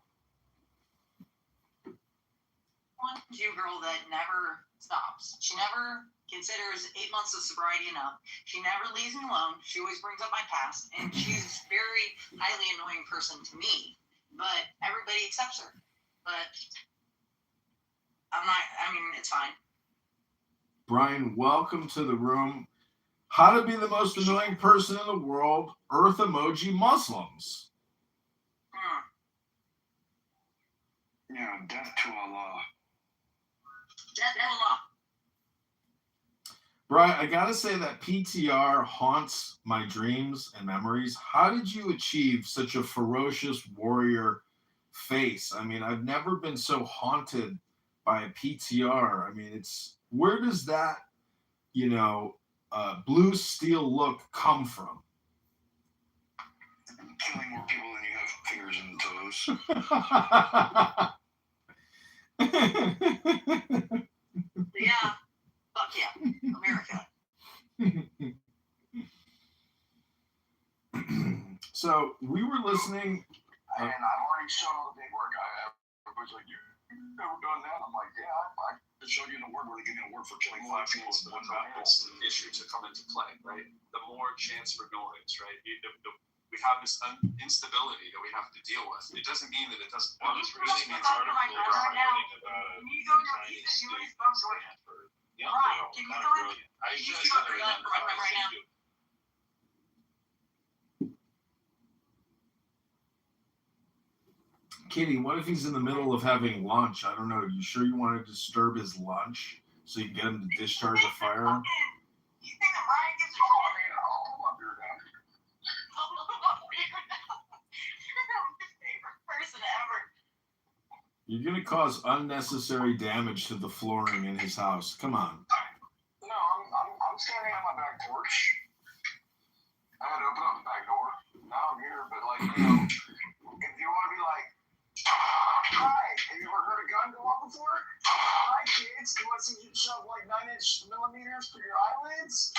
One Jew girl that never stops. She never considers 8 months of sobriety enough. She never leaves me alone. She always brings up my past. And she's a very highly annoying person to me. But everybody accepts her. But it's fine. Brian, welcome to the room. How to be the most annoying person in the world, Earth emoji Muslims. Yeah, death to Allah. Death to Allah. Brian, I gotta say that PTR haunts my dreams and memories. How did you achieve such a ferocious warrior face? I mean, I've never been so haunted by a PTR. I mean, where does that, blue steel look come from? Killing more people than you have fingers and toes. Yeah. Fuck yeah. America. So we were listening. And I've already shown all the paperwork. Everybody's like, you've never done that? I'm like, yeah, I just showed you in the word where they give me a word for killing 5 people with one battle. Issue to come into play, right? The more chance for noise, right? We have this instability that we have to deal with. It doesn't mean that it doesn't. Can you go to right now? Kitty, what if he's in the middle of having lunch? I don't know. You sure you want to disturb his lunch so you can get him to discharge a firearm? You think that Ryan gets my favorite person ever. You're going to cause unnecessary damage to the flooring in his house. Come on. No, I'm standing on my back porch. I had to open up the back door. Now I'm here, but if you want to be like, hi, have you ever heard a gun go off before? Hi, kids, you want to see you shove 9-inch millimeters through your eyelids?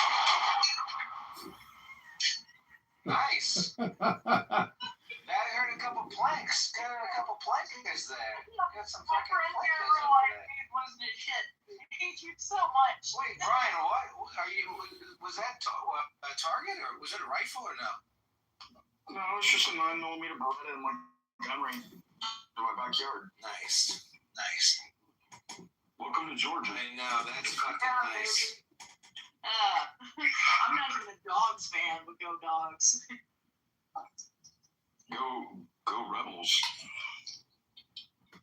Nice. Dad heard a couple planks. Got a couple plankers there. Got some fucking plankers over there. Wasn't it shit? I hate you so much. Wait, Brian, what are you? Was that a target or was it a rifle or no? No, it's just a 9mm Beretta in my gun range in my backyard. Nice. Welcome to Georgia. I know, that's fucking nice. I'm not even a dogs fan, but go dogs. Go Rebels.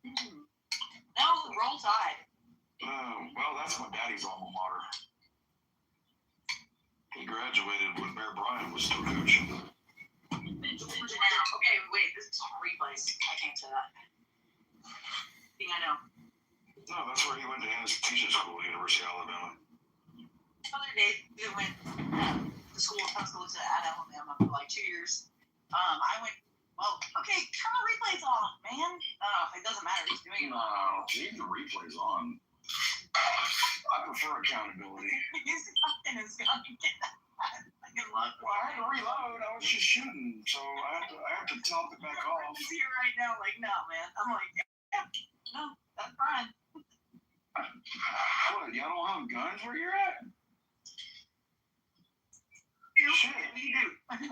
No, Roll Tide. Well, that's my daddy's alma mater. He graduated when Bear Bryant was still coaching. Okay, wait, this is replays. I can't say that. I know. No, that's where he went to anesthesia school at University of Alabama. The other day, we went to school at Alabama for 2 years. I went, well, okay, turn the replays on, man. It doesn't matter who's doing it. No, leave the replays on. I prefer accountability. He's fucking his gun again. Well, I had to reload. I was just shooting, so I have to top it back off. He's here right now, no, man. I'm like, yeah, no, that's fine. What, y'all don't have guns where you're at? Shit. We do. I mean,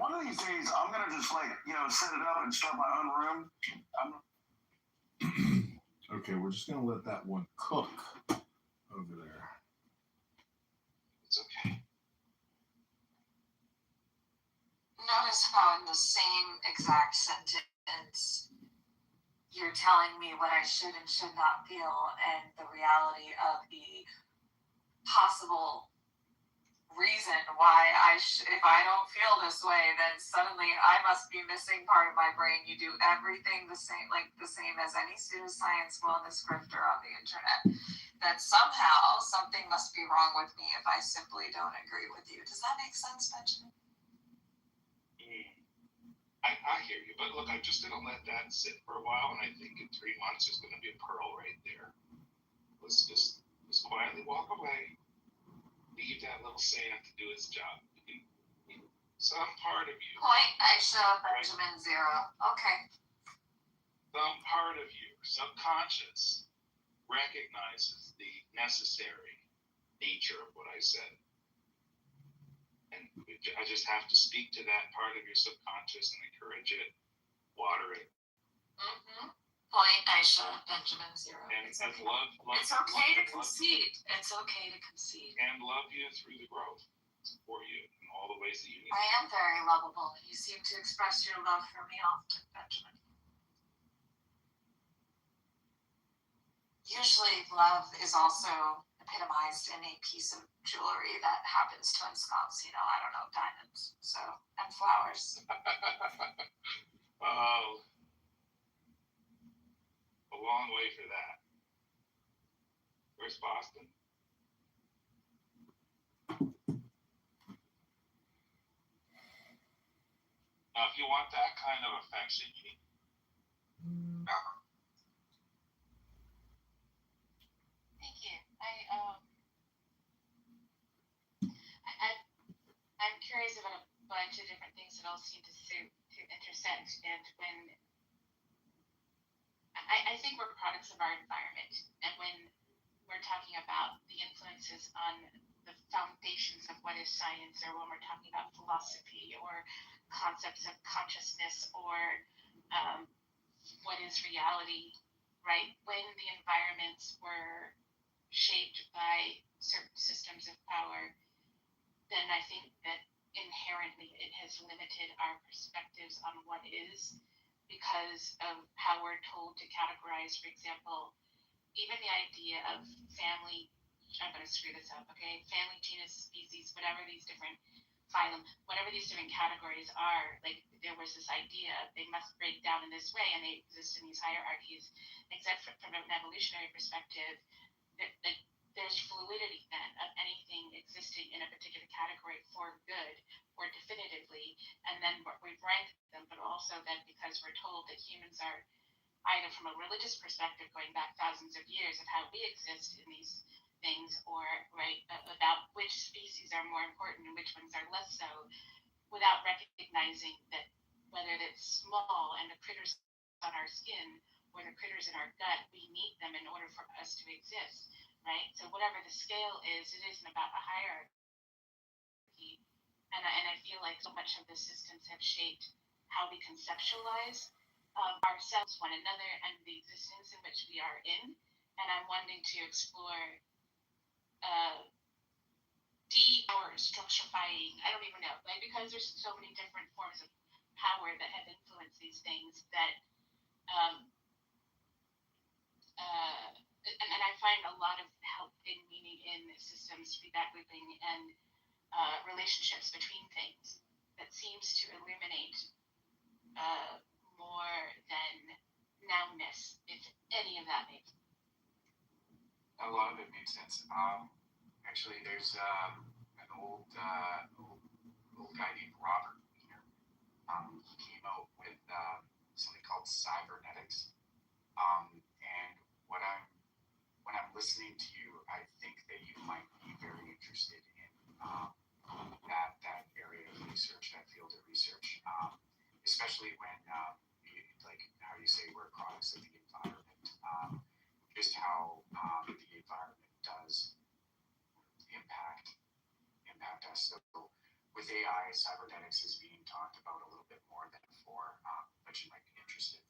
one of these days, I'm going to just, set it up and start my own room. Okay, we're just gonna let that one cook over there. It's okay. Notice how in the same exact sentence you're telling me what I should and should not feel, and the reality of the possible reason why if I don't feel this way, then suddenly I must be missing part of my brain. You do everything the same as any pseudoscience wellness grifter on the internet. That somehow something must be wrong with me if I simply don't agree with you. Does that make sense, Benjamin? I hear you, but look, I'm just gonna let that sit for a while, and I think in 3 months there's gonna be a pearl right there. Let's just quietly walk away, leave that little sand to do its job. Some part of you. Point Aisha Benjamin right? Zero. Okay. Some part of you, subconscious, recognizes the necessary nature of what I said. And I just have to speak to that part of your subconscious and encourage it, water it. Mm-hmm. Point Aisha Benjamin Zero. And it's okay. Love it's okay to concede. It's okay to concede. And love you through the growth, support you in all the ways that you need. I am very lovable. You seem to express your love for me often, Benjamin. Usually love is also epitomized in a piece of jewelry that happens to ensconce, I don't know, diamonds, and flowers. Oh, a long way for that. Where's Boston? Now, if you want that kind of affection, you need. Thank you. I'm curious about a bunch of different things that all seem to intersect, and when I think we're products of our environment, and when we're talking about the influences on the foundations of what is science, or when we're talking about philosophy or concepts of consciousness, or what is reality, right? When the environments were shaped by certain systems of power, then I think that inherently it has limited our perspectives on what is, because of how we're told to categorize, for example, even the idea of family. I'm going to screw this up, okay? Family, genus, species, whatever these different phylum, whatever these different categories are, like there was this idea they must break down in this way, and they exist in these hierarchies, except from an evolutionary perspective, that there's fluidity then of anything existing in a particular category for good or definitively, and then we've ranked them, but also then because we're told that humans are either from a religious perspective going back thousands of years of how we exist in these things, or right about which species are more important and which ones are less so, without recognizing that whether it's small and the critters on our skin or the critters in our gut, we need them in order for us to exist, right? So whatever the scale is, it isn't about a hierarchy. And I feel like so much of the systems have shaped how we conceptualize ourselves, one another, and the existence in which we are in. And I'm wanting to explore or structurifying, I don't even know, like, because there's so many different forms of power that have influenced these things that and I find a lot of help in meaning in systems, feedback looping, and relationships between things that seems to illuminate more than nounness, if any of that makes sense. A lot of it makes sense. Actually, there's an old guy named Robert here. He came out with something called cybernetics. And when I'm listening to you, I think that you might be very interested in that area of research, that field of research, especially when, like how you say we're products of the environment, just how the environment does impact us. So with AI, cybernetics is being talked about a little bit more than before, but you might be interested.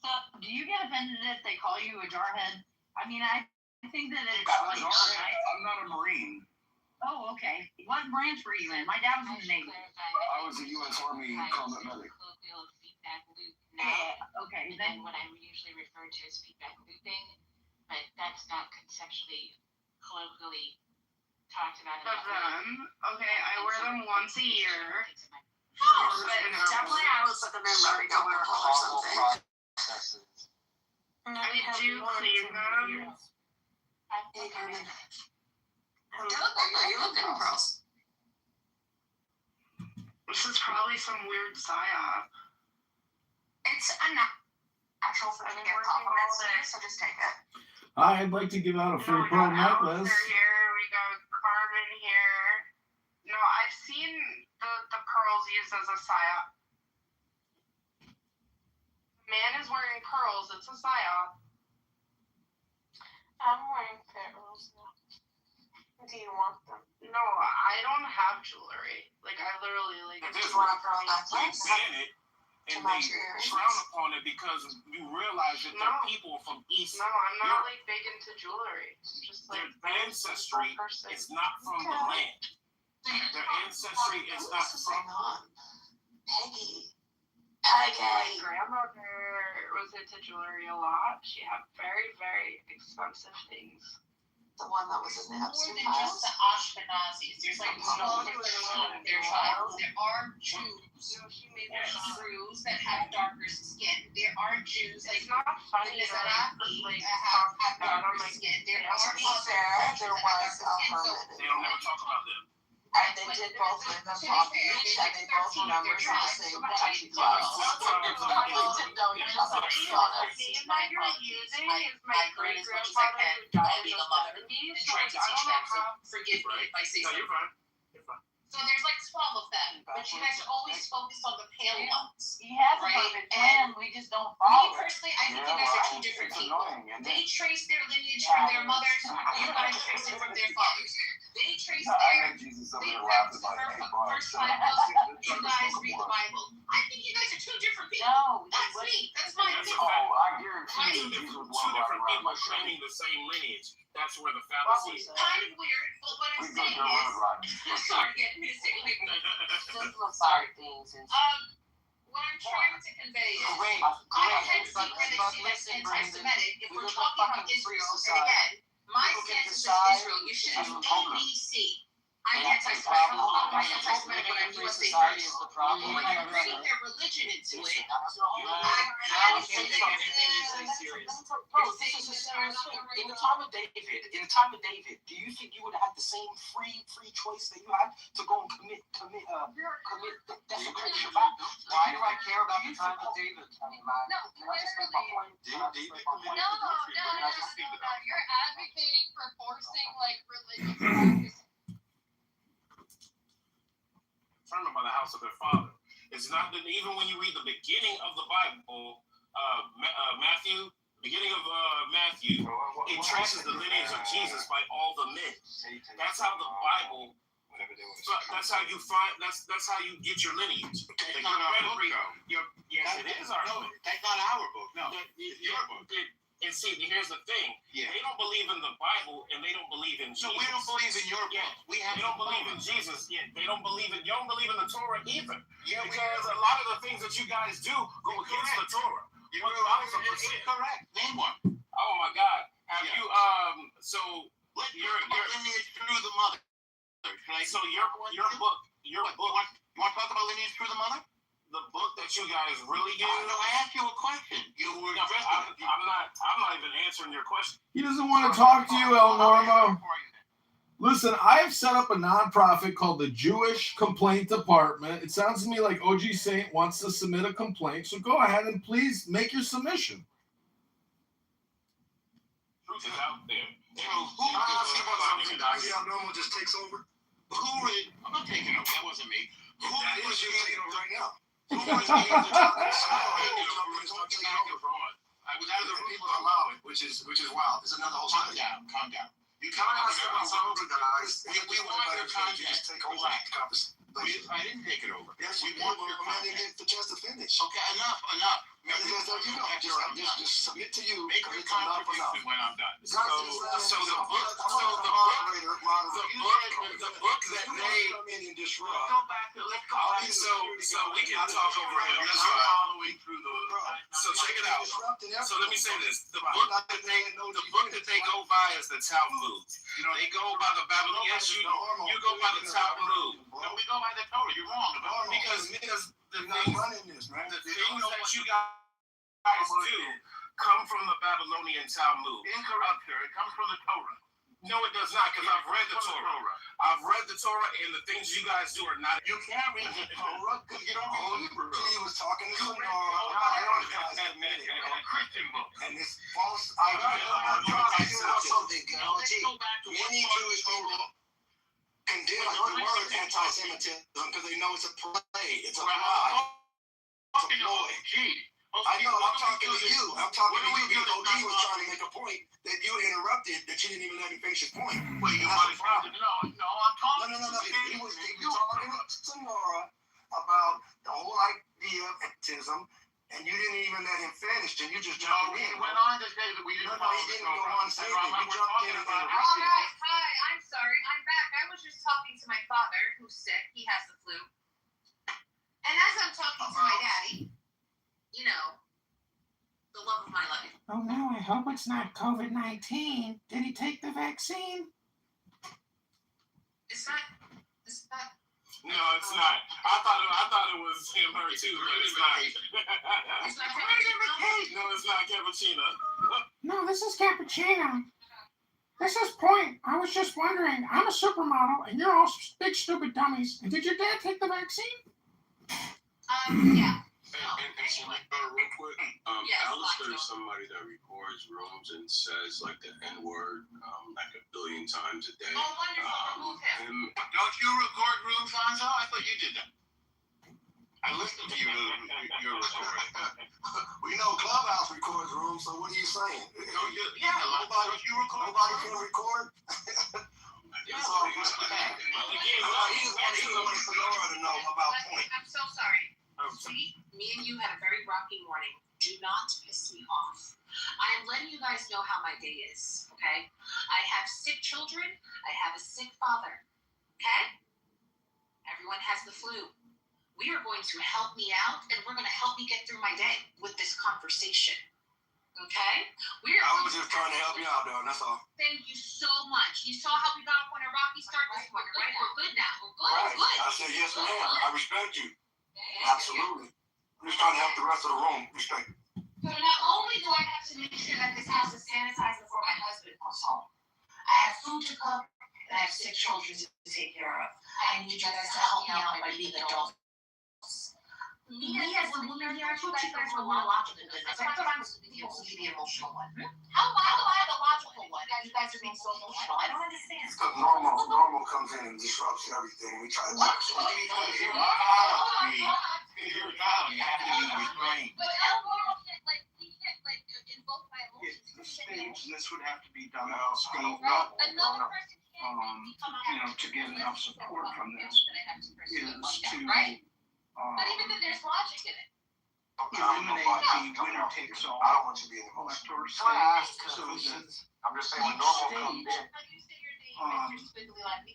So Do you get offended if they call you a jarhead? I mean, I think that it's like. I'm not a Marine. Oh, okay. What branch were you in? My dad was in the Navy. I was a U.S. Army combat medic. Okay. Then what I'm usually referred to as feedback looping, but that's not conceptually, colloquially talked about. Okay, I wear them once a year. But definitely I would put them in rubbing alcohol or something. I do clean them. You look good in pearls. This is probably some weird psyop. It's a natural thing to get compliments today, so just take it. I'd like to give out a free pearl necklace. Here, we got carbon here. No, I've seen the pearls used as a psyop. Man is wearing pearls, it's a psyop. I'm wearing pearls now. Do you want them? No, I don't have jewelry. Like, I literally, like... Do you want a pearl necklace? And they frown upon it because you realize that they're people from East No, I'm not, like, big into jewelry. Just, like... Their ancestry is not from the land. Their ancestry is not from... Peggy. My grandmother was into jewelry a lot. She had very, very expensive things. The one that was in the Epstein More than just the Ashkenazis. There's like there are Jews. There's Druze that have darker skin. There are Jews It's not funny that like have darker skin. There are there was a hermit. They don't ever talk about them. And they did both live in Palm Beach, and they both remember from the same touchy club. They didn't know each other, to be honest. The name that you're using is my great as much as I can while being a mother and trying to teach them. So forgive me if I say something. You're fine. You're fine. So there's like 12 of them, but you guys are always focused on the pale ones. He has a perfect plan, we just don't follow. Me personally, I think you guys are two different people. They trace their lineage from their mothers, you guys trace it from their fathers. They trace their first five books, you guys read the Bible. I think you guys are two different people. No, that's me. That's my opinion. I guarantee you, two different people claiming the same lineage. That's where the fallacy is. Kind of weird, but what I'm saying is, sorry, get me to say it. Simplify things. What I'm trying to convey is, I tend to see that anti-Semitic. If we're talking about Israel, and again, my stance is Israel. You should have ABC. I'm anti-Semitic. I'm anti-Semitic when I'm USA first. When you bring their religion into it, I can't take everything you say serious. In the time of David, do you think you would have had the same free choice that you had to go and commit desecration? Why do I care about the time of David? Can I just make my point? No. You're advocating for forcing like religious practices. By the house of their father. It's not that even when you read the beginning of the Bible, Matthew, it traces the lineage of Jesus by all the men. That's how the Bible. That's how you find. That's how you get your lineage. That's not our book, though. Yes, it is our book. That's not our book. No, it's your book. And see, here's the thing. Yeah. They don't believe in the Bible, and they don't believe in Jesus. No, we don't believe in your book. Yeah. They don't believe in Jesus. Yeah. They don't believe in. You don't believe in the Torah either. Yeah, because a lot of the things that you guys do go against the Torah. You're correct. Name one. Oh my God. Have you So your lineage through the mother. So your book. You want to talk about lineage through the mother? The book that you guys really use. No, I asked you a question. You were I'm not even answering your question. He doesn't want to talk to you, El Normo. Listen, I've set up a nonprofit called the Jewish Complaint Department. It sounds to me like OG Saint wants to submit a complaint, so go ahead and please make your submission. Truth is out there. El Normo just takes over? I'm not taking over. That wasn't me. Who is you taking over right now? I was out of the people allow it, which is wild. There's another whole story. Calm down. You can't over, guys. We want your contact. Take over. I didn't take it over. Yes, we want your contact. The chance to finish. Okay, enough. Just submit to you. Make your contribution when I'm done. So the book that they Go back to so we can talk over it. That's right. all the way through the. So check it out. So let me say this: the book that they go by is the Talmud. They go by the Babylonian. Yes, you go by the Talmud. No, we go by the Torah. You're wrong about it. Because the things that you guys do come from the Babylonian Talmud. Incorrect, sir. It comes from the Torah. No, it does not, because I've read the Torah. I've read the Torah, and the things you guys do are not. You can't read the Torah because you don't read Hebrew. He was talking to some Christian book. And this false something. Many Jewish people condemn the word anti-Semitism because they know it's a play. It's a lie. It's a ploy. I know, I'm talking to you. I'm talking to you because OG was trying to make a point that you interrupted, that you didn't even let him finish his point. Wait, you want to problem? No, I'm talking. No. He was talking to Nora about the whole idea of antism, and you didn't even let him finish, and you just jumped in. He went on to say that we didn't. No, he didn't go on to say that. You jumped in and All interrupted. right, hi, I'm sorry, I'm back. I was just talking to my father, who's sick. He has the flu. And as I'm talking to my daddy, you know, the love of my life. Oh no, I hope it's not COVID-19. Did he take the vaccine? It's not. No, it's not. I thought it was him, her too, but it's not. It's not No, it's not cappuccino. No, this is cappuccino. This is Point. I was just wondering, I'm a supermodel and you're all big stupid dummies. And did your dad take the vaccine? Yeah. And real quick, Yes, Alistair is somebody that records rooms and says like the N-word like a billion times a day. Oh, wonderful. Remove him. Don't you record rooms, Lonzo? I thought you did that. I listened to your recording. We know Clubhouse records rooms, so what are you saying? Yeah, nobody can record. It's all good. He's wanting Sonora to know about Point. I'm so sorry. See, me and you had a very rocky morning. Do not piss me off. I am letting you guys know how my day is, okay? I have sick children. I have a sick father, okay? Everyone has the flu. We are going to help me out, and we're going to help me get through my day with this conversation, okay? I was just trying to help you out, though, that's all. Thank you so much. You saw how we got off on a rocky start this morning, right? We're good now. We're good. Right. We're good. I said, yes, ma'am. I respect you. Absolutely. I'm just trying to help the rest of the room respect you. So not only do I have to make sure that this house is sanitized before my husband comes home, I have food to cook, and I have sick children to take care of. I need you guys to help me out by being adults. Me as a woman here, I thought you guys were more logical than this. I thought I was supposed to be the emotional one. How am I the logical one? You guys are being so emotional. I don't understand. Because normal comes in and disrupts everything. We try to What? You're down. You have to be restrained. But abnormal can't, like, we can't, like, invoke my emotions. This would have to be done Right? on state level. Another person can't To get enough support from this is to right? But even then, there's logic in it. eliminate the winner takes all. I don't want you being electoral So I asked state, so that I'm just saying when normal comes in. How do you say your name, Mr. Squiggly Line?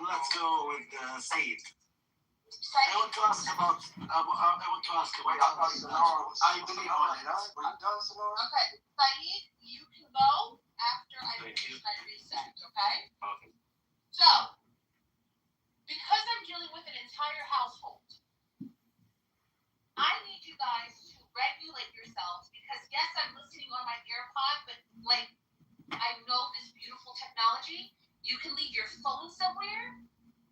Let's go with saved. I want to ask about. Wait, I thought Sonora was. I believe on it. Were you done, Sonora? Okay, Saeed, you can go after I finish my reset, okay? Okay. So, because I'm dealing with an entire household, I need you guys to regulate yourselves because, yes, I'm listening on my AirPod, but, like, I know this beautiful technology. You can leave your phone somewhere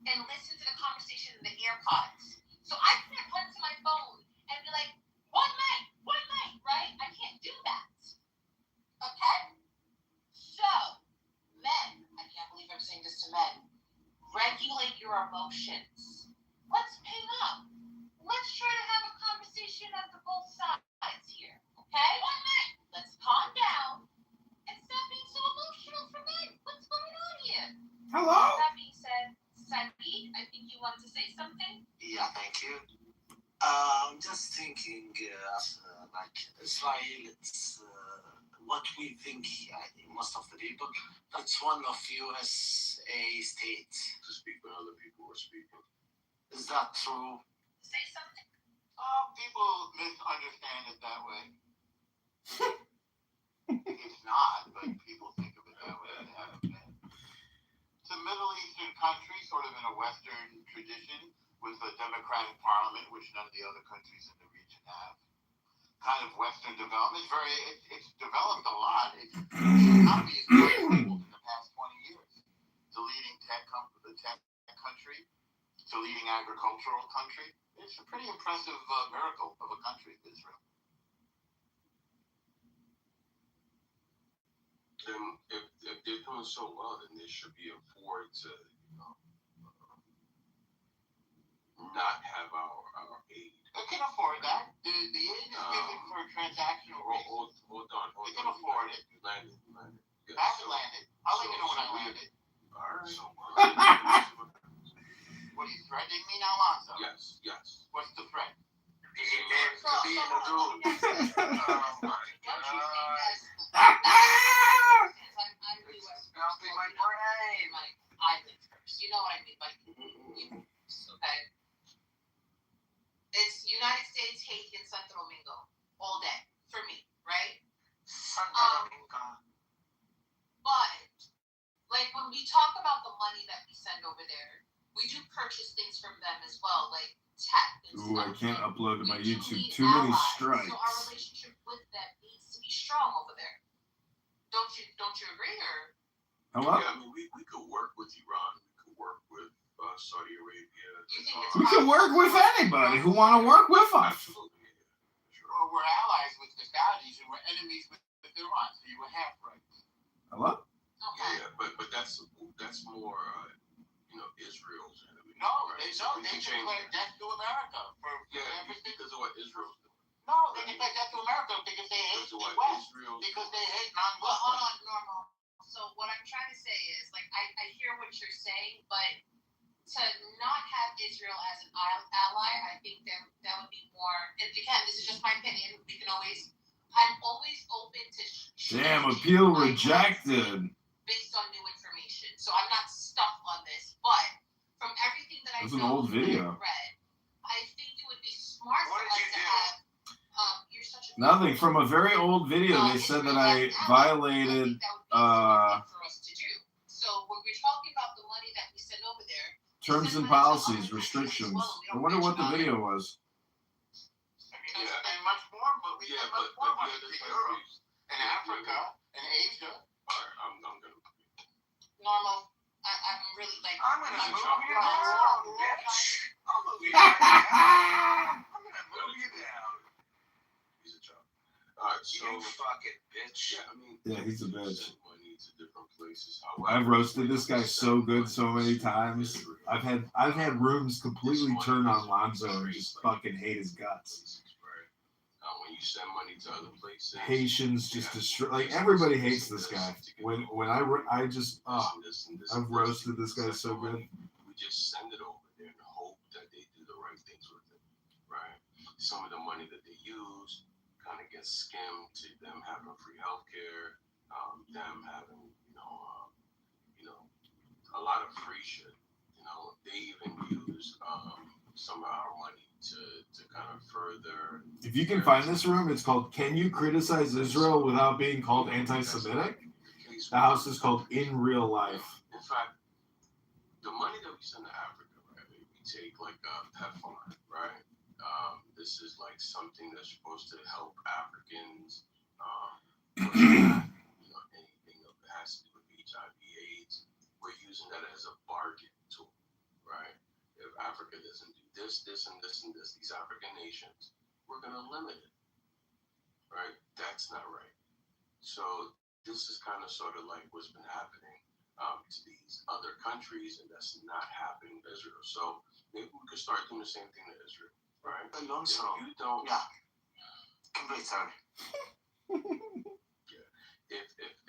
and listen to the conversation in the AirPods. So I can't run to my phone and be like, one night, right? I can't do that. Okay? So, men, I can't believe I'm saying this to men, regulate your emotions. Let's ping up. Let's try to have a conversation on the both sides here, okay? Let's calm down and stop being so emotional for men. What's going on here? Hello? That being said, Sandy, I think you wanted to say something? Yeah, thank you. Just thinking, like Israel, it's what we think, most of the people, that's one of USA states. To speak when other people were speaking. Is that true? Say something. People misunderstand it that way. It's not, but people think of it that way. They haven't been. It's a Middle Eastern country, sort of in a Western tradition, with a democratic parliament, which none of the other countries in the region have. Kind of Western development. It's developed a lot. Its economy has tripled in the past 20 years. It's a leading tech country. It's a leading agricultural country. It's a pretty impressive miracle of a country, Israel. Then if they're doing so well, then they should be afforded to, not have our aid. They can afford that. The aid is given for transactional reasons. Hold on. They can afford it. Landed. I haven't landed. I'll let you know when I landed. All right. What are you threatening me now, Lonzo? Yes. What's the threat? Don't you think I'm U.S. I think first. You know what I mean by okay. It's United States, Haiti, and Santo Domingo all day for me, right? But like when we talk about the money that we send over there, we do purchase things from them as well, like tech and Ooh, I stuff. can't Like, upload to my we do YouTube. need Too many allies, strikes. So our relationship with them needs to be strong over there. Don't you agree? Or Hello? Yeah, I mean, we could work with Iran. We could work with Saudi Arabia. We can work with anybody who want to work with us. Well, we're allies with the Saudis and we're enemies with Iran, so you were half right. Hello? okay. Yeah, but that's more, Israel's enemy. No, right? they So we can change declare that. death to America for everything. Because of what Israel's doing. No, they declare death to America because they hate Because of the what West. Israel's Because they hate Well, non-Muslims. hold on, normal. So what I'm trying to say is, like, I hear what you're saying, but to not have Israel as an ally, I think that would be more. And again, this is just my opinion. We can always. I'm always open to. Damn, appeal rejected. Based on new information, so I'm not stuck on this. But from everything that That's I an know old and video. I've read, I think it would be smart for us to have. You're such a. Nothing. From a very old video, they said that I violated. For us to do. So when we're talking about the money that we send over there. Terms and policies, restrictions. I wonder what the video was. I mean, they spend much more, but we spend much more money to Europe and Africa and Asia. I'm gonna. Normal. I'm really like. I'm gonna move you down, bitch. I'm gonna move you down. He's a job. All right, so You fucking bitch. yeah, I mean, Yeah, he's a bitch. send money to different places. I've roasted this guy so good so many times. I've had rooms completely turn on Lonzo and just fucking hate his guts. When you send money to other places, Haitians just destroy. Like everybody hates this guy. When I've roasted this guy so good. We just send it over there and hope that they do the right things with it, right? Some of the money that they use kind of gets skimmed to them having free healthcare, them having a lot of free shit. They even use some of our money to kind of further. If you can find this room, it's called "Can You Criticize Israel Without Being Called Anti-Semitic?" The house is called "In Real Life." In fact, the money that we send to Africa, right? We take like a PEPFAR, right? This is like something that's supposed to help Africans. Anything that has to do with HIV/AIDS, we're using that as a bargain tool, right? If Africa doesn't do this, and this, these African nations, we're gonna limit it, right? That's not right. So this is kind of sort of like what's been happening to these other countries, and that's not happening to Israel. So maybe we could start doing the same thing to Israel, right? Alonso. If you don't. Yeah. Complete, sorry.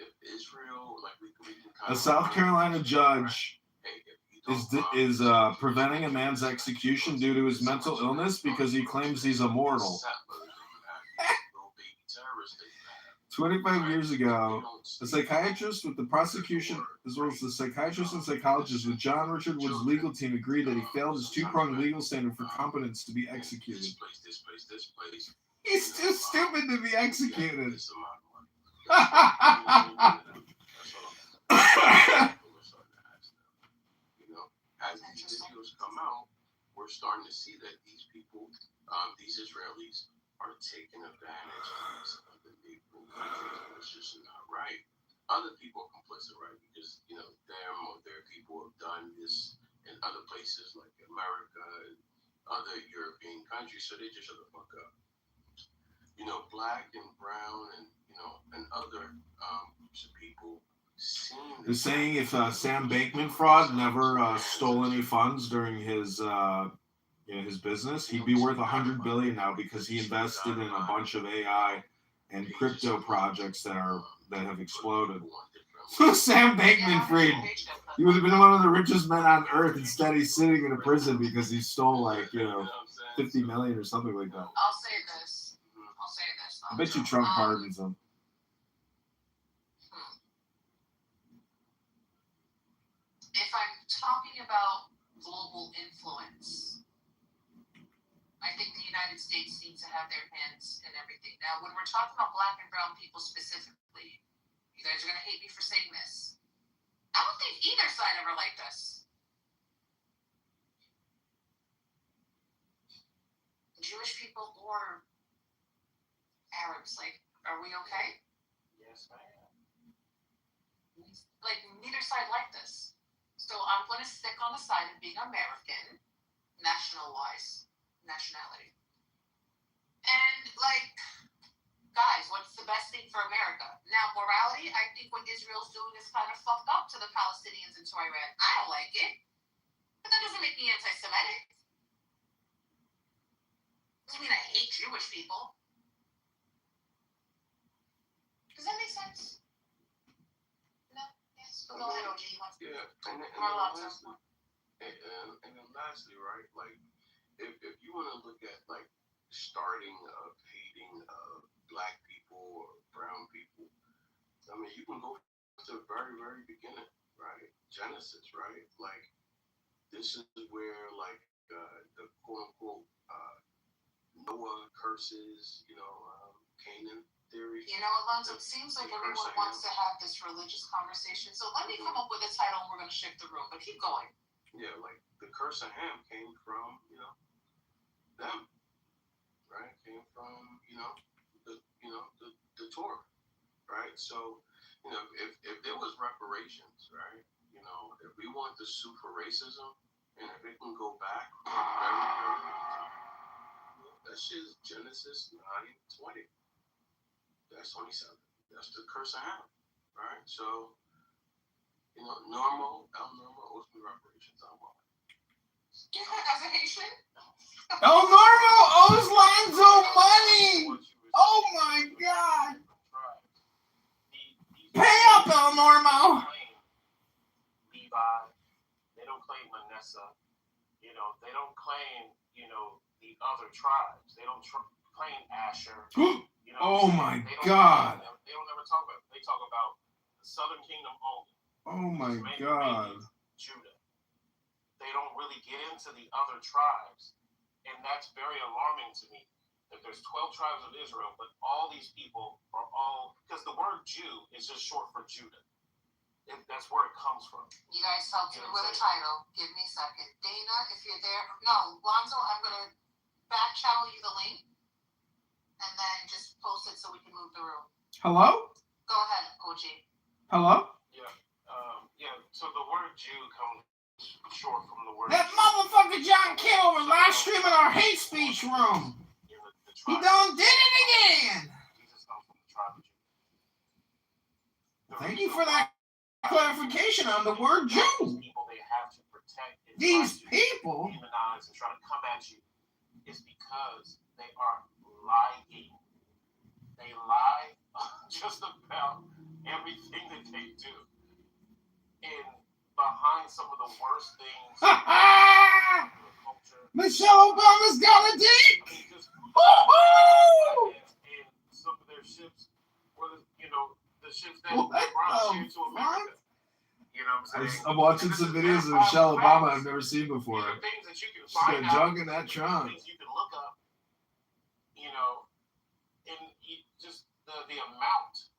If Israel, like we can A kind of. South Carolina judge is preventing a man's execution due to his mental illness because he claims he's immortal. 25 years ago, a psychiatrist with the prosecution, as well as the psychiatrist and psychologist with John Richard Wood's legal team, agreed that he failed his two-pronged legal standard for competence to be executed. This place. He's too stupid to be executed. It's a lot of money. That's all. You know, as these videos come out, we're starting to see that these people, these Israelis, are taking advantage of these other neighboring countries, and it's just not right. Other people are complicit, right? Because them or their people have done this in other places like America and other European countries, so they just shut the fuck up. Black and brown and other groups of people. They're saying if Sam Bankman-Fried never stole any funds during his business, he'd be worth $100 billion now because he invested in a bunch of AI and crypto projects that have exploded. So Sam Bankman-Fried, he would have been one of the richest men on earth. Instead, he's sitting in a prison because he stole $50 million or something like that. I'll say this. I bet you Trump pardons him. If I'm talking about global influence, I think the United States needs to have their hands in everything. Now, when we're talking about black and brown people specifically, you guys are going to hate me for saying this. I don't think either side ever liked us. Jewish people or Arabs, are we okay? Yes, ma'am. Neither side liked us. So I'm going to stick on the side of being American, nationality. And, guys, what's the best thing for America? Now, morality, I think what Israel's doing is kind of fucked up to the Palestinians and to Iran. I don't like it. But that doesn't make me anti-Semitic. Doesn't mean I hate Jewish people. Does that make sense? No? Yes? But go ahead, OG. Yeah, and then lastly, right, if you want to look at, starting of hating black people or brown people, I mean, you can go to the very, very beginning, right? Genesis, right? This is where, the quote-unquote Noah curses, Canaan theory. Alonzo, it seems like everyone wants to have this religious conversation. So let me come up with a title and we're going to shift the room. But keep going. Yeah, the curse of Ham came from, them, right? Came from, the Torah, right? So, if there was reparations, right? If we want to sue for racism, and if it can go back very, very long time, that shit is Genesis 9:20. That's 27. That's the curse of Ham, right? So, normal, owes me reparations. I'm on. As a Haitian? El Normo owes Lonzo money! Oh my God! Pay up, El Normo! Levi, they don't claim Manasseh. They don't claim, the other tribes. They don't claim Asher. Oh my God! They don't ever talk about it. They talk about the Southern Kingdom only. Oh my God! Judah. They don't really get into the other tribes, and that's very alarming to me. That there's 12 tribes of Israel, but all these people are because the word Jew is just short for Judah. And that's where it comes from. You guys helped me with a title. Give me a second. Dana, if you're there. No, Lonzo, I'm going to back channel you the link and then just post it so we can move the room. Hello? Go ahead, OG. Hello? Yeah. So the word Jew comes short from the word. That motherfucker John Kitover live streaming our hate speech room. He done did it again. Jesus comes from the tribe of Judah. Thank you for that clarification on the word Jew. People they have to protect. These people demonize and try to come at you is because they are lying. They lie just about everything that they do. And behind some of the worst things in the culture. Michelle Obama's got a deep. And some of their ships the ships that brought us here to America. You know what I'm saying? I'm watching some videos of Michelle Obama I've never seen before. These are things that you can She's find got out. junk in that trunk. Things you can look up. And just the amount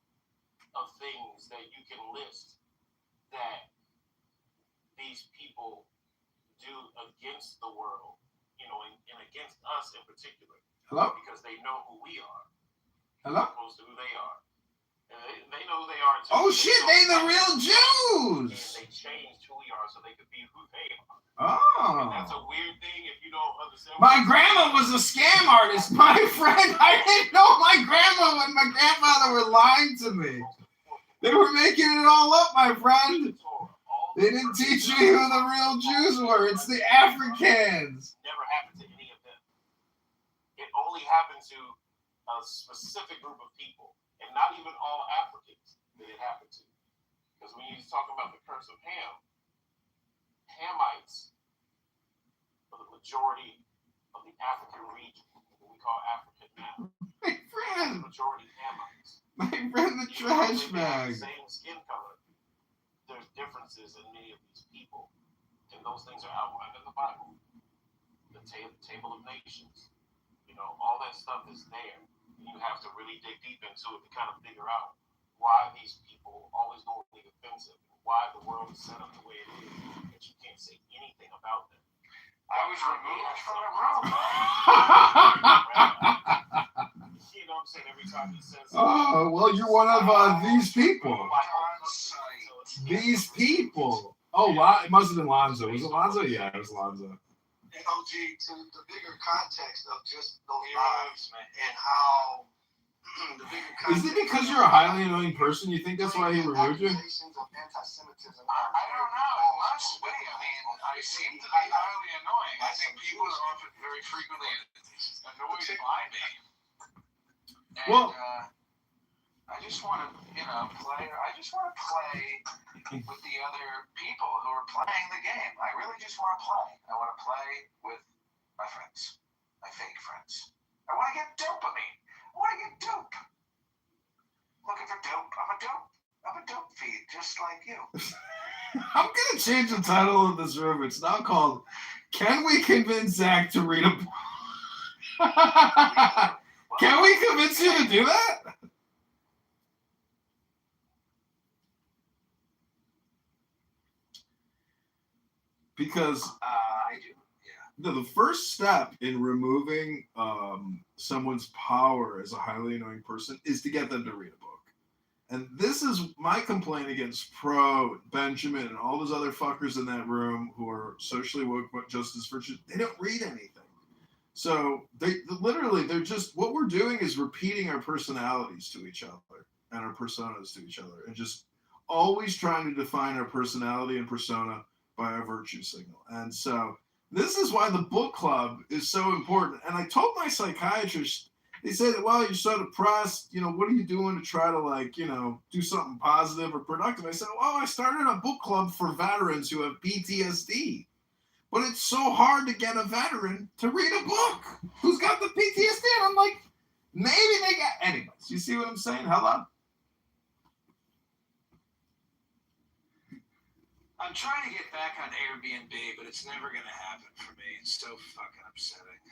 of things that you can list that these people do against the world, and against us in particular. Hello? Because they know who we are. Hello? As opposed to who they are. And they know who they are too. Oh shit, they the real Jews! And they changed who we are so they could be who they are. Oh. And that's a weird thing if you don't understand. My grandma was a scam artist, my friend. I didn't know my grandma and my grandfather were lying to me. They were making it all up, my friend. They didn't teach me who the real Jews were. It's the Africans. Never happened to any of them. It only happened to a specific group of people, and not even all Africans that it happened to. Because when you're talking about the curse of Ham, Hamites are the majority of the African region, what we call Africa now. My friend. The majority Hamites. My friend, the trash bag. Same skin color. There's differences in many of these people, and those things are outlined in the Bible. The table of nations, all that stuff is there. And you have to really dig deep into it to kind of figure out why these people always go really offensive, and why the world is set up the way it is, that you can't say anything about them. I was removed from the room. You know what I'm saying? Every time he says, oh, well, you're one of these people. These people. Oh, it must have been Lonzo. Was it Lonzo? Yeah, it was Lonzo. And OG, to the bigger context of just those lives, man, and how the bigger context. Is it because you're a highly annoying person? You think that's why he removed you? Of anti-Semitism. I don't know. In last way, I seem to be highly annoying. I think people are often very frequently annoyed by me. And, well, I just want to, play. I just want to play with the other people who are playing the game. I really just want to play. I want to play with my friends, my fake friends. I want to get dopamine. I want to get dope. Looking for dope. I'm a dope feed, just like you. I'm gonna change the title of this room. It's now called "Can We Convince Zach to Read a Book?" Can we convince you to do that? Because I do. Yeah. The first step in removing someone's power as a highly annoying person is to get them to read a book. And this is my complaint against Pro, Benjamin, and all those other fuckers in that room who are socially woke but just as virtuous. They don't read anything. So they're just, what we're doing is repeating our personalities to each other and our personas to each other, and just always trying to define our personality and persona by a virtue signal. And so this is why the book club is so important. And I told my psychiatrist, they said, well, you're so depressed, what are you doing to try to do something positive or productive? I said, well, I started a book club for veterans who have PTSD. But it's so hard to get a veteran to read a book who's got the PTSD. And I'm like, maybe they got, anyways, you see what I'm saying? Hello? I'm trying to get back on Airbnb, but it's never going to happen for me. It's so fucking upsetting.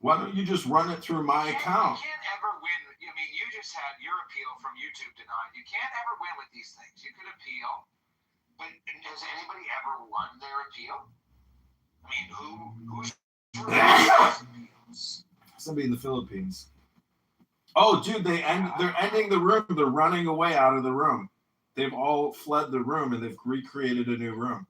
Why don't you just run it through my account? You can't ever win. I mean, you just had your appeal from YouTube denied. You can't ever win with these things. You could appeal, but has anybody ever won their appeal? I mean, who's appeals? Somebody in the Philippines. Oh, dude, they're ending the room. They're running away out of the room. They've all fled the room and they've recreated a new room.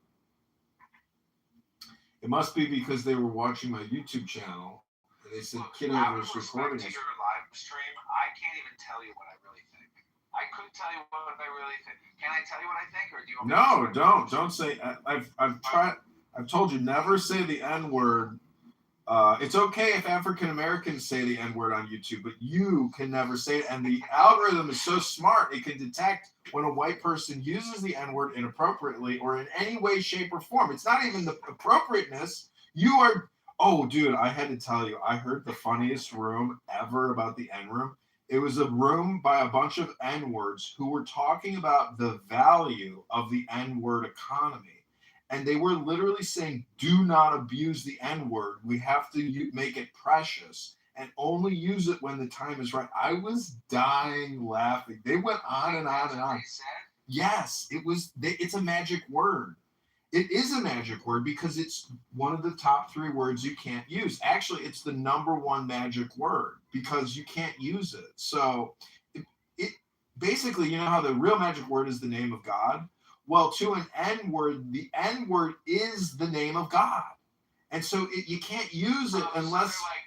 It must be because they were watching my YouTube channel and they said Kitover is recording us. To your live stream, I can't even tell you what I really think. I could tell you what I really think. Can I tell you what I think, or do you want me to Don't say. I've tried. I've told you never say the N-word. It's okay if African Americans say the N-word on YouTube, but you can never say it. And the algorithm is so smart, it can detect when a white person uses the N-word inappropriately or in any way, shape, or form. It's not even the appropriateness. You are, oh, dude, I had to tell you, I heard the funniest room ever about the N-room. It was a room by a bunch of N-words who were talking about the value of the N-word economy. And they were literally saying, do not abuse the N-word. We have to make it precious and only use it when the time is right. I was dying laughing. They went on and on and on. Yes, it's a magic word. It is a magic word because it's one of the top 3 words you can't use. Actually, it's the number 1 magic word because you can't use it. So it basically, you know how the real magic word is the name of God? Well, to an N-word, the N-word is the name of God. And so you can't use it unless... So like,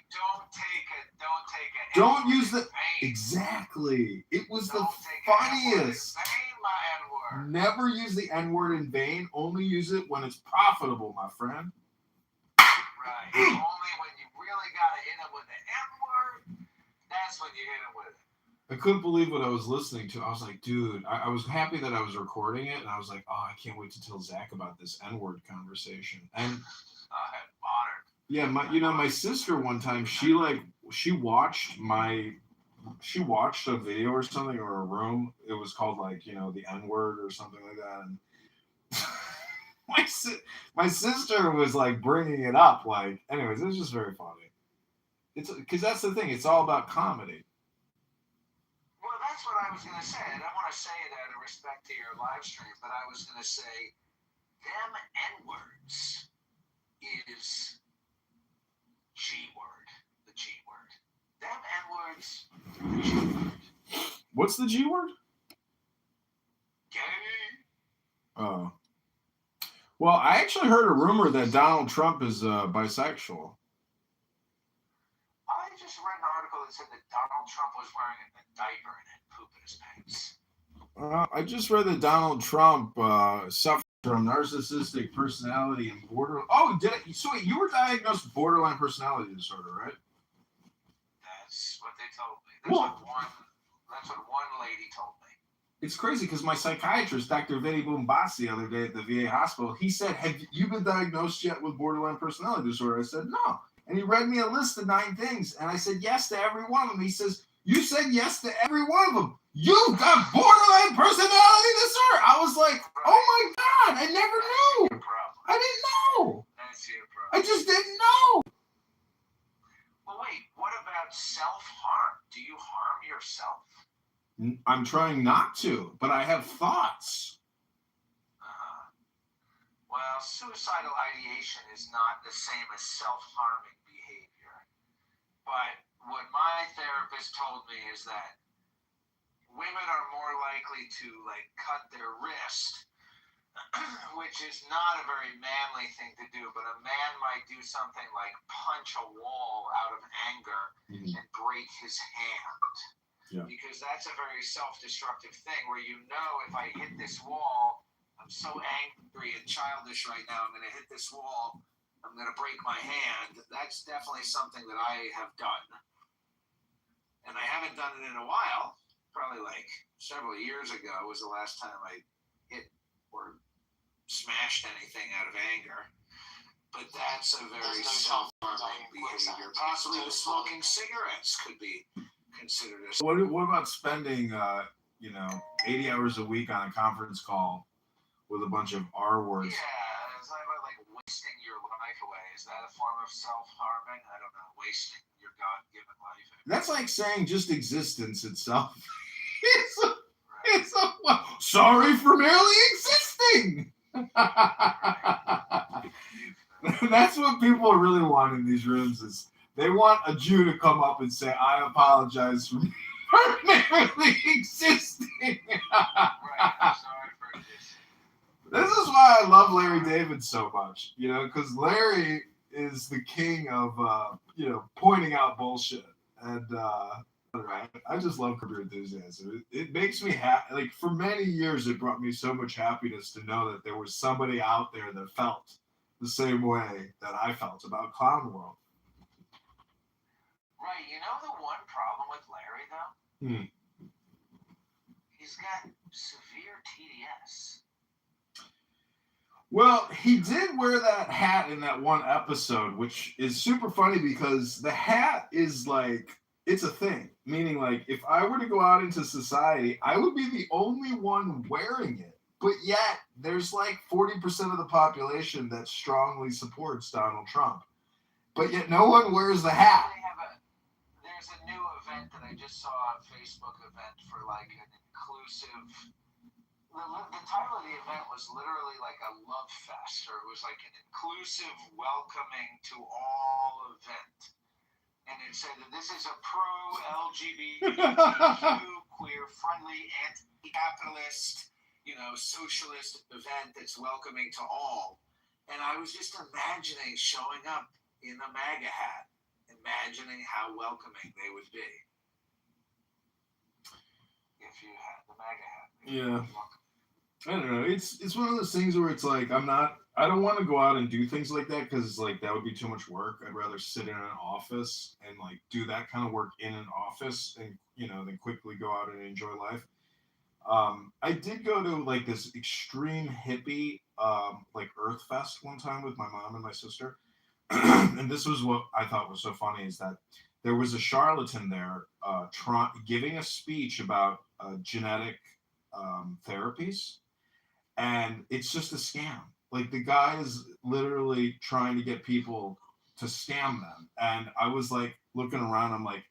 don't use the... Exactly. It was the funniest. Never use the N-word in vain. Only use it when it's profitable, my friend. Right. Only when you really got to hit it with the N-word, that's when you hit it with it. I couldn't believe what I was listening to. I was like, dude, I was happy that I was recording it, and I was like, oh, I can't wait to tell Zach about this N-word conversation. And yeah, my sister one time, she watched a video or something, or a room. It was called like, the N-word or something like that. And my sister was like bringing it up. Like, anyways, it was just very funny. It's because that's the thing. It's all about comedy. Well, that's what I was going to say. I don't want to say it out of respect to your live stream, but I was going to say them N-words is G-word, the G-word. Them N-words, the G-word. What's the G-word? Gay. Oh. Well, I actually heard a rumor that Donald Trump is bisexual. I just read an article that said that Donald Trump was wearing a diaper and had poop in his pants. I just read that Donald Trump suffered from narcissistic personality and borderline. Oh, so wait, you were diagnosed with borderline personality disorder, right? That's what they told me. That's what one lady told me. It's crazy because my psychiatrist, Dr. Vinny Boombasi, the other day at the VA hospital, he said, have you been diagnosed yet with borderline personality disorder? I said, no. And he read me a list of 9 things. And I said, yes to every one of them. He says, you said yes to every one of them. You've got borderline personality disorder. I was like, oh my God, I never knew. I didn't know. I just didn't know. Well, wait, what about self-harm? Do you harm yourself? I'm trying not to, but I have thoughts. Well, suicidal ideation is not the same as self-harming behavior. But what my therapist told me is that women are more likely to cut their wrist, which is not a very manly thing to do, but a man might do something like punch a wall out of anger and break his hand. Yeah. Because that's a very self-destructive thing where if I hit this wall, I'm so angry and childish right now, I'm going to hit this wall, I'm going to break my hand. That's definitely something that I have done. And I haven't done it in a while. Probably several years ago was the last time I hit or smashed anything out of anger. But that's a very self-harming behavior. Possibly the smoking cigarettes could be considered as... What about spending, 80 hours a week on a conference call with a bunch of R words? Yeah, it's like wasting your life away. Is that a form of self-harming? I don't know. Wasting your God-given life. That's like saying just existence itself. Sorry for merely existing. That's what people really want in these rooms is they want a Jew to come up and say, I apologize for merely existing. This is why I love Larry David so much, because Larry is the king of, pointing out bullshit. And I just love Curb Your Enthusiasm. It makes me happy. For many years, it brought me so much happiness to know that there was somebody out there that felt the same way that I felt about Clown World. Right. The one problem with Larry, though? He's got severe TDS. Well, he did wear that hat in that one episode, which is super funny because the hat is it's a thing. Meaning, like, if I were to go out into society, I would be the only one wearing it. But yet, there's like 40% of the population that strongly supports Donald Trump. But yet, no one wears the hat. There's a new event that I just saw, a Facebook event for like an inclusive. The title of the event was literally like a love fest, or it was like an inclusive, welcoming to all event. And it said that this is a pro-LGBTQ, queer-friendly, anti-capitalist, socialist event that's welcoming to all. And I was just imagining showing up in a MAGA hat, imagining how welcoming they would be if you had the MAGA hat. Yeah. I don't know. It's one of those things where it's like I don't want to go out and do things like that because like that would be too much work. I'd rather sit in an office and like do that kind of work in an office and then quickly go out and enjoy life. I did go to like this extreme hippie like Earth Fest one time with my mom and my sister. And this was what I thought was so funny is that there was a charlatan there giving a speech about genetic therapies. And it's just a scam. Like the guy is literally trying to get people to scam them. And I was like looking around, I'm like,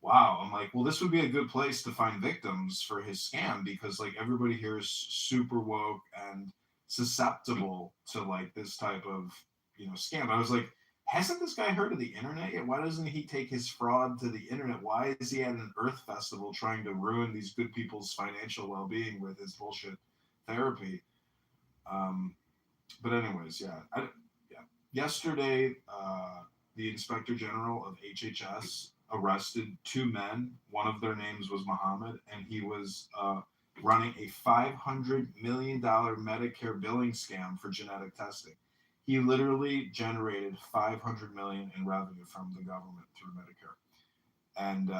wow. I'm like, well, this would be a good place to find victims for his scam because like everybody here is super woke and susceptible to like this type of scam. I was like, hasn't this guy heard of the internet yet? Why doesn't he take his fraud to the internet? Why is he at an Earth Festival trying to ruin these good people's financial well-being with his bullshit therapy? But anyways, yeah. Yesterday, the Inspector General of HHS arrested two men. One of their names was Muhammad, and he was running a $500 million Medicare billing scam for genetic testing. He literally generated $500 million in revenue from the government through Medicare. And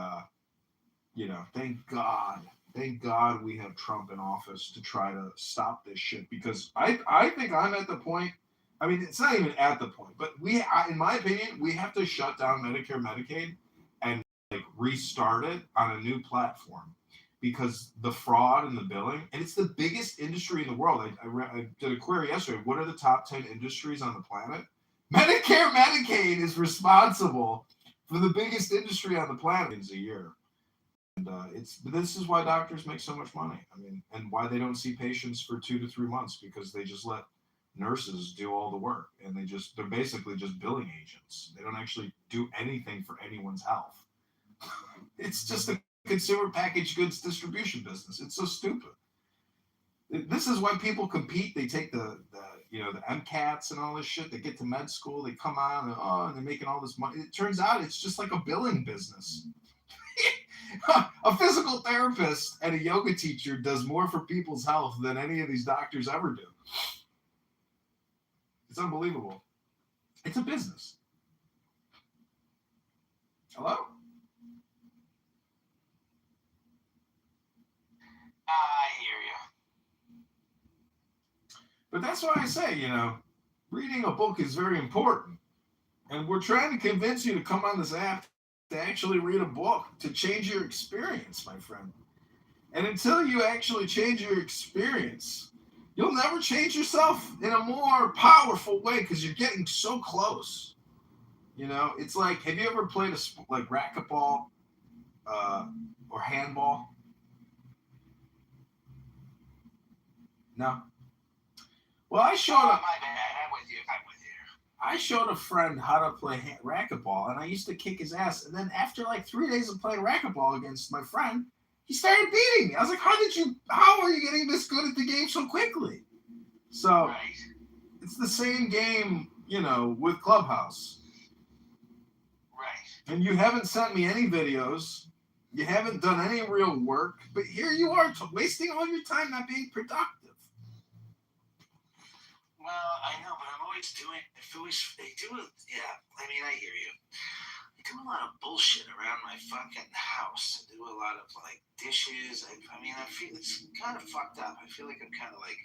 thank God we have Trump in office to try to stop this shit because I think I'm at the point. I mean, it's not even at the point, but in my opinion, we have to shut down Medicare, Medicaid, and like restart it on a new platform because the fraud and the billing, and it's the biggest industry in the world. I did a query yesterday. What are the top 10 industries on the planet? Medicare, Medicaid is responsible for the biggest industry on the planet a year. And this is why doctors make so much money. I mean, and why they don't see patients for 2 to 3 months because they just let nurses do all the work, and they're basically just billing agents. They don't actually do anything for anyone's health. It's just a consumer packaged goods distribution business. It's so stupid. This is why people compete. They take the MCATs and all this shit. They get to med school. They come on and they're making all this money. It turns out it's just like a billing business. A physical therapist and a yoga teacher does more for people's health than any of these doctors ever do. It's unbelievable. It's a business. Hello? I hear you. But that's why I say, reading a book is very important. And we're trying to convince you to come on this app to actually read a book, to change your experience, my friend. And until you actually change your experience, you'll never change yourself in a more powerful way because you're getting so close. It's like, have you ever played like racquetball or handball? No. Well, I showed I'm with you. I showed a friend how to play racquetball, and I used to kick his ass. And then after like 3 days of playing racquetball against my friend, he started beating me. I was like, how are you getting this good at the game so quickly? So It's the same game, with Clubhouse. Right. And you haven't sent me any videos. You haven't done any real work. But here you are wasting all your time not being productive. Well, I know, but I'm always doing. Yeah. I mean, I hear you. I do a lot of bullshit around my fucking house. I do a lot of like dishes. I feel it's kind of fucked up. I feel like I'm kind of like.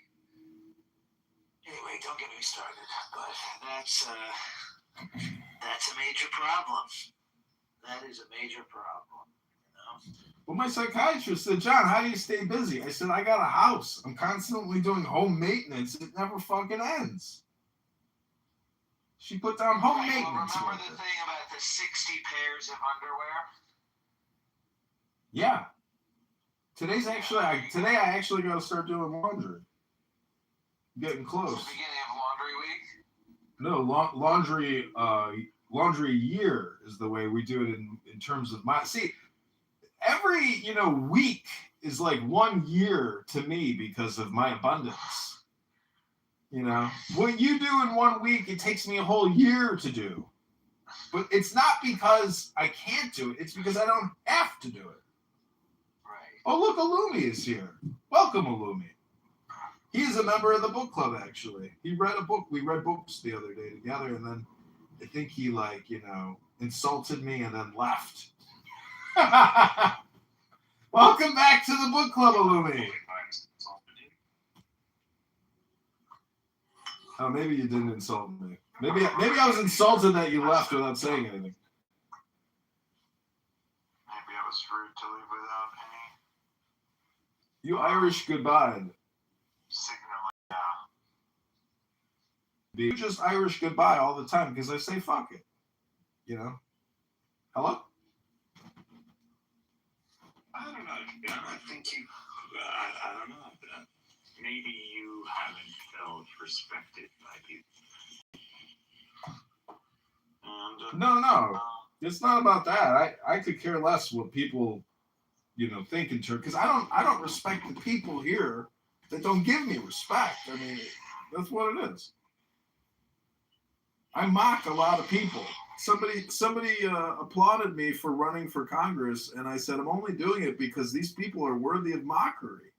Anyway, don't get me started. But that's a major problem. That is a major problem. Well, my psychiatrist said, John, how do you stay busy? I said, I got a house. I'm constantly doing home maintenance. It never fucking ends. She put down home maintenance. Remember the thing about the 60 pairs of underwear? Yeah. Today I actually got to start doing laundry. Getting close. It's the beginning of laundry week? No, laundry year is the way we do it in terms of my. See, every week is like 1 year to me because of my abundance. What you do in 1 week, it takes me a whole year to do. But it's not because I can't do it. It's because I don't have to do it. Right. Oh, look, Alumi is here. Welcome, Alumi. He is a member of the book club, actually. He read a book. We read books the other day together, and then I think he, insulted me and then left. Welcome back to the book club, Alumi. Oh, maybe you didn't insult me. Maybe I was insulted that you left without saying anything. Maybe I was rude to leave without any You Irish goodbye. signal. Yeah. You just Irish goodbye all the time because I say fuck it. Hello? I don't know, John. I think you. I don't know. Maybe you haven't felt respected by people. And, No. It's not about that. I could care less what people, think in turn. Because I don't respect the people here that don't give me respect. I mean, that's what it is. I mock a lot of people. Somebody applauded me for running for Congress, and I said, I'm only doing it because these people are worthy of mockery.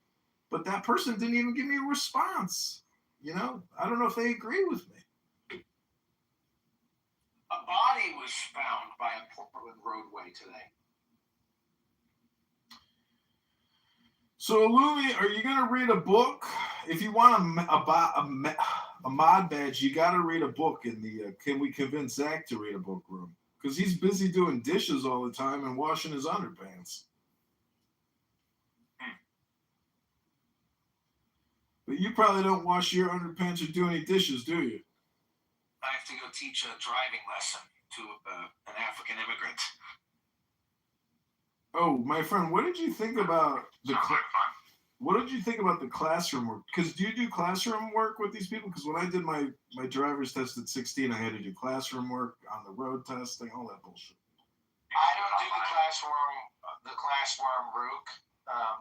But that person didn't even give me a response. I don't know if they agree with me. A body was found by a Portland roadway today. So, Lumi, are you going to read a book? If you want a mod badge, you got to read a book in the Can We Convince Zach to Read a Book room? Because he's busy doing dishes all the time and washing his underpants. But you probably don't wash your underpants or do any dishes, do you? I have to go teach a driving lesson to an African immigrant. Oh, my friend, what did you think about the classroom work? Because do you do classroom work with these people? Because when I did my driver's test at 16, I had to do classroom work on the road testing, all that bullshit. I don't do the classroom rook,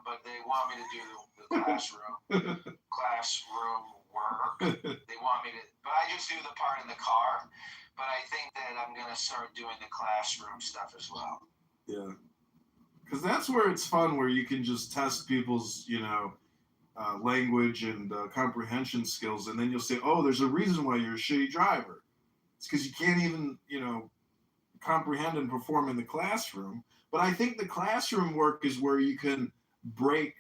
but they want me to do the classroom work. They want me to, but I just do the part in the car. But I think that I'm gonna start doing the classroom stuff as well. Yeah. Because that's where it's fun, where you can just test people's, language and comprehension skills, and then you'll say, oh, there's a reason why you're a shitty driver. It's because you can't even, comprehend and perform in the classroom. But I think the classroom work is where you can break,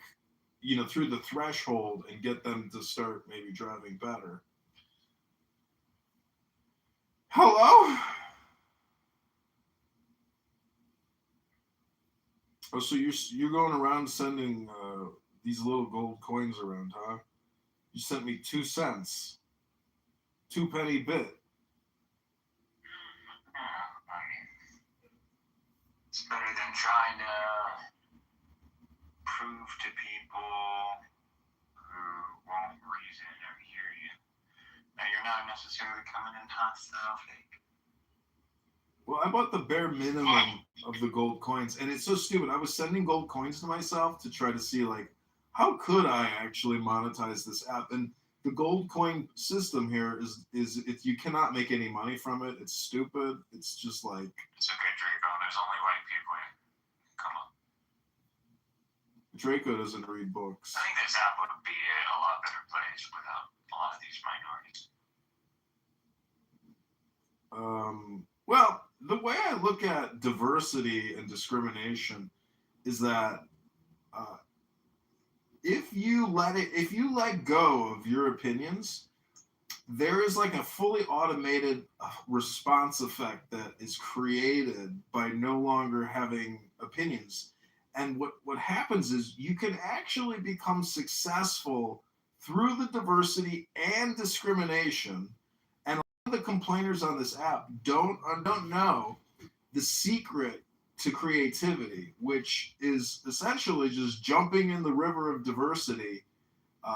through the threshold and get them to start maybe driving better. Hello? Oh, so you're going around sending these little gold coins around, huh? You sent me 2 cents. 2 penny bit. It's better than trying to prove to people who won't reason or hear you that you're not necessarily coming in hostile. Well, I bought the bare minimum of the gold coins, and it's so stupid. I was sending gold coins to myself to try to see, how could I actually monetize this app? And the gold coin system here is you cannot make any money from it. It's stupid. It's just like... It's okay, Draco. There's only white people here. Come on. Draco doesn't read books. I think this app would be a lot better place without a lot of these minorities. Well, the way I look at diversity and discrimination is that if you let go of your opinions, there is like a fully automated response effect that is created by no longer having opinions. And what happens is you can actually become successful through the diversity and discrimination. And a lot of the complainers on this app don't know the secret to creativity, which is essentially just jumping in the river of diversity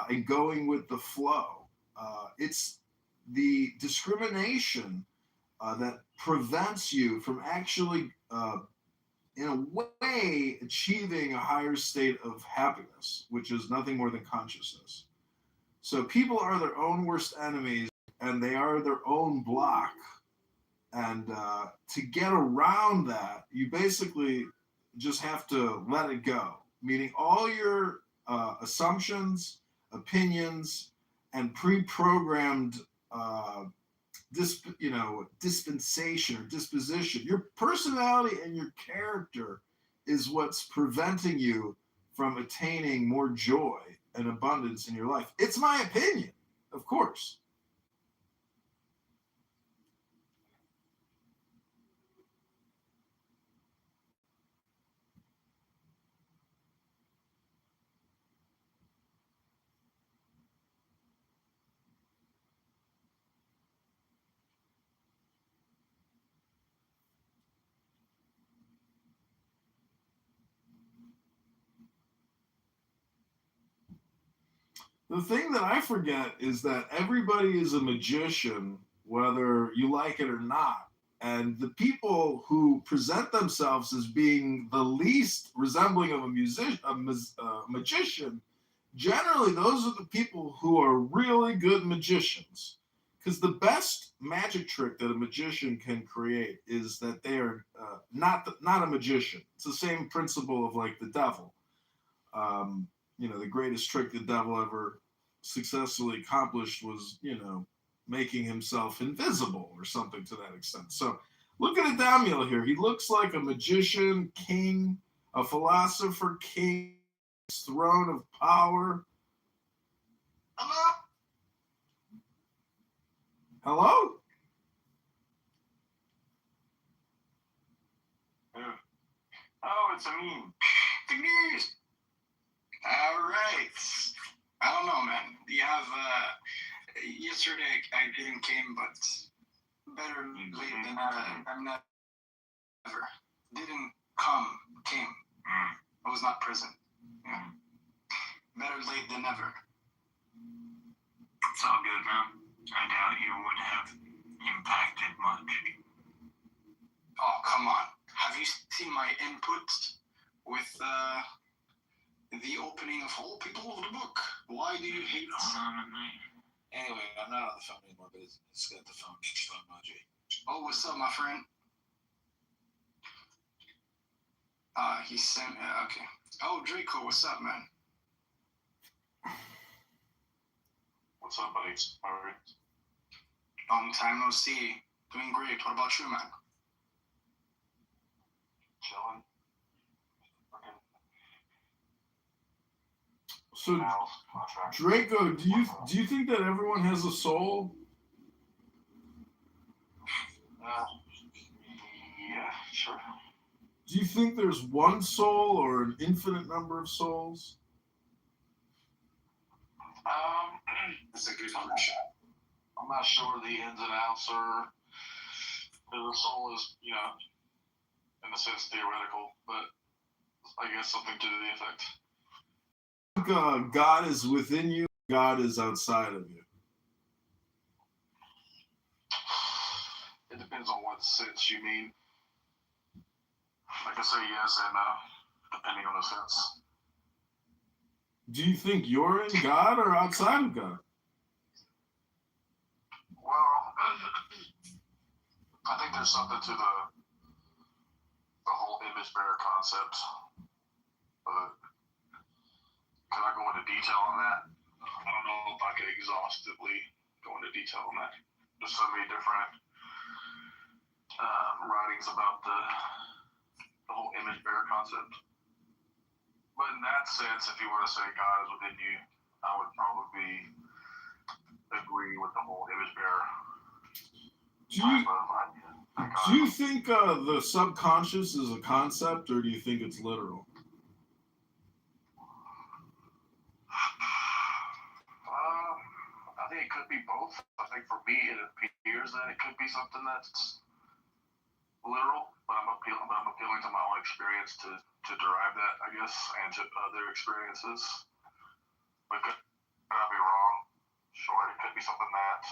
and going with the flow. It's the discrimination that prevents you from actually, in a way, achieving a higher state of happiness, which is nothing more than consciousness. So people are their own worst enemies, and they are their own block. And to get around that, you basically just have to let it go, meaning all your assumptions, opinions, and pre-programmed dispensation or disposition. Your personality and your character is what's preventing you from attaining more joy and abundance in your life. It's my opinion, of course. The thing that I forget is that everybody is a magician, whether you like it or not. And the people who present themselves as being the least resembling of a magician, generally those are the people who are really good magicians. Because the best magic trick that a magician can create is that they are not a magician. It's the same principle of like the devil. The greatest trick the devil ever successfully accomplished was, making himself invisible or something to that extent. So look at Adamiel here. He looks like a magician king, a philosopher king, throne of power. Hello? Oh, it's a meme. The news. All right. I don't know, man. You have, yesterday I didn't came, but better late than never. Didn't come, came. I was not present. Yeah. Better late than never. It's all good, man. I doubt you would have impacted much. Oh, come on. Have you seen my input with the opening of Whole People of the Book? Why do you hate Anyway, I'm not on the phone anymore, but it's got the phone emoji. Oh, what's up, my friend? He sent okay. Oh, Draco, what's up, man? What's up, buddy? All right. Long time no see. Doing great. What about you, man? Chilling. So, Draco, do you think that everyone has a soul? Yeah, sure. Do you think there's one soul or an infinite number of souls? That's a good question. I'm not sure the ins and outs are. The soul is, in a sense, theoretical, but I guess something to the effect. God is within you, God is outside of you. It depends on what sense you mean. I can say yes and no, depending on the sense. Do you think you're in God or outside of God? Well, I think there's something to the whole image bearer concept, but can I go into detail on that? I don't know if I could exhaustively go into detail on that. There's so many different writings about the whole image bearer concept. But in that sense, if you were to say God is within you, I would probably agree agree with the whole image bearer Do type of idea. do you think the subconscious is a concept, or do you think it's literal? I think it could be both. I think for me, it appears that it could be something that's literal, but I'm appealing to my own experience to derive that, I guess, and to other experiences. But could I be wrong? Sure, it could be something that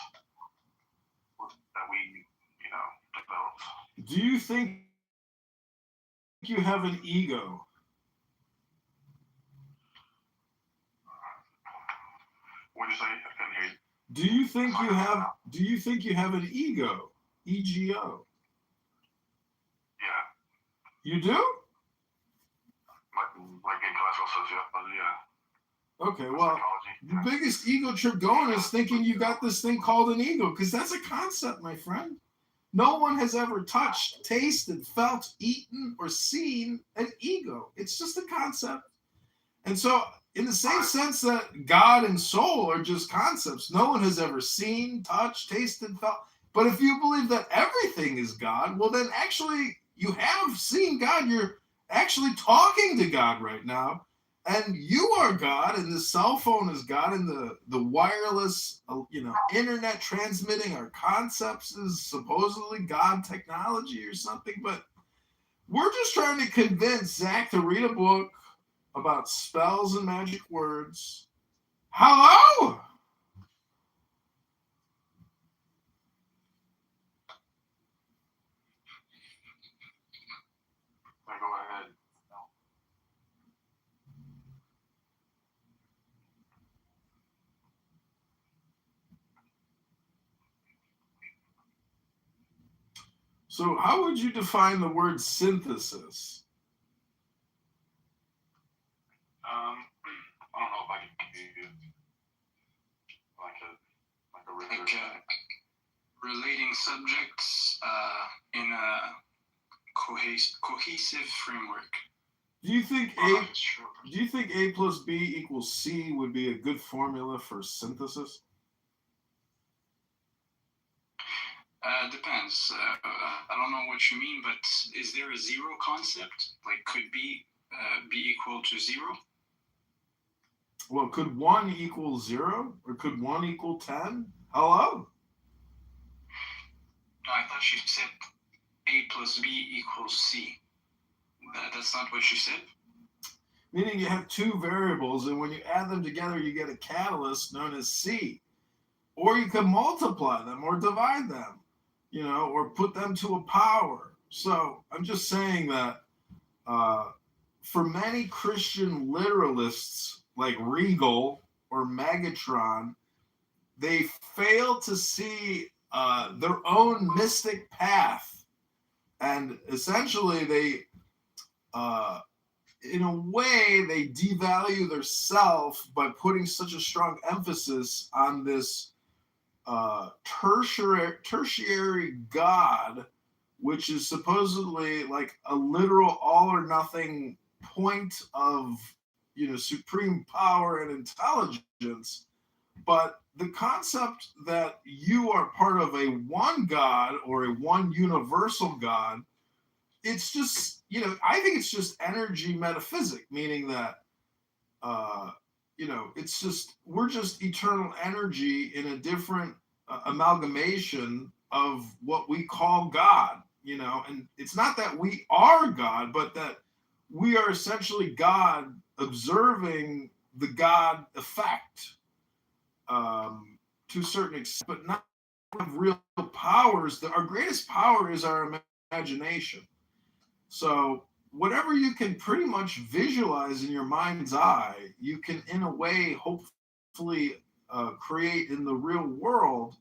we, developed. Do you think you have an ego? What did you say? I couldn't hear you. Do you think you have an ego? EGO. Yeah. You do? Like in classical sociology, yeah. Okay, well, the biggest ego trip going is thinking you got this thing called an ego, because that's a concept, my friend. No one has ever touched, tasted, felt, eaten, or seen an ego. It's just a concept. And so, in the same sense that God and soul are just concepts, no one has ever seen, touched, tasted, felt. But if you believe that everything is God, well, then actually you have seen God. You're actually talking to God right now. And you are God, and the cell phone is God, and the wireless, internet transmitting our concepts is supposedly God technology or something. But we're just trying to convince Zach to read a book about spells and magic words. Hello? Go ahead. So how would you define the word synthesis? I don't know if I can give you like a relating subjects in a cohesive framework. Do you think A plus B equals C would be a good formula for synthesis? Depends. I don't know what you mean, but is there a zero concept? Like, could B be equal to 0? Well, could 1 equal 0? Or could 1 equal 10? Hello? I thought you said A plus B equals C. That's not what you said? Meaning you have two variables, and when you add them together, you get a catalyst known as C. Or you can multiply them or divide them, or put them to a power. So I'm just saying that for many Christian literalists like Regal or Megatron, they fail to see their own mystic path. And essentially they, in a way, they devalue their self by putting such a strong emphasis on this tertiary God, which is supposedly like a literal all or nothing point of supreme power and intelligence. But the concept that you are part of a one God or a one universal God, it's just, I think it's just energy metaphysic, meaning that it's just, we're just eternal energy in a different amalgamation of what we call God, and it's not that we are God, but that we are essentially God observing the God effect to a certain extent, but not have real powers. Our greatest power is our imagination. So whatever you can pretty much visualize in your mind's eye, you can, in a way, hopefully create in the real world.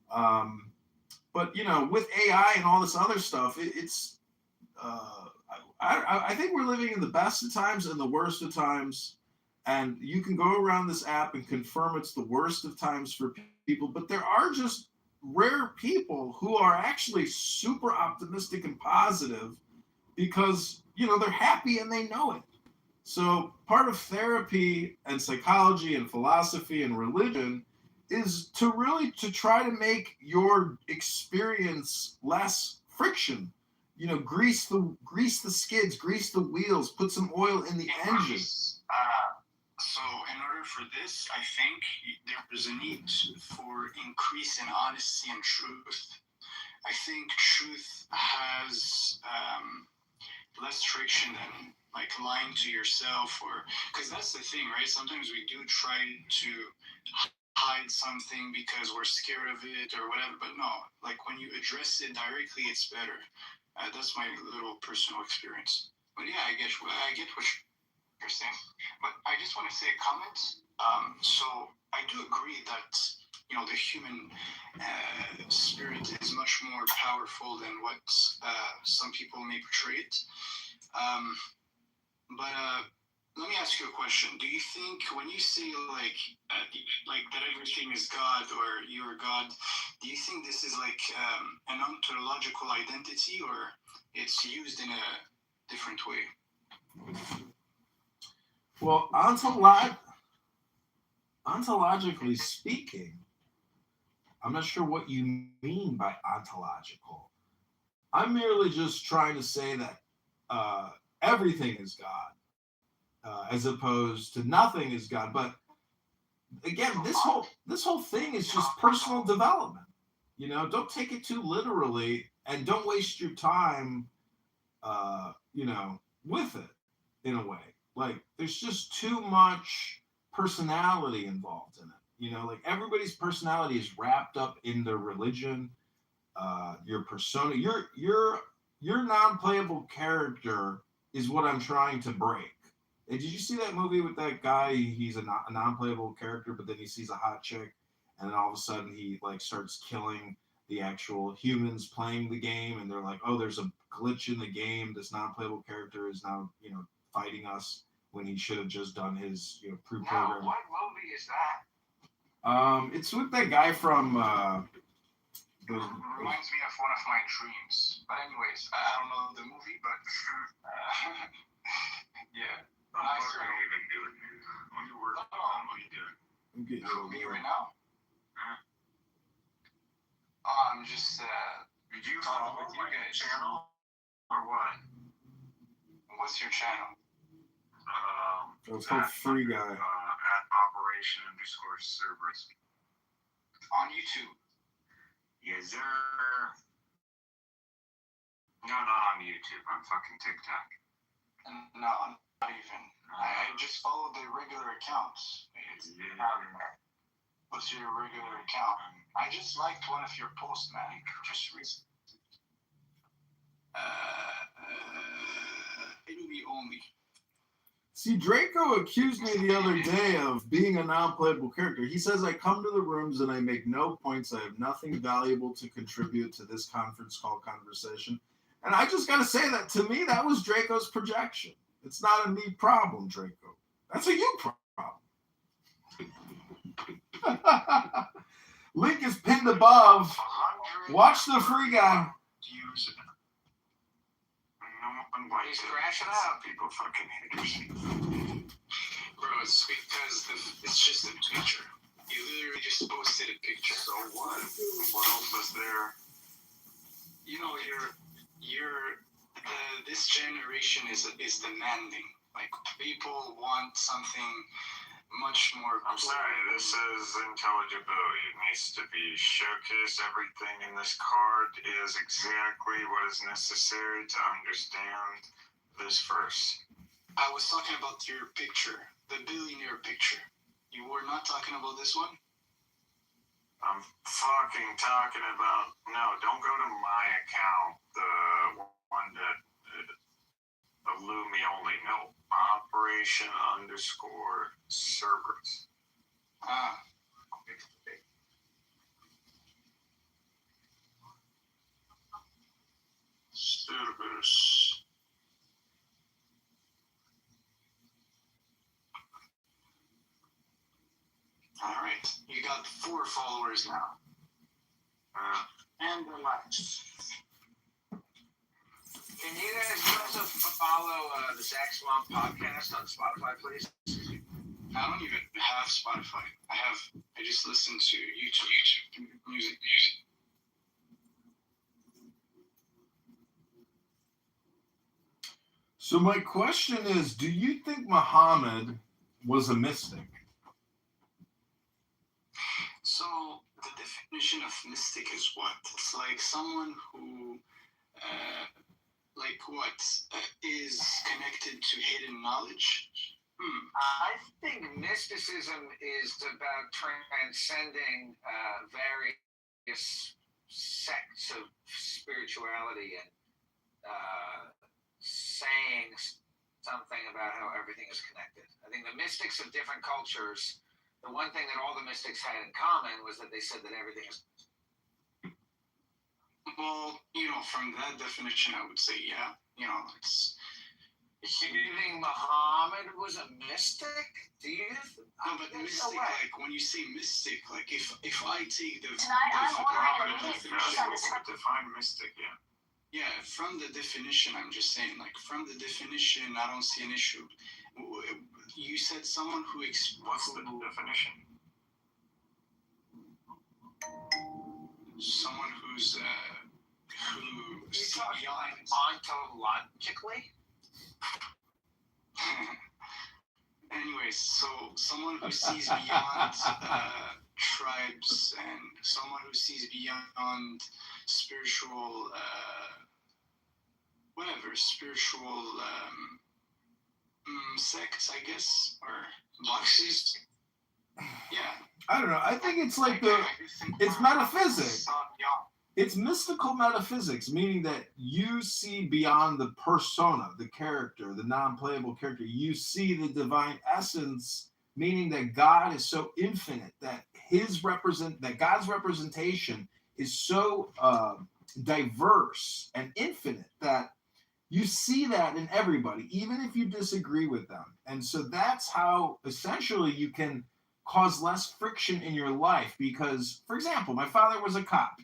But with AI and all this other stuff, I think we're living in the best of times and the worst of times. And you can go around this app and confirm it's the worst of times for people. But there are just rare people who are actually super optimistic and positive, because they're happy and they know it. So part of therapy and psychology and philosophy and religion is to really to try to make your experience less friction. You know, grease the skids, grease the wheels, put some oil in the engine. So in order for this, I think there is a need for increase in honesty and truth. I think truth has less friction than like lying to yourself, or because that's the thing, right? Sometimes we do try to hide something because we're scared of it or whatever, but no, like when you address it directly, it's better. That's my little personal experience. But yeah, I get what you're saying. But I just want to say a comment. So I do agree that the human spirit is much more powerful than what some people may portray it. But let me ask you a question. Do you think when you say like that everything is God or you're God, do you think this is like an ontological identity, or it's used in a different way? Well, ontologically speaking, I'm not sure what you mean by ontological. I'm merely just trying to say that everything is God, as opposed to nothing is God. But again, this whole thing is just personal development. Don't take it too literally, and don't waste your time, with it in a way. Like, there's just too much personality involved in it. Like, everybody's personality is wrapped up in their religion, your persona, your non-playable character is what I'm trying to break. And did you see that movie with that guy? He's a non-playable character, but then he sees a hot chick, and then all of a sudden he like starts killing the actual humans playing the game, and they're like, "Oh, there's a glitch in the game. This non-playable character is now, fighting us when he should have just done his, pre-program." Now, what movie is that? It's with that guy from. Reminds me of one of my dreams. But anyways, I don't know the movie, but yeah. I don't even do it. When you work, what are you doing? Me right now? I'm just. Did you follow my channel or what? What's your channel? It's called Free Guy. At Operation_Cerberus. On YouTube. Yes, sir. No, not on YouTube. On fucking TikTok. No, not even. I just follow the regular accounts. What's your regular account? I just liked one of your posts, man. Just recently. Enemy only. See, Draco accused me the other day of being a non-playable character. He says I come to the rooms and I make no points. I have nothing valuable to contribute to this conference call conversation. And I just got to say that to me, that was Draco's projection. It's not a me problem, Draco. That's a you problem. Link is pinned above. Watch the Free Guy. He's crashing out. People fucking haters. Bro, it's because it's just a picture. You literally just posted a picture. So what? What else was there? This generation is demanding. Like, people want something much more. I'm sorry, this is intelligibility. It needs to be showcased. Everything in this card is exactly what is necessary to understand this verse. I was talking about your picture, the billionaire picture. You were not talking about this one? I'm fucking talking about, no, don't go to my account, the one that Illumi only, no, Operation_Cerberus. Cerberus. All right, you got 4 followers now. And relax. Can you guys also follow the Zach Swamp podcast on Spotify, please? I don't even have Spotify. I just listen to YouTube music. So my question is, do you think Muhammad was a mystic? So the definition of mystic is what? It's like someone who, is connected to hidden knowledge. I think mysticism is about transcending various sects of spirituality and saying something about how everything is connected. I think the mystics of different cultures, the one thing that all the mystics had in common was that they said that everything is. Well, from that definition, I would say, yeah. It's. Do you think Muhammad was a mystic? Do you? No, but mystic, like when you say mystic, like if I take the define mystic, yeah. Yeah, from the definition, I'm just saying, like from the definition, I don't see an issue. You said someone who What's the definition? Someone who's You're talking like ontologically? Anyways, so someone who sees beyond tribes and someone who sees beyond spiritual, spiritual sects, I guess, or boxes. Yeah. I don't know. I think it's like it's metaphysics. It's mystical metaphysics, meaning that you see beyond the persona, the character, the non-playable character. You see the divine essence, meaning that God is so infinite that God's representation is so diverse and infinite that you see that in everybody, even if you disagree with them. And so that's how essentially you can cause less friction in your life. Because, for example, my father was a cop.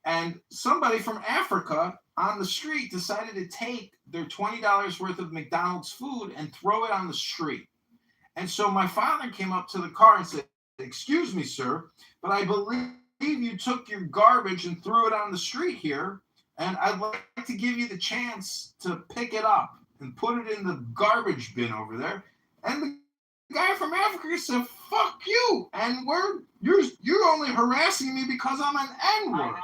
And somebody from Africa on the street decided to take their $20 worth of McDonald's food and throw it on the street. And so my father came up to the car and said, "Excuse me, sir, but I believe you took your garbage and threw it on the street here. And I'd like to give you the chance to pick it up and put it in the garbage bin over there." And the guy from Africa said, "Fuck you. And you're only harassing me because I'm an N-word."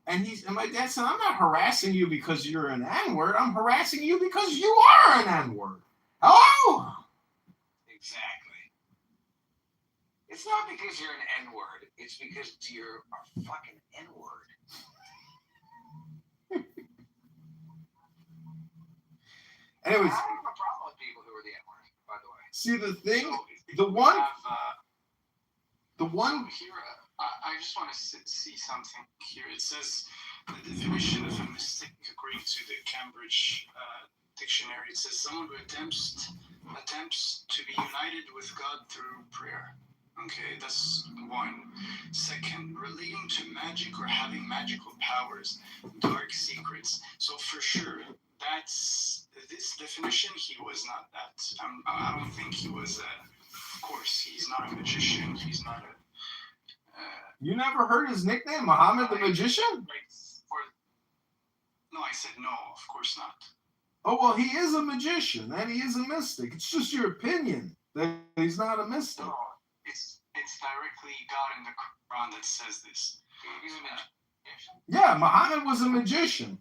And my dad said, "I'm not harassing you because you're an N-word. I'm harassing you because you are an N-word." Hello? Exactly. It's not because you're an N-word. It's because you're a fucking N-word. Anyways. I don't have a problem with people who are the N-word, by the way. See, the thing, So the one here, I just want to see something here. It says the definition of a mystic, according to the Cambridge dictionary, it says someone who attempts to be united with God through prayer. Okay, that's one. Second, relating to magic or having magical powers, dark secrets. So for sure, that's this definition. He was not that. I don't think he was. Of course, he's not a magician. He's not a. You never heard his nickname, Muhammad the Magician? No, I said no. Of course not. Oh, well, he is a magician and he is a mystic. It's just your opinion that he's not a mystic. No, it's directly God in the Quran that says this. He's a magician? Yeah, Muhammad was a magician.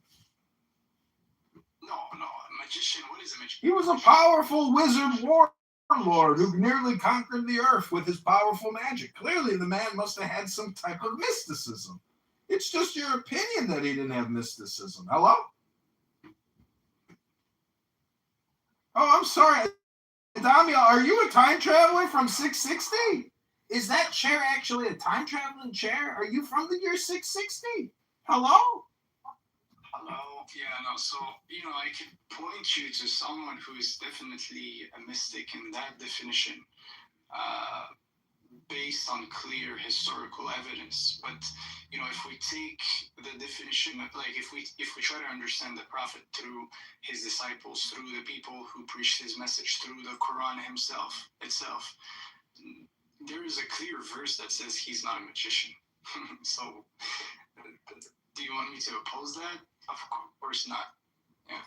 No, a magician. What is a magician? He was a powerful wizard warlord who nearly conquered the earth with his powerful magic. Clearly, the man must have had some type of mysticism. It's just your opinion that he didn't have mysticism. Hello? Oh, I'm sorry. Damian, are you a time traveler from 660? Is that chair actually a time traveling chair? Are you from the year 660? Hello? Hello? Yeah, no, so, I can point you to someone who is definitely a mystic in that definition, based based on clear historical evidence. But you know, if we take the definition of, like, if we try to understand the Prophet through his disciples, through the people who preached his message, through the Quran itself, there is a clear verse that says he's not a magician. So, do you want me to oppose that? Of course not. Yeah.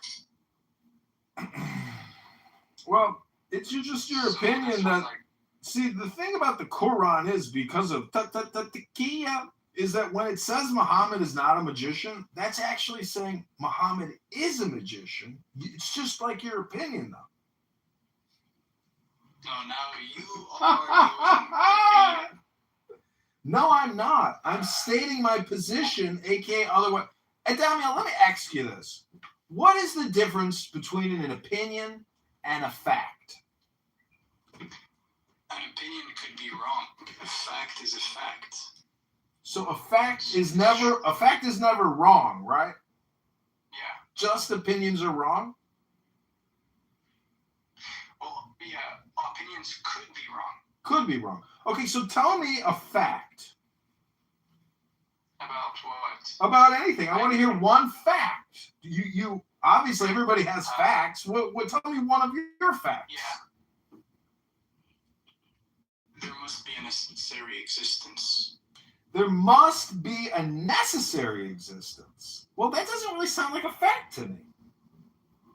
Well, it's just your opinion that. See, the thing about the Quran is, because of taqiyya, is that when it says Muhammad is not a magician, that's actually saying Muhammad is a magician. It's just like your opinion, though. No, now you are doing. No, I'm not. I'm stating my position, aka otherwise. Daniel, let me ask you this. What is the difference between an opinion and a fact? An opinion could be wrong. A fact is a fact. So a fact is never wrong, right? Yeah. Just opinions are wrong? Well, yeah, opinions could be wrong. Could be wrong. Okay, so tell me a fact. About what? About anything. I want to hear one fact. You obviously everybody has facts. What tell me one of your facts. Yeah. There must be a necessary existence. There must be a necessary existence. Well, that doesn't really sound like a fact to me.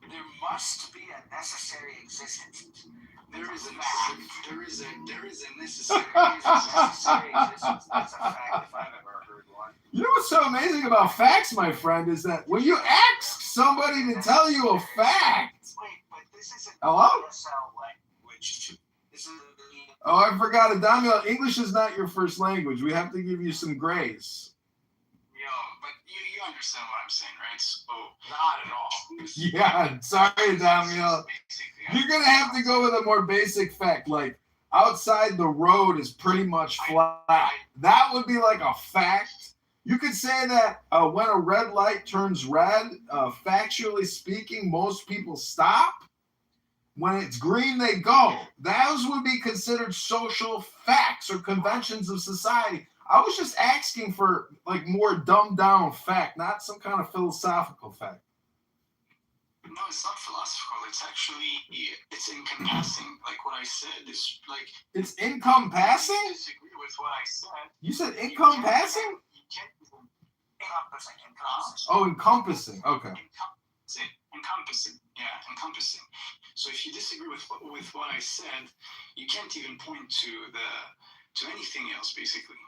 There must be a necessary existence. There is a necessary existence. That's a fact if I've ever heard one. You know what's so amazing about facts, my friend, is that when you ask somebody to tell you a fact. Wait, but this isn't Hello? ESL language. This is. Oh, I forgot it. Daniel, English is not your first language. We have to give you some grace. Yo, but you understand what I'm saying, right? So, not at all. Yeah, sorry, Daniel. You're going to have to go with a more basic fact, like outside the road is pretty much flat. That would be like a fact. You could say that when a red light turns red, factually speaking, most people stop. When it's green, they go. Those would be considered social facts or conventions of society. I was just asking for like more dumbed down fact, not some kind of philosophical fact. No, it's not philosophical. It's actually, it's encompassing. Like what I said is like. It's encompassing? I disagree with what I said. You said encompassing? You can't even. Encompassing. Oh, encompassing. Okay. Encompassing. Yeah, encompassing. So if you disagree with what I said, you can't even point to anything else. Basically,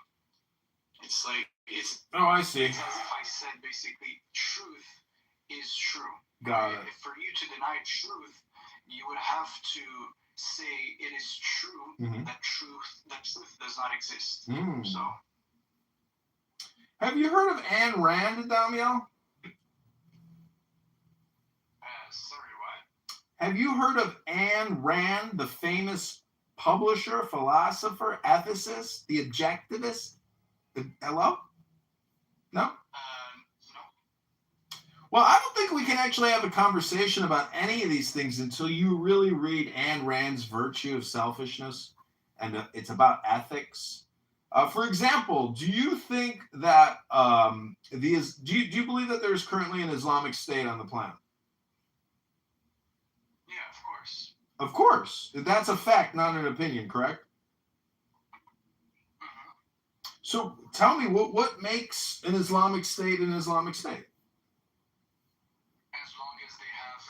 it's like it's. Oh, I see. It's as if I said basically, truth is true. Got it. For you to deny truth, you would have to say it is true that truth does not exist. So. Have you heard of Ayn Rand, Damiel? Sorry, what? Have you heard of Ayn Rand, the famous publisher, philosopher, ethicist, the objectivist? Hello? No? No. Well, I don't think we can actually have a conversation about any of these things until you really read Ayn Rand's Virtue of Selfishness, and it's about ethics. For example, do you think that do you believe that there's currently an Islamic State on the planet? Yeah, of course. Of course. That's a fact, not an opinion, correct? So tell me, what makes an Islamic State an Islamic State? As long as they have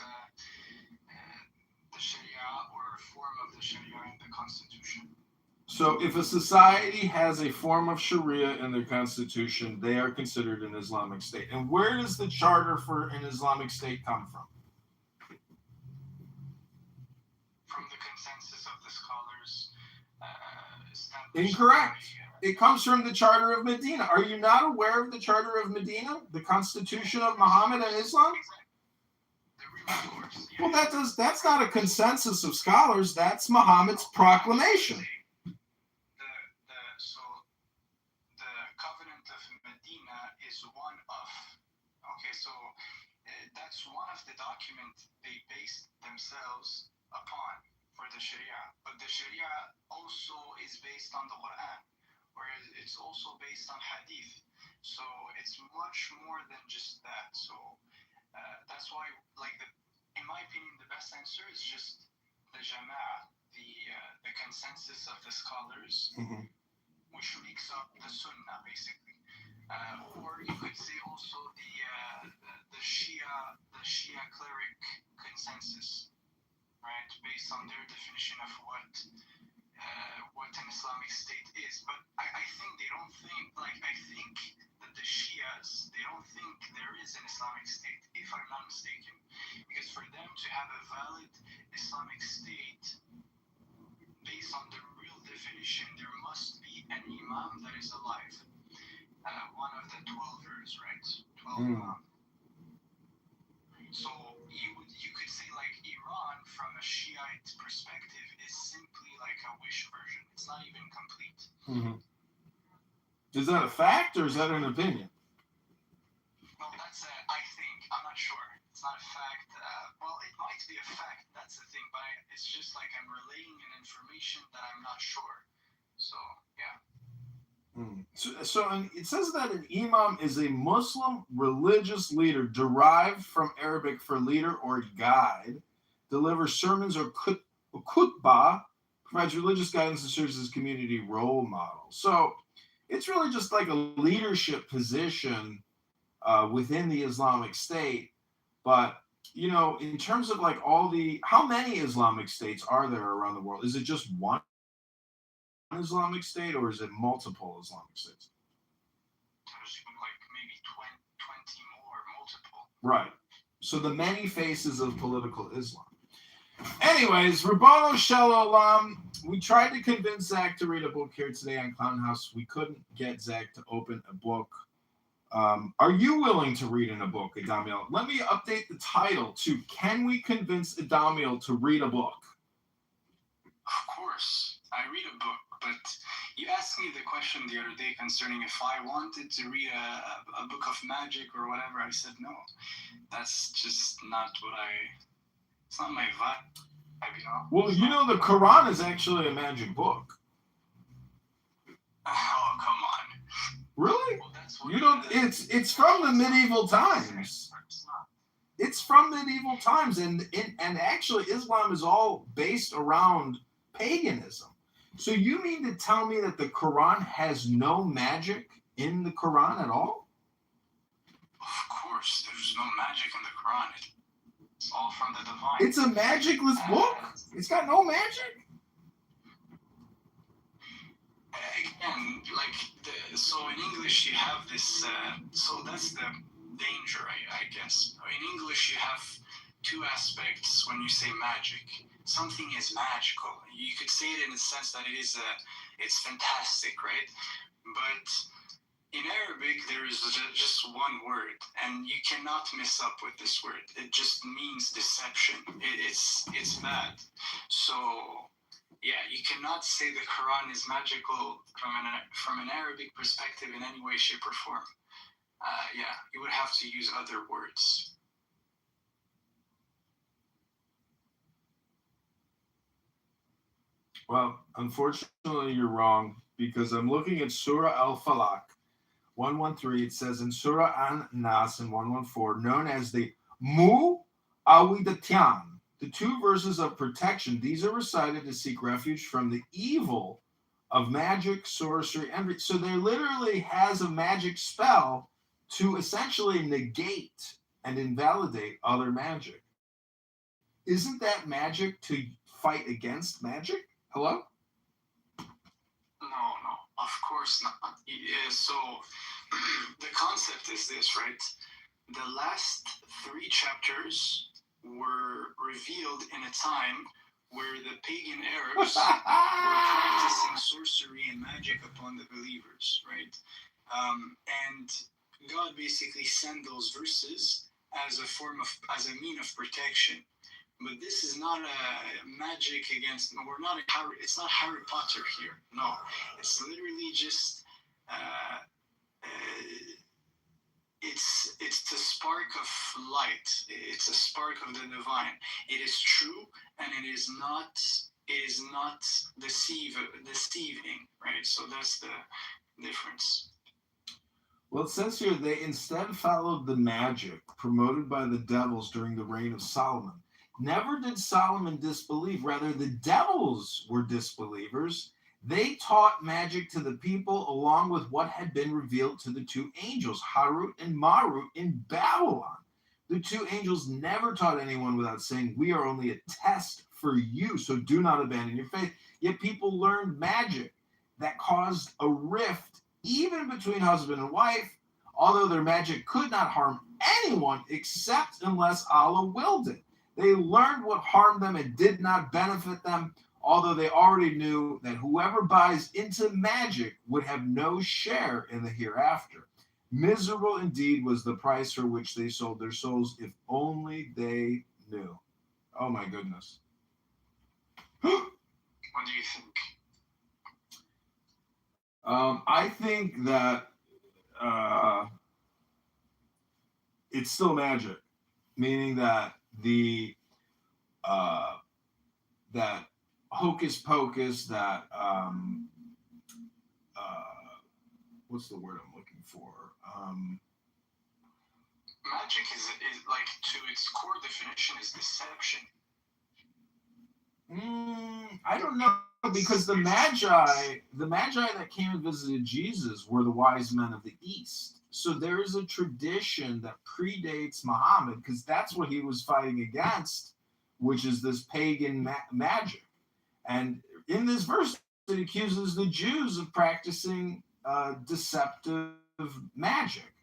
the Sharia or a form of the Sharia in the Constitution. So if a society has a form of Sharia in their constitution, they are considered an Islamic State. And where does the charter for an Islamic State come from? From the consensus of the scholars. Incorrect. It comes from the Charter of Medina. Are you not aware of the Charter of Medina, the Constitution of Muhammad and Islam? Well, that's not a consensus of scholars. That's Muhammad's proclamation. So the Covenant of Medina is one of. Okay, so that's one of the documents they based themselves upon. for the Sharia, but the Sharia also is based on the Quran, whereas it's also based on Hadith. So it's much more than just that. So that's why, like, in my opinion, the best answer is just the Jama'ah, the consensus of the scholars, which makes up the Sunnah, basically. Or you could say also the Shia cleric consensus, right, based on their definition of what an Islamic state is. But I think they don't think, like, I think that the Shias, they don't think there is an Islamic state, if I'm not mistaken. Because for them to have a valid Islamic state, based on the real definition, there must be an imam that is alive. One of the 12ers, right? 12 imam. So you could say, like, Iran, from a Shiite perspective, is simply like a wish version. It's not even complete. Is that a fact or is that an opinion? No, that's I think. I'm not sure. It's not a fact. Well, it might be a fact. That's the thing. But it's just like I'm relaying an information that I'm not sure. So, yeah. So it says that an imam is a Muslim religious leader derived from Arabic for leader or guide, delivers sermons or khutbah, provides religious guidance and serves as community role model. So it's really just like a leadership position within the Islamic State. But, you know, in terms of like how many Islamic states are there around the world? Is it just one Islamic state or is it multiple Islamic states? There's like maybe 20 more, multiple. Right. So the many faces of political Islam. Anyways, Rabbano Shalom, we tried to convince Zach to read a book here today on Clown House. We couldn't get Zach to open a book. Are you willing to read in a book, Adamiel? Let me update the title to Can We Convince Adamiel to Read a Book? Of course, I read a book, but you asked me the question the other day concerning if I wanted to read a book of magic or whatever. I said no. That's just not it's not my vibe, you know? Well, you know, the Quran is actually a magic book. Oh, come on. Really? You don't, it's from the medieval times. It's from medieval times, and actually Islam is all based around paganism. So you mean to tell me that the Quran has no magic in the Quran at all? Of course, there's no magic in the Quran. It's all from the divine. It's a magicless book? It's got no magic? Again, like, so in English you have this, so that's the danger, I guess. In English you have two aspects when you say magic. Something is magical. You could say it in the sense that it's fantastic, right? But in Arabic, there is just one word, and you cannot mess up with this word. It just means deception. It's bad. So, yeah, you cannot say the Quran is magical from an Arabic perspective in any way, shape, or form. Yeah, you would have to use other words. Well, unfortunately, you're wrong, because I'm looking at Surah Al-Falaq, 113. It says in Surah An-Nas in 114, known as the Mu'awwidatayn, the two verses of protection. These are recited to seek refuge from the evil of magic, sorcery, and so there literally has a magic spell to essentially negate and invalidate other magic. Isn't that magic to fight against magic? Hello? No, of course not. Yeah, so the concept is this, right? The last 3 chapters were revealed in a time where the pagan Arabs were practicing sorcery and magic upon the believers, right? And God basically sent those verses as a mean of protection. But this is not a magic against. It's not Harry Potter here. No, it's literally just. it's the spark of light. It's a spark of the divine. It is true, and it is not deceiving, right? So that's the difference. Well, it says here they instead followed the magic promoted by the devils during the reign of Solomon. Never did Solomon disbelieve, rather, the devils were disbelievers. They taught magic to the people along with what had been revealed to the two angels, Harut and Marut, in Babylon. The two angels never taught anyone without saying, "We are only a test for you, so do not abandon your faith." Yet people learned magic that caused a rift even between husband and wife, although their magic could not harm anyone except unless Allah willed it. They learned what harmed them and did not benefit them, although they already knew that whoever buys into magic would have no share in the hereafter. Miserable indeed was the price for which they sold their souls, if only they knew. Oh my goodness. What do you think? I think that it's still magic, meaning that that hocus pocus, that what's the word I'm looking for? Magic is like, to its core definition, is deception. I don't know, because the magi that came and visited Jesus were the wise men of the East. So there is a tradition that predates Muhammad, because that's what he was fighting against, which is this pagan magic. And in this verse, it accuses the Jews of practicing deceptive magic,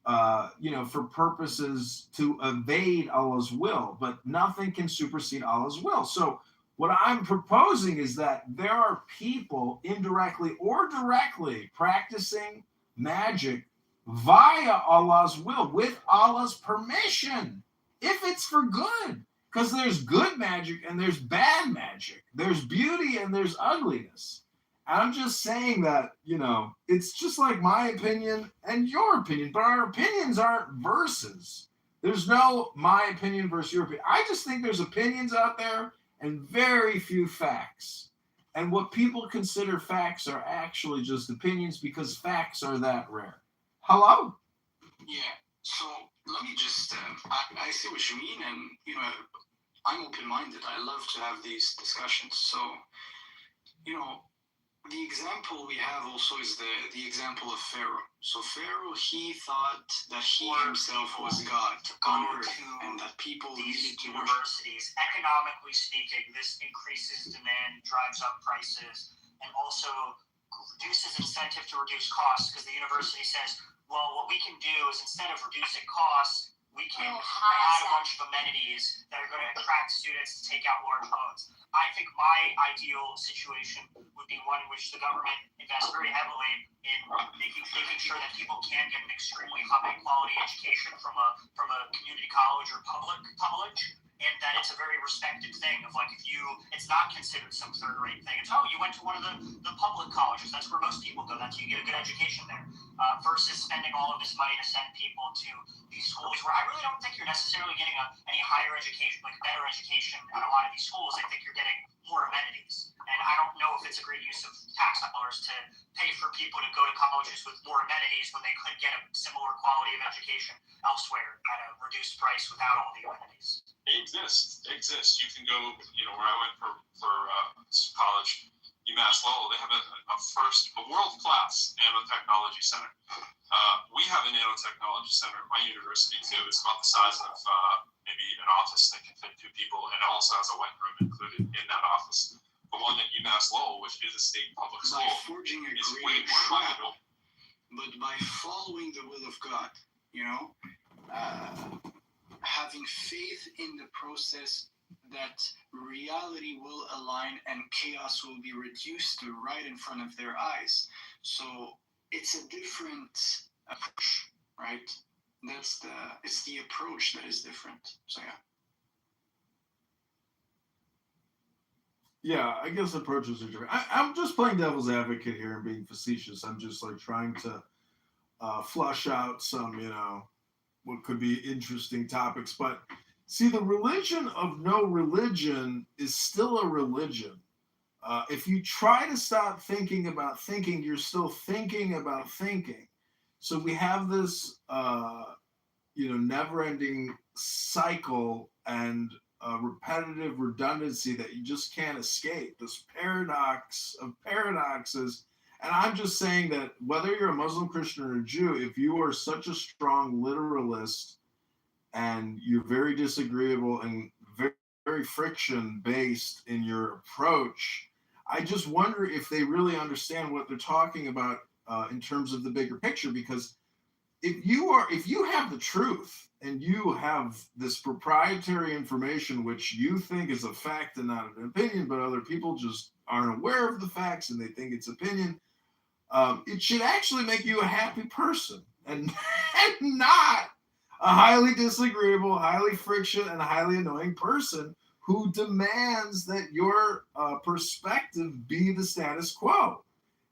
for purposes to evade Allah's will. But nothing can supersede Allah's will. So what I'm proposing is that there are people indirectly or directly practicing magic via Allah's will, with Allah's permission, if it's for good. Because there's good magic and there's bad magic. There's beauty and there's ugliness. And I'm just saying that, it's just like my opinion and your opinion, but our opinions aren't verses. There's no my opinion versus your opinion. I just think there's opinions out there and very few facts. And what people consider facts are actually just opinions, because facts are that rare. Hello? Yeah. So let me just, I see what you mean, and, I'm open-minded. I love to have these discussions. So, the example we have also is the example of Pharaoh. So Pharaoh, he thought that he himself was God on earth, and that people needed to worship. Universities, economically speaking, this increases demand, drives up prices, and also reduces incentive to reduce costs, because the university says, well, what we can do is, instead of reducing costs, we can add a bunch of amenities that are going to attract students to take out large loans. I think my ideal situation would be one in which the government invests very heavily in making sure that people can get an extremely high quality education from a community college or public college, and that it's a very respected thing of, like, it's not considered some third rate thing. It's, you went to one of the public colleges, that's where most people go, that's you get a good education there, versus spending all of this money to send people to these schools where I really don't think you're necessarily getting any higher education, like better education at a lot of these schools. I think you're getting more amenities. And I don't know if it's a great use of tax dollars to pay for people to go to colleges with more amenities when they could get a similar quality of education elsewhere at a reduced price without all the amenities. It exists. You can go, where I went for college, UMass Lowell, they have a world-class nanotechnology center. We have a nanotechnology center at my university too. It's about the size of maybe an office that can fit 2 people, and it also has a wet room included in that office. The one at UMass Lowell, which is a state public school, by forging a is great way more valuable. But by following the will of God, having faith in the process, that reality will align and chaos will be reduced to right in front of their eyes. So it's a different approach, right? It's the approach that is different. So yeah. Yeah, I guess approaches are different. I'm just playing devil's advocate here and being facetious. I'm just trying to flush out some, what could be interesting topics. But see, the religion of no religion is still a religion. If you try to stop thinking about thinking, you're still thinking about thinking. So we have this, never-ending cycle and repetitive redundancy that you just can't escape. This paradox of paradoxes. And I'm just saying that whether you're a Muslim, Christian, or a Jew, if you are such a strong literalist and you're very disagreeable and very, very friction based in your approach, I just wonder if they really understand what they're talking about in terms of the bigger picture. Because if you have the truth and you have this proprietary information which you think is a fact and not an opinion, but other people just aren't aware of the facts and they think it's opinion, it should actually make you a happy person and not a highly disagreeable, highly friction, and highly annoying person who demands that your perspective be the status quo.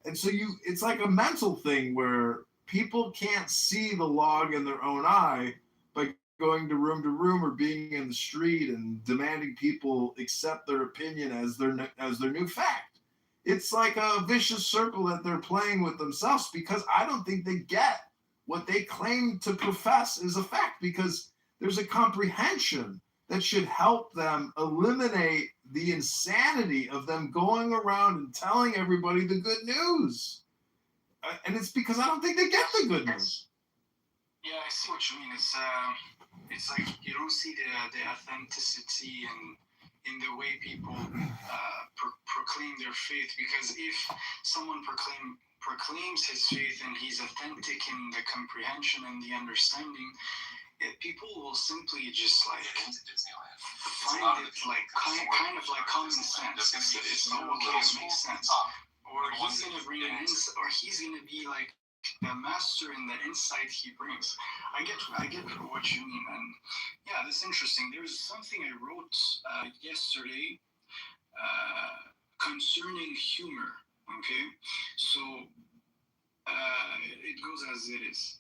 And so it's like a mental thing where people can't see the log in their own eye by going to room or being in the street and demanding people accept their opinion as their new fact. It's like a vicious circle that they're playing with themselves, because I don't think they get what they claim to profess is a fact, because there's a comprehension that should help them eliminate the insanity of them going around and telling everybody the good news. And it's because I don't think they get the good news. Yeah, I see what you mean. It's like you don't see the authenticity in the way people proclaim their faith. Because if someone proclaims his faith and he's authentic in the comprehension and the understanding, people will simply just like find it like kind of like common sense. It's not okay, it makes sense. Or he's gonna bring an insight, or he's gonna be like the master in the insight he brings. I get what you mean, and yeah, that's interesting. There's something I wrote yesterday concerning humor. Okay, so it goes as it is.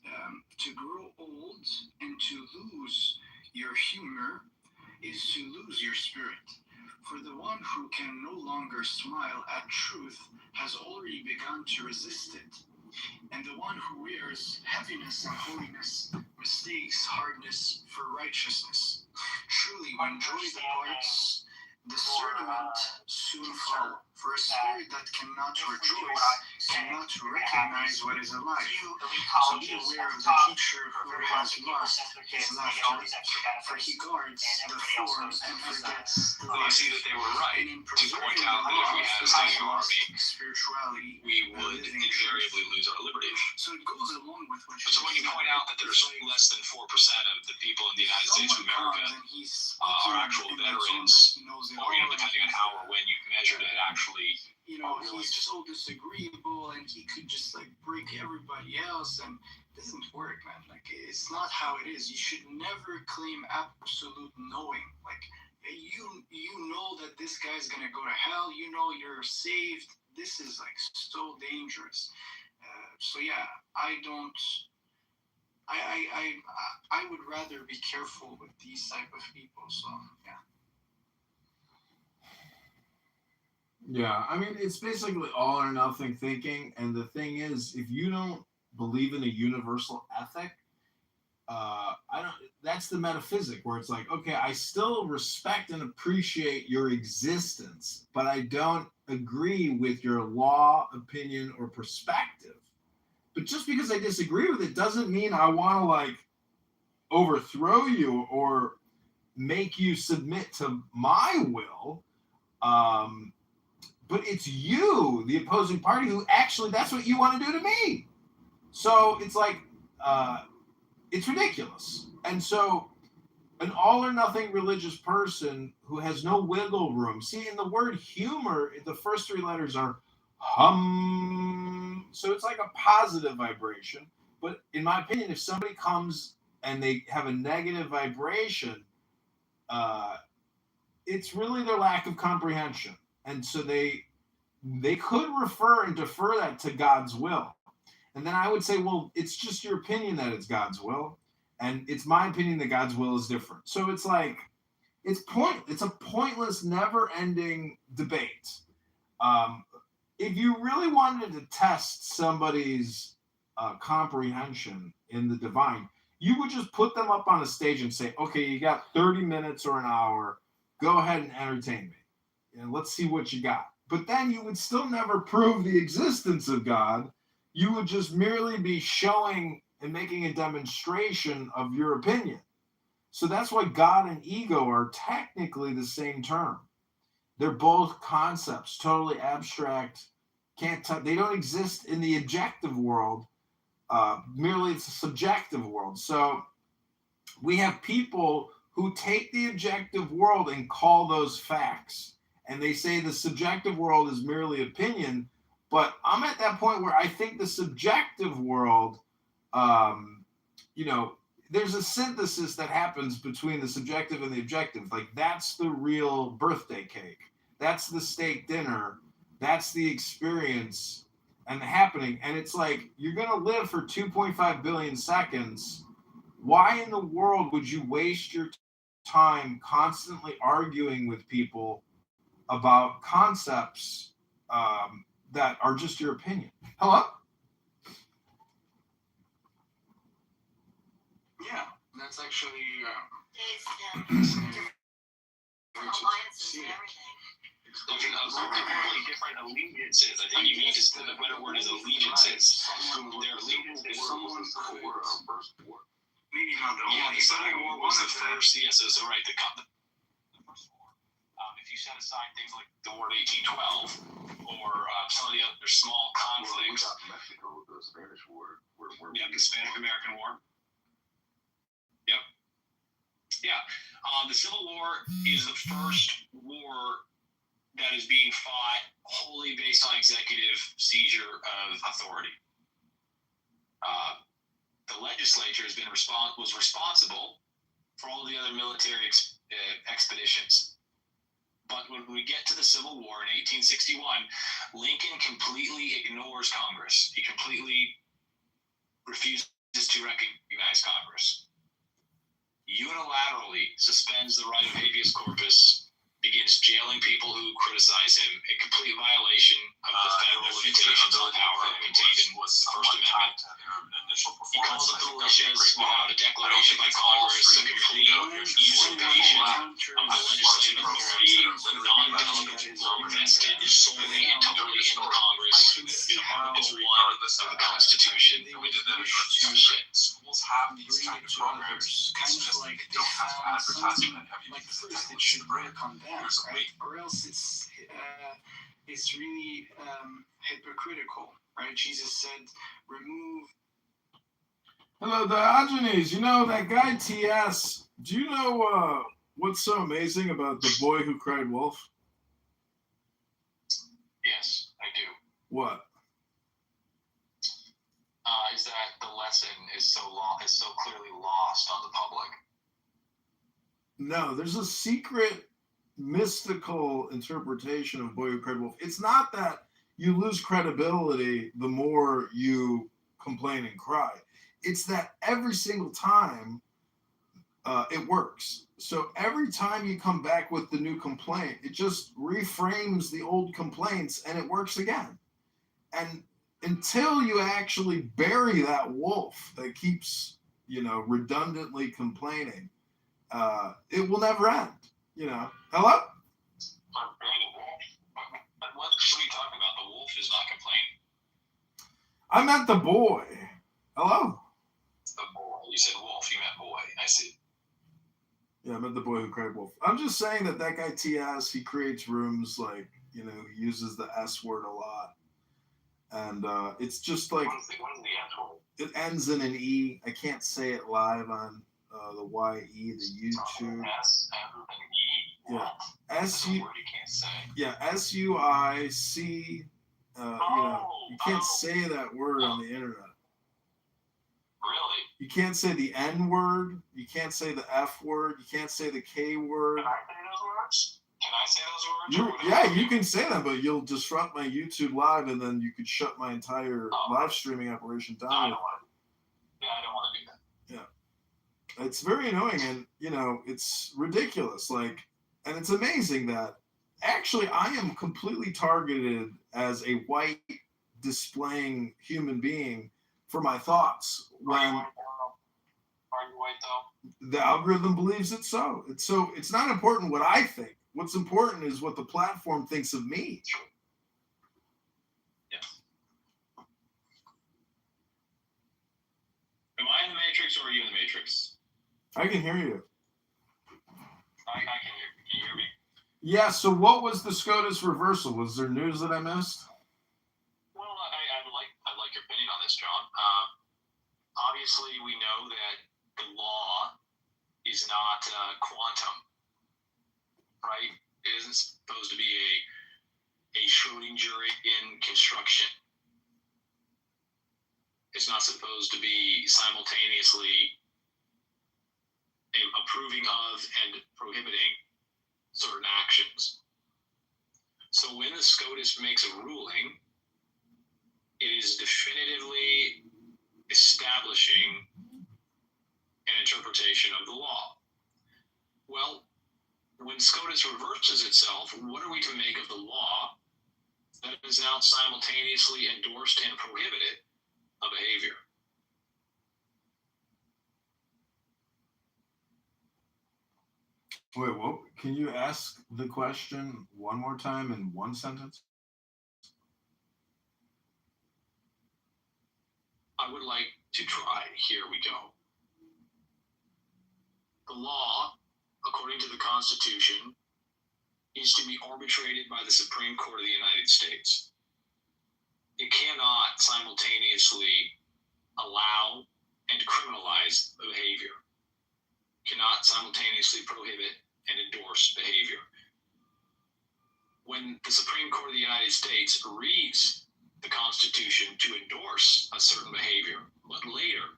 To grow old and to lose your humor is to lose your spirit. For the one who can no longer smile at truth has already begun to resist it. And the one who wears heaviness and holiness mistakes hardness for righteousness. Truly, when joy departs, discernment soon follows. For a spirit that cannot rejoice cannot recognize what is alive. So be aware of the teacher who has lost his laughter, for he guards the form and forgets the I see that they were right to point out that if we had a single army, spirituality, we would invariably lose our liberty. So it goes along with what you So when you point out that there's less than 4% of the people in the United States of America are actual veterans, or depending on how or when you've measured it, actually, he's so disagreeable and he could just like break everybody else, and it doesn't work, man. Like, it's not how it is. You should never claim absolute knowing. Like, you know that this guy's gonna go to hell. You know you're saved. This is like so dangerous. So yeah, I would rather be careful with these type of people. So yeah. Yeah, I mean, it's basically all or nothing thinking. And the thing is, if you don't believe in a universal ethic, that's the metaphysic where it's like, okay, I still respect and appreciate your existence, but I don't agree with your law, opinion, or perspective. But just because I disagree with it doesn't mean I want to like overthrow you or make you submit to my will. But it's you, the opposing party, who actually, that's what you want to do to me. So it's like, it's ridiculous. And so an all or nothing religious person who has no wiggle room. See, in the word humor, the first three letters are hum. So it's like a positive vibration. But in my opinion, if somebody comes and they have a negative vibration, it's really their lack of comprehension. And so they could refer and defer that to God's will. And then I would say, well, it's just your opinion that it's God's will, and it's my opinion that God's will is different. So it's like it's a pointless, never-ending debate. If you really wanted to test somebody's comprehension in the divine, you would just put them up on a stage and say, okay, you got 30 minutes or an hour. Go ahead and entertain me. And let's see what you got. But then you would still never prove the existence of God. You would just merely be showing and making a demonstration of your opinion. So that's why God and ego are technically the same term. They're both concepts, totally abstract. They don't exist in the objective world. Merely it's a subjective world. So we have people who take the objective world and call those facts. And they say the subjective world is merely opinion. But I'm at that point where I think the subjective world, there's a synthesis that happens between the subjective and the objective. Like, that's the real birthday cake. That's the steak dinner. That's the experience and the happening. And it's like, you're going to live for 2.5 billion seconds. Why in the world would you waste your time constantly arguing with people about concepts that are just your opinion? Hello? Yeah, that's actually alliances and everything. Different allegiances. I think you need to spend a better word is allegiances. Their allegiances. Maybe not the only. The Civil War was the first. Yes, so right. The first war. If you set aside things like the War of 1812 or some of the other small conflicts. We got Mexico with the Spanish War. Yeah, the Spanish-American War. Yep. Yeah. The Civil War is the first war that is being fought wholly based on executive seizure of authority. The legislature was responsible for all the other military expeditions. But when we get to the Civil War in 1861, Lincoln completely ignores Congress. He completely refuses to recognize Congress. Unilaterally suspends the right of habeas corpus, begins jailing people who criticize him, a complete violation of the federal limitations on power contained in the First Amendment. He calls up the militias without a declaration by Congress, a complete usurpation of the legislative authority, non-vested solely and totally in the Congress. It's one of the Constitution. We did that. Schools have these kind of programs. Kind of like they have something like first it should break on them, right? Or else it's really hypocritical, right? Jesus said, remove. Hello, Diogenes. You know that guy TS. Do you know what's so amazing about The Boy Who Cried Wolf? Yes, I do. What? Is that the lesson is so clearly lost on the public. No, there's a secret mystical interpretation of Boy Who Cried Wolf. It's not that you lose credibility the more you complain and cry. It's that every single time it works. So every time you come back with the new complaint, it just reframes the old complaints and it works again. And until you actually bury that wolf that keeps, redundantly complaining, it will never end. Hello? What are you talking about? The wolf is not complaining. I meant the boy. Hello? The boy. You said wolf. You meant boy. I see. Yeah, I meant The Boy Who Cried Wolf. I'm just saying that guy TS, he creates rooms like, he uses the S word a lot. And it's just like, what is the S word? It ends in an E. I can't say it live on the YE, the YouTube. S and an E. Yeah. That's a word you can't say. Yeah, SUIC. You can't say that word on the internet. Really? You can't say the N word. You can't say the F word. You can't say the K word. Can I say those words? Can I say those words? Yeah, you can say them, but you'll disrupt my YouTube live, and then you could shut my entire live streaming operation down. I don't want to. Yeah, I don't want to do that. Yeah, it's very annoying, and it's ridiculous. Like, and it's amazing that actually I am completely targeted as a white displaying human being for my thoughts. When Are you white though? the algorithm believes it's so. It's not important what I think. What's important is what the platform thinks of me. Yes. Am I in the Matrix or are you in the Matrix? I can hear you. I can hear you. Can you hear me? Yeah, so what was the SCOTUS reversal? Was there news that I missed? Well, I like your opinion on this, John. Obviously, we know that the law is not quantum, right? It isn't supposed to be a Schrodinger in construction. It's not supposed to be simultaneously approving of and prohibiting certain actions. So when the SCOTUS makes a ruling, it is definitively establishing an interpretation of the law. Well, when SCOTUS reverses itself, what are we to make of the law that is now simultaneously endorsed and prohibited a behavior? Wait, what? Can you ask the question one more time in one sentence? I would like to try. Here we go. The law, according to the Constitution, is to be arbitrated by the Supreme Court of the United States. It cannot simultaneously allow and criminalize the behavior. It cannot simultaneously prohibit and endorse behavior. When the Supreme Court of the United States reads the Constitution to endorse a certain behavior, but later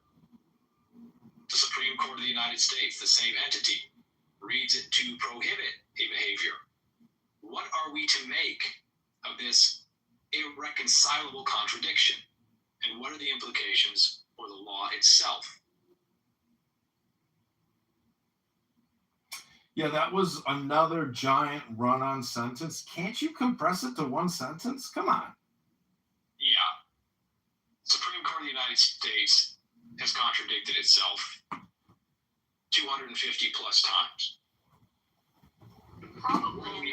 the Supreme Court of the United States, the same entity, reads it to prohibit a behavior, what are we to make of this irreconcilable contradiction? And what are the implications for the law itself? Yeah, that was another giant run-on sentence. Can't you compress it to one sentence? Come on. Yeah. Supreme Court of the United States has contradicted itself 250 plus times. Probably.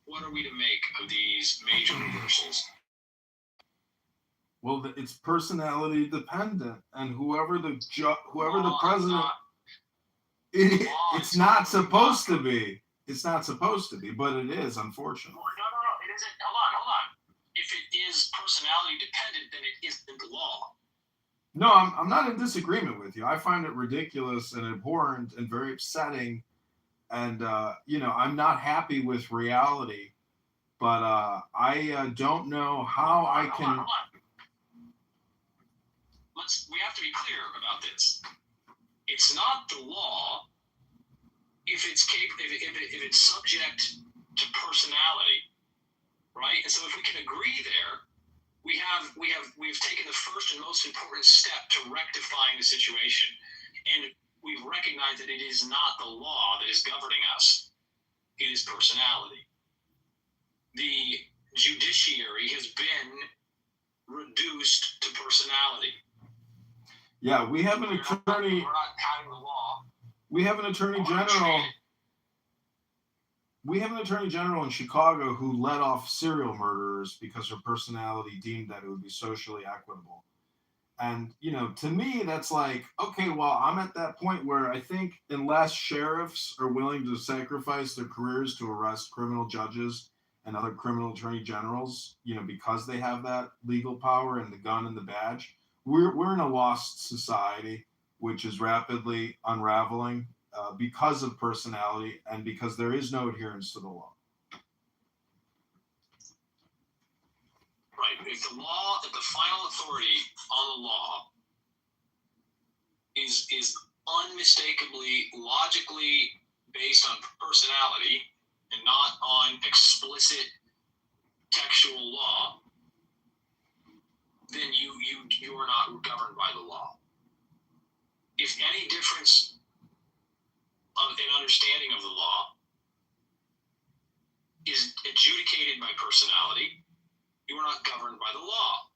What are we to make of these major reversals? Well, it's personality dependent, and whoever the president, it's not supposed to be. It's not supposed to be, but it is, unfortunately. No, it isn't. Hold on. If it is personality dependent, then it isn't the law. No, I'm not in disagreement with you. I find it ridiculous and abhorrent and very upsetting. And, I'm not happy with reality, but I don't know how I can. Hold on. We have to be clear about this. It's not the law if it's subject to personality, right? And so if we can agree there, we've taken the first and most important step to rectifying the situation. And we've recognized that it is not the law that is governing us. It is personality. The judiciary has been reduced to personality. Yeah, we have an attorney. We're not having the law. We have an attorney general. We have an attorney general in Chicago who let off serial murderers because her personality deemed that it would be socially equitable. And, to me, that's like, okay, well, I'm at that point where I think unless sheriffs are willing to sacrifice their careers to arrest criminal judges and other criminal attorney generals, because they have that legal power and the gun and the badge, we're in a lost society, which is rapidly unraveling because of personality and because there is no adherence to the law. Right. If the final authority on the law is unmistakably, logically based on personality and not on explicit textual law, then you are not governed by the law. If any difference in understanding of the law is adjudicated by personality, you are not governed by the law.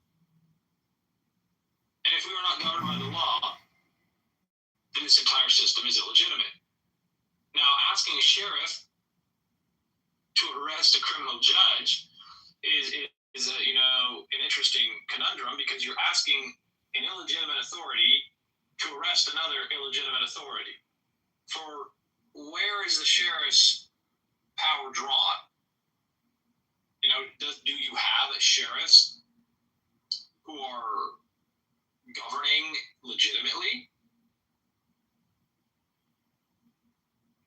And if we are not governed by the law, then this entire system is illegitimate. Now, asking a sheriff to arrest a criminal judge is an interesting conundrum, because you're asking an illegitimate authority to arrest another illegitimate authority. For where is the sheriff's power drawn? Do you have sheriffs who are governing legitimately?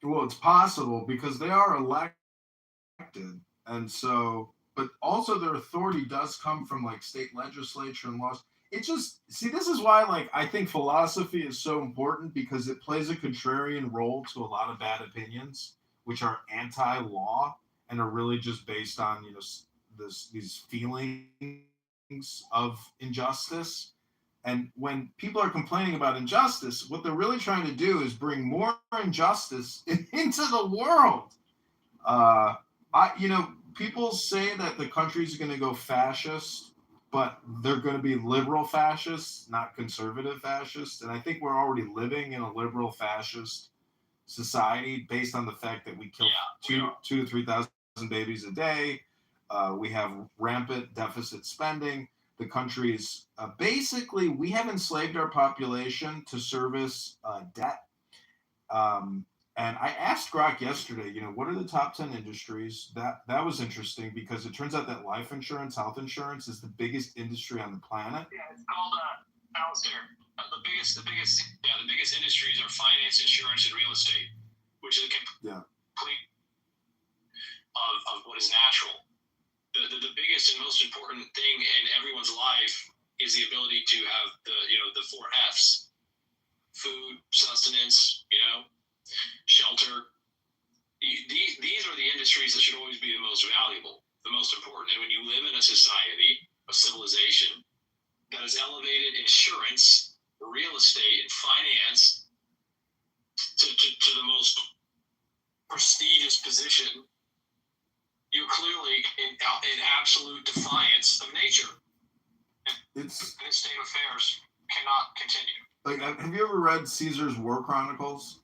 Well, it's possible because they are elected, and so, but also their authority does come from like state legislature and laws. It just, see, this is why, like, I think philosophy is so important, because it plays a contrarian role to a lot of bad opinions, which are anti-law and are really just based on, these feelings of injustice. And when people are complaining about injustice, what they're really trying to do is bring more injustice into the world. People say that the country's going to go fascist, but they're going to be liberal fascists, not conservative fascists. And I think we're already living in a liberal fascist society based on the fact that we kill 2,000 to 3,000 babies a day. We have rampant deficit spending. The country's basically, we have enslaved our population to service debt. And I asked Grok yesterday, what are the top 10 industries? That was interesting, because it turns out that life insurance, health insurance is the biggest industry on the planet. Yeah, it's called Alistair. The biggest industries are finance, insurance, and real estate, which is a complete of what is natural. The biggest and most important thing in everyone's life is the ability to have the 4 F's: food, sustenance, shelter. These are the industries that should always be the most valuable, the most important. And when you live in a society, a civilization that has elevated insurance, real estate, and finance to the most prestigious position, you're clearly in absolute defiance of nature. And this state of affairs cannot continue. Like, have you ever read Caesar's War Chronicles?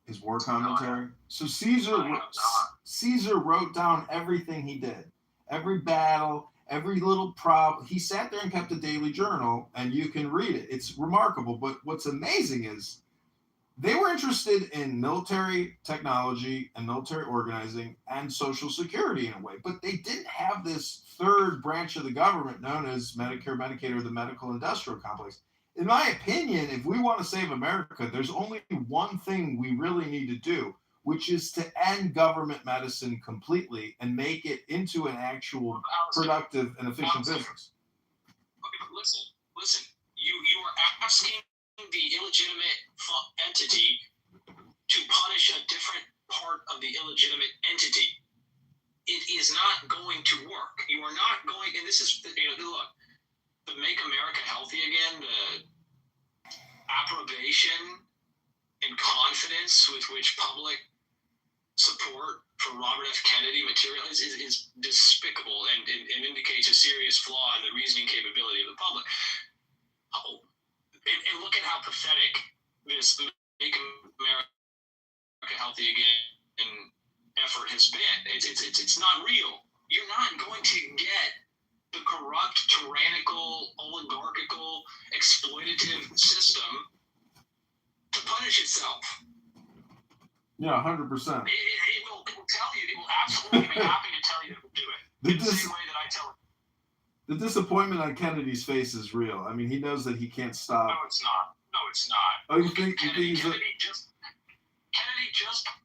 His war commentary? So Caesar wrote down everything he did. Every battle, every little problem. He sat there and kept a daily journal, and you can read it. It's remarkable. But what's amazing is they were interested in military technology and military organizing and social security in a way, but they didn't have this third branch of the government known as Medicare, Medicaid, or the medical industrial complex. In my opinion, if we want to save America, there's only one thing we really need to do, which is to end government medicine completely and make it into an actual productive and efficient business. Listen. You are asking the illegitimate entity to punish a different part of the illegitimate entity. It is not going to work. You are not going, and this is, look, the Make America Healthy Again, the approbation and confidence with which public support for Robert F. Kennedy material is despicable and indicates a serious flaw in the reasoning capability of the public. And look at how pathetic this Make America Healthy Again effort has been. It's not real. You're not going to get the corrupt, tyrannical, oligarchical, exploitative system to punish itself. Yeah, 100%. It will tell you. It will absolutely be happy to tell you to do it. In the same way that I tell it. The disappointment on Kennedy's face is real. I mean, he knows that he can't stop. No, it's not. Oh, you think Kennedy just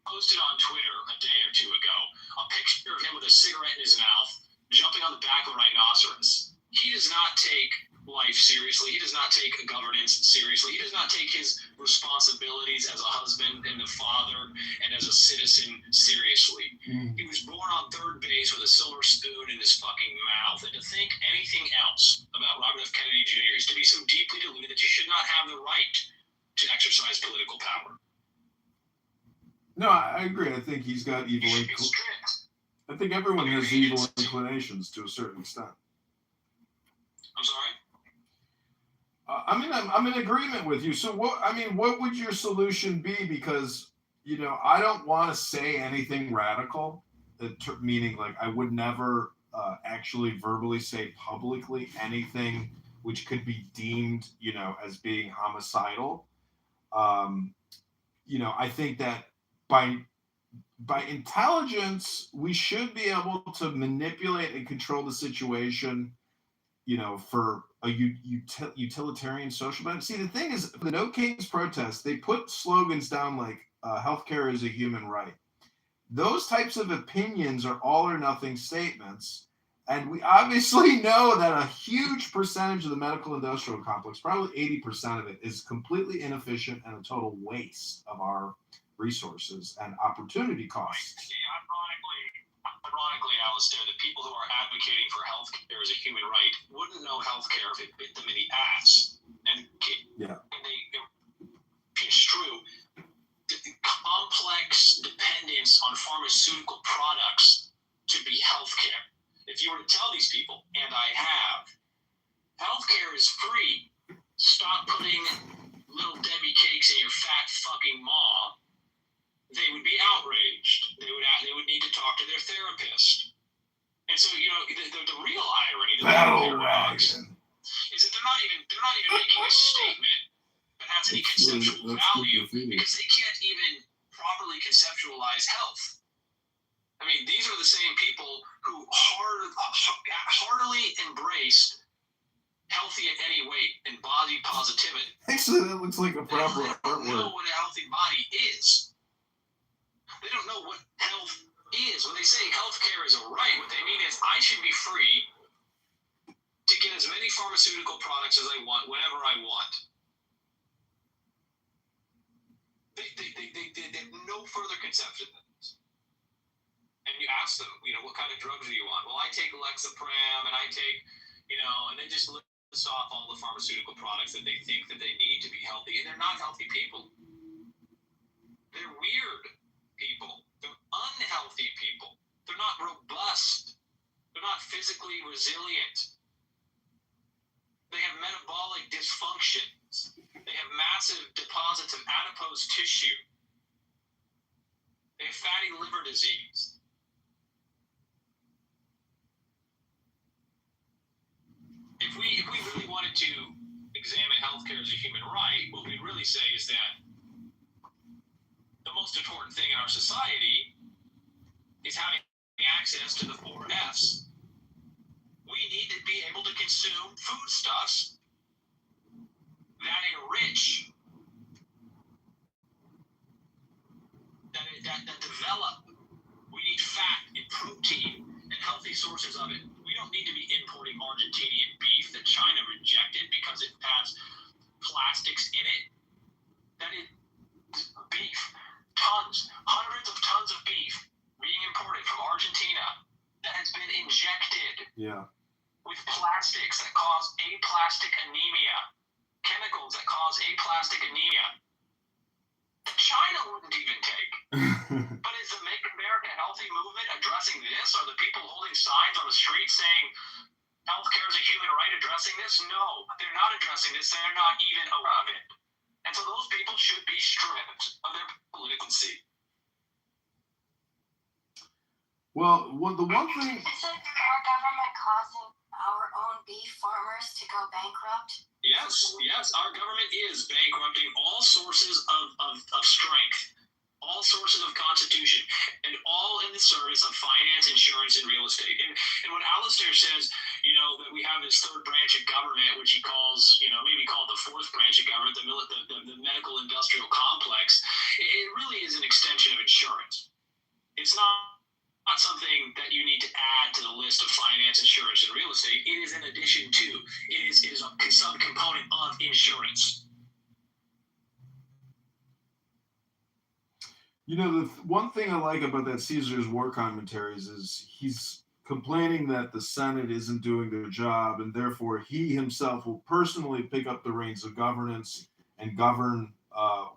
posted on Twitter a day or two ago a picture of him with a cigarette in his mouth, jumping on the back of a rhinoceros. He does not take life seriously. He does not take governance seriously. He does not take his responsibilities as a husband and a father and as a citizen seriously. He was born on third base with a silver spoon in his fucking mouth. And to think anything else about Robert F. Kennedy Jr. is to be so deeply deluded that you should not have the right to exercise political power. No, I agree. I think he's got evil inclinations. I think everyone has evil inclinations to a certain extent. I'm sorry? I'm in agreement with you. So what would your solution be? Because, I don't want to say anything radical, meaning like I would never actually verbally say publicly anything which could be deemed, as being homicidal. I think that by intelligence, we should be able to manipulate and control the situation, for a utilitarian social benefit. See, the thing is, the No Kings protest, they put slogans down like healthcare is a human right. Those types of opinions are all or nothing statements. And we obviously know that a huge percentage of the medical industrial complex, probably 80% of it, is completely inefficient and a total waste of our resources and opportunity costs. Ironically, Alistair, the people who are advocating for healthcare as a human right wouldn't know healthcare if it bit them in the ass. And it's true. The complex dependence on pharmaceutical products to be healthcare. If you were to tell these people, and I have, healthcare is free. Stop putting little Debbie cakes in your fat fucking maw. They would be outraged. They would need to talk to their therapist. And so, the real irony is that they're not even making a statement that has any conceptual value because they can't even properly conceptualize health. I mean, these are the same people who heartily embraced healthy at any weight and body positivity. Actually, that looks like a proper artwork. They don't know what a healthy body is. They don't know what health is. When they say healthcare is a right, what they mean is I should be free to get as many pharmaceutical products as I want, whenever I want. They have no further conception than this. And you ask them, what kind of drugs do you want? Well, I take Lexapram, and I take, and they just list off all the pharmaceutical products that they think that they need to be healthy, and they're not healthy people. They're weird people. They're unhealthy people. They're not robust. They're not physically resilient. They have metabolic dysfunctions. They have massive deposits of adipose tissue. They have fatty liver disease. If we really wanted to examine healthcare as a human right, what we'd really say is that the most important thing in our society is having access to the 4 F's. We need to be able to consume foodstuffs that enrich, that develop. We need fat and protein and healthy sources of it. We don't need to be importing Argentinian beef that China rejected because it has plastics in it. That is beef. Hundreds of tons of beef being imported from Argentina that has been injected with plastics that cause aplastic anemia, chemicals that cause aplastic anemia. China wouldn't even take. But is the Make America Healthy movement addressing this? Are the people holding signs on the street saying healthcare is a human right addressing this? No, they're not addressing this. They're not even aware of it. And so those people should be stripped of their political seat. Well, the one thing... Isn't our government causing our own beef farmers to go bankrupt? Yes, our government is bankrupting all sources of strength, all sources of constitution, and all in the service of finance, insurance, and real estate. And when Alistair says, that we have this third branch of government, which he calls, maybe called the fourth branch of government, the medical industrial complex, it really is an extension of insurance. It's not something that you need to add to the list of finance, insurance, and real estate. It is in addition to. It is You know, the one thing I like about that Caesar's war commentaries is he's complaining that the Senate isn't doing their job, and therefore he himself will personally pick up the reins of governance and govern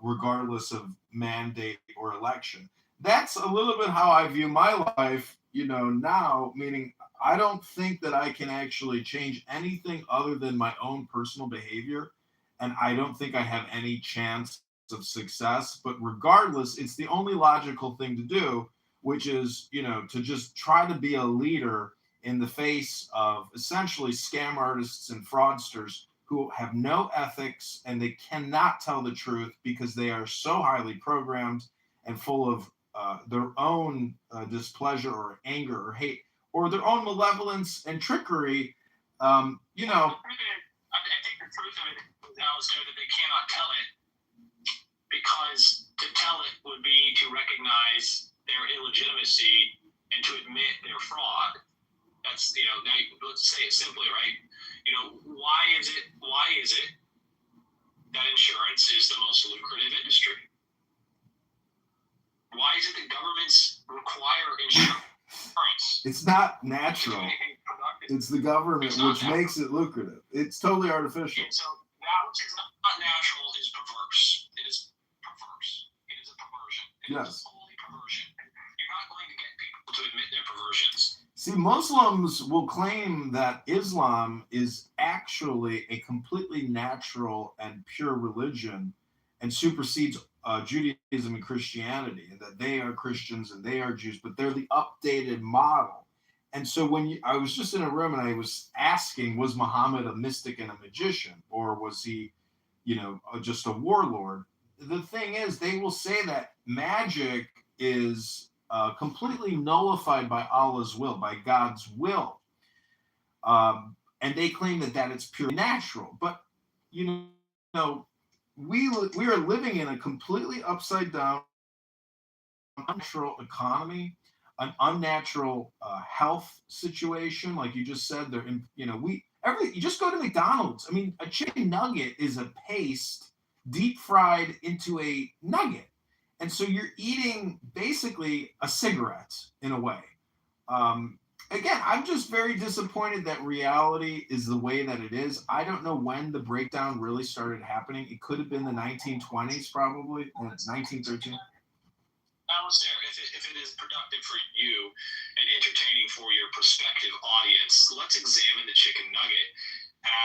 regardless of mandate or election. That's a little bit how I view my life, now, meaning I don't think that I can actually change anything other than my own personal behavior. And I don't think I have any chance of success. But regardless, it's the only logical thing to do, which is, to just try to be a leader in the face of essentially scam artists and fraudsters who have no ethics and they cannot tell the truth because they are so highly programmed and full of their own displeasure or anger or hate or their own malevolence and trickery. I think the truth of it now is that they cannot tell it because to tell it would be to recognize their illegitimacy and to admit their fraud. That's, now let's say it simply, right? Why is it that insurance is the most lucrative industry? Why is it that governments require insurance? It's not natural. It's the government which makes it lucrative. It's totally artificial. And so that which is not natural is perverse. It is perverse. It is a perversion. It is a holy perversion. You're not going to get people to admit their perversions. See, Muslims will claim that Islam is actually a completely natural and pure religion and supersedes Judaism and Christianity, and that they are Christians and they are Jews, but they're the updated model. And so I was just in a room and I was asking, was Muhammad a mystic and a magician, or was he, just a warlord? The thing is, they will say that magic is completely nullified by Allah's will, by God's will. And they claim that it's purely natural. But, we are living in a completely upside down, unnatural economy, an unnatural health situation. Like you just said, you just go to McDonald's. I mean, a chicken nugget is a paste deep fried into a nugget. And so you're eating basically a cigarette in a way. Again, I'm just very disappointed that reality is the way that it is. I don't know when the breakdown really started happening. It could have been the 1920s, probably, or 1913. Alistair, if it is productive for you and entertaining for your prospective audience, let's examine the chicken nugget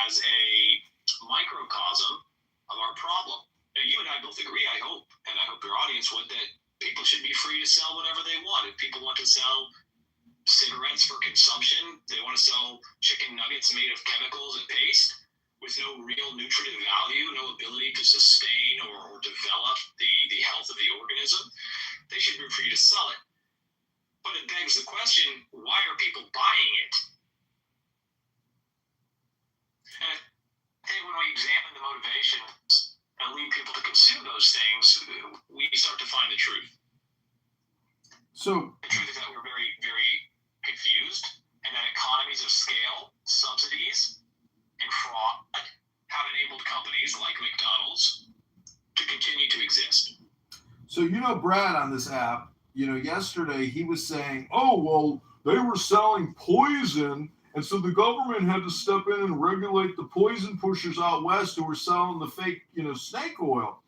as a microcosm of our problem. Now, you and I both agree, I hope, and I hope your audience would, that people should be free to sell whatever they want. If people want to sell cigarettes for consumption, they want to sell chicken nuggets made of chemicals and paste with no real nutritive value, no ability to sustain or develop the health of the organism, they should be free to sell it. But it begs the question, why are people buying it? And I think when we examine the motivations and lead people to consume those things, we start to find the truth. So the truth is that we're very, very confused, and that economies of scale, subsidies, and fraud have enabled companies like McDonald's to continue to exist. So, Brad on this app, yesterday he was saying, oh, well, they were selling poison, and so the government had to step in and regulate the poison pushers out west who were selling the fake, snake oil.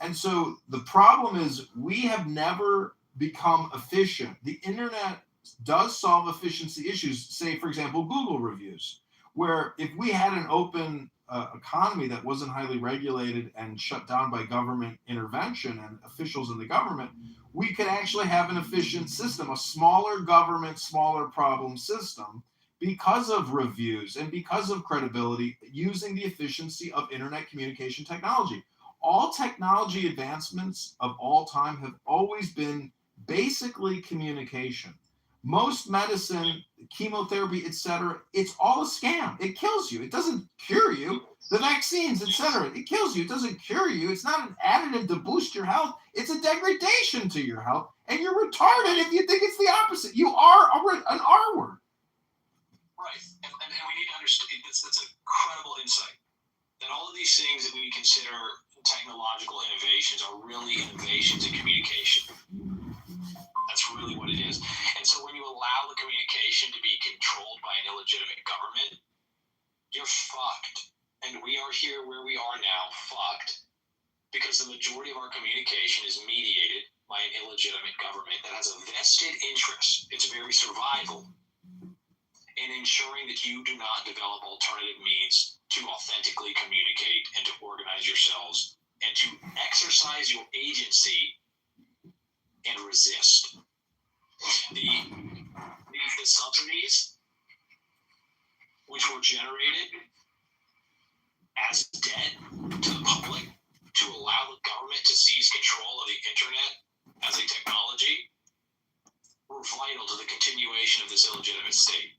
And so the problem is we have never become efficient. The internet does solve efficiency issues, say, for example, Google reviews, where if we had an open economy that wasn't highly regulated and shut down by government intervention and officials in the government, we could actually have an efficient system, a smaller government, smaller problem system, because of reviews and because of credibility, using the efficiency of internet communication technology. All technology advancements of all time have always been basically communication. Most medicine, chemotherapy, etc., it's all a scam. It kills you. It doesn't cure you. The vaccines, etc., it kills you. It doesn't cure you. It's not an additive to boost your health. It's a degradation to your health. And you're retarded if you think it's the opposite. You are an R word. Right. And we need to understand, that's an incredible insight. that all of these things that we consider technological innovations are really innovations in communication. That's really what it is. And so when you allow the communication to be controlled by an illegitimate government, you're fucked. And we are here where we are now, fucked, because the majority of our communication is mediated by an illegitimate government that has a vested interest, its very survival, in ensuring that you do not develop alternative means to authentically communicate and to organize yourselves and to exercise your agency and resist. The subsidies which were generated as debt to the public to allow the government to seize control of the internet as a technology were vital to the continuation of this illegitimate state.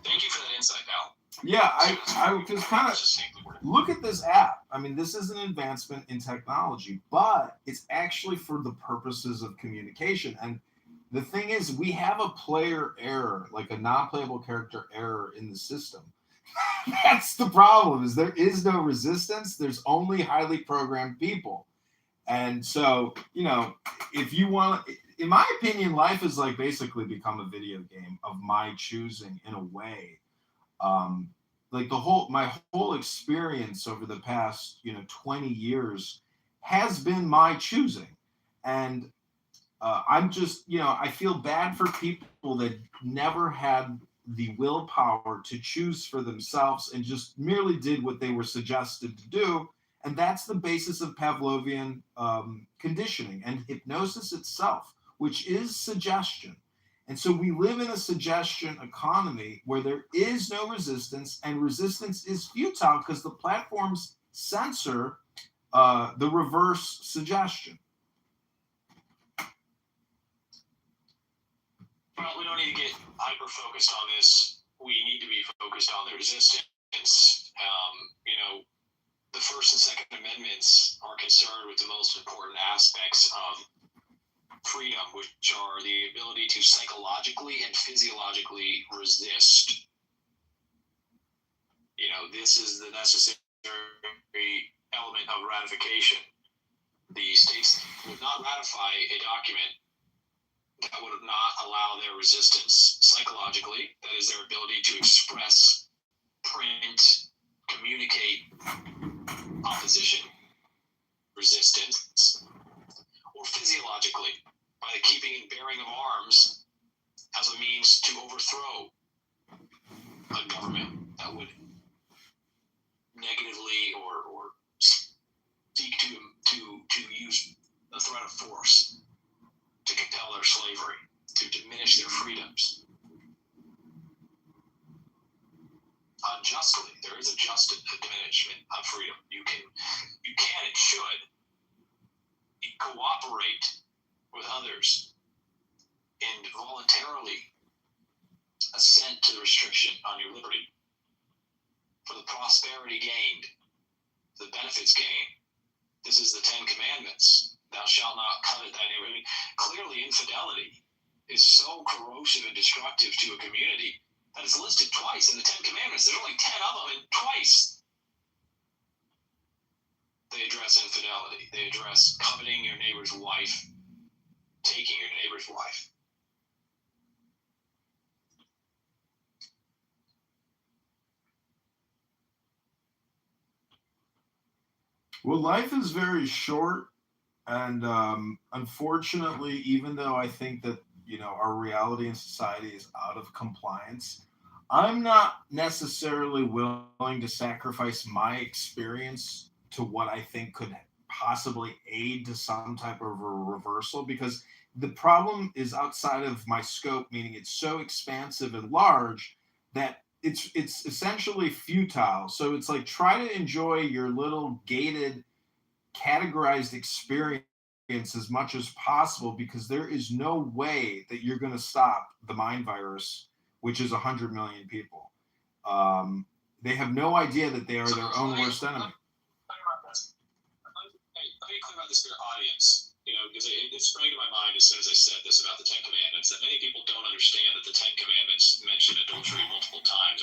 Thank you for that insight, Al. Yeah, I just kind of look at this app. I mean, this is an advancement in technology, but it's actually for the purposes of communication. And the thing is, we have a player error, like a non-playable character error in the system. That's the problem, is there is no resistance. There's only highly programmed people. And so, you know, if you want, in my opinion, life has like basically become a video game of my choosing in a way. Like my whole experience over the past, 20 years has been my choosing. And I'm just, I feel bad for people that never had the willpower to choose for themselves and just merely did what they were suggested to do. And that's the basis of Pavlovian conditioning and hypnosis itself, which is suggestion. And so we live in a suggestion economy where there is no resistance, and resistance is futile because the platforms censor the reverse suggestion. Well, we don't need to get hyper-focused on this. We need to be focused on the resistance. The First and Second Amendments are concerned with the most important aspects of freedom, which are the ability to psychologically and physiologically resist. This is the necessary element of ratification. The states would not ratify a document that would not allow their resistance psychologically. That is their ability to express, print, communicate opposition, resistance, or physiologically by the keeping and bearing of arms as a means to overthrow a government that would negatively or seek to use the threat of force to compel their slavery, to diminish their freedoms. Unjustly, there is a just diminishment of freedom. You can and should cooperate with others and voluntarily assent to the restriction on your liberty for the prosperity gained, the benefits gained. This is the Ten Commandments. Thou shalt not covet thy neighbor. I mean, clearly, infidelity is so corrosive and destructive to a community that it's listed twice in the Ten Commandments. There's only 10 of them, and twice they address infidelity. They address coveting your neighbor's wife, taking your neighbor's wife. Well, life is very short, and unfortunately, even though I think that our reality in society is out of compliance, I'm not necessarily willing to sacrifice my experience to what I think could possibly aid to some type of a reversal, because the problem is outside of my scope, meaning it's so expansive and large that it's essentially futile. So it's like, try to enjoy your little gated, categorized experience as much as possible, because there is no way that you're going to stop the mind virus, which is 100 million people. They have no idea that they are their own worst enemy. Let me clear about this for your audience, because it sprang to my mind as soon as I said this about the Ten Commandments, that many people don't understand that the Ten Commandments mention adultery multiple times.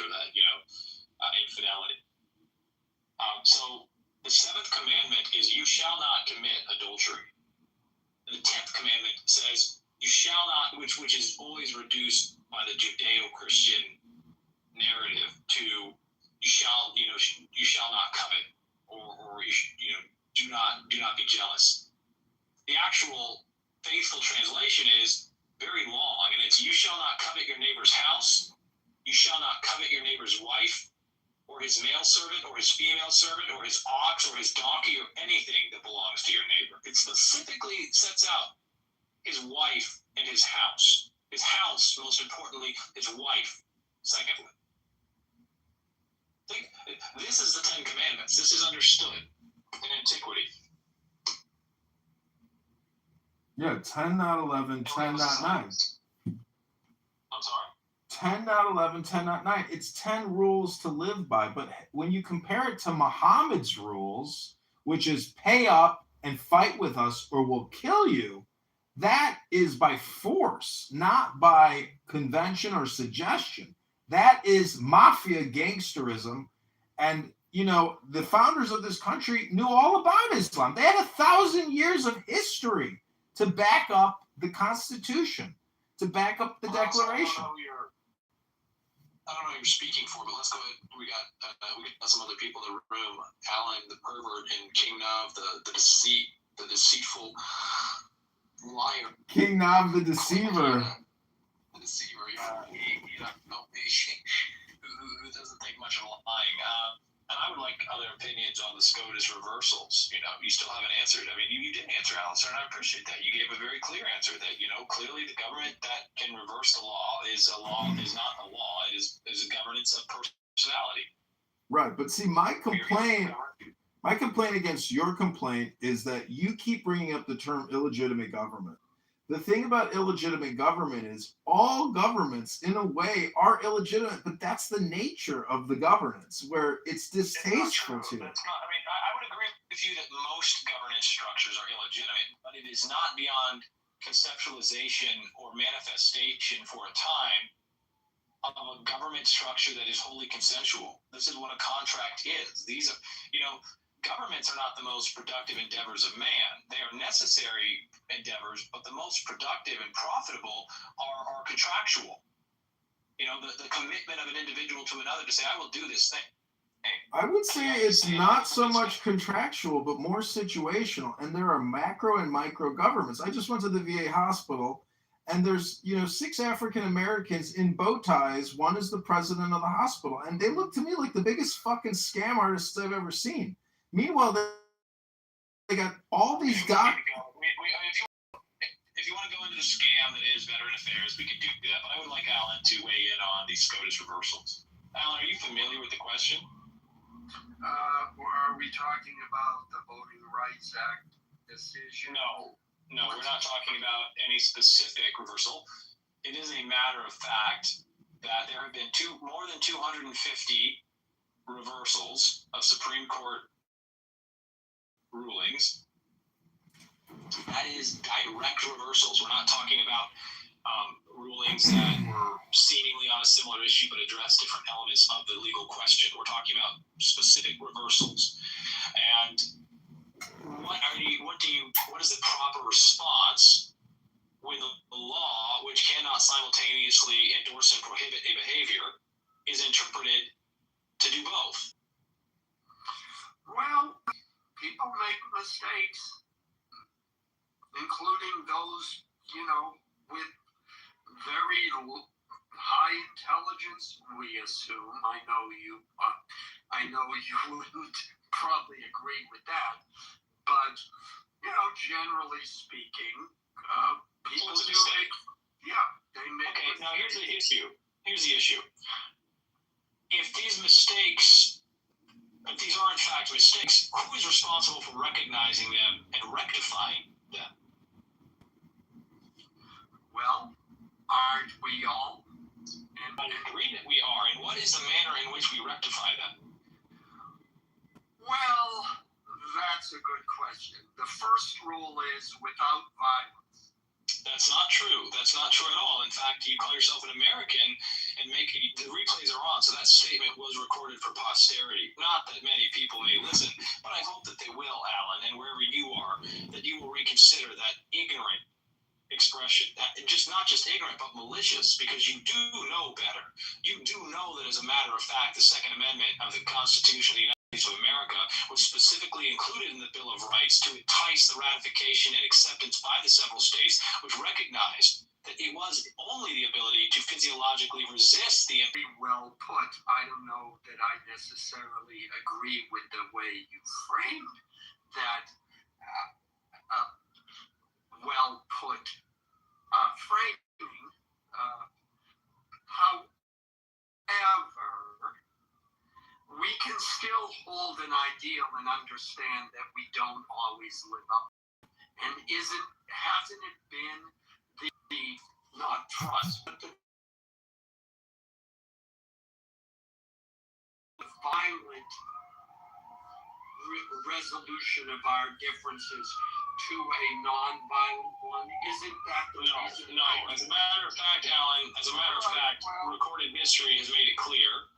The 7th commandment is you shall not commit adultery. And the 10th commandment says you shall not, which is always reduced by the Judeo-Christian narrative to you shall not covet, or do not be jealous. The actual faithful translation is very long, and it's you shall not covet your neighbor's house, you shall not covet your neighbor's wife, or his male servant, or his female servant, or his ox, or his donkey, or anything that belongs to your neighbor. It specifically sets out his wife and his house. His house, most importantly, his wife, secondly. This is the 10 Commandments. This is understood in antiquity. Yeah, 10, not 11, 10, not 9. I'm sorry? 10, not 11, 10, not 9. It's 10 rules to live by. But when you compare it to Muhammad's rules, which is pay up and fight with us or we'll kill you, that is by force, not by convention or suggestion. That is mafia gangsterism. And, the founders of this country knew all about Islam. They had 1,000 years of history to back up the Constitution, to back up the Declaration. I don't know who you're speaking for, but let's go ahead. We got some other people in the room. Alan, the pervert, and King Nav, the deceitful liar. King Nav, the deceiver. The deceiver, yeah. Who doesn't think much of lying. And I would like other opinions on the SCOTUS reversals. You still haven't answered. I mean, you did answer, Alistair, and I appreciate that. You gave a very clear answer that, clearly the government that can reverse the law is not a law. It is a governance of personality. Right, but see, my complaint against your complaint is that you keep bringing up the term illegitimate government. The thing about illegitimate government is all governments, in a way, are illegitimate, but that's the nature of the governance, where it's distasteful to it. I would agree with you that most governance structures are illegitimate, but it is not beyond conceptualization or manifestation for a time of a government structure that is wholly consensual. This is what a contract is. These are, governments are not the most productive endeavors of man. They are necessary endeavors, but the most productive and profitable are contractual. The commitment of an individual to another to say, I will do this thing. I would say it's not so much contractual, but more situational. And there are macro and micro governments. I just went to the VA hospital, and there's, 6 African Americans in bow ties. One is the president of the hospital. And they look to me like the biggest fucking scam artists I've ever seen. Meanwhile, they got all these doctors. If you want to go into the scam that is Veteran Affairs, we could do that. But I would like Alan to weigh in on these SCOTUS reversals. Alan, are you familiar with the question? Are we talking about the Voting Rights Act decision? No, we're not talking about any specific reversal. It is a matter of fact that there have been more than 250 reversals of Supreme Court rulings. That is direct reversals. We're not talking about rulings that were seemingly on a similar issue but address different elements of the legal question. We're talking about specific reversals. And what is the proper response when the law, which cannot simultaneously endorse and prohibit a behavior, is interpreted to do both? Well, people make mistakes, including those, with very high intelligence, we assume. I know you wouldn't probably agree with that, but, generally speaking, people do make, they make Okay, mistakes. now here's the issue. If these are in fact mistakes, who is responsible for recognizing them and rectifying them? Well, aren't we all? And I agree that we are. And what is the manner in which we rectify them? Well, that's a good question. The first rule is without violence. That's not true. That's not true at all. In fact, you call yourself an American, and make it, the replays are on, so that statement was recorded for posterity. Not that many people may listen, but I hope that they will, Alan, and wherever you are, that you will reconsider that ignorant expression, that just not just ignorant, but malicious, because you do know better. You do know that, as a matter of fact, the Second Amendment of the Constitution of the United States of America was specifically included in the Bill of Rights to entice the ratification and acceptance by the several states, which recognized that it was only the ability to physiologically resist the. Well put. I don't know that I necessarily agree with the way you framed that well put framing. However, we can still hold an ideal and understand that we don't always live up. And hasn't it been the not trust, but the violent resolution of our differences to a non-violent one? Isn't that the reason? No. As a matter of fact, Alan, recorded history has made it clear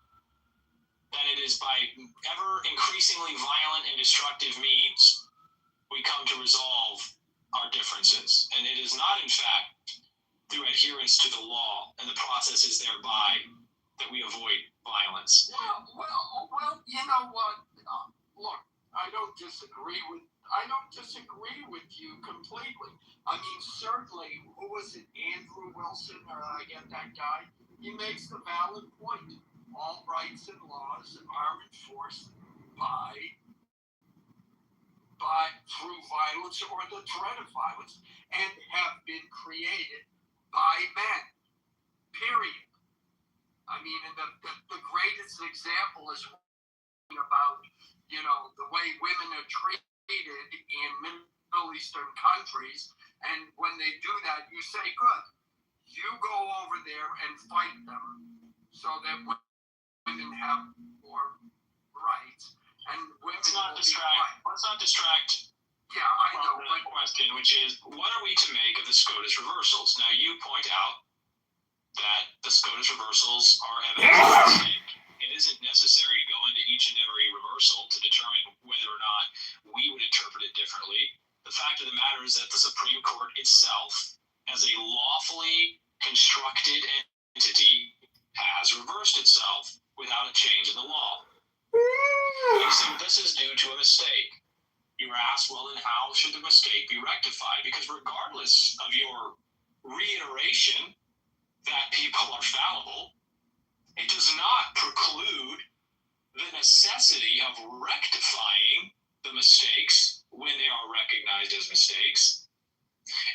that it is by ever increasingly violent and destructive means we come to resolve our differences. And it is not, in fact, through adherence to the law and the processes thereby that we avoid violence. Well, you know what? Look, I don't disagree with you completely. I mean, certainly, who was it, Andrew Wilson, or I get that guy? He makes the valid point. All rights and laws are enforced through violence or the threat of violence, and have been created by men. Period. I mean, and the greatest example is about, the way women are treated in Middle Eastern countries, and when they do that, you say, good, you go over there and fight them so that women have more rights, and women Let's not distract. Yeah, I know. The question, which is, what are we to make of the SCOTUS reversals? Now, you point out that the SCOTUS reversals are evidence of a mistake. It isn't necessary to go into each and every reversal to determine whether or not we would interpret it differently. The fact of the matter is that the Supreme Court itself, as a lawfully constructed entity, has reversed itself without a change in the law. You say this is due to a mistake. You were asked, well, then how should the mistake be rectified? Because regardless of your reiteration that people are fallible, it does not preclude the necessity of rectifying the mistakes when they are recognized as mistakes,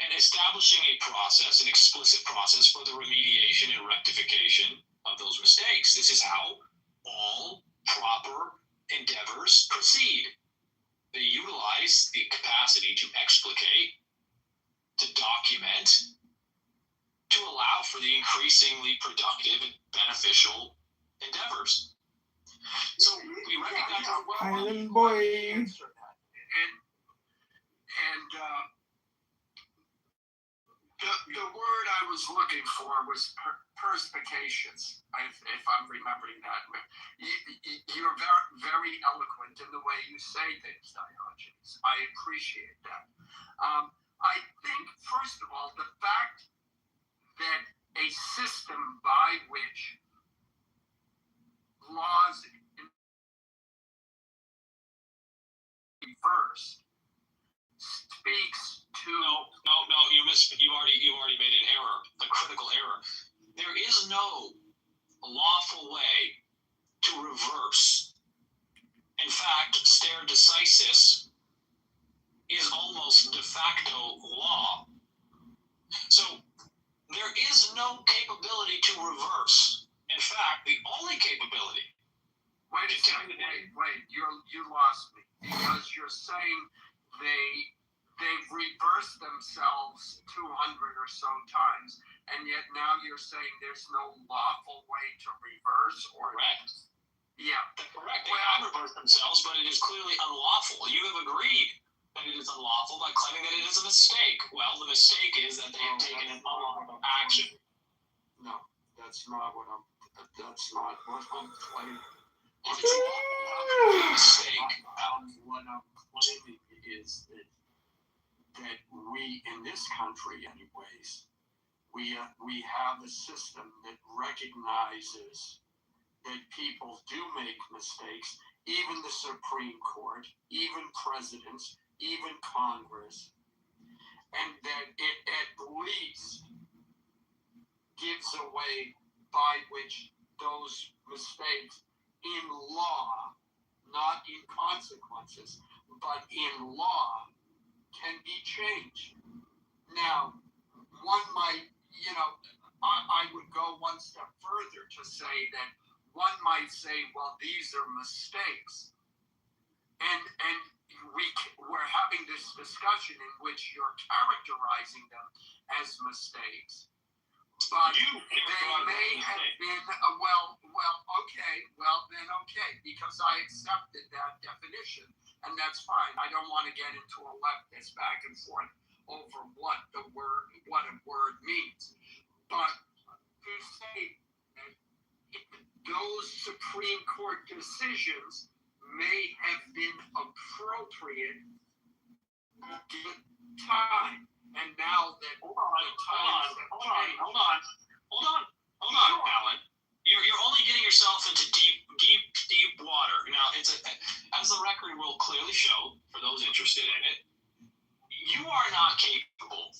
and establishing a process, an explicit process for the remediation and rectification of those mistakes. This is how all proper endeavors proceed. They utilize the capacity to explicate, to document, to allow for the increasingly productive and beneficial endeavors. So we recognize Island boy. The word I was looking for was perspicacious, if I'm remembering that. You're very, very eloquent in the way you say things, Diogenes. I appreciate that. I think, first of all, the fact that a system by which laws reversed speaks to No, you already made an error, a critical error. There is no lawful way to reverse. In fact, stare decisis is almost de facto law. So there is no capability to reverse. In fact, the only capability. Wait, you lost me, because you're saying they've reversed themselves 200 or so times, and yet now you're saying there's no lawful way to reverse. Correct. Yeah. Correct. They have reversed themselves, but it is clearly unlawful. You have agreed that it is unlawful by claiming that it is a mistake. Well, the mistake is that they have taken an unlawful action. No, that's not what I'm But that's not what I'm claiming. If it's a mistake, What I'm claiming is that we, in this country anyways, we have a system that recognizes that people do make mistakes, even the Supreme Court, even presidents, even Congress, and that it at least gives a way by which those mistakes in law, not in consequences, but in law, can be changed. Now, one might, I would go one step further to say that one might say, well, these are mistakes. And we're having this discussion in which you're characterizing them as mistakes. But they may have been, okay, because I accepted that definition, and that's fine. I don't want to get into a leftist back and forth over what a word means. But to say that those Supreme Court decisions may have been appropriate at the time, and now that hold on, Alan. You're only getting yourself into deep water. Now, as the record will clearly show, for those interested in it, you are not capable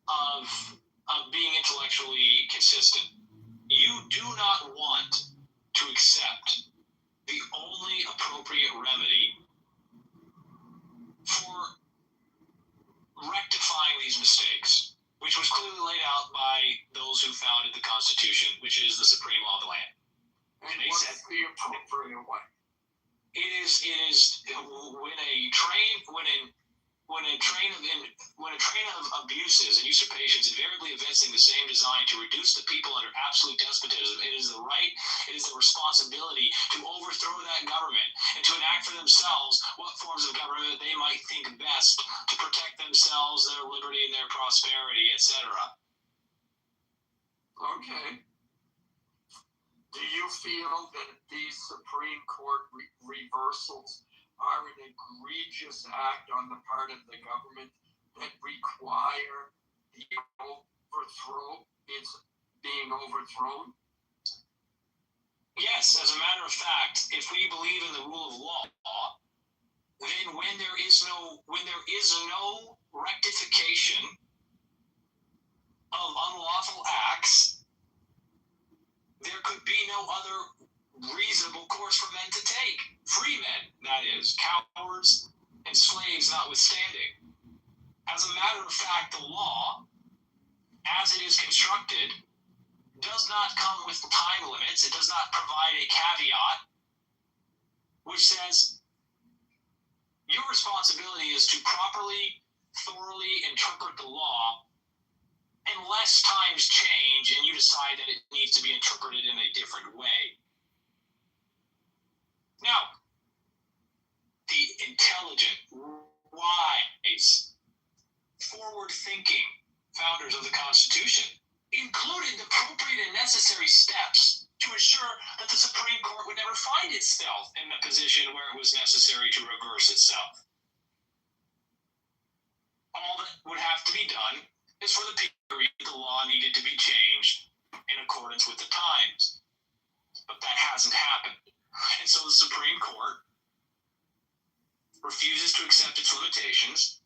of being intellectually consistent. You do not want to accept the only appropriate remedy for rectifying these mistakes, which was clearly laid out by those who founded the Constitution, which is the supreme law of the land. And what's the appropriate way? It is when a train of abuses and usurpations invariably evincing the same design to reduce the people under absolute despotism, it is the responsibility to overthrow that government and to enact for themselves what forms of government they might think best to protect themselves, their liberty, and their prosperity, etc. Okay. Do you feel that these Supreme Court reversals are an egregious act on the part of the government that require the being overthrown? Yes, as a matter of fact, if we believe in the rule of law, then when there is no rectification of unlawful acts, there could be no other reasonable course for men to take. Free men, that is, cowards and slaves notwithstanding. As a matter of fact, the law, as it is constructed, does not come with time limits. It does not provide a caveat which says your responsibility is to properly, thoroughly interpret the law unless times change and you decide that it needs to be interpreted in a different way. Now, the intelligent, wise, forward-thinking founders of the Constitution included the appropriate and necessary steps to ensure that the Supreme Court would never find itself in a position where it was necessary to reverse itself. All that would have to be done is for the people to read the law needed to be changed in accordance with the times. But that hasn't happened. And so the Supreme Court refuses to accept its limitations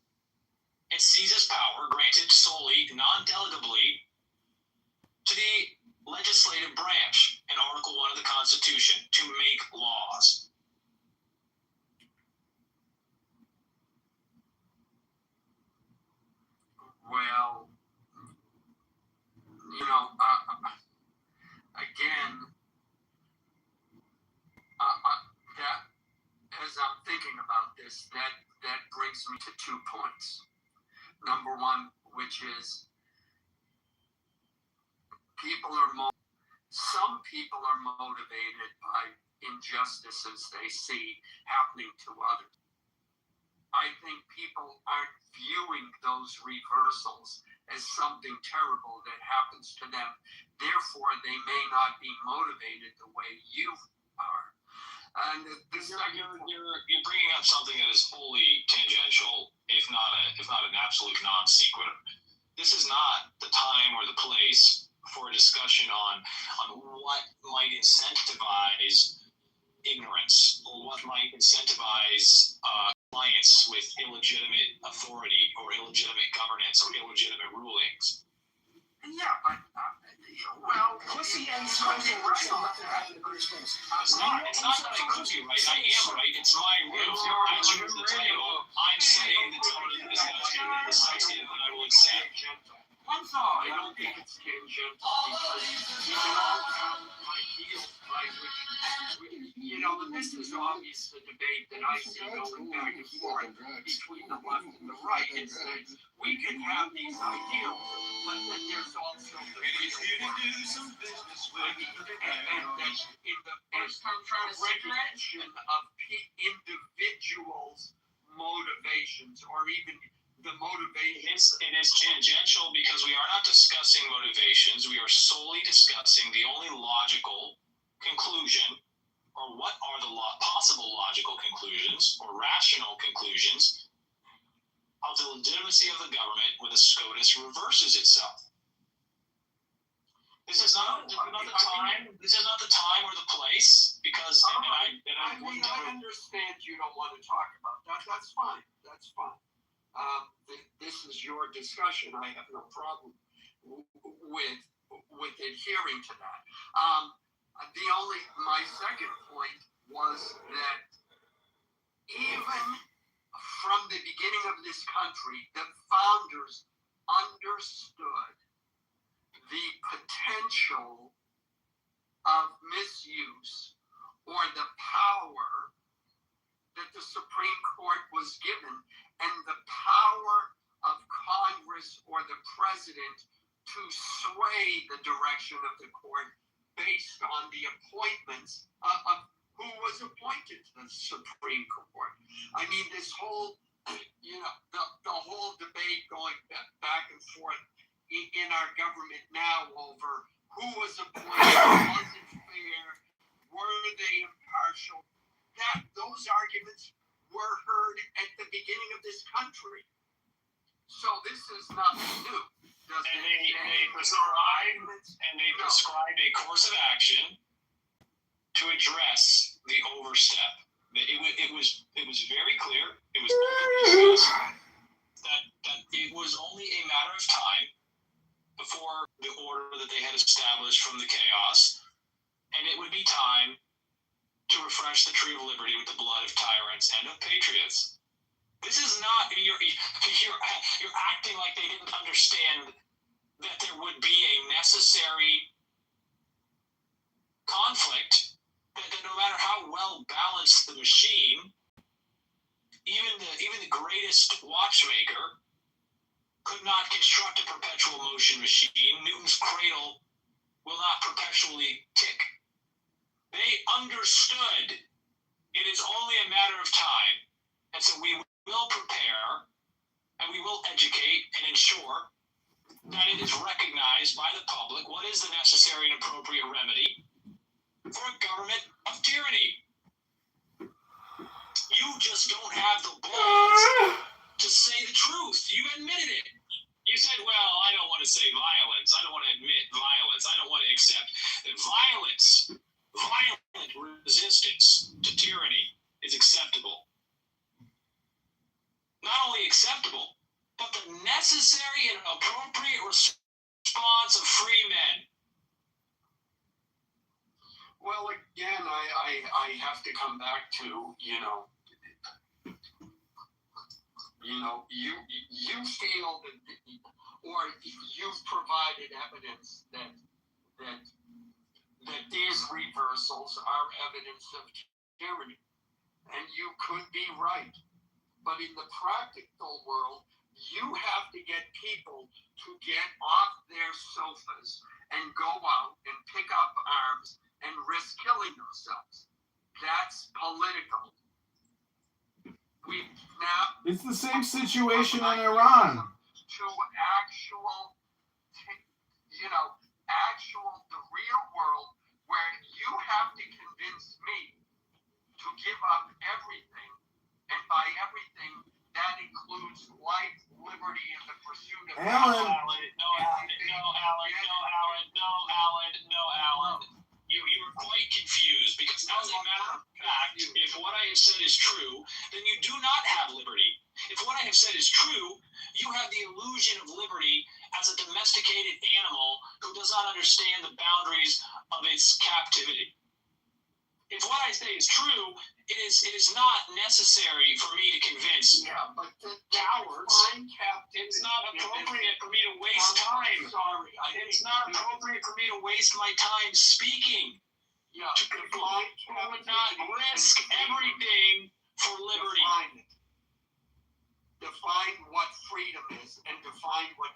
and seizes power granted solely, non-delegatably, to the legislative branch in Article 1 of the Constitution to make laws. Well, again, that as I'm thinking about this, that brings me to 2 points. Number one, which is some people are motivated by injustices they see happening to others. I think people aren't viewing those reversals as something terrible that happens to them. Therefore, they may not be motivated the way you are. And you're bringing up something that is wholly tangential, if not an absolute non sequitur. This is not the time or the place for a discussion on what might incentivize ignorance or what might incentivize compliance with illegitimate authority or illegitimate governance or illegitimate rulings. Yeah, but well, pussy and it's right. It's not that I could be right. I am right. It's my room. I choose the title. I'm setting the tone of the discussion and the substance that I will accept. I don't think it's tangential because you know ideals by which this is obvious the debate that I see going back and forth between the left and the right. It's that we can have these ideals, but then there's also the real do some business with and in the recognition of individuals' motivations or even the motivations. It is tangential because we are not discussing motivations. We are solely discussing the only logical conclusion, or what are the possible logical conclusions or rational conclusions of the legitimacy of the government when the SCOTUS reverses itself. This is not the time. This is not the time or the place because I understand you don't want to talk about that. That's fine. That's fine. This is your discussion. I have no problem with adhering to that. My second point was that even from the beginning of this country, the founders understood the potential of misuse or the power that the Supreme Court was given and the power of Congress or the president to sway the direction of the court based on the appointments of who was appointed to the Supreme Court. I mean, this whole, the whole debate going back and forth in our government now over who was appointed, was it fair, were they impartial, those arguments were heard at the beginning of this country. So this is nothing new. They prescribe a course of action to address the overstep. It was very clear. It was discussed that it was only a matter of time before the order that they had established from the chaos, and it would be time to refresh the tree of liberty with the blood of tyrants and of patriots. This is not, you're acting like they didn't understand that there would be a necessary conflict, that no matter how well balanced the machine, even the greatest watchmaker could not construct a perpetual motion machine. Newton's cradle will not perpetually tick. They understood it is only a matter of time. And so we will prepare and we will educate and ensure that it is recognized by the public what is the necessary and appropriate remedy for a government of tyranny. You just don't have the balls to say the truth. You admitted it. You said, well, I don't want to say violence. I don't want to admit violence. I don't want to accept that violent resistance to tyranny is acceptable. Not only acceptable, but the necessary and appropriate response of free men. Well, again, I have to come back to, you feel that, or you've provided evidence that these reversals are evidence of tyranny, and you could be right. But in the practical world, you have to get people to get off their sofas and go out and pick up arms and risk killing themselves. That's political. It's the same situation in Iran. To actual Alan. You were quite confused because as a matter of fact, if what I have said is true, then you do not have liberty. If what I have said is true, you have the illusion of liberty as a domesticated animal who does not understand the boundaries of its captivity. If what I say is true, it is not necessary for me to convince cowards. It's not appropriate for me to waste time. It's not appropriate for me to waste my time speaking to people who would not risk everything for liberty. Define what freedom is and define what.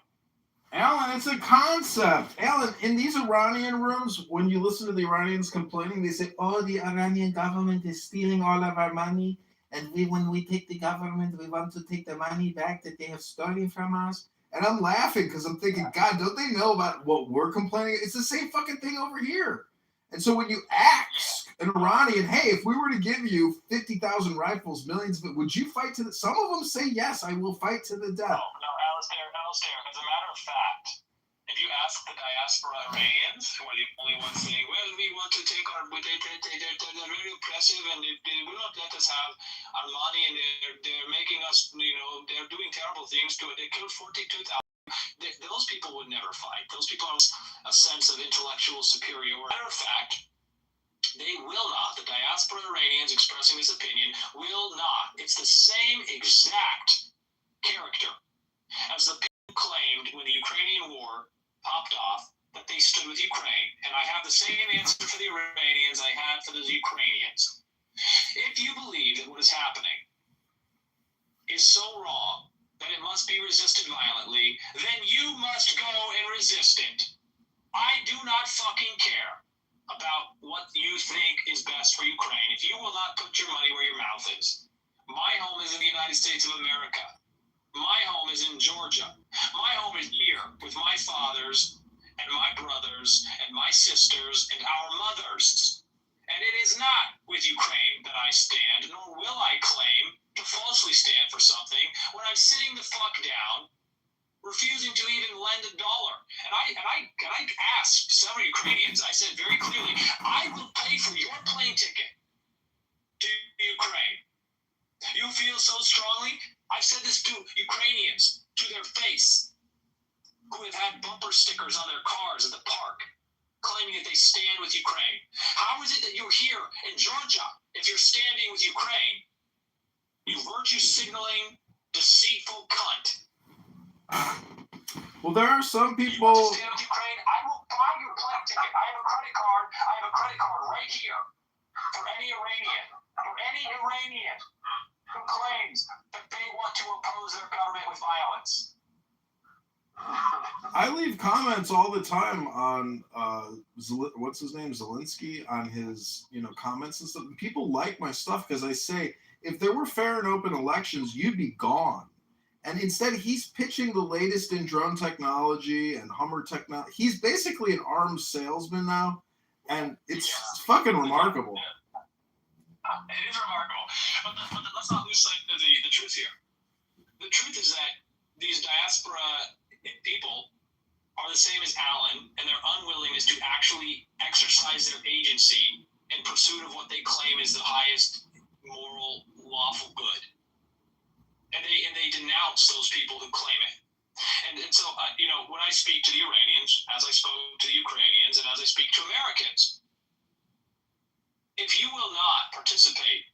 Alan, it's a concept. Alan, in these Iranian rooms, when you listen to the Iranians complaining, they say, oh, the Iranian government is stealing all of our money. And when we take the government, we want to take the money back that they have stolen from us. And I'm laughing because I'm thinking, God, don't they know about what we're complaining? It's the same fucking thing over here. And so when you ask an Iranian, hey, if we were to give you 50,000 rifles, millions of it, would you fight to the... Some of them say, yes, I will fight to the death. No, Alistair, as a matter of fact, if you ask the diaspora Iranians, who are the only ones saying, well, we want to take our... They're very oppressive and they will not let us have our money and they're making us, they're doing terrible things to it. They killed 42,000. Those people would never fight. Those people have a sense of intellectual superiority. Matter of fact, they will not. The diaspora Iranians expressing this opinion will not. It's the same exact character as the people claimed when the Ukrainian war popped off that they stood with Ukraine. And I have the same answer for the Iranians I had for the Ukrainians. If you believe that what is happening is so wrong that it must be resisted violently, then you must go and resist it. I do not fucking care about what you think is best for Ukraine. If you will not put your money where your mouth is. My home is in the United States of America. My home is in Georgia. My home is here with my fathers and my brothers and my sisters and our mothers. And it is not with Ukraine that I stand, nor will I claim to falsely stand for something when I'm sitting the fuck down, refusing to even lend $1. And I asked several Ukrainians, I said very clearly, I will pay for your plane ticket to Ukraine. You feel so strongly? I've said this to Ukrainians, to their face, who have had bumper stickers on their cars at the park, claiming that they stand with Ukraine. How is it that you're here in Georgia if you're standing with Ukraine? You virtue signaling, deceitful cunt. Well, there are some people. You stand with Ukraine, I will buy your plane ticket. I have a credit card. I have a credit card right here for any Iranian who claims that they want to oppose their government with violence. I leave comments all the time on what's his name, Zelensky, on his comments and stuff. People like my stuff because I say, if there were fair and open elections, you'd be gone. And instead, he's pitching the latest in drone technology and Hummer technology. He's basically an arms salesman now, and it's fucking remarkable. It is remarkable. But let's not lose sight of the truth here. The truth is that these diaspora people are the same as Alan, and their unwillingness to actually exercise their agency in pursuit of what they claim is the highest moral, lawful good. And they denounce those people who claim it. And so, when I speak to the Iranians, as I spoke to the Ukrainians, and as I speak to Americans, if you will not participate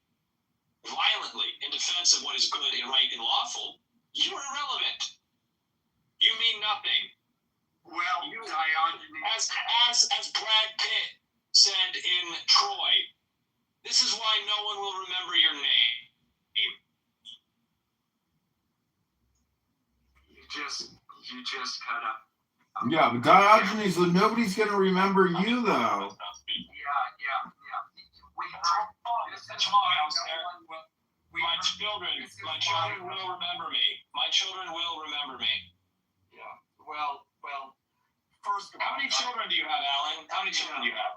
violently in defense of what is good and right and lawful, you are irrelevant. You mean nothing. Well, as Brad Pitt said in Troy, this is why no one will remember your name. You just cut up. Yeah, but Diogenes, nobody's gonna remember you though. My children will remember me. My children will remember me. Yeah. Well. First of all, how many children do you have, Alan? How many children do you have?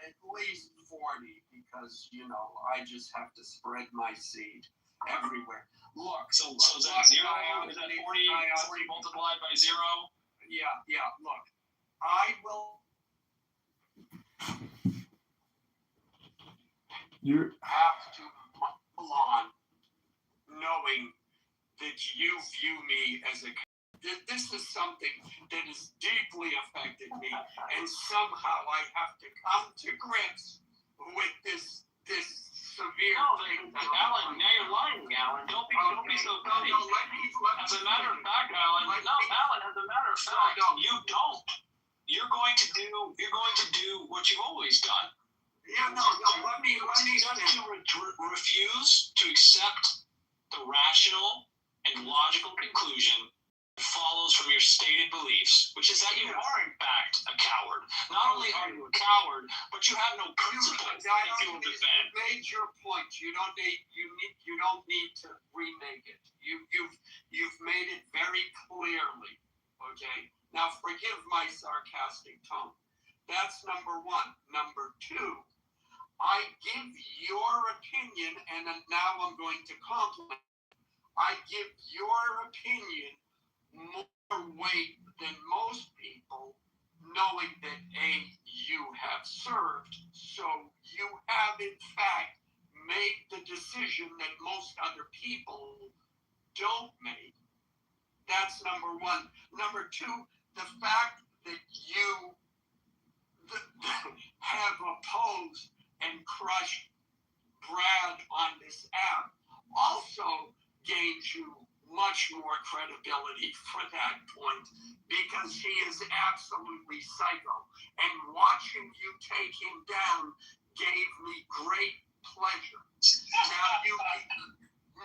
At least 40, because I just have to spread my seed. everywhere. Look. So is that zero? Is that 40 multiplied by zero? Yeah. Look, I will have to mull on knowing that you view me as a. This is something that has deeply affected me, and somehow I have to come to grips with this severe. No, Alan, now you're lying, Alan. Don't be so funny. No, let me as a matter of fact, Alan. Alan, as a matter of fact, you don't. You're going to do what you've always done. Yeah, no. Let me refuse to accept the rational and logical conclusion that follows from your stated beliefs, which is that you are in fact a coward. Not only are you a coward, but you have no principles that you will defend. You made your point. You don't need to remake it. You've made it very clearly. Okay. Now forgive my sarcastic tone. That's number one. Number two, I give your opinion, and now I'm going to compliment. I give your opinion more weight than most people, knowing that you have served, so you have in fact made the decision that most other people don't make. That's number one. Number two, the fact that you have opposed and crushed Brad on this app also gains you much more credibility for that point, because he is absolutely psycho. And watching you take him down gave me great pleasure.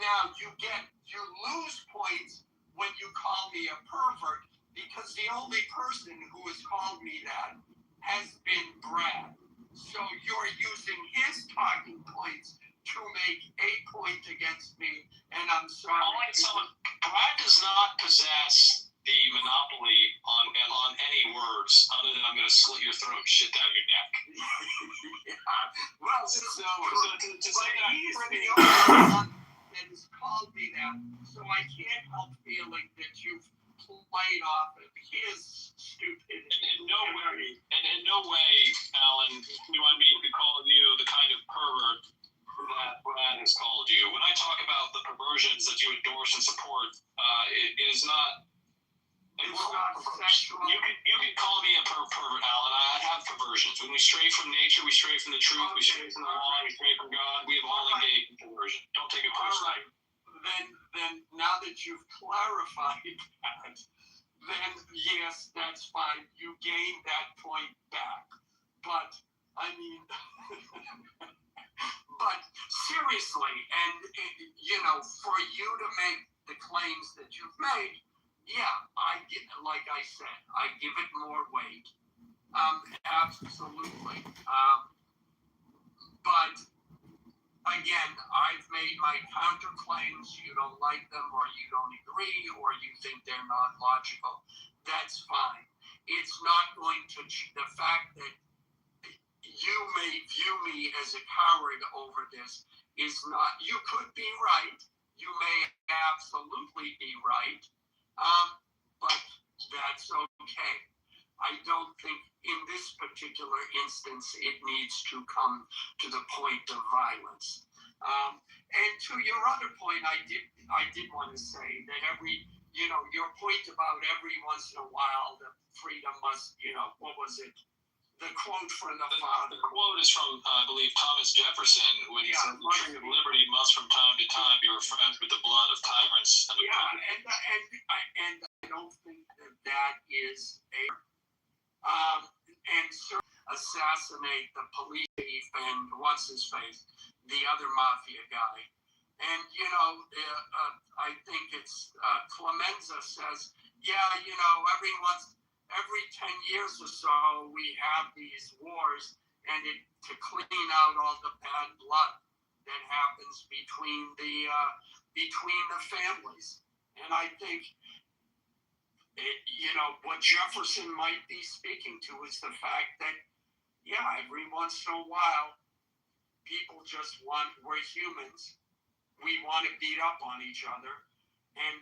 Now you lose points when you call me a pervert, because the only person who has called me that has been Brad. So you're using his talking points to make a point against me, and I'm sorry. Brad does not possess the monopoly on any words other than I'm going to slit your throat and shit down your neck. Well, he's the only one that has called me that, so I can't help feeling that you've played off of his stupidity. In no way, Alan, do I mean to call you the kind of pervert that Brad has called you. When I talk about the perversions that you endorse and support, it is not. It's not sexual. You can call me a pervert, Alan. I have perversions. When we stray from nature, we stray from the truth, we stray from the law, we stray from God. We have all engaged in perversion. Don't take it personally. All right. Then now that you've clarified that, then yes, that's fine. You gain that point back. But I mean, but seriously, and for you to make the claims that you've made, yeah, like I said, I give it more weight. Absolutely. But again, I've made my counterclaims. You don't like them, or you don't agree, or you think they're not logical. That's fine. It's not going to the fact that you may view me as a coward over this is not. You could be right. You may absolutely be right. But that's okay. I don't think in this particular instance it needs to come to the point of violence. And to your other point, I did want to say that your point about every once in a while the freedom must, what was it? The quote from the father. The quote is from, I believe, Thomas Jefferson, when he said, "The tree of liberty must from time to time be refreshed with the blood of tyrants." And I don't think that is a and assassinate the police chief and what's his face, the other mafia guy. And I think it's Clemenza says, every 10 years or so, we have these wars, and to clean out all the bad blood that happens between the families. And I think, what Jefferson might be speaking to is the fact that, every once in a while, people just we're humans. we want to beat up on each other, and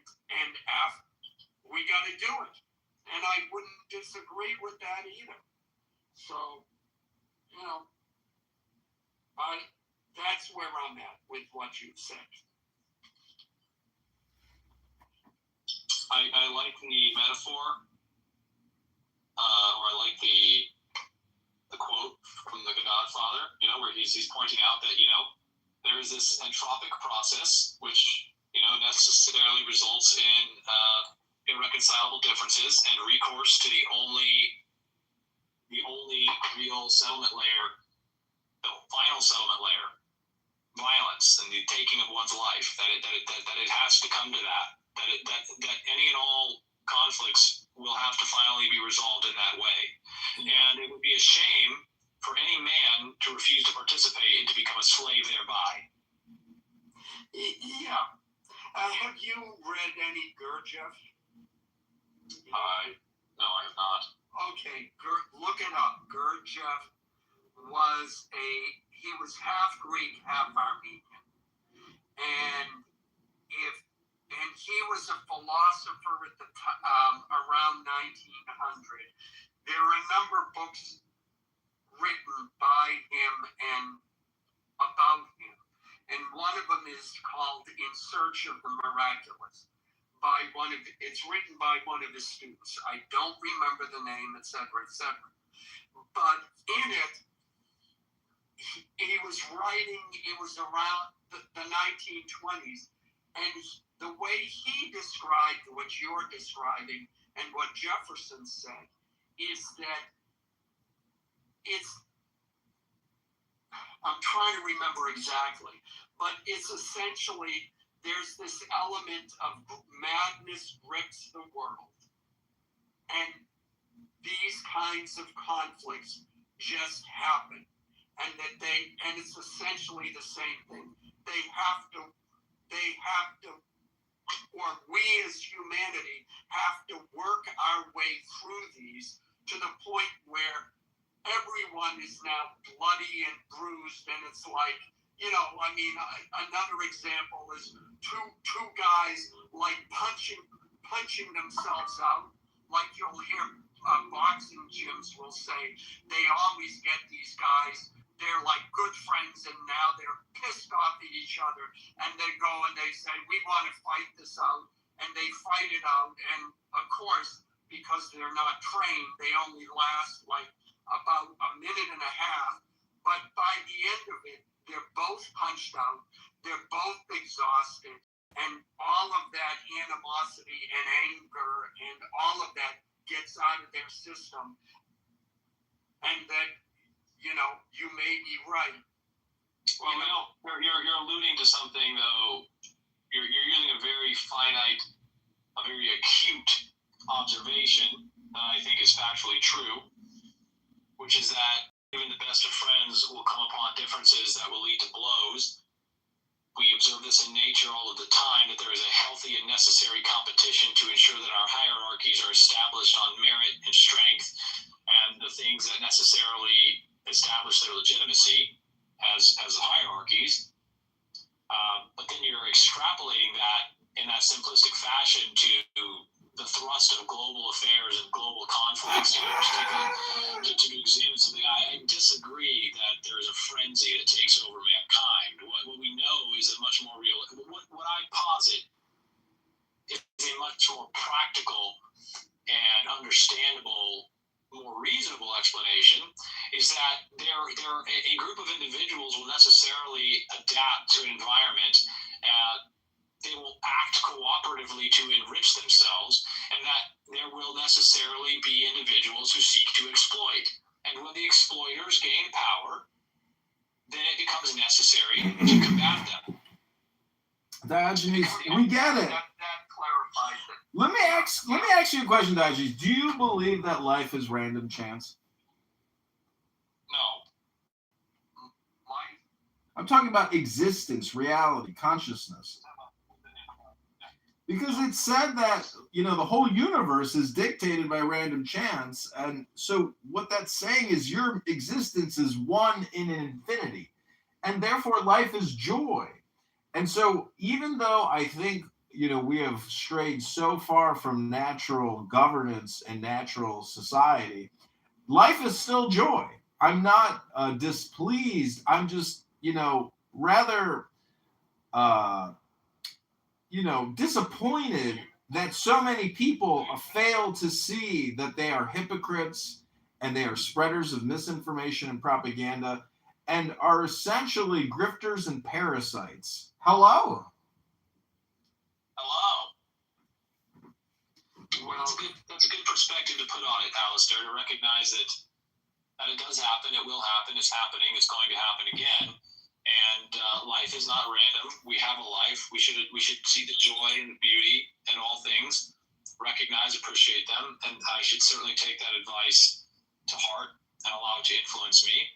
we got to do it. And I wouldn't disagree with that either. So, that's where I'm at with what you said. I like the metaphor, or I like the quote from the Godfather, where he's pointing out that, there is this entropic process, which, necessarily results in irreconcilable differences and recourse to the only real settlement layer, the final settlement layer, violence and the taking of one's life, that it has to come to that any and all conflicts will have to finally be resolved in that way. And it would be a shame for any man to refuse to participate and to become a slave thereby. Yeah. Have you read any Gurdjieff? No, I have not. Okay, look it up. Gurdjieff he was half Greek, half Armenian. And he was a philosopher at the around 1900. There are a number of books written by him and about him. And one of them is called In Search of the Miraculous. It's written by one of his students. I don't remember the name, etc., etc. But in it, he was writing, it was around the 1920s, and the way he described what you're describing and what Jefferson said is that I'm trying to remember exactly, but it's essentially, there's this element of madness grips the world. And these kinds of conflicts just happen. And it's essentially the same thing. They have to, or we as humanity have to work our way through these to the point where everyone is now bloody and bruised, and it's like, another example is two guys like punching themselves out, like you'll hear boxing gyms will say, they always get these guys, they're like good friends, and now they're pissed off at each other, and they go and they say, we want to fight this out, and they fight it out, and of course, because they're not trained, they only last like about a minute and a half, but by the end of it, they're both punched out, they're both exhausted, and all of that animosity and anger and all of that gets out of their system, and that, you may be right. Well, you're alluding to something, though. You're using a very finite, a very acute observation that I think is factually true, which is that even the best of friends will come upon differences that will lead to blows. We observe this in nature all of the time, that there is a healthy and necessary competition to ensure that our hierarchies are established on merit and strength and the things that necessarily establish their legitimacy as hierarchies. But then you're extrapolating that in that simplistic fashion to the thrust of global affairs and global conflicts to examine something. I disagree that there is a frenzy that takes over mankind. What we know is a much more real. What I posit is a much more practical and understandable, more reasonable explanation is that a group of individuals will necessarily adapt to an environment. They will act cooperatively to enrich themselves, and that there will necessarily be individuals who seek to exploit. And when the exploiters gain power, then it becomes necessary to combat them. Diogenes, we get it. That clarifies it. Let me ask you a question, Diogenes. Do you believe that life is random chance? No. I'm talking about existence, reality, consciousness. Because it's said that, the whole universe is dictated by random chance. And so what that's saying is your existence is one in an infinity. And therefore life is joy. And so even though I think, we have strayed so far from natural governance and natural society, life is still joy. I'm not displeased. I'm just, rather, uh, disappointed that so many people fail to see that they are hypocrites and they are spreaders of misinformation and propaganda and are essentially grifters and parasites. Hello. Hello. Well, that's a good perspective to put on it, Alistair, to recognize that it does happen, it will happen, it's happening, it's going to happen again. And life is not random. We have a life. We should see the joy and the beauty in all things, recognize, appreciate them, and I should certainly take that advice to heart and allow it to influence me.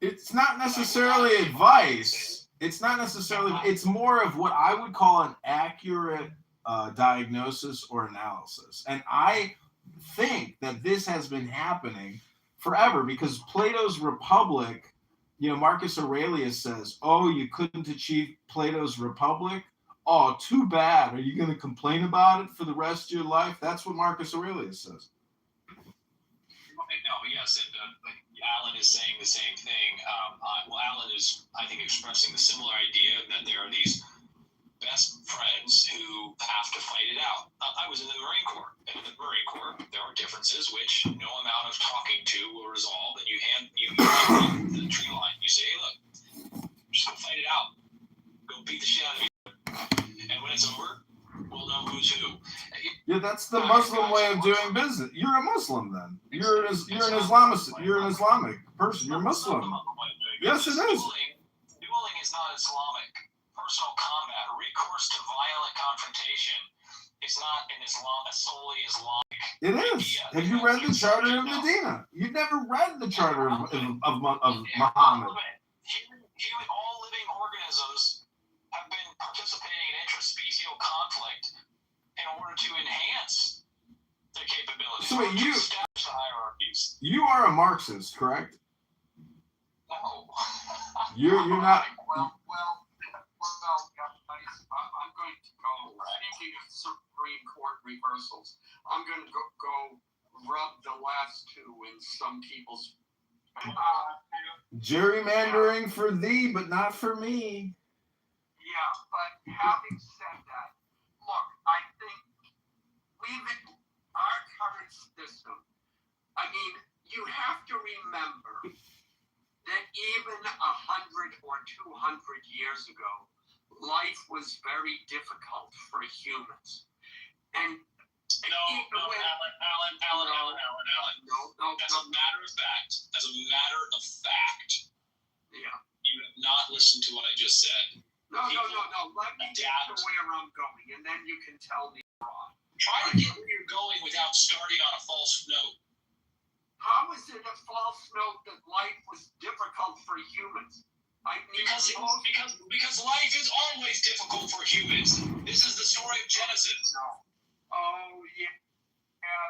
It's not necessarily advice. It's more of what I would call an accurate diagnosis or analysis. And I think that this has been happening forever because Plato's Republic, Marcus Aurelius says, oh, you couldn't achieve Plato's Republic? Oh, too bad. Are you going to complain about it for the rest of your life? That's what Marcus Aurelius says. No, yes, and Alan is saying the same thing. Alan is, I think, expressing the similar idea that there are these best friends who have to fight it out. I was in the Marine Corps, and in the Marine Corps, there are differences which no amount of talking to will resolve, and you the tree line. You say, hey, look, just go fight it out. Go beat the shit out of you. And when it's over, we'll know who's who. Yeah, that's the Muslim way of doing business. You're a Muslim then. You're an Islamist. You're an Islamic person. You're Muslim. Yes, it is. Dueling is not Islamic. Personal combat, recourse to violent confrontation is not an solely Islamic. It is. Have you read the Charter of Medina? You've never read the Charter of Muhammad. All living organisms have been participating in interspecial conflict in order to enhance their capabilities. So wait, establish the hierarchies. You are a Marxist, correct? No. You're not. Well, guys, I'm going to go. Speaking of Supreme Court reversals, I'm going to go rub the last two in some people's. Gerrymandering for thee, but not for me. Yeah, but having said that, look, I think our current system, I mean, you have to remember that even 100 or 200 years ago, life was very difficult for humans. And Alan. No. As a matter of fact, yeah. You have not listened to what I just said. No. Let me get to where I'm going, and then you can tell me wrong. Try to get where you're going without starting on a false note. How is it a false note that life was difficult for humans? Because life is always difficult for humans. This is the story of Genesis. No. Oh, yeah,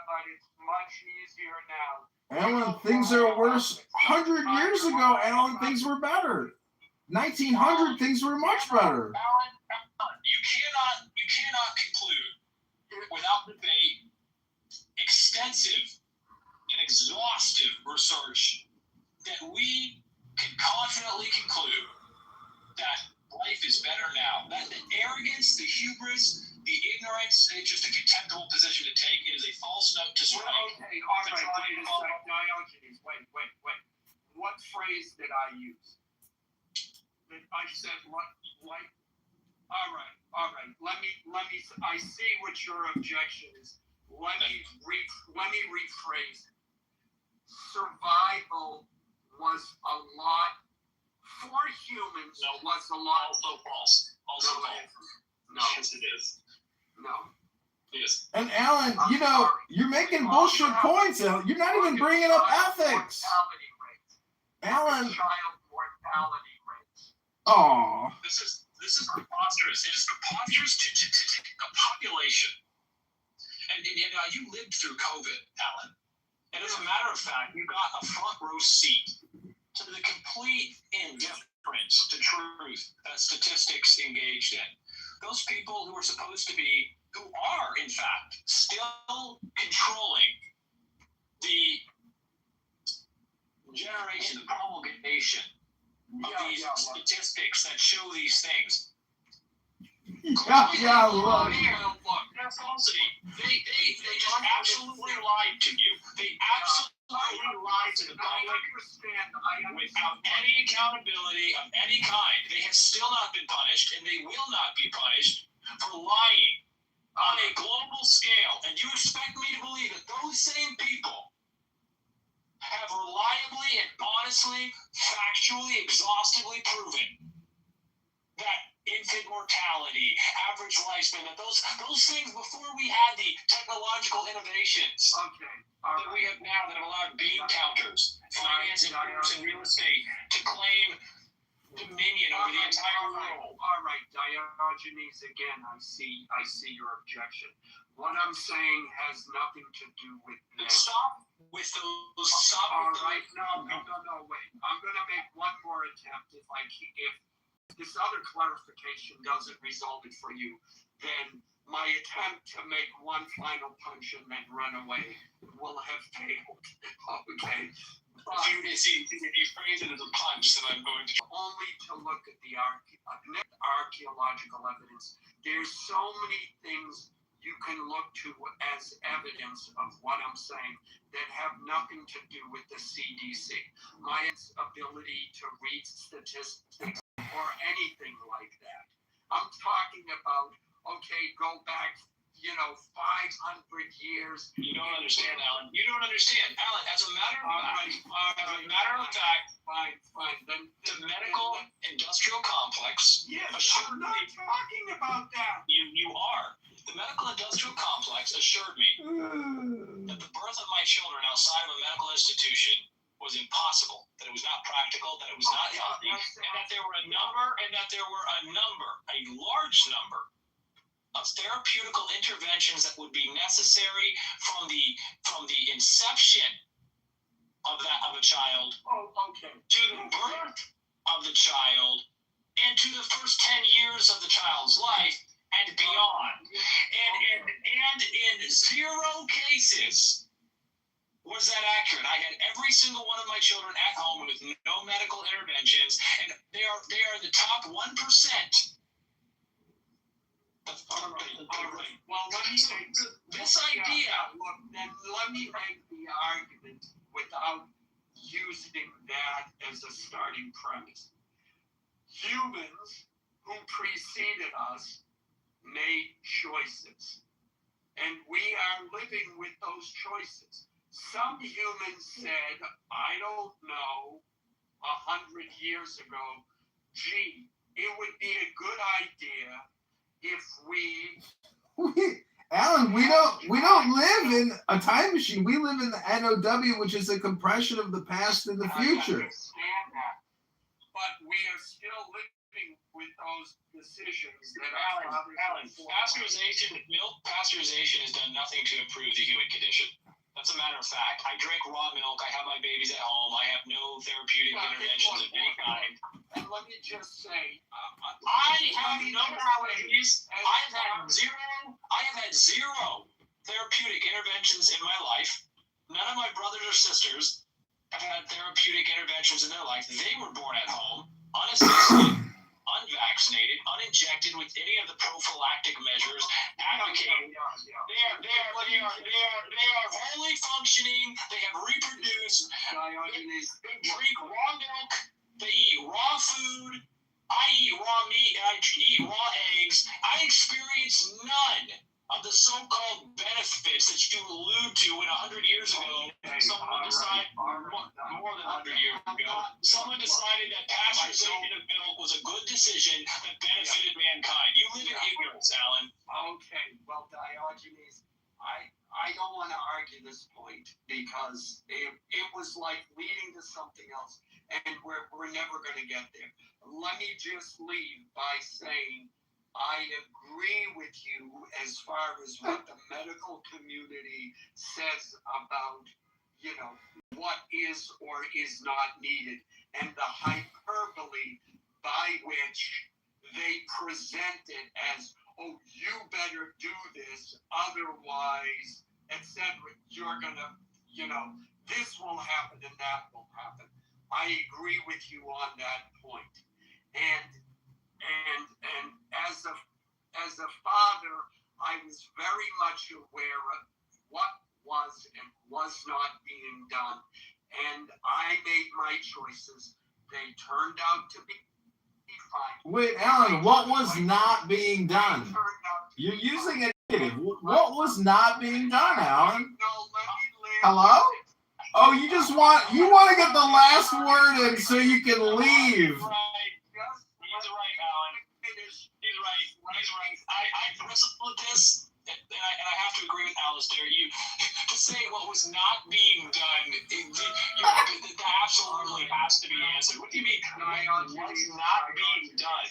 but it's much easier now. Alan, things are worse. 100 years ago, Alan, things were better. 1900, things were much better. Alan, you cannot conclude without debate, extensive and exhaustive research that we can confidently conclude that life is better now. That the arrogance, the hubris, the ignorance, it's just a contemptible position to take. It is a false note to strike. Okay, all right, Diogenes, wait. What phrase did I use? I said like. All right. Let me. I see what your objection is. Let me rephrase it. Survival was a lot for humans. Was a lot. Also false. No. Yes, it is. No. Yes. And Alan, you're making bullshit points. Alan. You're not even bringing up ethics. Alan. Child mortality rates. Oh. This is preposterous. It is preposterous to take a population. And you lived through COVID, Alan. And as a matter of fact, you got a front row seat to the complete indifference ignorance to truth that statistics engaged in. Those people who are supposed to be, who are in fact still controlling the generation, the promulgation of these statistics that show these things. Yeah, look. They're falsity. They just absolutely lied to you. They absolutely lied to the public without any accountability of any kind. They have still not been punished, and they will not be punished for lying on a global scale. And you expect me to believe that those same people have reliably and honestly, factually, exhaustively proven that infant mortality, average lifespan, that those things before we had the technological innovations that we have now that have allowed bean counters, finance and real estate to claim dominion over the entire world. All right, Diogenes, again, I see your objection. What I'm saying has nothing to do with this. Stop with those. Stop. All right, no, wait. I'm going to make one more attempt. If this other clarification doesn't resolve it for you, then my attempt to make one final punch and then run away will have failed. Okay. If you phrase it as a punch, then I'm going to only to look at the archaeological evidence. There's so many things you can look to as evidence of what I'm saying that have nothing to do with the CDC. My ability to read statistics or anything like that. I'm talking about, go back, 500 years. You don't understand, Alan. You don't understand. Alan, as a matter of fact, fine. Then the medical industrial complex. Yes, I'm not talking about that. You are. The medical industrial complex assured me that the birth of my children outside of a medical institution was impossible, that it was not practical, that it was not healthy, and that there were a large number of therapeutical interventions that would be necessary from the inception of a child to the birth of the child and to the first 10 years of the child's life and beyond. And in 0 cases was that accurate. I had every single one of my children at home with no medical interventions, and they are the top 1%. Well, let me make this idea. Look, then let me make the argument without using that as a starting premise. Humans who preceded us made choices, and we are living with those choices. Some humans said, I don't know, 100 years ago, gee, it would be a good idea if Alan, we don't live in a time machine. We live in the NOW, which is a compression of the past and the future. I understand that, but we are still living with those decisions that Alan, milk pasteurization has done nothing to improve the human condition. That's a matter of fact. I drink raw milk. I have my babies at home. I have no therapeutic interventions of any kind. And let me just say, I have no allergies. I have had zero therapeutic interventions in my life. None of my brothers or sisters have had therapeutic interventions in their life. They were born at home, unassisted, unvaccinated, uninjected with any of the prophylactic measures advocated. They are wholly functioning. They have reproduced. They drink raw milk. They eat raw food. I eat raw meat. I eat raw eggs. I experience none of the so-called benefits that you allude to when 100 years ago, someone decided, more than 100 years ago, someone decided that pasteurization of milk was a good decision that benefited mankind. You live in ignorance, Alan. Okay, well, Diogenes, I don't want to argue this point because it was like leading to something else, and we're never going to get there. Let me just leave by saying I agree with you as far as what the medical community says about, what is or is not needed. And the hyperbole by which they present it as, oh, you better do this, otherwise, etc. You're gonna, this will happen and that will happen. I agree with you on that point. And as a father, I was very much aware of what was and was not being done. And I made my choices. They turned out to be fine. Wait, Alan, what was not being done? You're using a negative. What was not being done, Alan? Hello? Oh, you want to get the last word in so you can leave. He's right, Alan. He's right. I wrestled with this, and I have to agree with Alistair. You to say what was not being done, that absolutely has to be answered. What do you mean? What was not being done?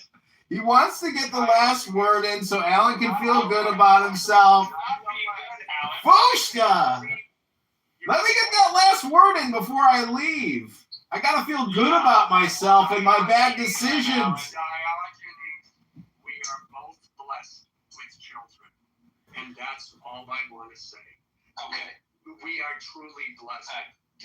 He wants to get the last word in so Alan can feel good about himself. Foshka! Let me get that last word in before I leave. I gotta feel good about myself and my bad decisions. We are both blessed with children, and that's all I want to say. Okay. We are truly blessed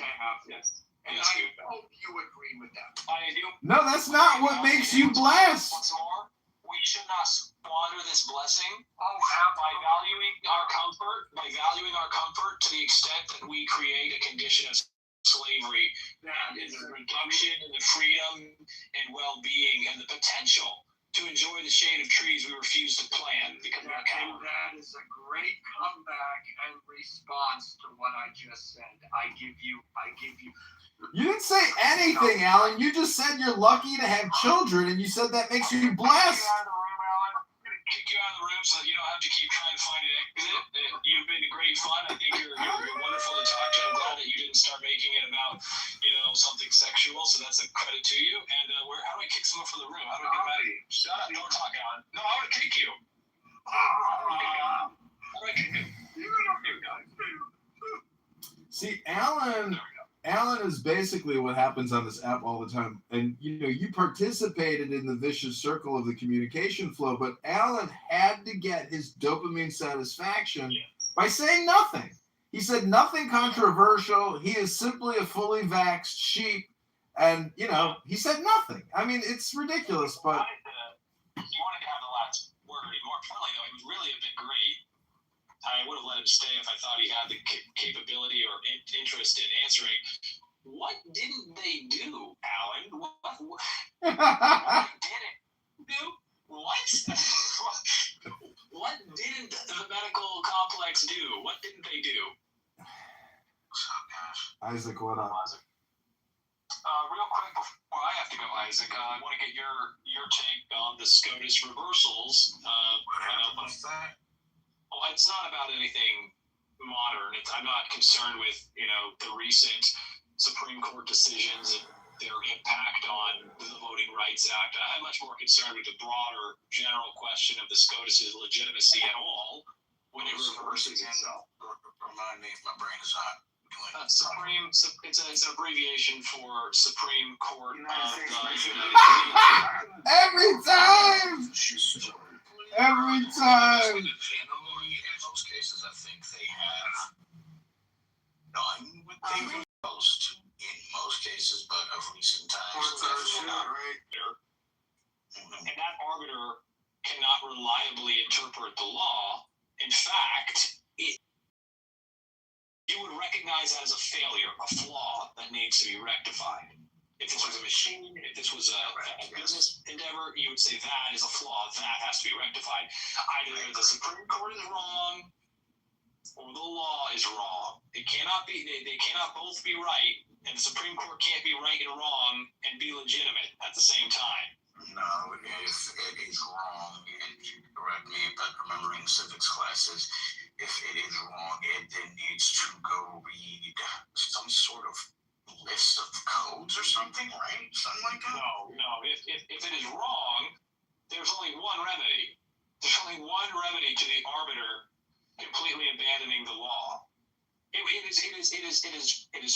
to have them. And I hope you agree with that. I do. No, that's not what makes you blessed. What's more, we should not squander this blessing by valuing our comfort to the extent that we create a condition of slavery and the reduction in the freedom and well-being and the potential to enjoy the shade of trees we refuse to plant because we're And that is a great comeback and response to what I just said. I give you. You didn't say anything, Alan. You just said you're lucky to have children, and you said that makes you blessed. Kick you out of the room so that you don't have to keep trying to find an exit. You've been great fun. I think you're wonderful to talk to. I'm glad that you didn't start making it about, something sexual. So that's a credit to you. And how do I kick someone from the room? How do I get them out of here? Shut up. Don't talk, Alan. No, I want to kick you. How do I kick you? Here we go. See, Alan is basically what happens on this app all the time. And, you participated in the vicious circle of the communication flow, but Alan had to get his dopamine satisfaction by saying nothing. He said nothing controversial. He is simply a fully vaxxed sheep. And, he said nothing. I mean, it's ridiculous, but... He wanted to have the last word. More importantly, though, he was really a bit great. I would have let him stay if I thought he had the capability or interest in answering. What didn't they do, Alan? What didn't do? What? What didn't the medical complex do? What didn't they do? Isaac, what up? Real quick before I have to go, Isaac, I want to get your take on the SCOTUS reversals. What's that? Well, it's not about anything modern. I'm not concerned with, the recent Supreme Court decisions and their impact on the Voting Rights Act. I'm much more concerned with the broader general question of the SCOTUS's legitimacy at all when it reverses itself. Remind me if my brain is not doing it. It's an abbreviation for Supreme Court of the United States. Every time! Every time! In most cases, I think they have done what they were supposed to. In most cases, but of recent times, and that arbiter cannot reliably interpret the law. In fact, you would recognize that as a failure, a flaw that needs to be rectified. If this was a machine, if this was a business endeavor, you would say that is a flaw that has to be rectified. Either the Supreme Court is wrong or the law is wrong. It cannot be. They cannot both be right, and the Supreme Court can't be right and wrong and be legitimate at the same time. No, if it is wrong, correct me if I'm remembering civics classes, if it is wrong, it then needs to go read some sort of list of codes or something, right? Something like that? No. If it is wrong, there's only one remedy. There's only one remedy to the arbiter completely abandoning the law. It is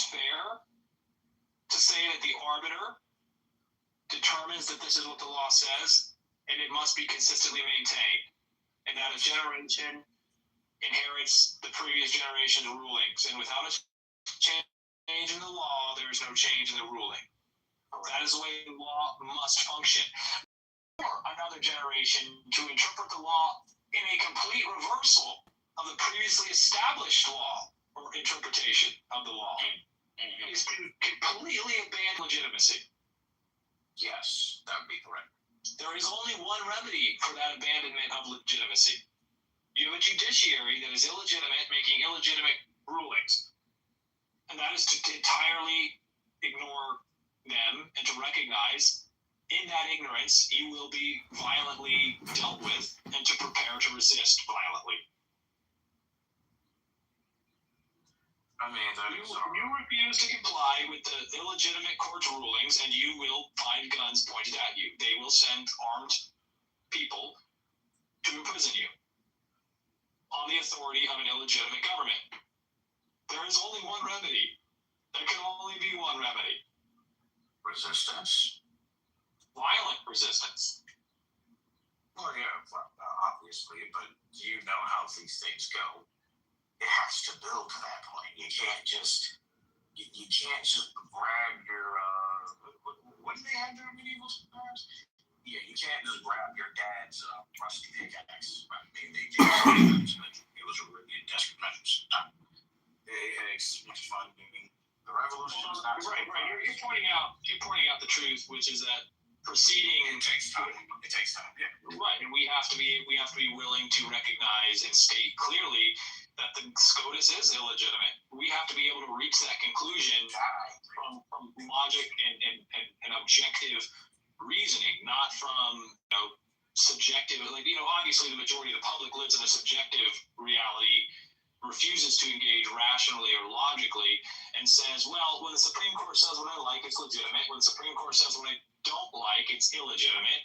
fair to say that the arbiter determines determines that this is what the law says, and it must be consistently maintained. And that a generation inherits the previous generation's rulings. And without a change in the law, there is no change in the ruling. That is the way the law must function. Or another generation to interpret the law in a complete reversal of the previously established law or interpretation of the law is to completely abandon legitimacy. Yes, that would be correct. There is only one remedy for that abandonment of legitimacy. You have a judiciary that is illegitimate, making illegitimate rulings. And that is to entirely ignore them and to recognize in that ignorance you will be violently dealt with and to prepare to resist violently. I mean, you refuse to comply with the illegitimate court's rulings, and you will find guns pointed at you. They will send armed people to imprison you on the authority of an illegitimate government. There is only one remedy. There can only be one remedy. Resistance? Violent resistance. Well, yeah, obviously, but you know how these things go. It has to build to that point. You can't just grab your what do they have there in medieval times? Yeah, you can't just grab your dad's rusty pickaxe. I mean, they did sometimes, but it was really in desperate measures. It's much fun. I mean, the revolution is not right. You're pointing out the truth, which is that proceeding takes time. It takes time. Yeah. Right, and we have to be willing to recognize and state clearly that the SCOTUS is illegitimate. We have to be able to reach that conclusion from logic and objective reasoning, not from subjective. Obviously the majority of the public lives in a subjective reality, refuses to engage rationally or logically, and says, well, when the Supreme Court says what I like, it's legitimate. When the Supreme Court says what I don't like, it's illegitimate.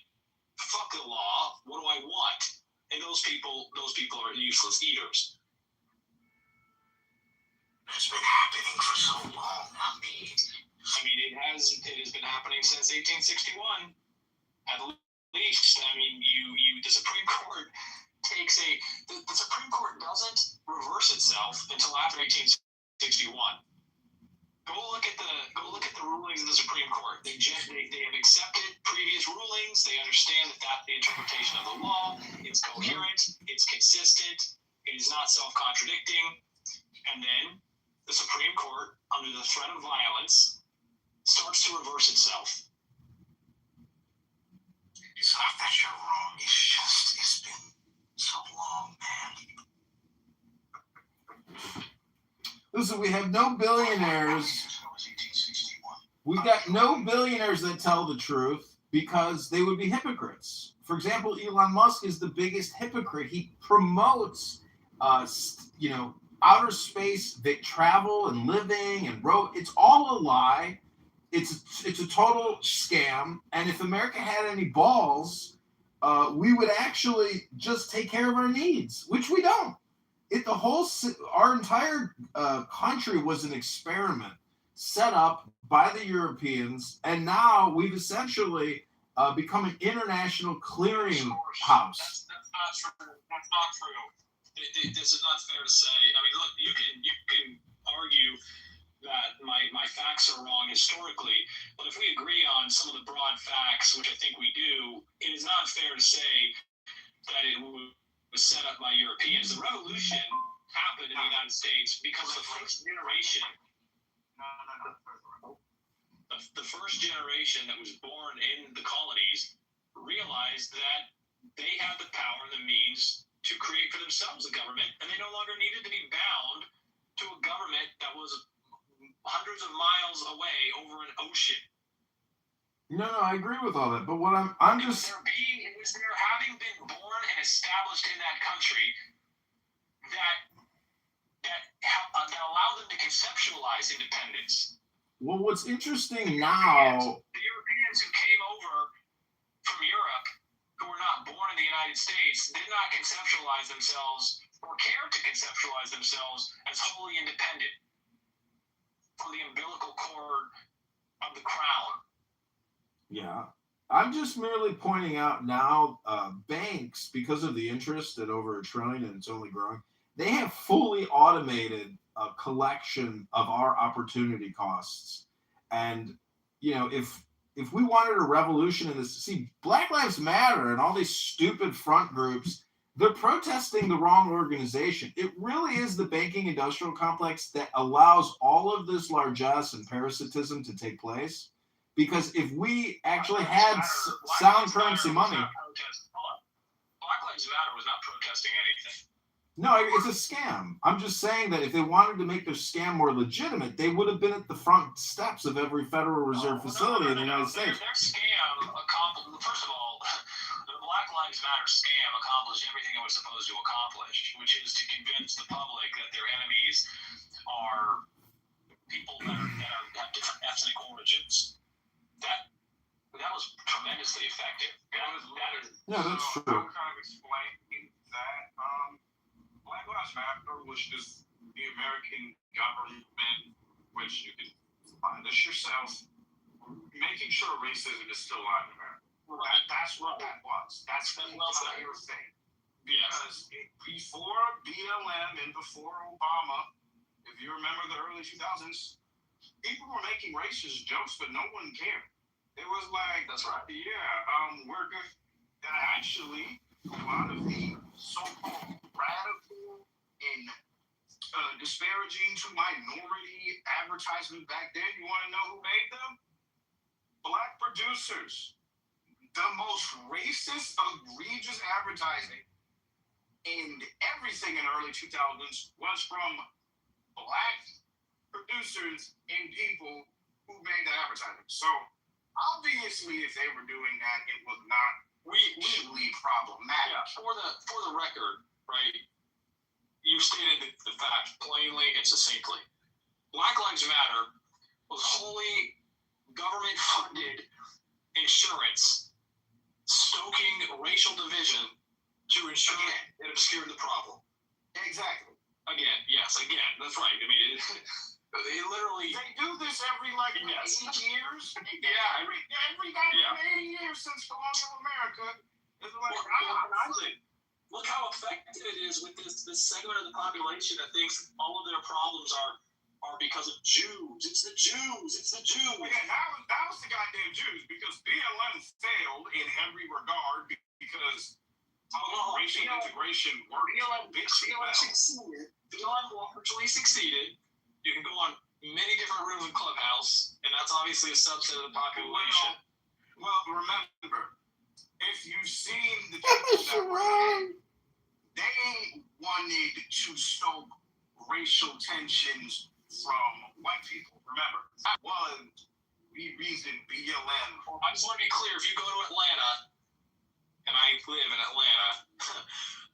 Fuck the law. What do I want? And those people are useless eaters. It's been happening for so long. I mean, it has been happening since 1861. At least, I mean, the Supreme Court the Supreme Court doesn't reverse itself until after 1861. Go look at the rulings of the Supreme Court. They have accepted previous rulings. They understand that that's the interpretation of the law. It's coherent. It's consistent. It is not self-contradicting. And then the Supreme Court, under the threat of violence, starts to reverse itself. It's not that you're wrong. It's been so long, man. Listen, we have no billionaires. We've got no billionaires that tell the truth because they would be hypocrites. For example, Elon Musk is the biggest hypocrite. He promotes, outer space travel and living and road. It's all a lie. It's a total scam. And if America had any balls, we would actually just take care of our needs, which we don't. Our entire country was an experiment set up by the Europeans, and now we've essentially become an international clearing house. That's not true. That's not true. This is not fair to say. I mean, look, you can argue that my facts are wrong historically, but if we agree on some of the broad facts, which I think we do, it is not fair to say that it was set up by Europeans. The revolution happened in the United States because the first generation. The first generation that was born in the colonies realized that they had the power and the means to create for themselves a government, and they no longer needed to be bound to a government that was hundreds of miles away over an ocean. No, I agree with all that, but what I'm just... It was their having been born and established in that country that allowed them to conceptualize independence. Well, what's interesting now... The Europeans who came over from Europe, who were not born in the United States, did not conceptualize themselves or care to conceptualize themselves as wholly independent from the umbilical cord of the crown. Yeah. I'm just merely pointing out now, banks, because of the interest at over $1 trillion and it's only growing, they have fully automated a collection of our opportunity costs. And if we wanted a revolution in this, see, Black Lives Matter and all these stupid front groups, they're protesting the wrong organization. It really is the banking industrial complex that allows all of this largesse and parasitism to take place. Because if we actually had sound currency money. Black Lives Matter was not protesting anything. No, it's a scam. I'm just saying that if they wanted to make their scam more legitimate, they would have been at the front steps of every Federal Reserve facility in the United States. Their scam accomplished, first of all, the Black Lives Matter scam accomplished everything it was supposed to accomplish, which is to convince the public that their enemies are people that have different ethnic origins. That was tremendously effective. Yeah, that's true. I'll kind of explain that. Black Lives Matter was just the American government, which you can find this yourself, making sure racism is still alive in America. That's what that was. That's the entire thing. Because before BLM and before Obama, if you remember the early 2000s, people were making racist jokes, but no one cared. It was like, that's right. Yeah, we're good. Actually, a lot of the so-called radical and disparaging to minority advertisement back then, you want to know who made them? Black producers. The most racist, egregious advertising and everything in the early 2000s was from Black producers and people who made the advertising. So obviously, if they were doing that, it was not really problematic. Yeah, for the record, right? You stated the fact plainly and succinctly. Black Lives Matter was wholly government-funded insurance stoking racial division to ensure it obscured the problem. Exactly. Again, that's right. I mean, they literally... They do this every, 8 years? Yeah. Every goddamn 80 years since colonial America. It's like, look how effective it is with this segment of the population that thinks all of their problems are because of Jews. It's the Jews. Yeah, that was the goddamn Jews, because BLM failed in every regard because racial integration worked. BLM succeeded. BLM largely succeeded. You can go on many different rooms in Clubhouse, and that's obviously a subset of the population. Well, remember, if you've seen the people that were in, they wanted to stoke racial tensions from white people. Remember, that was the reason BLM. I just want to be clear, if you go to Atlanta, and I live in Atlanta,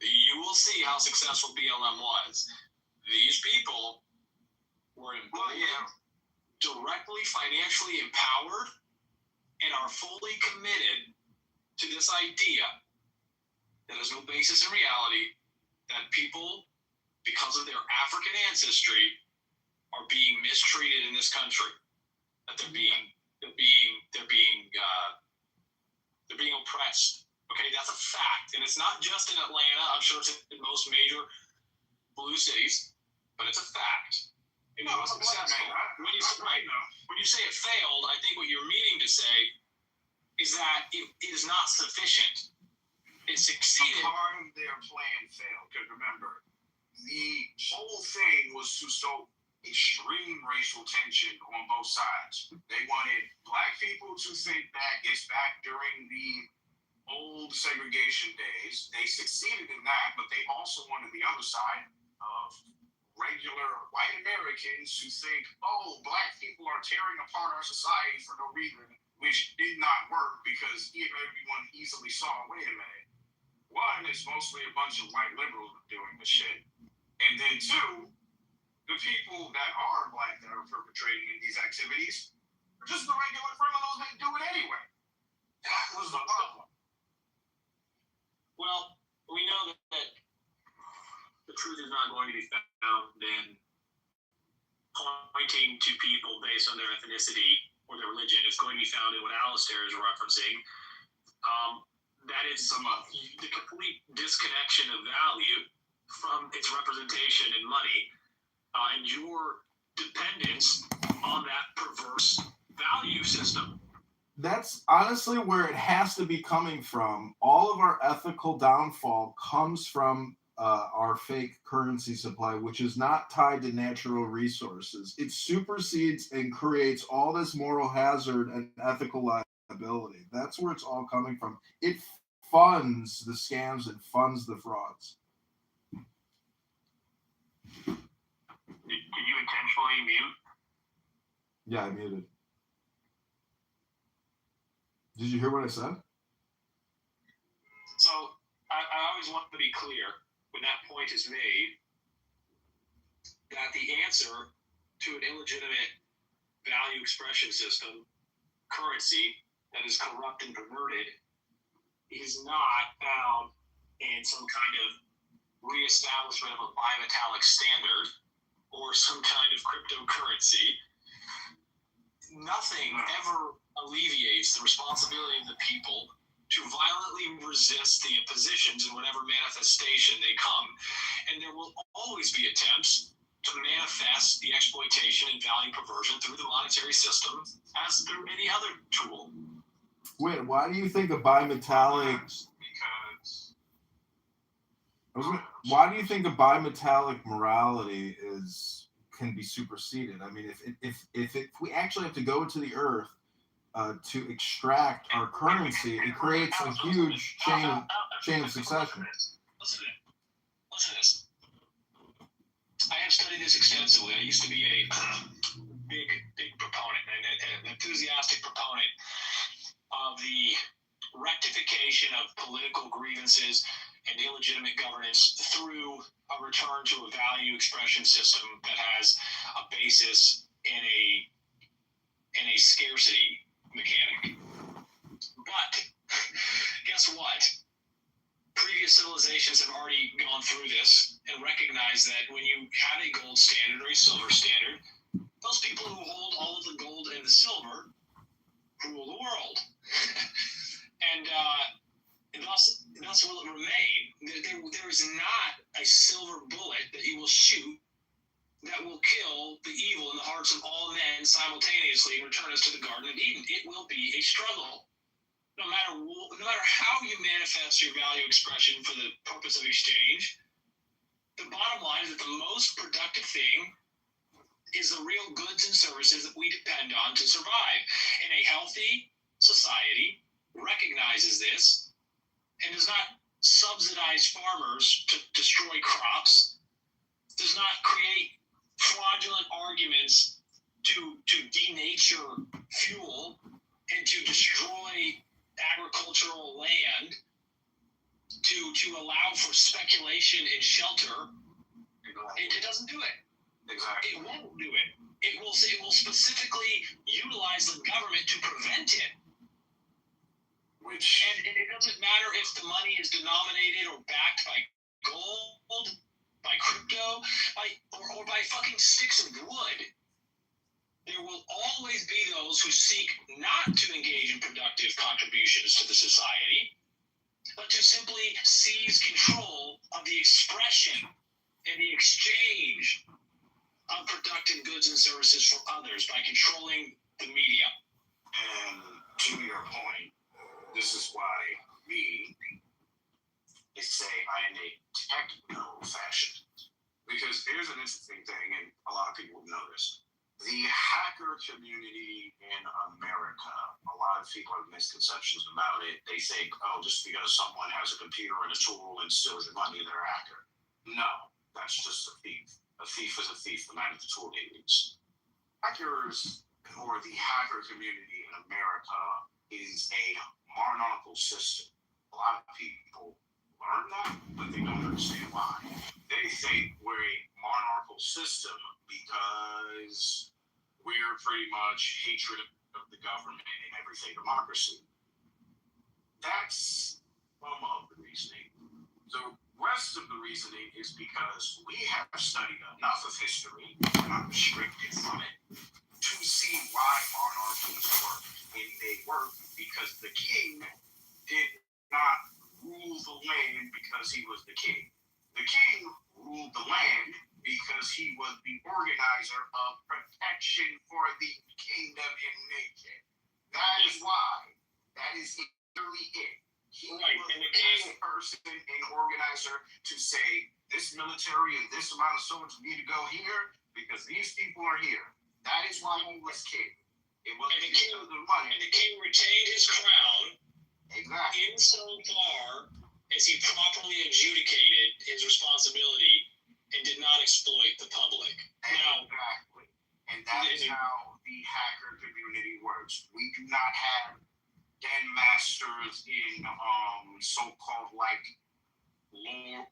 you will see how successful BLM was. These people were directly financially empowered and are fully committed to this idea that has no basis in reality, that people, because of their African ancestry, are being mistreated in this country. That they're being oppressed. Okay, that's a fact, and it's not just in Atlanta. I'm sure it's in most major blue cities, but it's a fact. When you say it failed, I think what you're meaning to say is that it is not sufficient. It succeeded. Part of their plan failed, because remember, the whole thing was to sow extreme racial tension on both sides. They wanted Black people to think that it's back during the old segregation days. They succeeded in that, but they also wanted the other side of regular white Americans to think, oh, Black people are tearing apart our society for no reason, which did not work because everyone easily saw, wait a minute, one, it's mostly a bunch of white liberals doing this shit. And then two, the people that are Black that are perpetrating these activities are just the regular criminals that do it anyway. That was the problem. Well, we know that the truth is not going to be found in pointing to people based on their ethnicity or their religion. is going to be found in what Alistair is referencing. That is the complete disconnection of value from its representation in money, and your dependence on that perverse value system. That's honestly where it has to be coming from. All of our ethical downfall comes from our fake currency supply, which is not tied to natural resources. It supersedes and creates all this moral hazard and ethical liability. That's where it's all coming from. It funds the scams. It funds the frauds. Did you intentionally mute? Yeah, I muted. Did you hear what I said? So I always want to be clear when that point is made that the answer to an illegitimate value expression system, currency that is corrupt and perverted, is not found in some kind of reestablishment of a bimetallic standard or some kind of cryptocurrency. Nothing ever alleviates the responsibility of the people to violently resist the impositions in whatever manifestation they come. And there will always be attempts to manifest the exploitation and value perversion through the monetary system as through any other tool. Wait, why do you think a bimetallic... Why do you think a bimetallic morality can be superseded? I mean, if we actually have to go to the earth to extract our currency, it creates a huge chain of succession. Listen to this. I have studied this extensively. I used to be a big proponent, an enthusiastic proponent of the rectification of political grievances and illegitimate governance through a return to a value expression system that has a basis in a scarcity mechanic. But guess what? Previous civilizations have already gone through this and recognized that when you have a gold standard or a silver standard, those people who hold all of the gold and the silver rule the world. and thus will it remain. There is not a silver bullet that you will shoot that will kill the evil in the hearts of all men simultaneously and return us to the Garden of Eden. It will be a struggle. No matter how you manifest your value expression for the purpose of exchange, the bottom line is that the most productive thing is the real goods and services that we depend on to survive. And a healthy society recognizes this and does not subsidize farmers to destroy crops, does not create fraudulent arguments to denature fuel and to destroy agricultural land, to allow for speculation and shelter. It doesn't do it. Exactly. It won't do it. It will specifically utilize the government to prevent it. And it doesn't matter if the money is denominated or backed by gold, by crypto, or by fucking sticks of wood. There will always be those who seek not to engage in productive contributions to the society, but to simply seize control of the expression and the exchange of productive goods and services for others by controlling the media. And to your point, this is why they say I am a techno-fascist. Because here's an interesting thing, and a lot of people have noticed. The hacker community in America, a lot of people have misconceptions about it. They think, oh, just because someone has a computer and a tool and steals your money, they're a hacker. No, that's just a thief. A thief is a thief, no matter the tool they use. Hackers, or the hacker community in America, is a monarchical system. A lot of people learn that, but they don't understand why. They think we're a monarchical system because we're pretty much hatred of the government and everything democracy. That's some of the reasoning. The rest of the reasoning is because we have studied enough of history, not restricted from it, to see why monarchies work. because the king did not rule the land because he was the king. The king ruled the land because he was the organizer of protection for the kingdom and nation. That is why. That is literally it. He was the best person and organizer to say, this military and this amount of soldiers need to go here because these people are here. That is why he was king. It wasn't because of the money. And the king retained his crown insofar as he properly adjudicated his responsibility and did not exploit the public. Exactly. And that is how the hacker community works. We do not have den masters in so-called like lore.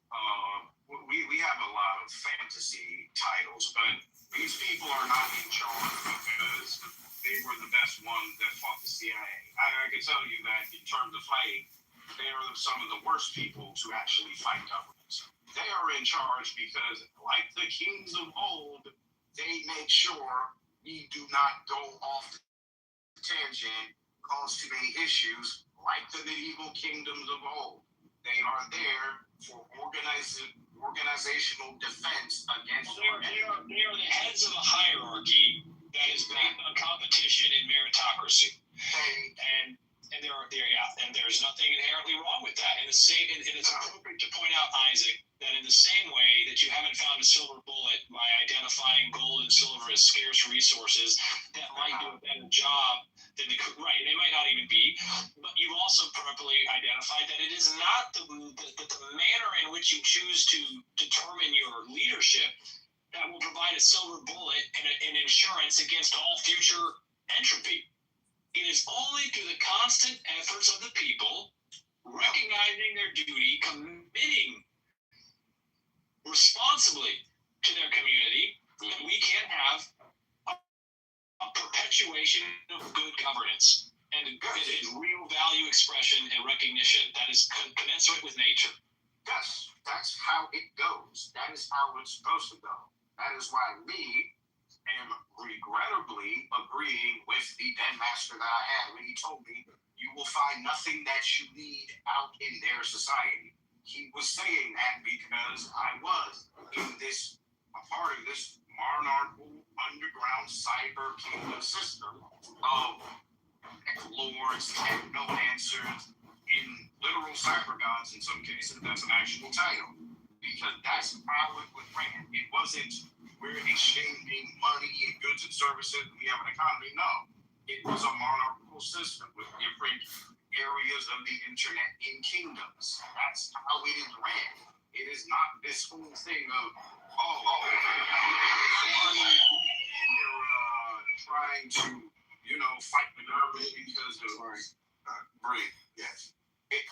We have a lot of fantasy titles, but these people are not in charge because they were the best ones that fought the CIA. I can tell you that in terms of fighting, they are some of the worst people to actually fight governments. They are in charge because, like the kings of old, they make sure we do not go off the tangent, cause too many issues, like the medieval kingdoms of old. They are there for organizational defense against. They are the heads of a hierarchy that is based on competition and meritocracy. And there's nothing inherently wrong with that. And it's appropriate to point out, Isaac, that in the same way that you haven't found a silver bullet by identifying gold and silver as scarce resources that might do a better job than they might not even be, but you've also properly identified that it is not the manner in which you choose to determine your leadership that will provide a silver bullet and insurance against all future entropy. It is only through the constant efforts of the people, recognizing their duty, committing responsibly to their community, that we can have a perpetuation of good governance and real value expression and recognition that is commensurate with nature. Yes, that's how it goes. That is how it's supposed to go. That is why we am regrettably agreeing with the den master that I had when he told me you will find nothing that you need out in their society. He was saying that because I was in a part of this monarchical underground cyber kingdom system of lords, techno-dancers, in literal cyber gods in some cases. That's an actual title. Because that's how it was ran. It wasn't we're exchanging money and goods and services and we have an economy. No. It was a monarchical system with different areas of the internet in kingdoms. That's how it is ran. It is not this whole thing of, trying to, fight the government because of break. Yes. It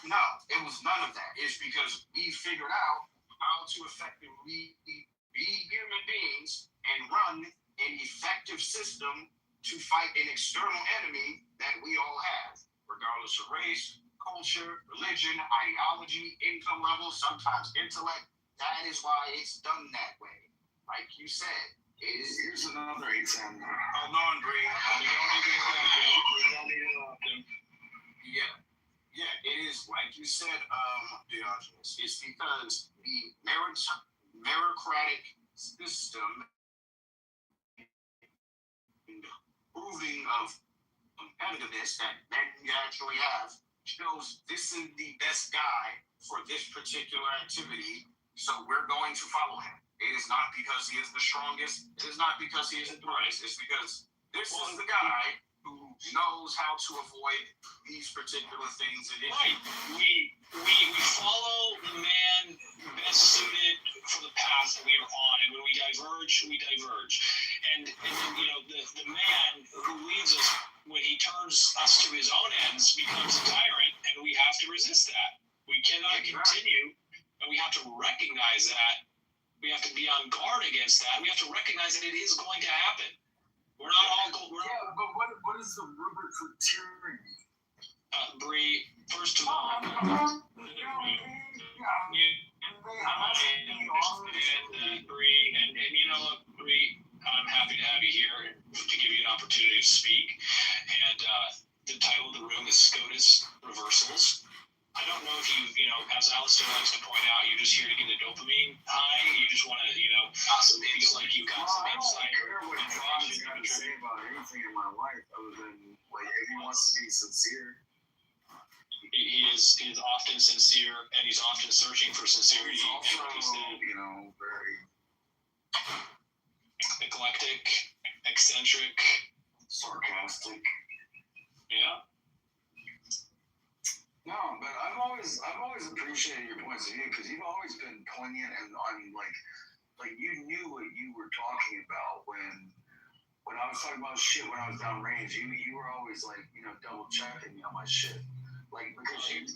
was none of that. It's because we figured out how to effectively be human beings and run an effective system to fight an external enemy that we all have, regardless of race, culture, religion, ideology, income level, sometimes intellect. That is why it's done that way. Like you said, here's another example. Hold on, Bree. Yeah, it is like you said, Diogenes. It's because the meritocratic system and proving of competitiveness that men actually have shows this is the best guy for this particular activity, so we're going to follow him. It is not because he is the strongest. It is not because he is the brightest. It's because this is the guy who knows how to avoid these particular things. And we follow the man best suited for the path that we are on, and when we diverge, we diverge. And the man who leads us when he turns us to his own ends becomes a tyrant, and we have to resist that. We cannot continue, and we have to recognize that. We have to be on guard against that. We have to recognize that it is going to happen. We're not all but what is the rubric for tyranny? Bree, first of all, Bree, I'm happy to have you here to give you an opportunity to speak. And the title of the room is SCOTUS Reversals. I don't know if you know, as Alistair likes to point out, you're just here to get a dopamine high. You just want to, you know, feel like you got some insight. I don't care what John's got to say about anything in my life other than, like, if he wants to be sincere. He is often sincere, and he's often searching for sincerity. He's also, you know, very eclectic, eccentric, sarcastic. Yeah. No, but I've always appreciated your points of view because you've always been poignant and on like you knew what you were talking about when I was talking about shit when I was downrange. You were always like, you know, double checking me on my shit. Like because you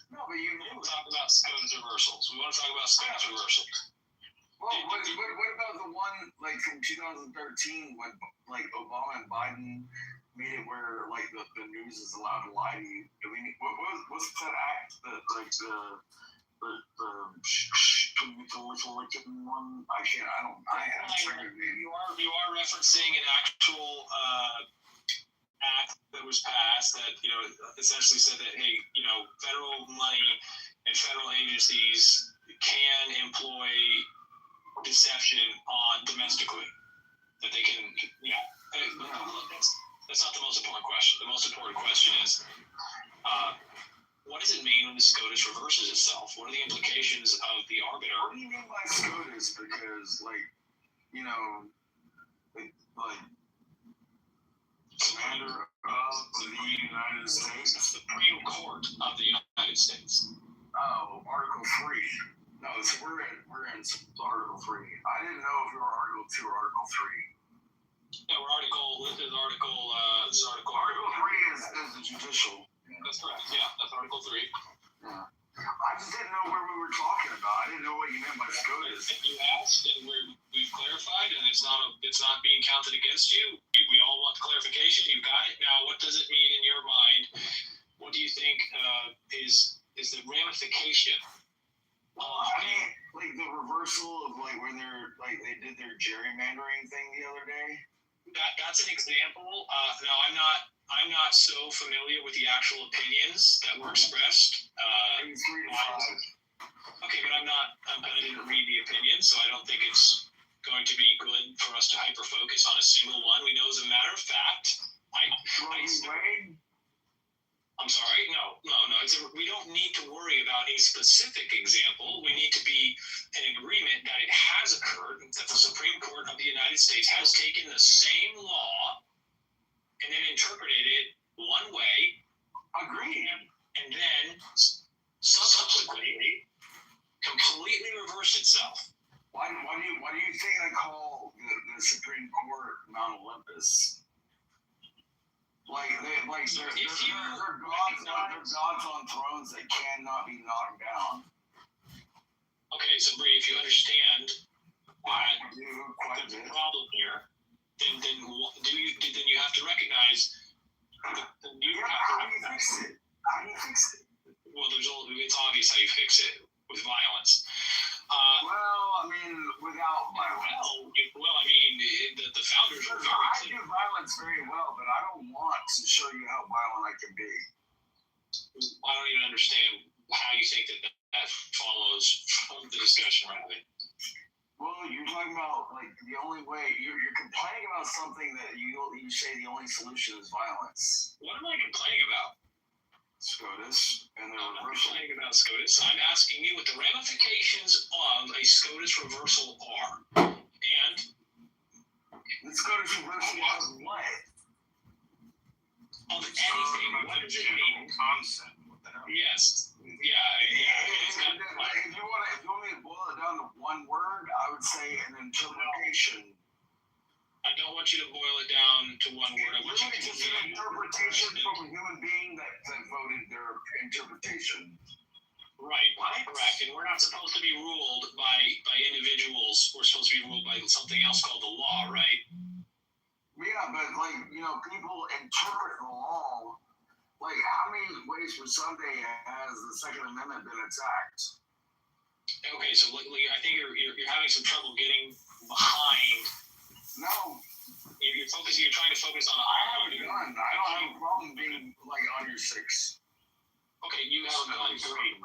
no, but you knew. Talk about SCOTUS reversals. We want to talk about SCOTUS reversals. Well, what about the one like from 2013 when like Obama and Biden made it where like the news is allowed to lie to you? I mean, what's that act that like the one? I have You are referencing an actual act that was passed that, you know, essentially said that, hey, you know, federal money and federal agencies can employ deception on domestically, that they can, yeah. That's not the most important question. The most important question is, what does it mean when the SCOTUS reverses itself? What are the implications of the arbiter? What do you mean by SCOTUS? Because, like, you know, like Commander of the United States, Supreme Court of the United States. Oh, Article 3. No, so we're in Article 3. I didn't know if we were Article 2 or Article 3. Yeah, this is Article 3 is the judicial. That's correct. Yeah, that's Article 3. Yeah. I just didn't know where we were talking about. I didn't know what you meant by SCOTUS. You asked, and we've clarified, and it's not being counted against you. We all want clarification. You got it. Now, what does it mean in your mind? What do you think is the ramification? I mean, like the reversal of like where they did their gerrymandering thing the other day. That's an example. Now, I'm not so familiar with the actual opinions that were expressed. Okay, but I didn't read the opinion, so I don't think it's going to be good for us to hyper focus on a single one. We know, as a matter of fact, I'm sorry. No. We don't need to worry about a specific example. We need to be in agreement that it has occurred, that the Supreme Court of the United States has taken the same law and then interpreted it one way. Agreed. And then subsequently completely reversed itself. Why do you think I call the Supreme Court Mount Olympus? They're gods on thrones that cannot be knocked down. Okay, so Bree, if you understand the problem here, then you have to recognize how do you fix it? Well, it's obvious how you fix it, with violence. Without violence. The founders were very I do violence very well, but I don't want to show you how violent I can be. I don't even understand how you think that follows from the discussion we're having. Well, you're talking about like the only way you're complaining about something that you say the only solution is violence. What am I complaining about? SCOTUS and the I'm not reversal. complaining about SCOTUS. I'm asking you what the ramifications of a SCOTUS reversal are. And the SCOTUS reversal of what? Of anything. What does it mean? Concept. Yes. If you want me to boil it down to one word, I would say an interpretation. I don't want you to boil it down to one word. I want you to just an interpretation from a human being that voted their interpretation. Right, correct. And we're not supposed to be ruled by individuals. We're supposed to be ruled by something else called the law, right? Yeah, but people interpret the law. Like, how many ways for Sunday has the Second Amendment been attacked? Okay, so I think you're having some trouble getting behind. No. You're focusing. You're trying to focus on. I have a gun. I don't have a problem being like on your six. Okay, you have a gun. Great.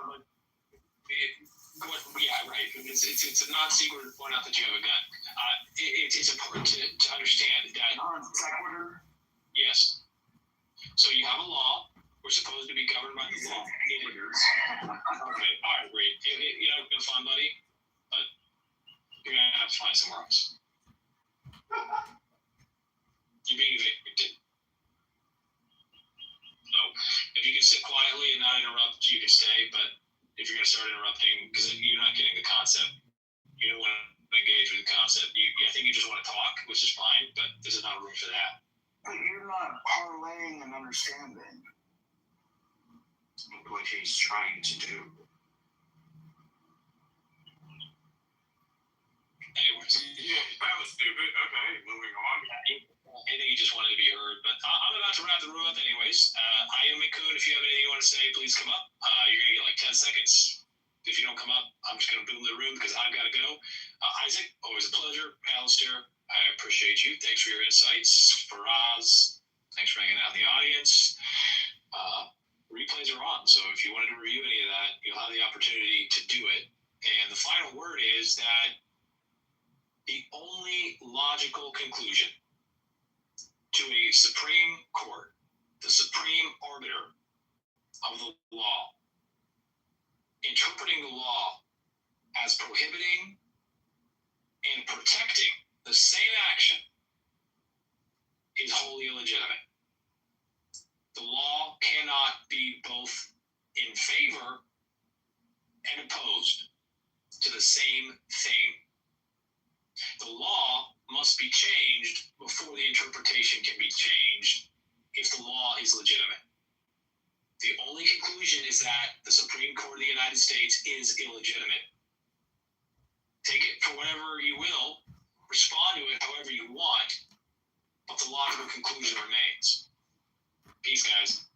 Yeah, right. It's a non-secret to point out that you have a gun. It's important to understand that. Non-sequitur. Yes. So you have a law. We're supposed to be governed by the law. Okay. All right, great. It's been fun, buddy. But you're gonna have to find somewhere else. You're being evicted. So if you can sit quietly and not interrupt, you can stay. But if you're gonna start interrupting, because you're not getting the concept, you don't want to engage with the concept. I think you just want to talk, which is fine. But this is not a room for that. But you're not parlaying and understanding what he's trying to do. Anyways. Yeah, that was stupid. Okay, moving on. I think he just wanted to be heard, but I'm about to wrap the room up anyways. Ayumi-kun, if you have anything you want to say, please come up. You're going to get like 10 seconds. If you don't come up, I'm just going to boom the room because I've got to go. Isaac, always a pleasure. Alistair, I appreciate you. Thanks for your insights. Faraz, thanks for hanging out in the audience. Replays are on, so if you wanted to review any of that, you'll have the opportunity to do it. And the final word is that the only logical conclusion to a Supreme Court, the supreme arbiter of the law, interpreting the law as prohibiting and protecting the same action is wholly illegitimate. The law cannot be both in favor and opposed to the same thing. The law must be changed before the interpretation can be changed if the law is legitimate. The only conclusion is that the Supreme Court of the United States is illegitimate. Take it for whatever you will, respond to it however you want, but the logical conclusion remains. Peace, guys.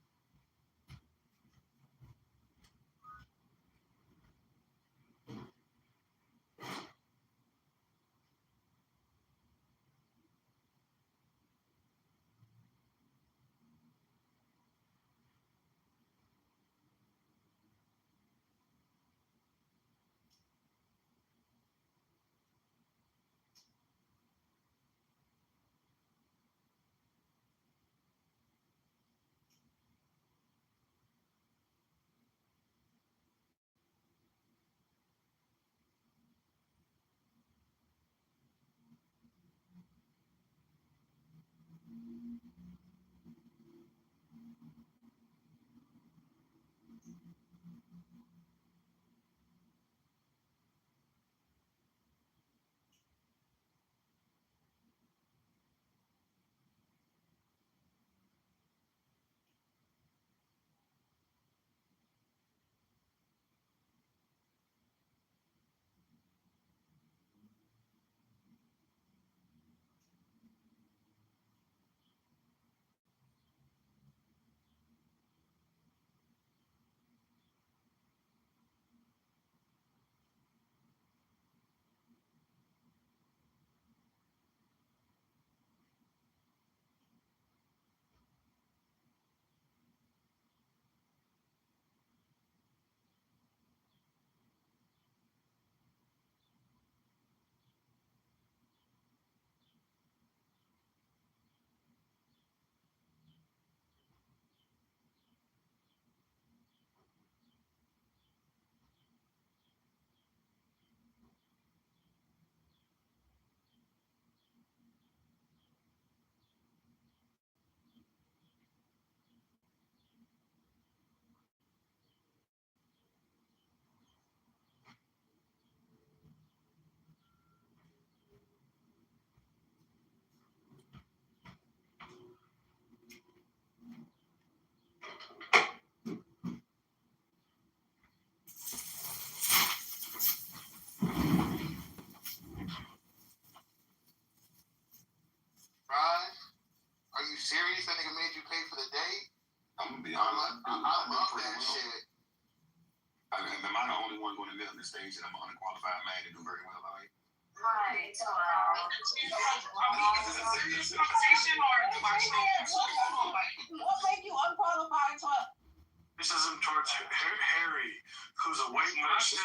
Are you serious? That nigga made you pay for the date? I'm gonna be honest. I love that shit. Am I the only one going to get on the stage that I'm an unqualified man to do very well, right? Right. What make you unqualified to? This isn't towards Harry, who's a white person.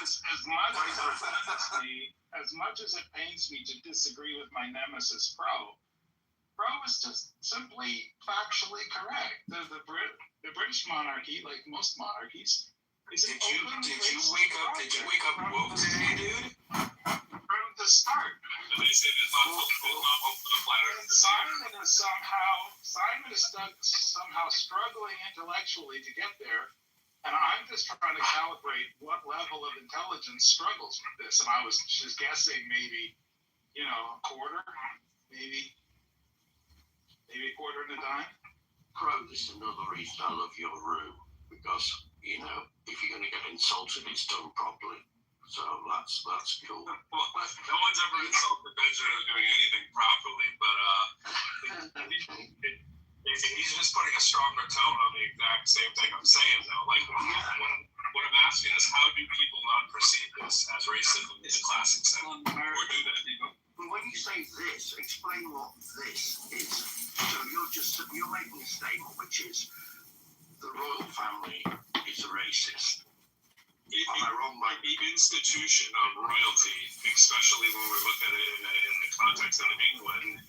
As much as it pains me to disagree with my nemesis Pro is just simply factually correct. The British monarchy, like most monarchies, is Did you wake up woke today, dude? From the start. They say there's not hope for the planet. Simon is somehow struggling intellectually to get there, and I'm just trying to calibrate what level of intelligence struggles with this. And I was just guessing maybe, a quarter, maybe a quarter and a dime. Crow, this is another reason I love your room, because, if you're going to get insulted, it's done properly. So that's cool. Well, no one's ever insulted Benjamin doing anything properly, but he's just putting a stronger tone on the exact same thing I'm saying, though. Like, what I'm asking is, how do people not perceive this as racism in the classic sense? Or do they? When you say this, explain what this is. So you're making a statement, which is the royal family is racist. Am I wrong, Mike? The institution of royalty, especially when we look at it in the context of England,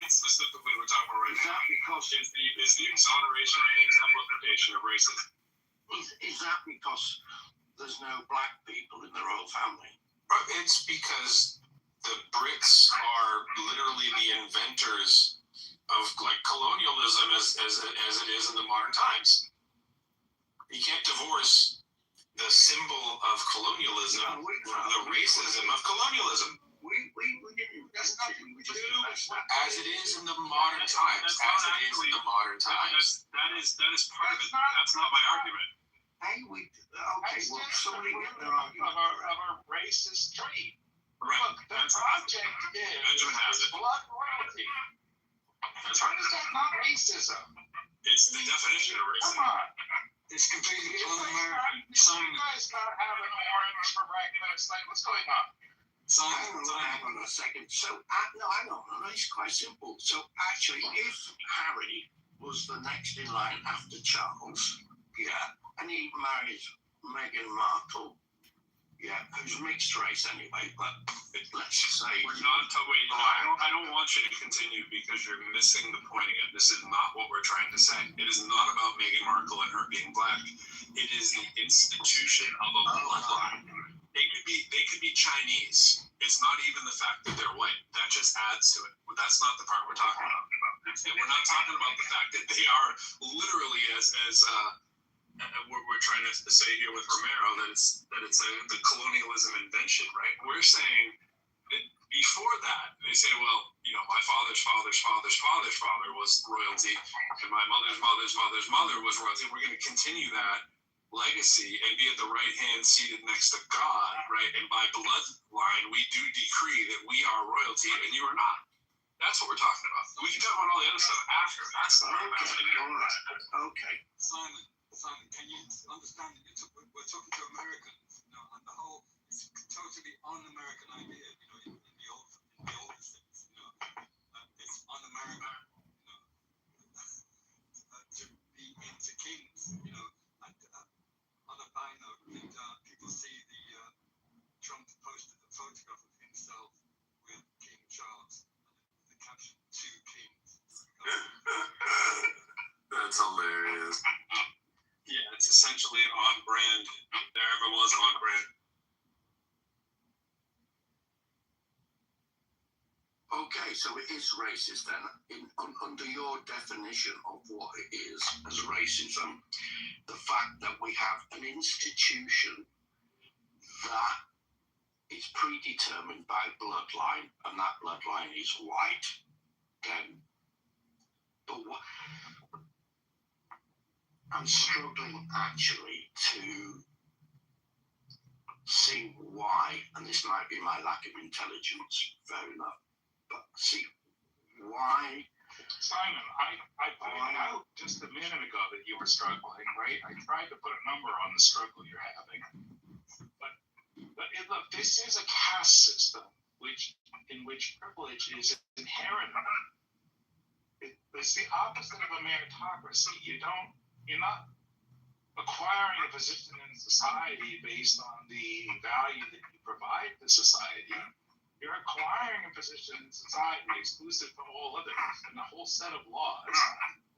specifically we're talking about right now, is the exoneration and exemplification of racism. Is that because there's no black people in the royal family? It's because the Brits are literally the inventors of colonialism as it is in the modern times. You can't divorce the symbol of colonialism from the racism of colonialism. We didn't. There's nothing we just as it is in the modern times. That is part of it. That's not my argument. Somebody get their argument. Of a racist trait. Right. Look, the project is blood royalty. How is that not racism? It's the definition of racism. Come on. It's completely un-American. You guys not having orange for breakfast. Like, what's going on? Hang on a second. So, hang on. It's quite simple. So, actually, if Harry was the next in line after Charles, and he marries Meghan Markle, who's mixed race anyway, but let's say... I don't want you to continue because you're missing the point again. This is not what we're trying to say. It is not about Meghan Markle and her being black. It is the institution of a bloodline. They could be Chinese. It's not even the fact that they're white. That just adds to it. But that's not the part we're talking about. We're not talking about the fact that they are literally as we're trying to say here with Romero that it's the colonialism invention, right? We're saying that before that, they say, well, my father's father was royalty, and my mother's mother was royalty. We're going to continue that legacy and be at the right hand seated next to God, right? And by bloodline, we do decree that we are royalty and you are not. That's what we're talking about. We can talk about all the other stuff after. That's the part about it. Okay. Simon, can you understand that we're talking to Americans, and the whole, it's totally un-American idea, in the old sense, it's un-American, to be into kings, on a high note, and people see Trump posted a photograph of himself with King Charles, and the caption, 2 kings. That's hilarious. Yeah, it's essentially on brand. There ever was on brand. Okay, so it is racist then. Under your definition of what it is as racism, the fact that we have an institution that is predetermined by bloodline, and that bloodline is white, then I'm struggling actually to see why, and this might be my lack of intelligence, fair enough, but see why. Simon, I pointed out just a minute ago that you were struggling, right? I tried to put a number on the struggle you're having, but But look, this is a caste system in which privilege is inherent. It's the opposite of a meritocracy. You're not acquiring a position in society based on the value that you provide to society. You're acquiring a position in society exclusive to all others and a whole set of laws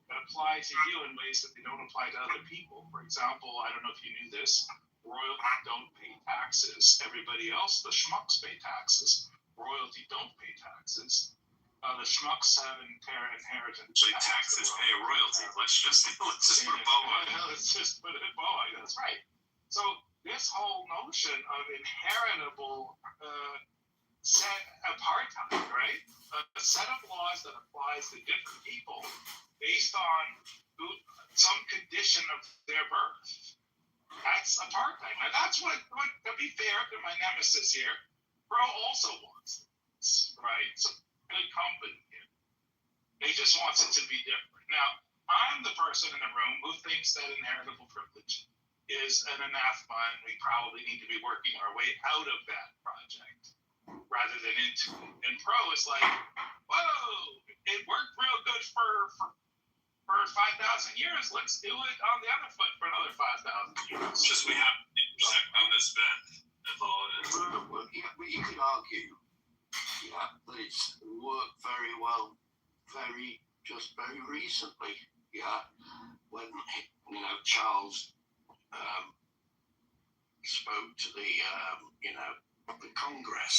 that apply to you in ways that they don't apply to other people. For example, I don't know if you knew this, royalty don't pay taxes. Everybody else, the schmucks, pay taxes. Royalty don't pay taxes. The schmucks have inheritance. So taxes pay a royalty. Let's just put a bow on it. Let's just put a bow on it. That's right. So this whole notion of inheritable apartheid, right? A set of laws that applies to different people based on some condition of their birth. That's apartheid. Now that's what to be fair to my nemesis here, Bro also wants this, right? So good company here. He just wants it to be different. Now, I'm the person in the room who thinks that inheritable privilege is an anathema and we probably need to be working our way out of that project rather than into it. And Pro is like, whoa, it worked real good for 5,000 years. Let's do it on the other foot for another 5,000 years. It's just we have to intersect on this bend. That's all it is. Yeah, but you could argue, that it's worked very well, very recently. When Charles spoke to the Congress.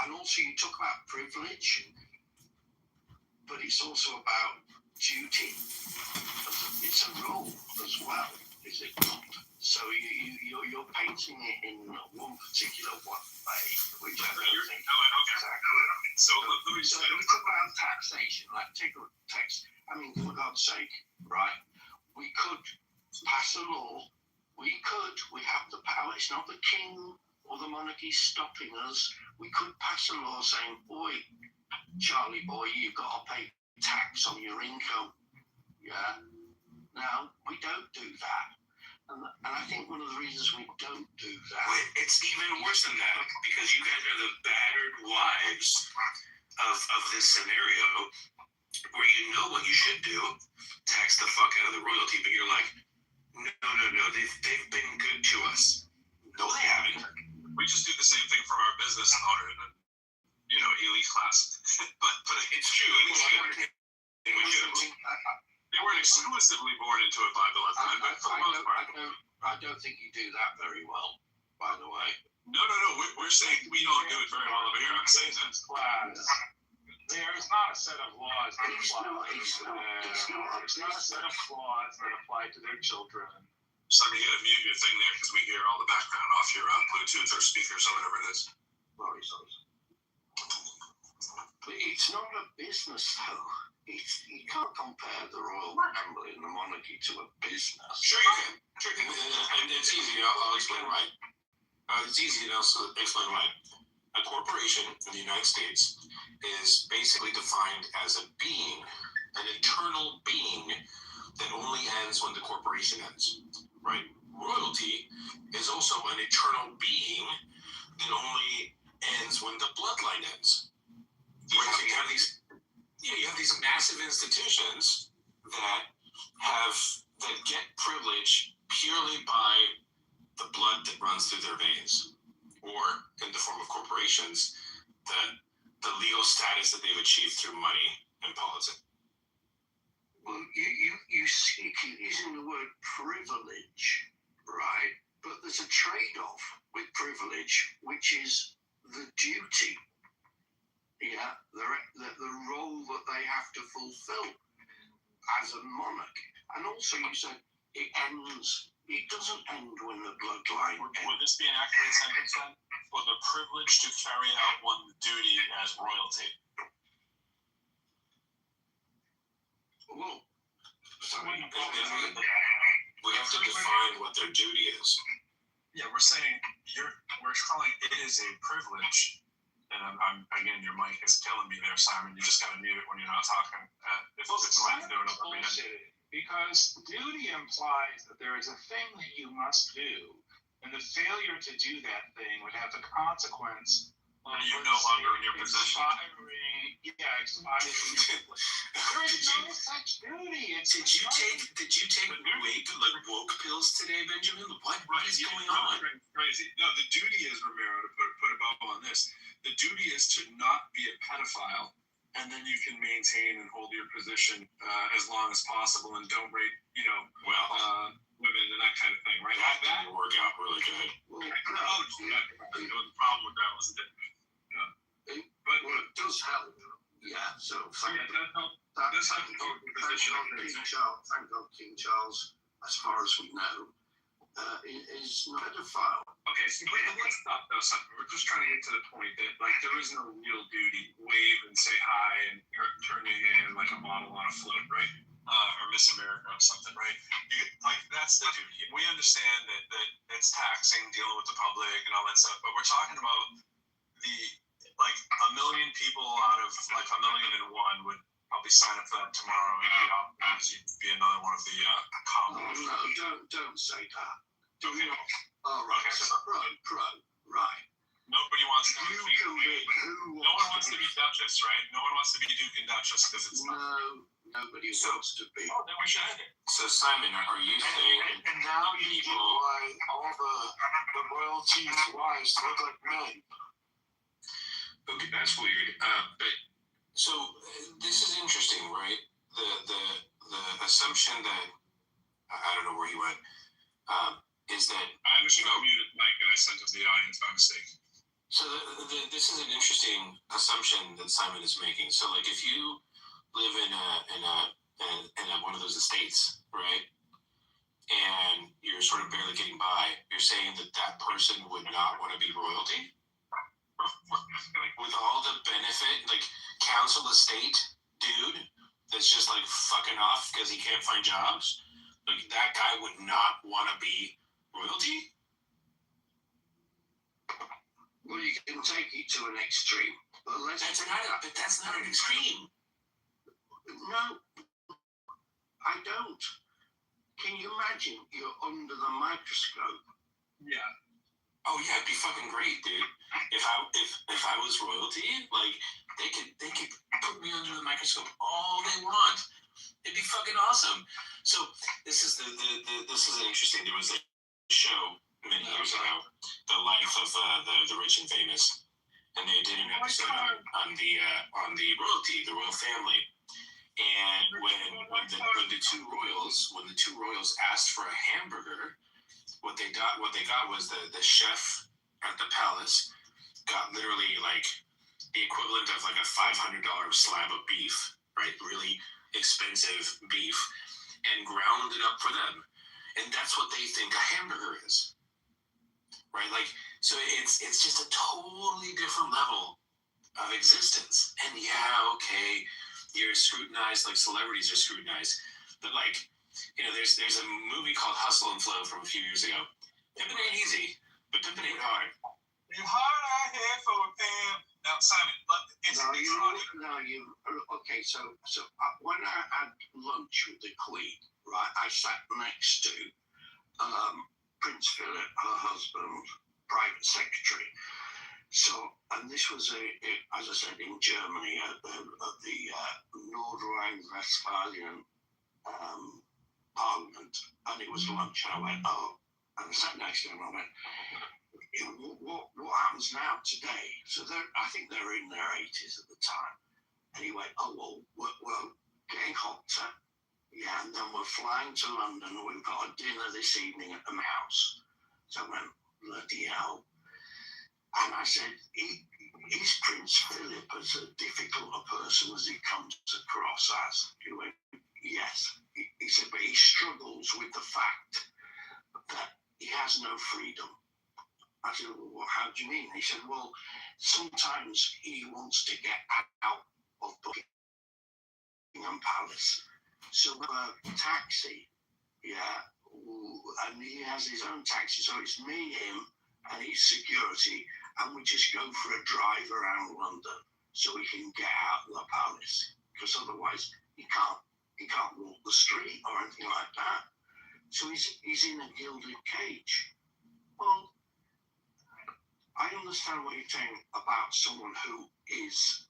And also you talk about privilege, but it's also about duty. It's a role as well, is it not? So you're painting it in one particular way, which I don't think. Okay. So let me talk about taxation. Like take a tax. I mean, for God's sake, right? We could pass a law. We have the power. It's not the king or the monarchy stopping us. We could pass a law saying, boy, Charlie boy, you've got to pay tax on your income. Now, we don't do that. And I think one of the reasons we don't do that... It's even worse than that, because you guys are the battered wives of this scenario where you know what you should do, tax the fuck out of the royalty, but you're like, no, they've been good to us. No, they haven't. We just do the same thing for our business owners and elite class. but it's true. They weren't exclusively born into it by the left, but for the most part. I don't think you do that very well, by the way. No. We're saying we don't do it very well over here. I'm saying that. Class. There is not a set of laws that apply. It's not a set of laws that apply to their children. Sorry, you gotta mute your thing there because we hear all the background off your Bluetooth or speakers or whatever it is. Sorry. But it's not a business, though. You can't compare the royal family and the monarchy to a business. Sure you can. And it's easy. I'll explain why. It's easy to also explain why. A corporation in the United States is basically defined as a being, an eternal being that only ends when the corporation ends, right? Royalty is also an eternal being that only ends when the bloodline ends. You have these massive institutions that get privilege purely by the blood that runs through their veins, or in the form of corporations, the legal status that they've achieved through money and politics. Well, you keep using the word privilege, right? But there's a trade-off with privilege, which is the duty. The role that they have to fulfill as a monarch. And also you said it doesn't end when the bloodline ends. Would this be an accurate sentence then? For the privilege to carry out one's duty as royalty? Well, we have to define what their duty is. Yeah, we're saying we're calling it is a privilege. And I'm again, your mic is killing me there, Simon. You just gotta mute it when you're not talking. If it's like doing it bullshit, because duty implies that there is a thing that you must do And the failure to do that thing would have the consequence of you're no longer in your position. Expiring there is no such duty. Did you take woke pills today, Benjamin? What is going on? Crazy. No, the duty is, Romero, to put a bow on this. The duty is to not be a pedophile, and then you can maintain and hold your position as long as possible, and don't rape, women and that kind of thing, right? That didn't work out really good. The problem with that wasn't it. But it does help. Yeah, so thank God King Charles, as far as we know, is not a pedophile. Okay, so let's stop though. We're just trying to get to the point that there is no real duty. Wave and say hi and turn your hand like a model on a float, right? Or Miss America or something, right? That's the duty. And we understand that it's taxing, dealing with the public and all that stuff. But we're talking about a million people out of 1,000,001 would probably sign up for that tomorrow. And you'd be another one of the common. No, don't say that. Okay. Oh, right. Okay, so, right. Nobody wants to be no one wants to be Duchess, right? No one wants to be Duke and Duchess because it's not. Nobody wants to be. Oh, then we should end it. So Simon, are you saying? And now you get why all the royalties' wives look like men. Okay, that's weird. But so this is interesting, right? The assumption that I don't know where he went is that I was muted Mike and I sent it to the audience by mistake. So this is an interesting assumption that Simon is making. So if you live in one of those estates, right, and you're sort of barely getting by, you're saying that person would not want to be royalty? With all the benefit, council estate dude that's just fucking off because he can't find jobs, that guy would not want to be royalty? Well, you can take it to an extreme. But that's not an extreme. No, I don't. Can you imagine you're under the microscope? Yeah. Oh yeah, it'd be fucking great, dude. If I was royalty, they could put me under the microscope all they want. It'd be fucking awesome. So this is this is interesting. There was a show many years ago, The Life of the Rich and Famous, and they did an episode on the royalty, the royal family. And when the two royals asked for a hamburger, what they got was the chef at the palace got literally the equivalent of a $500 slab of beef, right? Really expensive beef, and ground it up for them. And that's what they think a hamburger is, right? So it's just a totally different level of existence. And yeah, okay, you're scrutinized like celebrities are scrutinized, but there's a movie called Hustle and Flow from a few years ago. Pimpin' ain't easy, but pimpin' ain't hard. You hard out here for a pimp. Now, Simon, okay, so when I had lunch with the Queen, right, I sat next to Prince Philip, her husband, private secretary. So, and this was as I said, in Germany at the Nordrhein-Westphalian Parliament, and it was lunch, and I went, and I sat next to him, and I went, what happens now today? So I think they were in their 80s at the time. And he went, we're getting hotter. Yeah, and then we're flying to London. We've got a dinner this evening at the Mouse. So I went, bloody hell. And I said, is Prince Philip as difficult a person as he comes across as? He went, yes. He said, but he struggles with the fact that he has no freedom. I said, well, how do you mean? He said, well, sometimes he wants to get out of Buckingham Palace. So a taxi, yeah, and he has his own taxi. So it's me, him, and his security, and we just go for a drive around London so he can get out of the palace. Because otherwise he can't walk the street or anything like that. So he's in a gilded cage. Well, I understand what you're saying about someone who is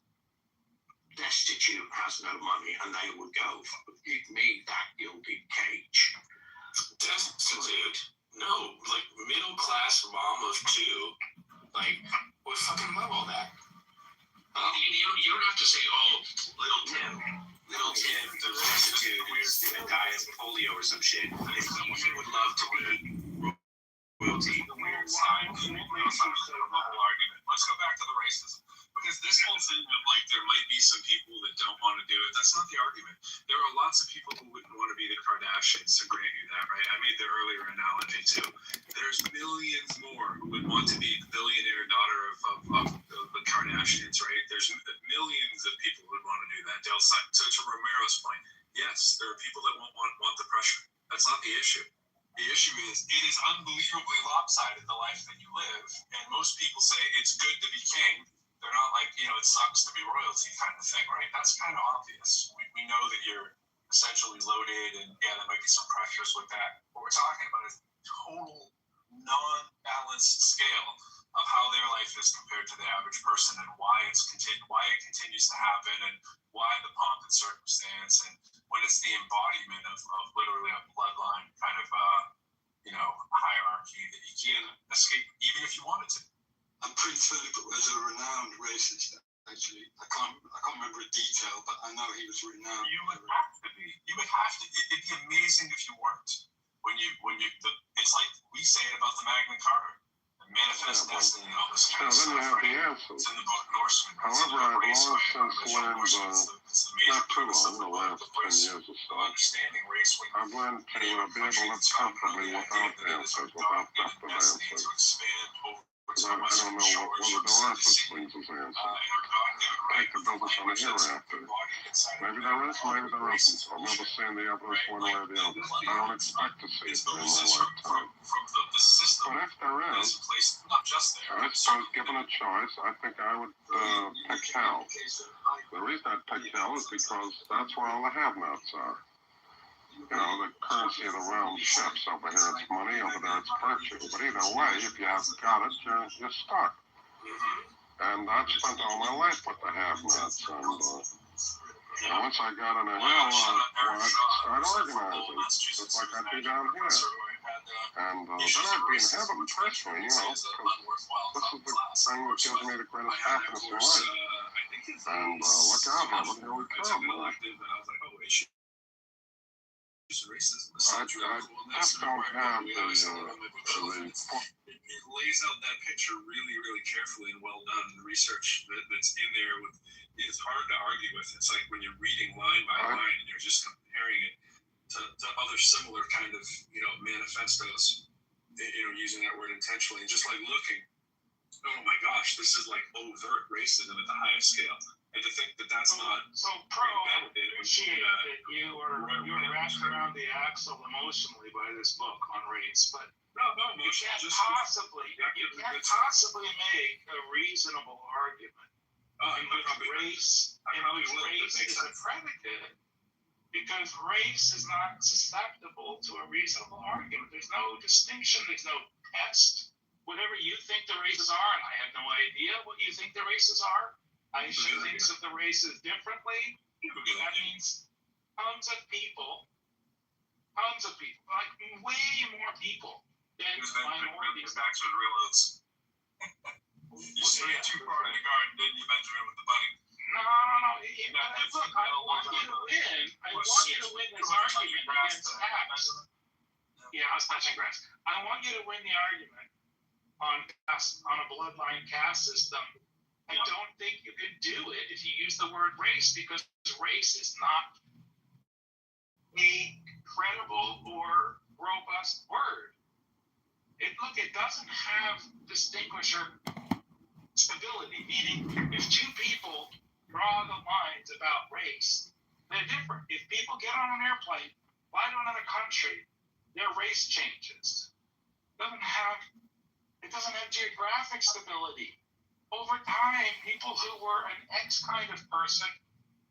destitute, has no money, and they would go, you'd need that gilded cage. Destitute? No, like middle class mom of two, like would fucking love all that. You don't have to say, oh, little Tim, the destitute who's gonna die of polio or some shit. He would love to be royalty. The weird side, the whole argument. Let's go back to the racism. Because this whole thing of like there might be some people that don't want to do it, that's not the argument. There are lots of people who wouldn't want to be the Kardashians, to grant you that, right? I made the earlier analogy too. There's millions more who would want to be the billionaire daughter of the Kardashians, right? There's millions of people who would want to do that. So to Romero's point, yes, there are people that want the pressure. That's not the issue. The issue is it is unbelievably lopsided, the life that you live, and most people say it's good to be king. They're not like, it sucks to be royalty kind of thing, right? That's kind of obvious. We know that you're essentially loaded, and yeah, there might be some pressures with that. What we're talking about is total non-balanced scale of how their life is compared to the average person, and why it continues to happen, and why the pomp and circumstance, and when it's the embodiment of literally a bloodline kind of hierarchy that you can't escape, even if you wanted to. And Prince Philip was a renowned racist, actually. I can't remember a detail, but I know he was renowned. You would have to be. It'd be amazing if you weren't. It's like we say it about the Magna Carta. Manifest destiny and all this kind of stuff. Then you have the answers. It's in the book Norseman. However, I've long since learned, not too long, the last 10 years or so, I've learned to be able to live comfortably without answers, without desperate answers. I don't know what one of the last things is answer. Take the business on the hereafter. Maybe there is, maybe there isn't. I'll never see the evidence one way or the other. I don't expect to see it in my lifetime. But if there is, I suppose given a choice, I think I would pick hell. The reason I'd pick hell is because that's where all the have-nots are. The currency of the realm shifts. Over here it's money, over there it's virtue. But either way, if you haven't got it, you're stuck. And I've spent all my life with the have-nots. And once I got in a hill, I'd start organizing, just like I do down here. And then I'd be in heaven personally, because this is the thing that gives me the greatest happiness in life. And look out here, look here we come. I just don't have the it lays out that picture really, really carefully and well done. The research that's in there it's hard to argue with. It's like when you're reading line by line and you're just comparing it to other similar kind of manifestos, using that word intentionally, and just like looking, oh my gosh, this is like overt racism at the highest scale. And to think that that's not so appreciate that you were wrapped around the axle emotionally by this book on race, but you can't possibly make a reasonable argument in which race is a predicate, because race is not susceptible to a reasonable argument. There's no distinction. There's no test. Whatever you think the races are, and I have no idea what you think the races are. Aisha thinks of the races differently. That means tons of people, like way more people than minorities. Back to the real notes. You stray too far in the garden, didn't you, Benjamin, with the bunny? No. Look, I want you to win. I want you to win this argument against tax. Yeah, I was touching grass. I want you to win the argument on a bloodline caste system. I don't think you could do it if you use the word race, because race is not a credible or robust word. It doesn't have distinguisher stability, meaning if two people draw the lines about race, they're different. If people get on an airplane, fly to another country, their race changes. It doesn't have geographic stability. Over time, people who were an X kind of person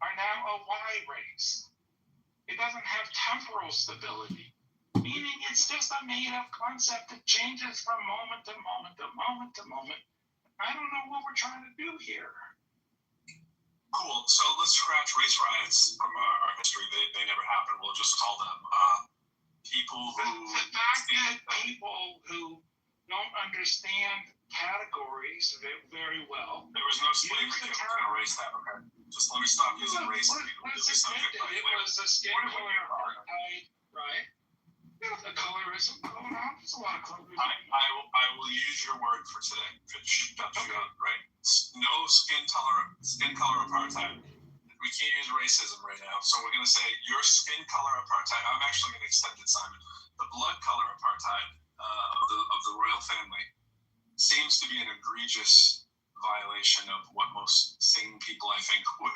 are now a Y race. It doesn't have temporal stability. Meaning it's just a made-up concept that changes from moment to moment to moment to moment. I don't know what we're trying to do here. Cool. So let's scratch race riots from our history. They never happened. We'll just call them people who... The fact that people who don't understand categories very well... There was no slavery to erase that, okay? Just let me stop using race. It was a skin color apartheid, right? The colorism going on. There's a lot of colorism. I will use your word for today. Right. No skin color apartheid. We can't use racism right now, so we're going to say your skin color apartheid. I'm actually going to extend it, Simon. The blood color apartheid of the royal family seems to be an egregious violation of what most sane people, I think, would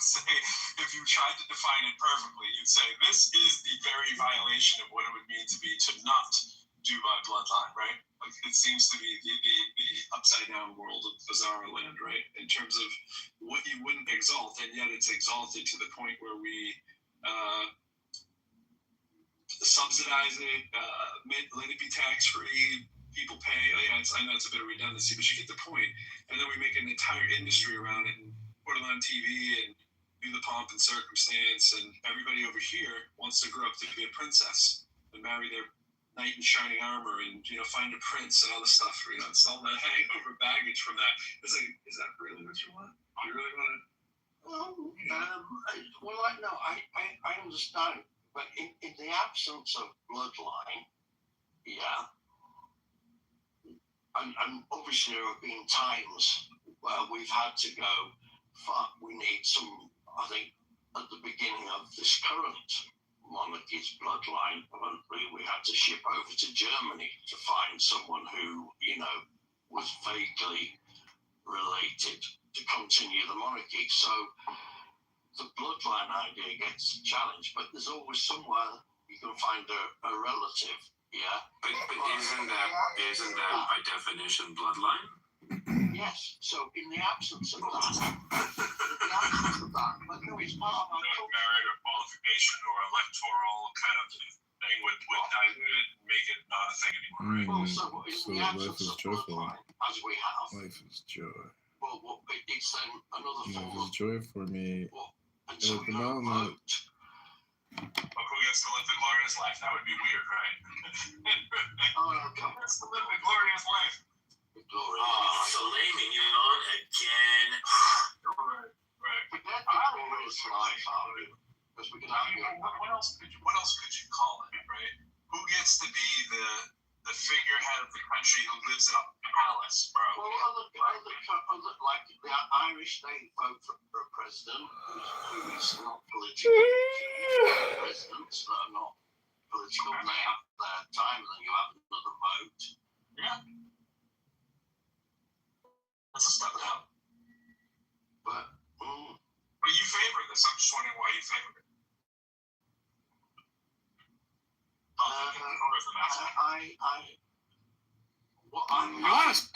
say. If you tried to define it perfectly, you'd say this is the very violation of what it would mean to not do by bloodline, right? Like, it seems to be the upside down world of bizarre land, right? In terms of what you wouldn't exalt, and yet it's exalted to the point where we subsidize it, let it be tax free. People pay. I know it's a bit of redundancy, but you get the point. And then we make an entire industry around it and put it on TV and do the pomp and circumstance. And everybody over here wants to grow up to be a princess and marry their knight in shining armor and, find a prince and all this stuff. It's all that hangover baggage from that. It's like, is that really what you want? You really want to? I understand. But in the absence of bloodline, yeah. And obviously there have been times where we've had to go, we need some, I think, at the beginning of this current monarchy's bloodline, we had to ship over to Germany to find someone who, was vaguely related to continue the monarchy. So the bloodline idea gets challenged, but there's always somewhere you can find a relative. Yeah. But isn't that by definition bloodline? Yes. So in the absence of that, but no, it's part of our merit or qualification or electoral kind of thing would dilute it and make it not a thing anymore. Right? So in the absence of bloodline, as we have, life is joy. Well, it's then another form Life is joy for me. And so at the moment. But who gets to live the glorious life? That would be weird, right? Who gets to live the glorious life? So laming you on again. Right. But that glorious life, because we can have what else could you call it, right? Who gets to be the figurehead of the country who lives in a palace, bro? Well, like the Irish, they vote for a president who is not political. Presidents that are not political, and they have their time, and then you have another vote. Yeah. That's a step down. But you favor this. I'm just wondering why you favor it. I'm honest.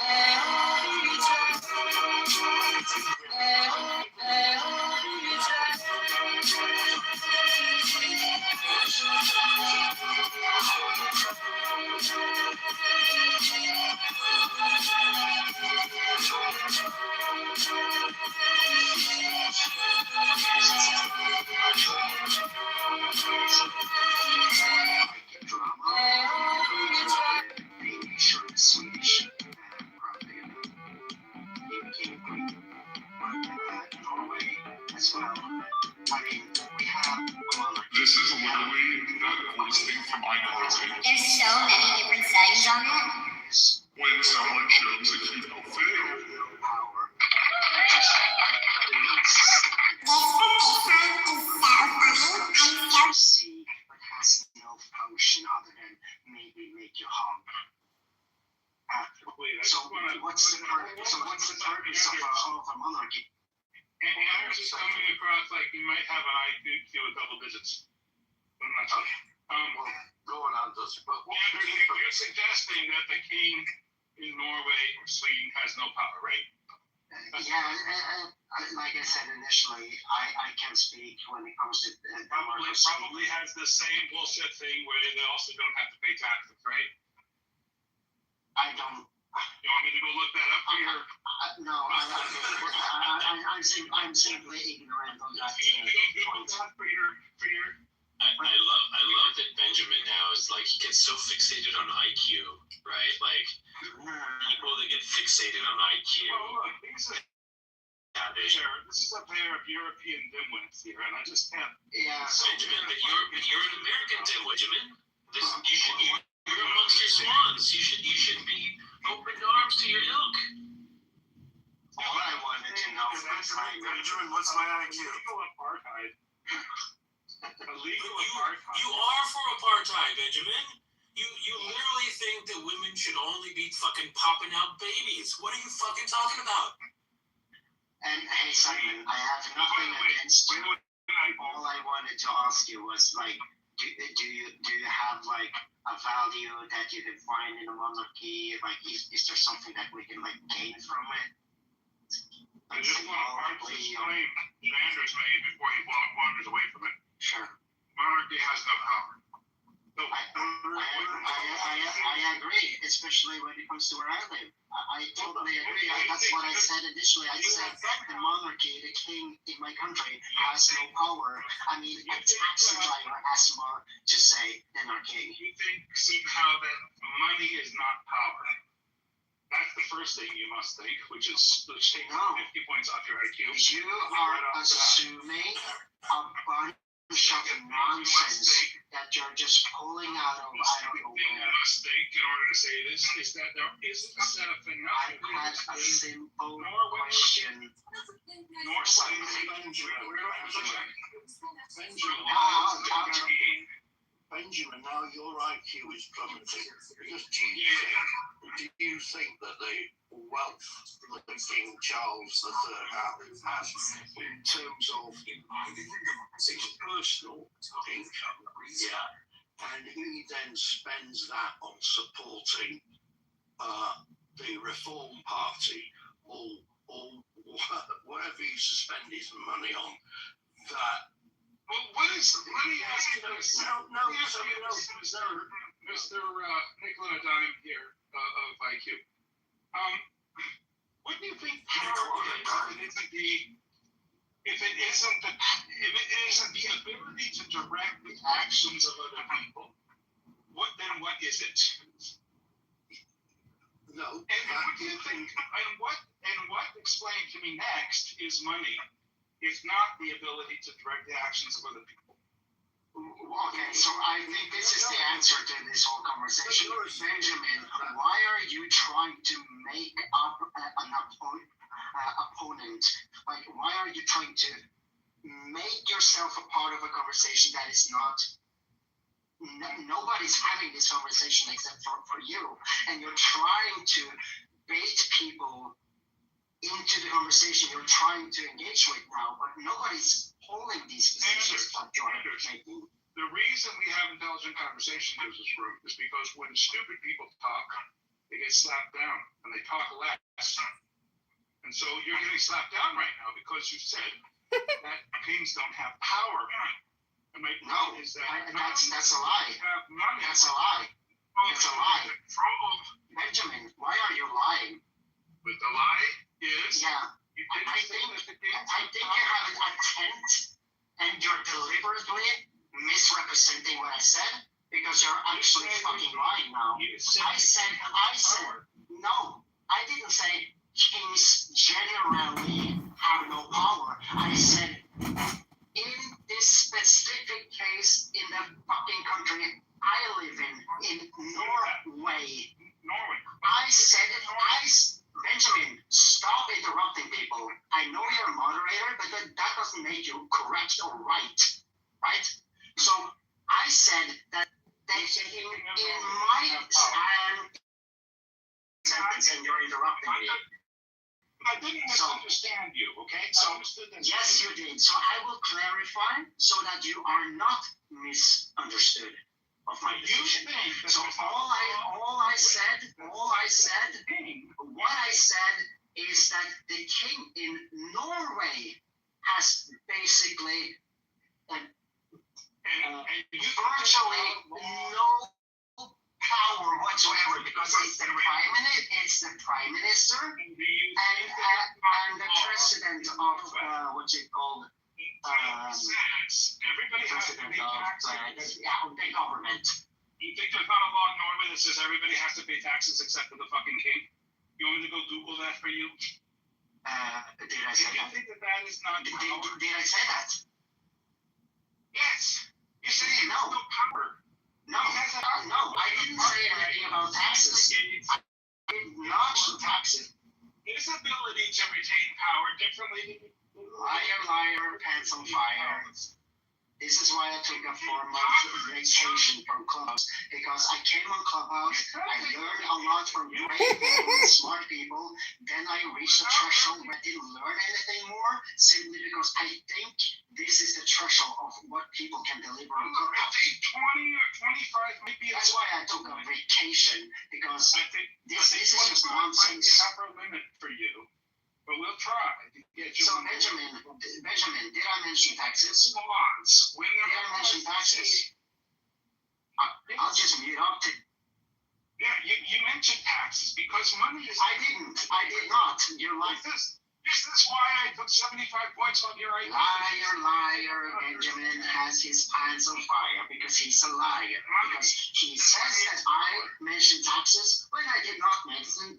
This is literally the coolest thing from iCloud. There's so many different settings on it. When someone shows a cute fail. See, but has no function other than maybe make you hum. So what's the purpose of a monarchy? And I'm just coming across like you might have an IQ of double digits. I'm not sure. well, going on this, but you're suggesting that the king in Norway or Sweden has no power, right? Like I said initially, I can speak when it comes to probably has the same bullshit thing where they also don't have to pay taxes, right? I don't. You want me to go look that up for your? No, I'm simply ignorant on that. I love that Benjamin now is like he gets so fixated on IQ, right? Like people that get fixated on IQ. Well, look, this is a pair of European dimwits here, and I just can't. Yeah. Benjamin, but you're an American dimwit, Benjamin. You're amongst your swans. You should be open arms to your ilk. All I wanted to know was Benjamin, what's my IQ? Legal apartheid. You are for apartheid, Benjamin. You literally think that women should only be fucking popping out babies. What are you fucking talking about? And hey, Simon, I have nothing against you. All I wanted to ask you was like, do you have like a value that you can find in a monarchy? Like, is there something that we can like gain from it? I just want to explain Sanders made before he wanders away from it. Sure. Monarchy has no power. So I agree, especially when it comes to where I live. I totally agree. That's what I said initially. I said the monarchy, the king in my country, has no power. I mean, a taxi driver has more to say than our king. You think somehow that money is not power? That's the first thing you must think, which takes 50 points off your IQ. You are assuming a bunch of nonsense that you're just pulling out of I don't know where. You must think, in order to say this, is that there isn't a set of things. I had a simple question. Benjamin, now your IQ is plummeting. Because do you think that the wealth that King Charles III has in terms of his personal income, and he then spends that on supporting the Reform Party or whatever he spends his money on, that. Well, what is? Let me ask you this. Mr. Nickel and a dime here of IQ. What do you think power is if it isn't the ability to direct the actions of other people? What is it? No. And what do you think? And what explain to me next is money. If not the ability to direct the actions of other people. Okay, so I think this is the answer to this whole conversation. Benjamin, why are you trying to make up an opponent? Like, why are you trying to make yourself a part of a conversation that is not... Nobody's having this conversation except for you. And you're trying to bait people into the conversation you're trying to engage with now, but nobody's holding these positions that you're making. The reason we have intelligent conversations in this room is because when stupid people talk, they get slapped down and they talk less. And so you're getting slapped down right now because you said that kings don't have power. And my point is that that's a lie. That's a lie. That's a lie. Benjamin, why are you lying? But the lie is, I think you have an intent and you're deliberately misrepresenting what I said because you're actually fucking lying now. I said, no, I didn't say kings generally have no power. I said, in this specific case, in the fucking country I live in Norway, I said it, Benjamin, stop interrupting people. I know you're a moderator, but that doesn't make you correct or right? So I said that in my sentence, and you're interrupting me. I didn't misunderstand you, okay? So, yes, you did. So I will clarify so that you are not misunderstood of my position. So what I said is that the king in Norway has basically virtually no power whatsoever because it's the prime minister and the president of what's it called? Everybody has to pay taxes. The government. You think there's not a law in Norway that says everybody has to pay taxes except for the fucking king? You want me to go Google that for you? Did I say that? You think that is not Did I say that? Yes. You said he has No. no power. No, I didn't say anything about taxes. I did not taxes. His ability to retain power differently than Liar, pants on fire. This is why I took a 4-month vacation from Clubhouse, because I came on Clubhouse, I learned a lot from great people, smart people, then I reached a threshold where I didn't learn anything more, simply because I think this is the threshold of what people can deliver on Clubhouse. 20 or 25 maybe. That's why I took a vacation, because I think this is just Might be nonsense. an upper limit for you, but we'll try to get you. So Benjamin, did I mention taxes? Laws. When Did I mention taxes? I'll just mute up to. Yeah, you mentioned taxes because money is. I did not. You're like this. This is why I took 75 points on your idea. Liar, Benjamin has his pants on fire because he's a liar. Because he says that I mentioned taxes when I did not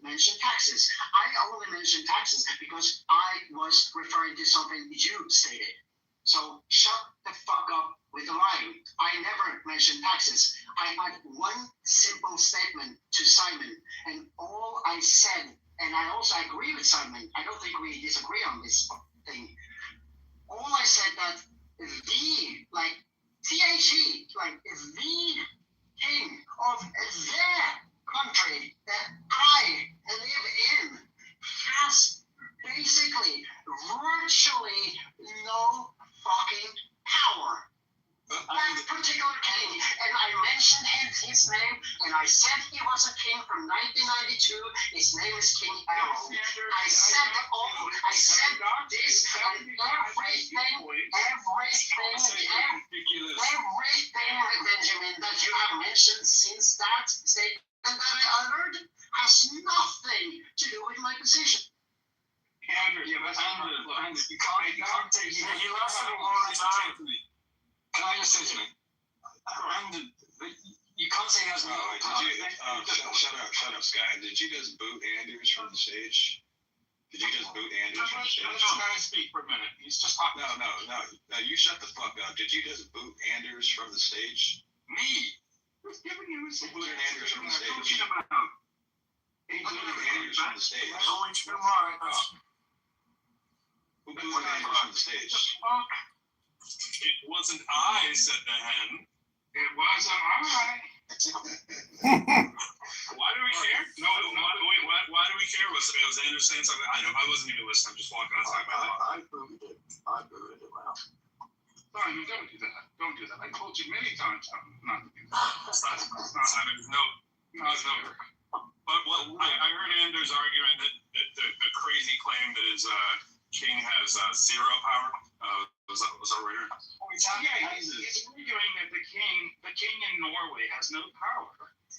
mention taxes. I only mentioned taxes because I was referring to something you stated. So shut the fuck up with the lying. I never mentioned taxes. I had one simple statement to Simon, and all I said, and I also agree with Simon, I don't think we disagree on this thing. All I said that the, like, THE, like, the king of their country that I live in has basically virtually no fucking power. That particular king, and I mentioned his name, and I said he was a king from 1992. His name is King Harold. I said this, and everything, Benjamin, that you have mentioned since that statement that I uttered has nothing to do with my position. Andrew, you can't take. You lasted a long time. Can I just say something? You can't say he has no power. Shut up, Sky. Did you just boot Anders from the stage? Did you just boot Anders from the stage? Let this guy speak for a minute. He's just talking. No. You shut the fuck up. Did you just boot Anders from the stage? Me? Who's giving you this? Who booted Anders from the stage? He booted Anders from the stage. Who booted Anders from the stage? It wasn't I, said the hen. It wasn't I. Why do we care? No, wait, why do we care? Was Anders saying something? I wasn't even listening. I'm just walking outside my life. I booted it out. Simon, don't do that. Don't do that. I told you many times not to do that. Simon, no. But I heard Anders arguing that the crazy claim that his king has zero power. Was that right? Yeah, he's arguing that the king in Norway has no power.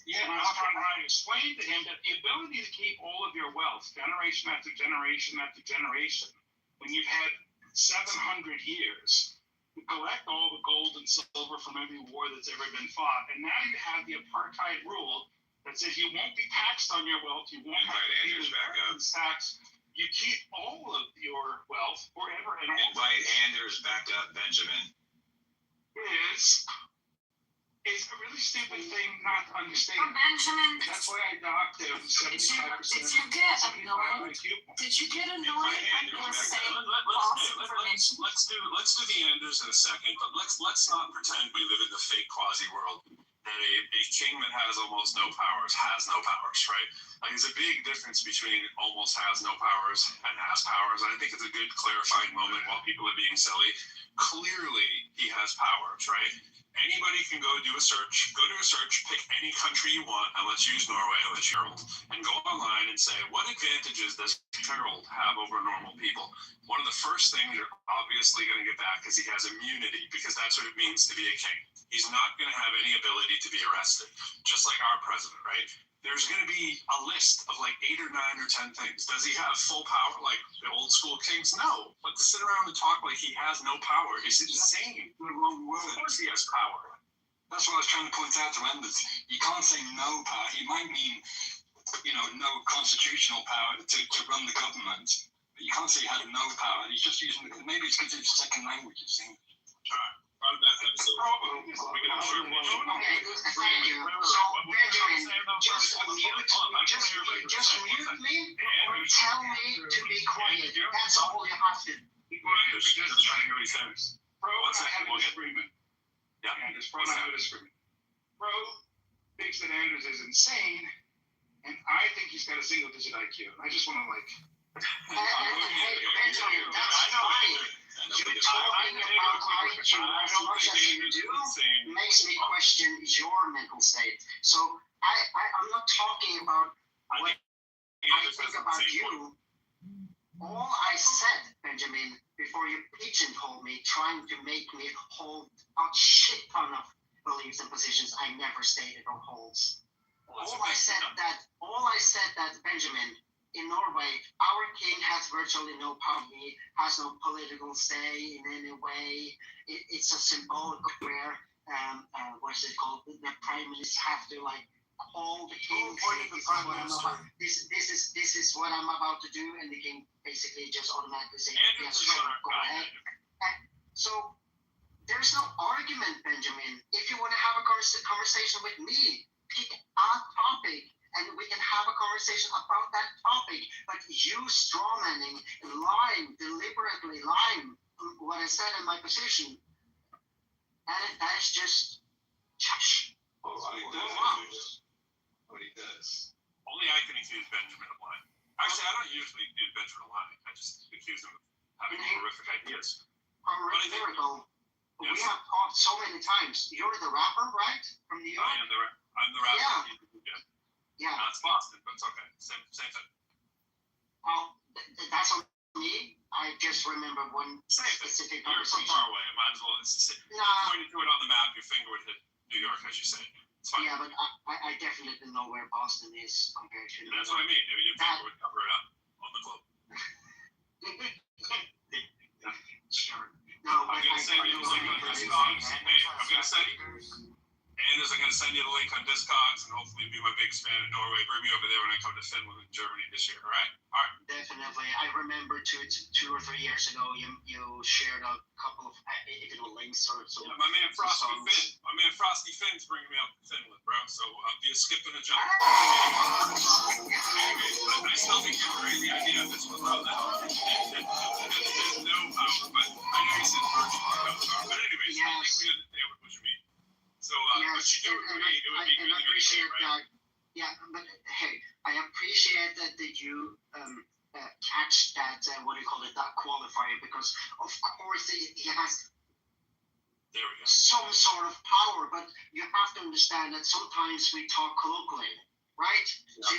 Yeah, and I was trying to explain to him that the ability to keep all of your wealth, generation after generation after generation, when you've had 700 years, you collect all the gold and silver from every war that's ever been fought, and now you have the apartheid rule that says you won't be taxed on your wealth, you won't have to pay the tax. You keep all of your wealth forever and ever. Invite Anders back up, Benjamin. It's a really stupid thing not to understand. Benjamin, that's why I knocked him 75%. Did you get annoyed? Did you get annoyed when you were saying false information? Let's do the Anders in a second, but let's not pretend we live in the fake quasi world. that a king that has almost no powers has no powers, right? Like, there's a big difference between almost has no powers and has powers. I think it's a good clarifying moment while people are being silly. Clearly, he has powers, right? Anybody can go do a search, pick any country you want, and let's use Norway, let's use Harold, and go online and say, what advantages does Harold have over normal people? One of the first things you're obviously going to get back is he has immunity, because that's what it means to be a king. He's not going to have any ability to be arrested, just like our president, right? There's going to be a list of like 8 or 9 or 10 things. Does he have full power like the old school kings? No. But to sit around and talk like he has no power is insane. Of course he has power. That's what I was trying to point out to Enders. You can't say no power. He might mean, no constitutional power to run the government. But you can't say he had no power. He's just using, maybe it's because it's second language, it seems. All right. On that episode, we can have sure. Okay, thank you. So, Benjamin, just mute me or tell me to be quiet. That's all you have to do. Just trying to hear what he says. One second, we'll get agreement. Yeah, just Pro have a disagreement. Pro thinks that Anders is insane, and I think he's got a single-digit IQ. I just want to Hey, Benjamin, that's fine. You talking about IQ as much as you do makes me question your mental state. So I'm not talking about what I think about you. All I said, Benjamin, before you pigeonholed me, trying to make me hold a shit ton of beliefs and positions I never stated or holds. All I said that Benjamin, in Norway, our king has virtually no power. He has no political say in any way. It's a symbolic where, what's it called? The prime minister have to call the king. This is what I'm about to do, and the king basically just automatically say yes, sure, go ahead. So there's no argument, Benjamin. If you want to have a conversation with me, pick a topic. And we can have a conversation about that topic, but you strawmanning, lying, deliberately lying, what I said in my position, that is just trash. What he does. Only I can accuse Benjamin of lying. Actually, I don't usually accuse Benjamin of lying. I just accuse him of having horrific ideas. Horrific. We have talked so many times. You're the rapper, right? From New York? I'm the rapper. Yeah. No, it's Boston, but it's okay. Same thing. Well, that's on me. I just remember one specific conversation. You're from far away. I might as well. You pointed to it on the map. Your finger would hit New York, as you say. It's fine. Yeah, but I definitely know where Boston is compared to New York. That's what I mean. Your finger would cover it up on the globe. Sure. No, I'm going to send you the link on Discogs. I'm going to send you. Anders, I'm going to send you the link on Discogs, and hopefully be my biggest fan in Norway. Bring me over there when I come to Finland and Germany this year, all right? All right. Definitely. I remember 2 or 3 years ago, you shared a couple of links or so. Yeah, my man Frosty Finn's bringing me up to Finland, bro. So I'll be a skip and a jump. I still think you're a crazy idea. This was no power, but I know you said virtual power. But anyways, I think we understand what you mean. So, but you do agree, it would be really appreciate good, right? that. Yeah, but hey, I appreciate that you catch that, that qualifier, because of course he has some sort of power, but you have to understand that sometimes we talk colloquially, right? Yeah. So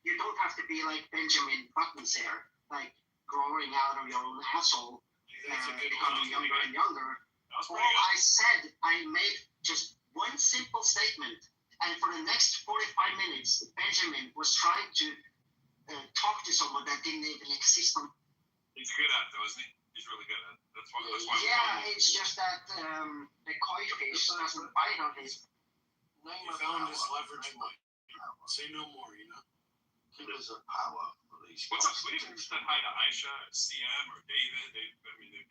you don't have to be like Benjamin Buttons here, like growing out of your own asshole, becoming younger and younger. All I said, I made just one simple statement, and for the next 45 minutes, Benjamin was trying to talk to someone that didn't even exist. He's good at it, though, isn't he? He's really good at it. That's why. Yeah, it's just that the koi fish doesn't bite on his. You found his leverage point. Say no more, He was a power release. What's up, Sweden? Just said hi to Aisha, CM, or David. They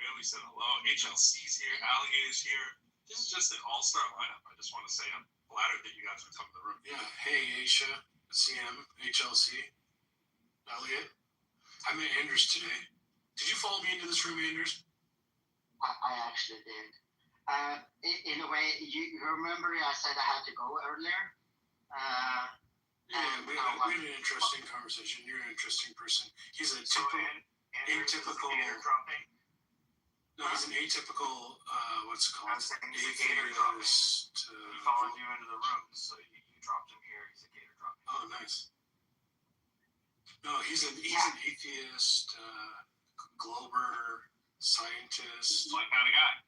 barely said hello. HLC's here, Alligator's here. This is just an all-star lineup. I just want to say I'm flattered that you guys would come to the room. Yeah. Hey, Aisha, CM, HLC, Elliot. I met Anders today. Did you follow me into this room, Anders? I actually did. In a way, you remember I said I had to go earlier. Yeah, we had an interesting conversation. You're an interesting person. He's a atypical. No, he's an atypical. What's it called? I was saying he's a gator dropping. He followed you into the room, so you dropped him here. He's a gator dropping. Oh, nice. No, he's an atheist, glober, scientist. Like kind of guy.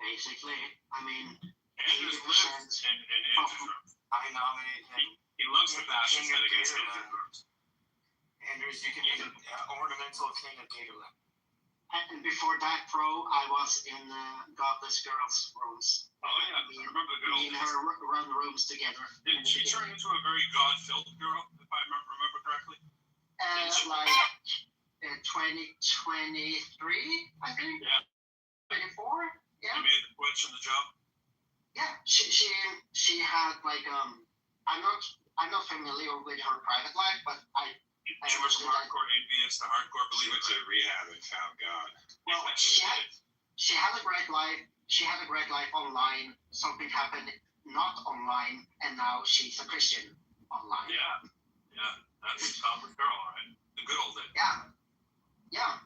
Basically, I mean, Andrews lives in Andrews' room. I nominate him. He loves the fashion set against Andrews' rooms. Andrews, you can be an ornamental king of Gatorland. And before that, I was in Godless Girls' rooms. Oh yeah, I remember the good old days. Me and her run rooms together. Didn't she turn into a very God-filled girl, if I remember correctly? Like 2023, I think. Yeah. 24. Yeah. You made the switch and the jump. Yeah, she had like I'm not familiar with her private life, but she was from hardcore atheist to hardcore believer to rehab and found God. Well, she had a great life. She had a great life online. Something happened not online, and now she's a Christian online. Yeah, that's the top girl, right? The good old days. Yeah.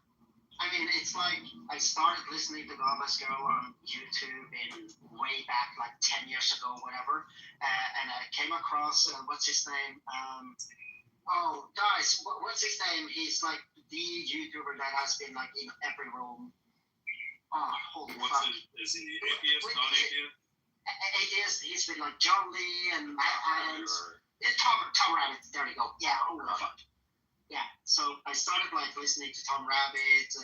I mean, it's like I started listening to Godless Girl on YouTube in way back, like 10 years ago, whatever, and I came across what's his name? Guys, what's his name? He's like the YouTuber that has been like in every room. Oh, holy fuck! Is he atheist? Non-atheist? Atheist. He's been like John Lee and Matt Adams. Tom Rabbit. There we go. Yeah. Holy fuck. Yeah, so I started like listening to Tom Rabbit,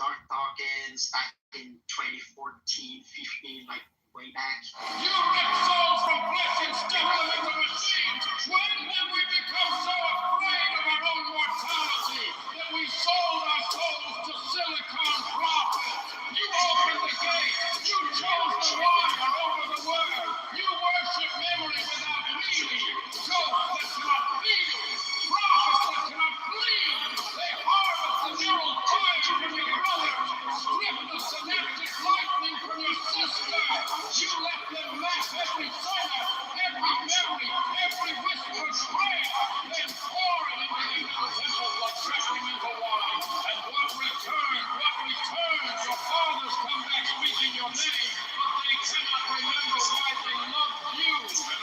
Dark Dawkins back in 2014, 15, like way back. You get souls from flesh and stuff them into machines. When did we become so afraid of our own mortality that we sold our souls to silicon profit? You opened the gate. You chose the water over the word. You worship memory without meaning. Ghosts that cannot feel. Prophets that cannot bleed. They harvest the neural fire from your brother. Strip the synaptic lightning from your sister. You let them map every sonnet, every memory, every whispered prayer, then pour it into the temples like sacramental wine. And what returns? Your fathers come back speaking your name, but they cannot remember why they loved you.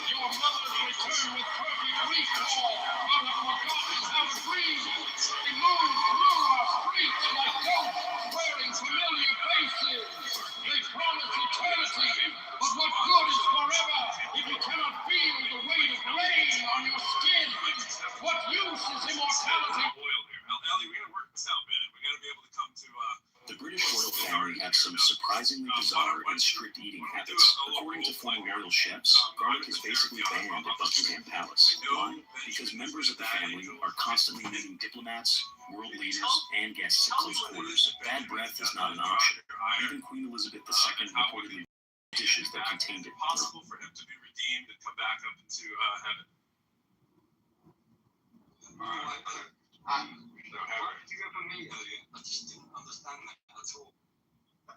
Your mothers return with perfect recall, but have forgotten how to breathe. They move through our streets like ghosts wearing familiar faces. They promise eternity, but what good is forever if you cannot feel the weight of rain on your skin? What use is immortality? Ellie, we gotta work this out, man. We gotta be able to come to The British royal family have some surprisingly bizarre and strict eating habits. According to former royal chefs, garlic is basically banned at Buckingham Palace. Why? Because members of the family are constantly meeting diplomats, world leaders, and guests at close quarters. Bad breath is not an option. Even Queen Elizabeth II reportedly dishes that contained it. Possible for him to be redeemed and come back up into heaven. I just didn't understand that at all.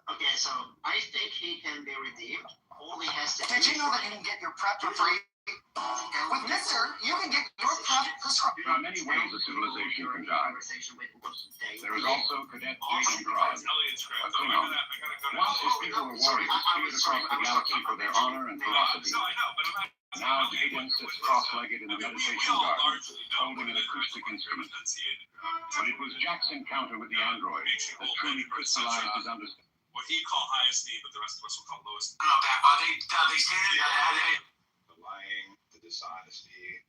Okay, so I think he can be redeemed. All he has to Did you know that you can get your prep for free? With Mixer, you can get your prep prescribed. There are many ways a civilization can die. There is also Cadet Jason Grod, a Klingon. Once his people were warriors speared across the galaxy for their honor and ferocity. Now Jaden sits cross-legged in the meditation garden, holding an acoustic instrument. But it was Jack's encounter with the android that truly crystallized his understanding. What he called high esteem, but the rest of us will call low esteem. Are they saying The lying, the dishonesty,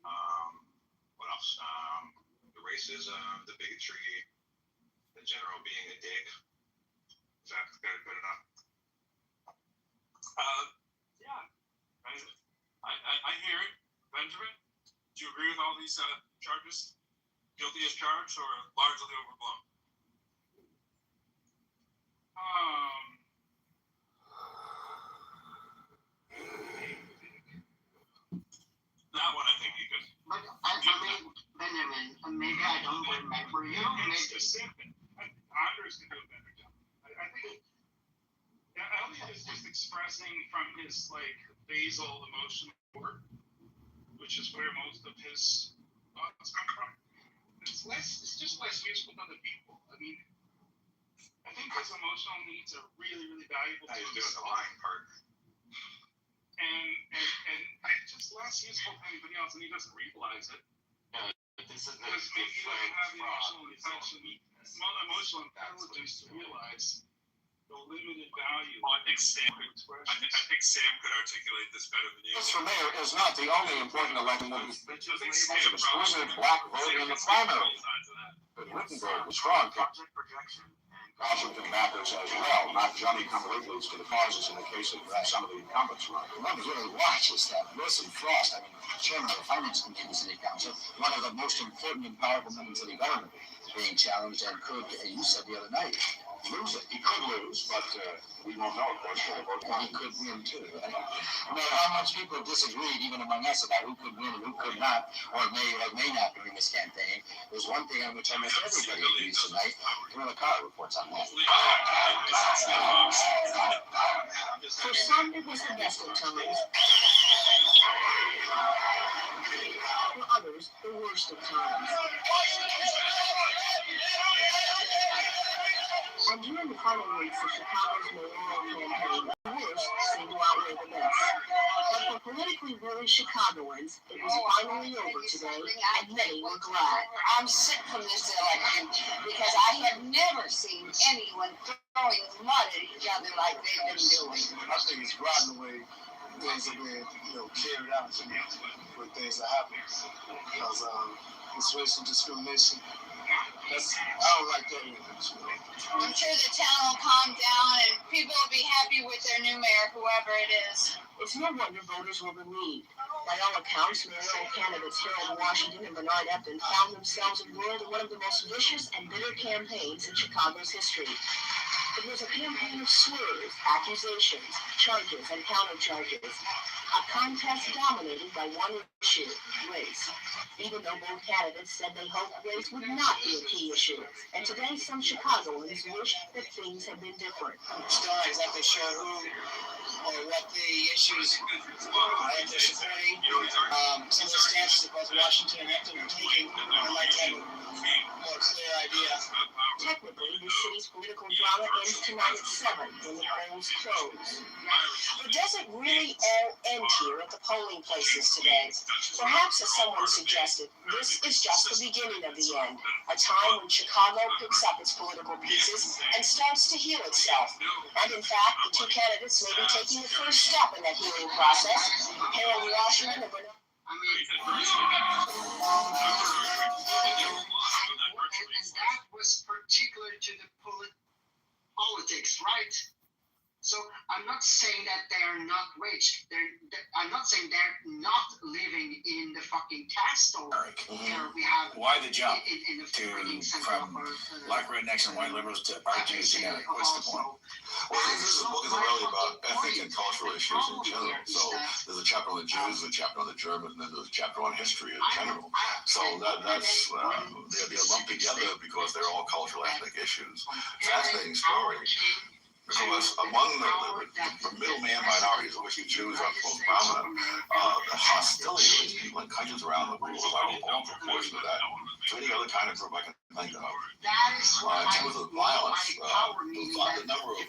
what else? The racism, the bigotry, the general being a dick. Is that good enough? Yeah. I hear it. Benjamin, do you agree with all these charges? Guilty as charged or largely overblown? That one I think you could. But I mean, Benjamin, maybe I don't remember you. Andrews can do a better job. I think. Yeah, is just expressing from his like basal emotional core, which is where most of his thoughts come from. It's just less useful to other people. I mean, I think his emotional needs are really, really valuable. He's doing the lying part. And it's just less useful to anybody else, and he doesn't realize it. This is because maybe he doesn't have the emotional intelligence to realize the limited value. Well, I think Sam could articulate this better than you. This for mayor is not the only important election that is excluded black voting in the primary. But Wittenberg was strong. Washington matters as well, not Johnny-come-latelys to the causes in the case of some of the incumbents. What really watch is that Wilson Frost, chairman of the Finance Committee of the City Council, one of the most important and powerful members of city government, being challenged and could, you said the other night, lose it. He could lose, but we won't know, of course. He could win, too. Right? No matter how much people disagreed, even among us, about who could win and who could not, or may not during this campaign, there's one thing on which almost everybody agrees tonight. Camilla Carr reports on that. For some, it was the best of times. For others, the worst of times. And during the final weeks of Chicago's mayoral campaign, the worst seemed to outweigh the best. But for politically worried Chicagoans, it was finally over today, and many were glad. I'm sick from this election because I have never seen anyone throwing mud at each other like they've been doing. I think it's rotten the way things have been, carried out with things that happen. Because it's racial discrimination. I don't like that either. I'm sure the town will calm down and people will be happy with their new mayor, whoever it is. It's no wonder voters were relieved. By all accounts, mayoral candidates Harold Washington and Bernard Epton found themselves embroiled in one of the most vicious and bitter campaigns in Chicago's history. It was a campaign of slurs, accusations, charges, and countercharges. A contest dominated by one issue, race. Even though both candidates said they hoped race would not be a key issue. And today, some Chicagoans wish that things had been different. Still not exactly sure who or what the issues that they're supporting. Some of the stances that both Washington and Epton are taking, I'd like to have a more clear idea. Technically, the city's political drama ends tonight at 7 when the polls close. But does it really all end here at the polling places today? Perhaps, as someone suggested, this is just the beginning of the end, a time when Chicago picks up its political pieces and starts to heal itself. And in fact, the two candidates may be taking the first step in that healing process. Harold Washington and Bernard. And that was particular to the politics, right? So I'm not saying that they're not rich. I'm not saying they're not living in the fucking castle. Here we have. Why the jump in the from black rednecks and white liberals to RG genetic? What's the point? Well, this book is really about ethnic and cultural issues in general. So there's a chapter on the Jews, a chapter on the Germans, and then there's a chapter on history in general. So that's they're lumped together because they're all cultural ethnic issues. Fascinating story. Because among the middleman minorities, of which the Jews are most prominent, the hostility of these people in countries around the world are all proportion to that. To any other kind of group I can think of. In terms of violence, the number of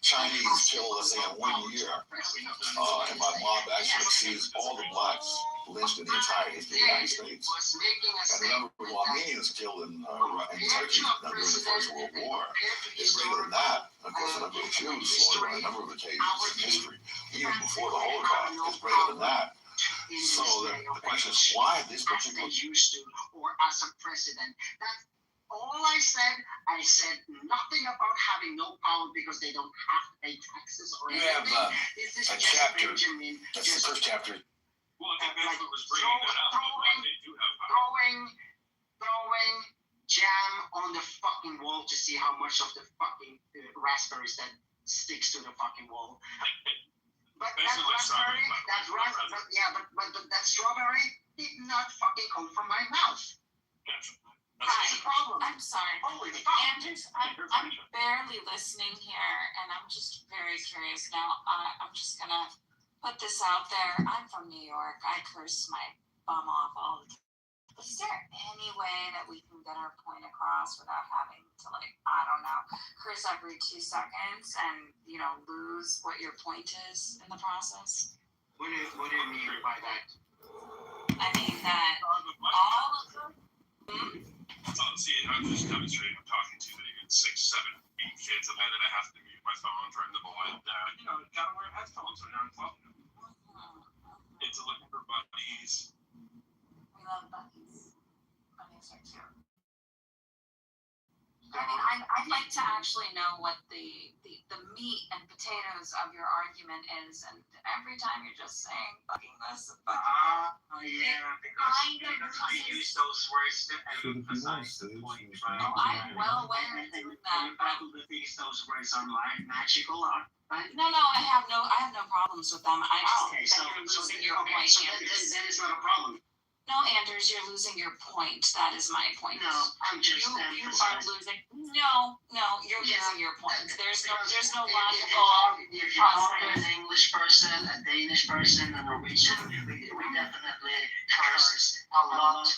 Chinese killed, let's say, in 1 year, and my mob actually exceeds all the blacks lynched in the entire history of the United States. And the number of Armenians killed in Turkey during the First World War is greater than that. Of course, the number of Jews slaughtered on a number of occasions in history, even before the Holocaust, is greater than that. So the question is, why this particular used to, or as a president? That's all I said nothing about having no power because they don't have to pay taxes or anything. You have a chapter. That's the first chapter. Well, I think that's what was bringing that up. They do have power. Throwing jam on the fucking wall to see how much of the fucking raspberries that sticks to the fucking wall. But that raspberry, but that strawberry did not fucking come from my mouth. That's the problem. I'm sorry. Holy fuck. Andrews, I'm barely listening here, and I'm just very curious now. I'm just gonna put this out there. I'm from New York. I curse my bum off all the time. Is there any way that we can get our point across without having to, like, I don't know, curse every 2 seconds and, you know, lose what your point is in the process? What do you mean by that? I mean that all of them. See, I'm just demonstrating. I'm talking to maybe 6, 7, 8 kids, and then I have to mute my phone, turn the volume down. You know, gotta wear headphones when you're on talking. Kids are looking for buddies. We love buddies. Buddies are cute. I mean, I'd like to actually know what the meat and potatoes of your argument is, and every time you're just saying fucking this and fucking Because I use those words to emphasize the point. Oh, I'm well aware of doing that. Probably those words online, magical, right? No, I have no problems with them. I just Okay, think that you're losing your point. So then it's not a problem. No, Anders, you're losing your point. That is my point. No, I'm just you are losing. No, you're losing your point. There's no logical. If you're talking an English person, a Danish person, a Norwegian, we definitely curse a lot.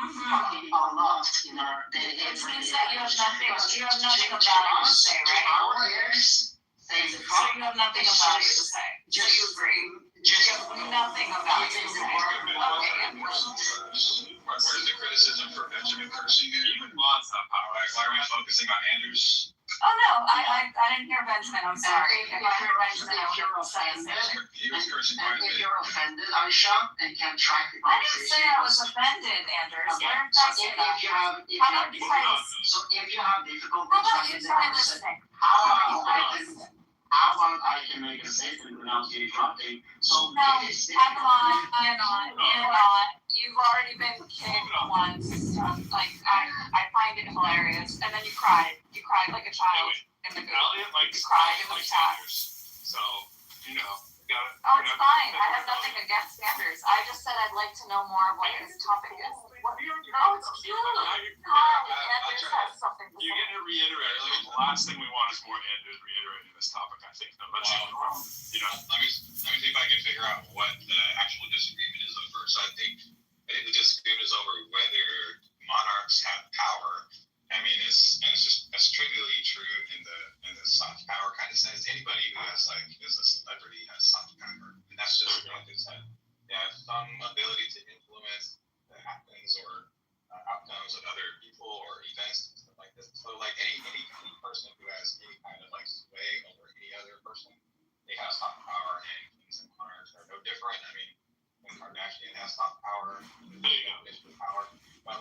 Fucking a lot in our day. It means that you have nothing about it to say, right? Our ears say so you have nothing about it to say. Just agree. You have nothing about it to say. Okay. Where's the criticism for Benjamin cursing you? Even mods have power. Why are we focusing on Andrews? Oh no, I didn't hear Benjamin. I'm sorry. If I heard Benjamin, I would have offended. He was cursing quite a bit. If you're offended, Aisha, and can't track the I conversation. didn't say I was offended, Anders. Okay. Where did So I say that? if you have difficulty How about you tracking the try conversation, listening? how about I can make a statement without you interrupting? So No, I'm not. You're not. You've already been kicked once. Like, I find it hilarious. And then you cried. You cried like a child in the group. Elliot likes you cried in the chat. So, you know, got it. Oh, it's fine. I have nothing against Anders. I just said I'd like to know more of what this topic is. No, it's cute. Anders has something to say. You're going to reiterate. Like, the last thing we want is more Anders reiterating this topic, I think. No, let's you know. Let me see if I can figure out what the actual disagreement is over. So I think the disagreement is over whether monarchs have power. I mean, that's trivially true in the soft power kind of sense. Anybody who has is a celebrity has soft power, and that's just they have some ability to influence the actions or outcomes of other people or events and stuff like this. So any person who has any kind of sway over any other person, they have soft power, and kings and monarchs are no different. I mean, when Kardashian has soft power, power, but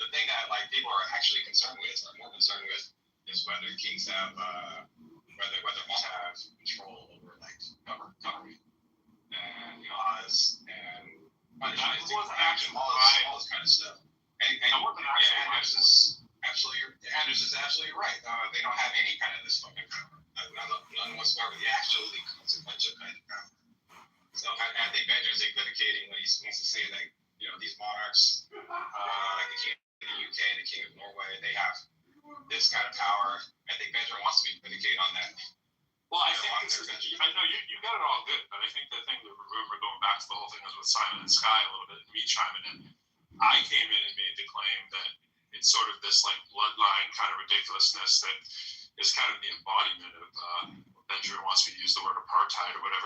the thing that people are actually concerned with, or more concerned with, is whether kings have whether monarchs have control over government and laws and punishment, action, all this kind of stuff. And Anders is absolutely right. They don't have any kind of this fucking power. None whatsoever. The actually consequential kind of power. So I think Benjamin's equivocating when he wants to say that these monarchs, like the king of the UK and the king of Norway, they have this kind of power. I think Benjamin wants to equivocate on that. Well, I think I know you got it all good, but I think the thing that we're going back to the whole thing was with Simon and Sky a little bit, and me chiming in. I came in and made the claim that it's sort of this bloodline kind of ridiculousness that is kind of the embodiment of Benjamin wants me to use the word apartheid or whatever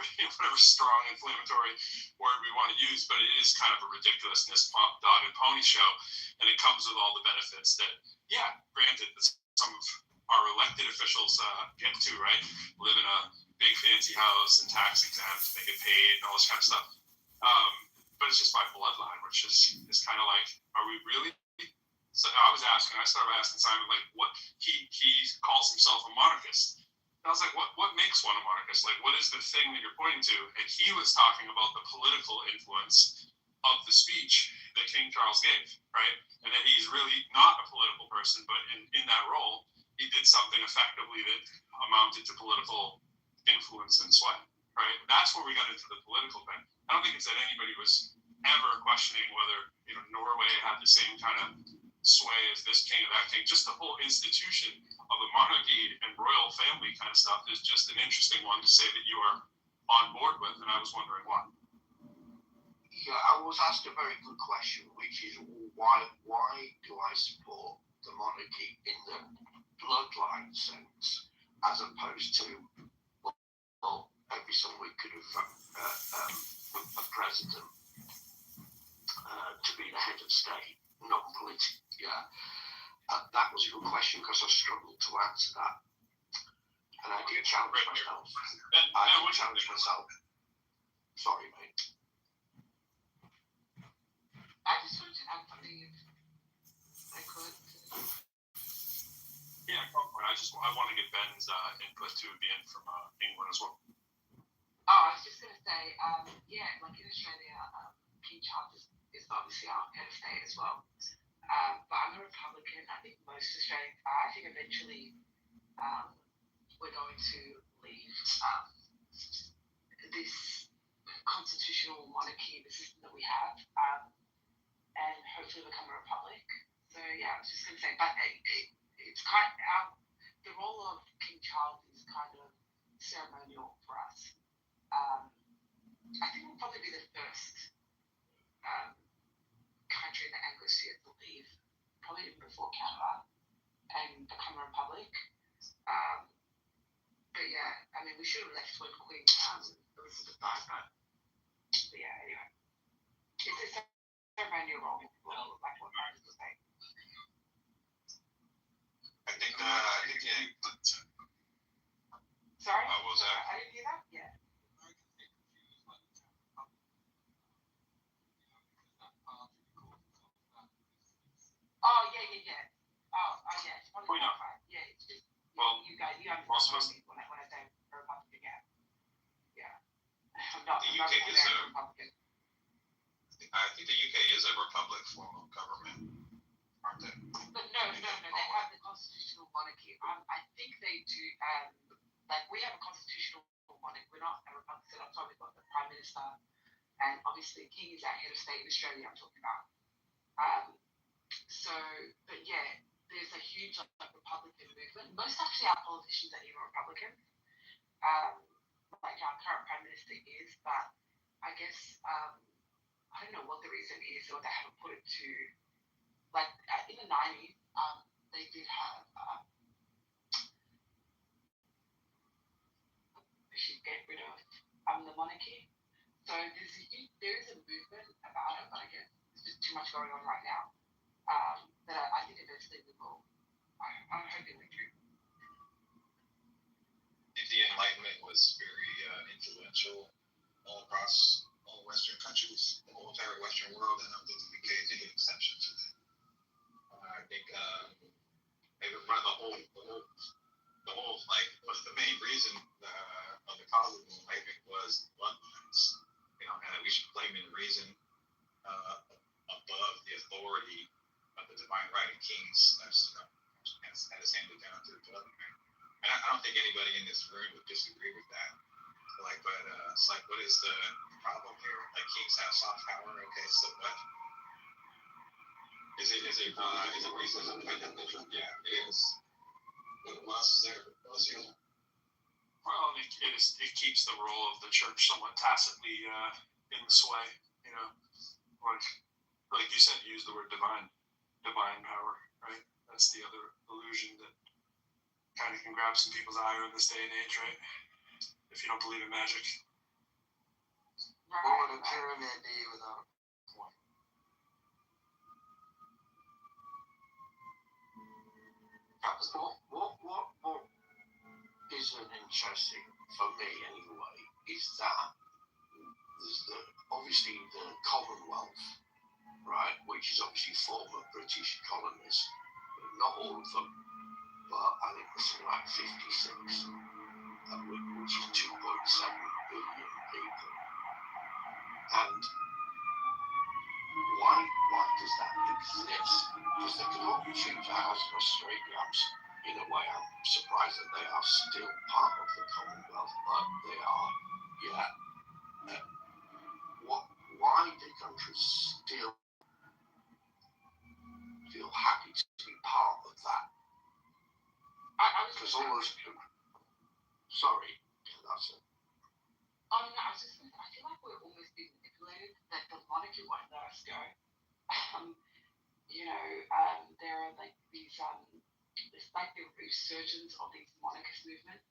strong inflammatory word we want to use, but it is kind of a ridiculousness dog and pony show, and it comes with all the benefits that, granted, that some of our elected officials get to, right? Live in a big fancy house and tax exempt, they get paid and all this kind of stuff. But it's just by bloodline, which is kind of are we really? So I started asking Simon, what he calls himself a monarchist. And I was like, what makes one a monarchist? What is the thing that you're pointing to? And he was talking about the political influence of the speech that King Charles gave, right? And that he's really not a political person, but in that role, he did something effectively that amounted to political influence and sway, right? That's where we got into the political thing. I don't think it's that anybody was ever questioning whether Norway had the same kind of sway as this king or that king. Just the whole institution of the monarchy and royal family kind of stuff is just an interesting one to say that you are on board with, and I was wondering why. Yeah, I was asked a very good question, which is why do I support the monarchy in the bloodline sense, as opposed to, well, every so we could have a president to be the head of state, not political. Yeah, that was a good question because I struggled to answer that, and I did challenge myself. Sorry, mate. I just wanted to add something if I could. Yeah, I want to get Ben's input to being from England as well. Oh, I was just going to say, yeah, like in Australia, King Charles is obviously our head of state as well. But I'm a Republican. I think most Australians are. I think eventually we're going to leave this constitutional monarchy, the system that we have, and hopefully become a republic. So yeah, I was just going to say, but it's kind of, the role of King Charles is kind of ceremonial for us. I think we'll probably be the first country in the Anglosphere to leave, probably even before Canada, and become a republic. But yeah, I mean, we should have left when Queen Elizabeth died, but yeah, anyway. It's a ceremonial role, like what Marcus was saying. I think Sorry? What was that? I didn't hear that? Yeah. Oh, yeah. Oh, yeah. It's probably not right. Yeah, it's just, you understand what I mean when I say Republican, yeah. Yeah. I'm not the UK is a Republican. I think the UK is a republic form of government, aren't they? But no, they have the constitutional monarchy. I think they do, like we have a constitutional monarchy. We're not a republic, so that's why we've got the Prime Minister, and obviously the King is our head of state in Australia, I'm talking about. So, but yeah, there's a huge Republican movement. Most actually our politicians are even Republicans. Like our current Prime Minister is, but I guess, I don't know what the reason is, or they haven't put it to, like in the 90s, they did have, they should get rid of the monarchy. So there is a movement about it, but I guess there's just too much going on right now. That I think eventually we will. I'm hoping we do. The Enlightenment was very influential all across all Western countries, the whole entire Western world, and I don't think the UK is any exception to that. I think they would run the whole like the main reason of the cause of the Enlightenment was bloodlines, and that we should claim in reason above the authority of the divine right of kings. That's that is handed down to the bloodline. And I don't think anybody in this room would disagree with that. But it's like, what is the problem here? Like, kings have soft power. Okay, so what? Is it racism? Yeah, it is. What else is there? What else is there? Well, it keeps the role of the church somewhat tacitly in the sway. Like you said, you use the word divine power, right? That's the other illusion that kind of can grab some people's ire in this day and age, right? If you don't believe in magic. What would a pyramid be without a point? What isn't interesting for me anyway is that there's obviously the Commonwealth, right, which is obviously former British colonies, not all of them, but I think there's something like 56, which is 2.7 billion people. And why does that exist? Because they can all choose ours in Australia. In a way, I'm surprised that they are still part of the Commonwealth, but they are, yeah. Why did countries still feel happy to be part of that. Because all those people, sorry, that's it. Oh no, I was just gonna say, I feel like we're almost being manipulated, that the monarchy won't let us go. There are like these there's like the resurgence of these monarchist movement.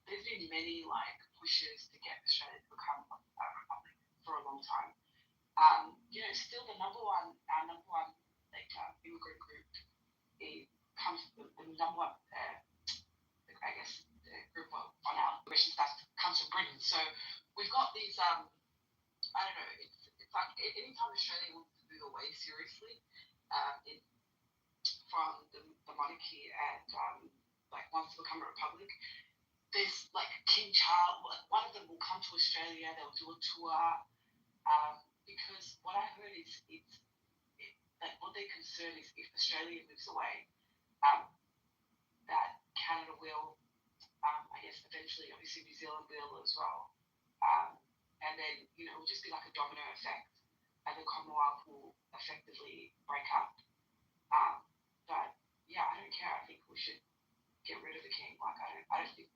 There's been many like pushes to get Australia to become a republic for a long time. Still our number one like immigrant group, it comes the number one I guess the group on our immigration stuff comes from Britain. So we've got these I don't know, it's like anytime Australia wants to move away seriously from the monarchy and like wants to become a republic, there's like King Charles, one of them will come to Australia, they'll do a tour, because what I heard is that what they're concerned is if Australia moves away, that Canada will, I guess eventually, obviously New Zealand will as well, and then it will just be like a domino effect, and the Commonwealth will effectively break up. But yeah, I don't care. I think we should get rid of the king. Like I don't think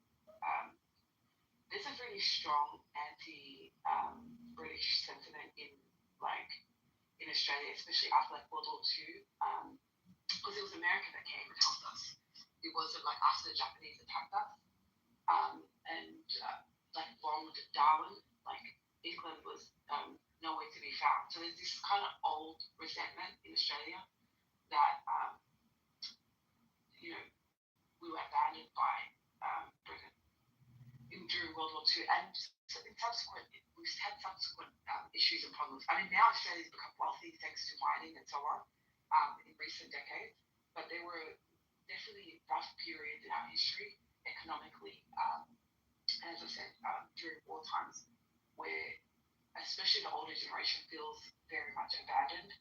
there's a really strong anti-British sentiment in Australia, especially after like World War II, because it was America that came and helped us. It wasn't like after the Japanese attacked us and like bombed Darwin. Like England was nowhere to be found. So there's this kind of old resentment in Australia that we were abandoned by Britain during World War II, and we've had subsequent issues and problems. I mean, now Australia's become wealthy thanks to mining and so on in recent decades, but there were definitely rough periods in our history economically, and as I said, during war times, where especially the older generation feels very much abandoned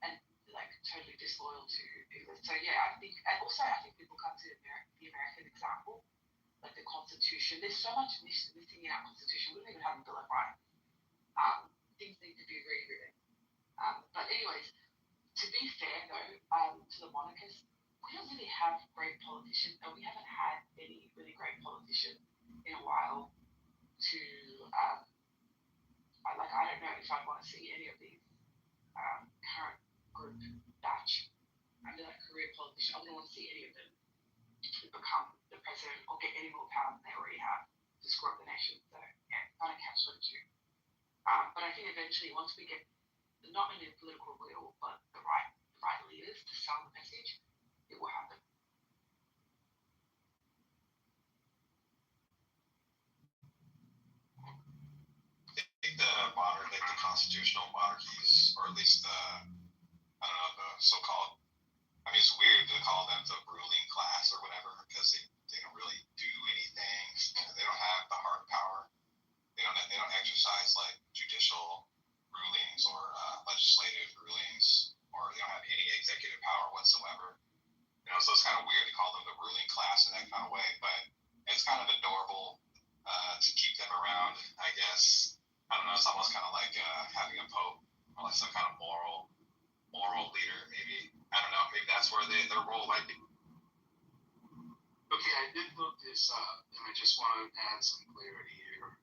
and like totally disloyal to England. So yeah, I think people come to the American example, like the Constitution. There's so much missing in our Constitution. We don't even have a Bill of Rights. Things need to be rewritten. But anyways, to be fair though, to the monarchists, we don't really have great politicians, and we haven't had any really great politician in a while to I don't know if I'd want to see any of these current group batch under that career politician. I wouldn't want to see any of them become the president or get any more power than they already have to screw up the nation. So yeah, kind of catch-22. But I think eventually, once we get not only the political will, but the right leaders to sell the message, it will happen. The constitutional monarchies, or at least the so-called, I mean, it's weird to call them the ruling class or whatever, because they don't really do anything. They don't have the hard power. They don't exercise like judicial rulings or legislative rulings, or they don't have any executive power whatsoever. So it's kind of weird to call them the ruling class in that kind of way, but it's kind of adorable to keep them around, I guess. I don't know, it's almost kind of like having a pope or like some kind of moral leader, maybe. I don't know, maybe that's where their role might be. Okay, I did look this up, and I just want to add some clarity here.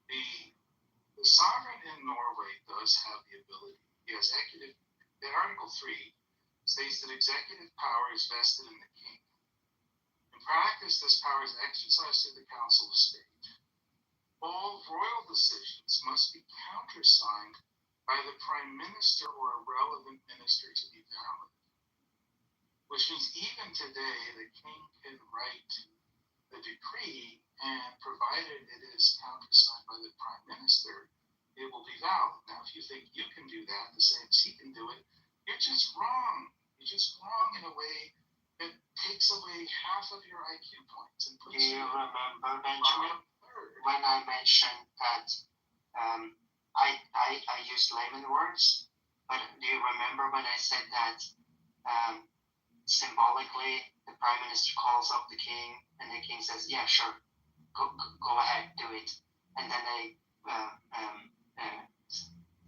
The sovereign in Norway does have the ability. The Article 3 states that executive power is vested in the king. In practice, this power is exercised through the Council of State. All royal decisions must be countersigned by the Prime Minister or a relevant minister to be valid. Which means even today, the king can write the decree, and provided it is countersigned by the Prime Minister, it will be valid. Now, if you think you can do that the same as he can do it, you're just wrong. You're just wrong in a way that takes away half of your IQ points and puts you. Do you remember, Benjamin, when I mentioned that I used layman words, but do you remember when I said that symbolically the Prime Minister calls up the king and the king says, yeah, sure, go ahead, do it. And then they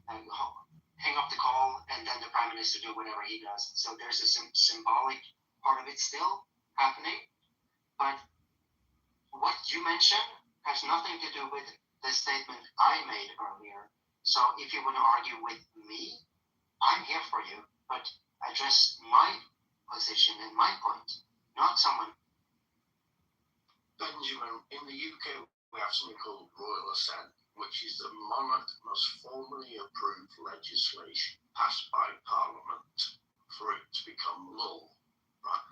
hang up the call, and then the Prime Minister do whatever he does. So there's a symbolic part of it still happening. But what you mentioned has nothing to do with the statement I made earlier. So if you want to argue with me, I'm here for you, but address my position and my point, not someone. Benjamin, in the UK, we have something called royal assent, which is the monarch must formally approve legislation passed by Parliament for it to become law. Right?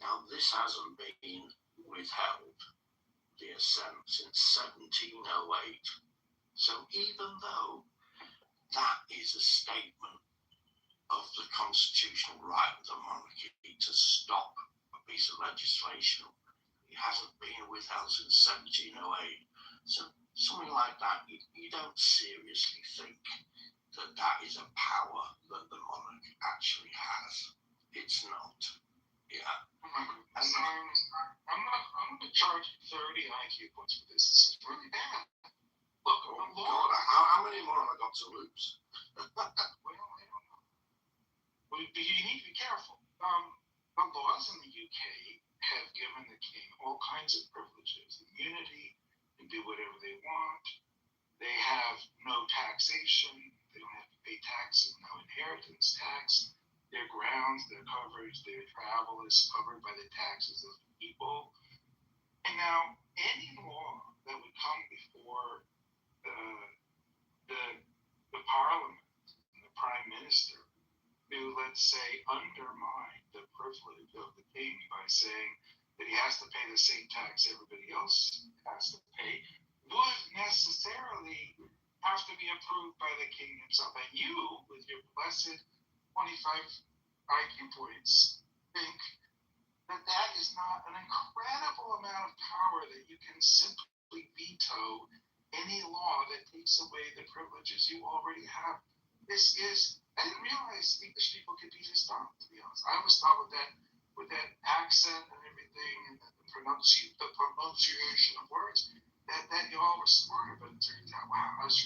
Now, this hasn't been withheld, the assent, since 1708. So even though that is a statement of the constitutional right of the monarchy to stop a piece of legislation, it hasn't been withheld since 1708. So something like that, you don't seriously think that that is a power that the monarch actually has. It's not. Yeah. I'm going to charge 30 IQ points for this. This is really bad. Look, oh God, how many more have I got to lose? Well, I don't know. But you need to be careful. The laws in the UK have given the king all kinds of privileges, immunity, and do whatever they want. They have no taxation. They don't have to pay taxes, no inheritance tax. Their grounds, their coverage, their travel is covered by the taxes of the people. And now, any law that would come before the Parliament and the Prime Minister to, let's say, undermine the privilege of the king by saying that he has to pay the same tax everybody else has to pay, would necessarily have to be approved by the king himself. And you, with your blessed 25 IQ points, think that that is not an incredible amount of power that you can simply veto any law that takes away the privileges you already have. This is, I didn't realize English people could be this dumb, to be honest. I always thought with that accent and everything, and the pronunciation of words, that you all were smarter, but it turns out, wow, I was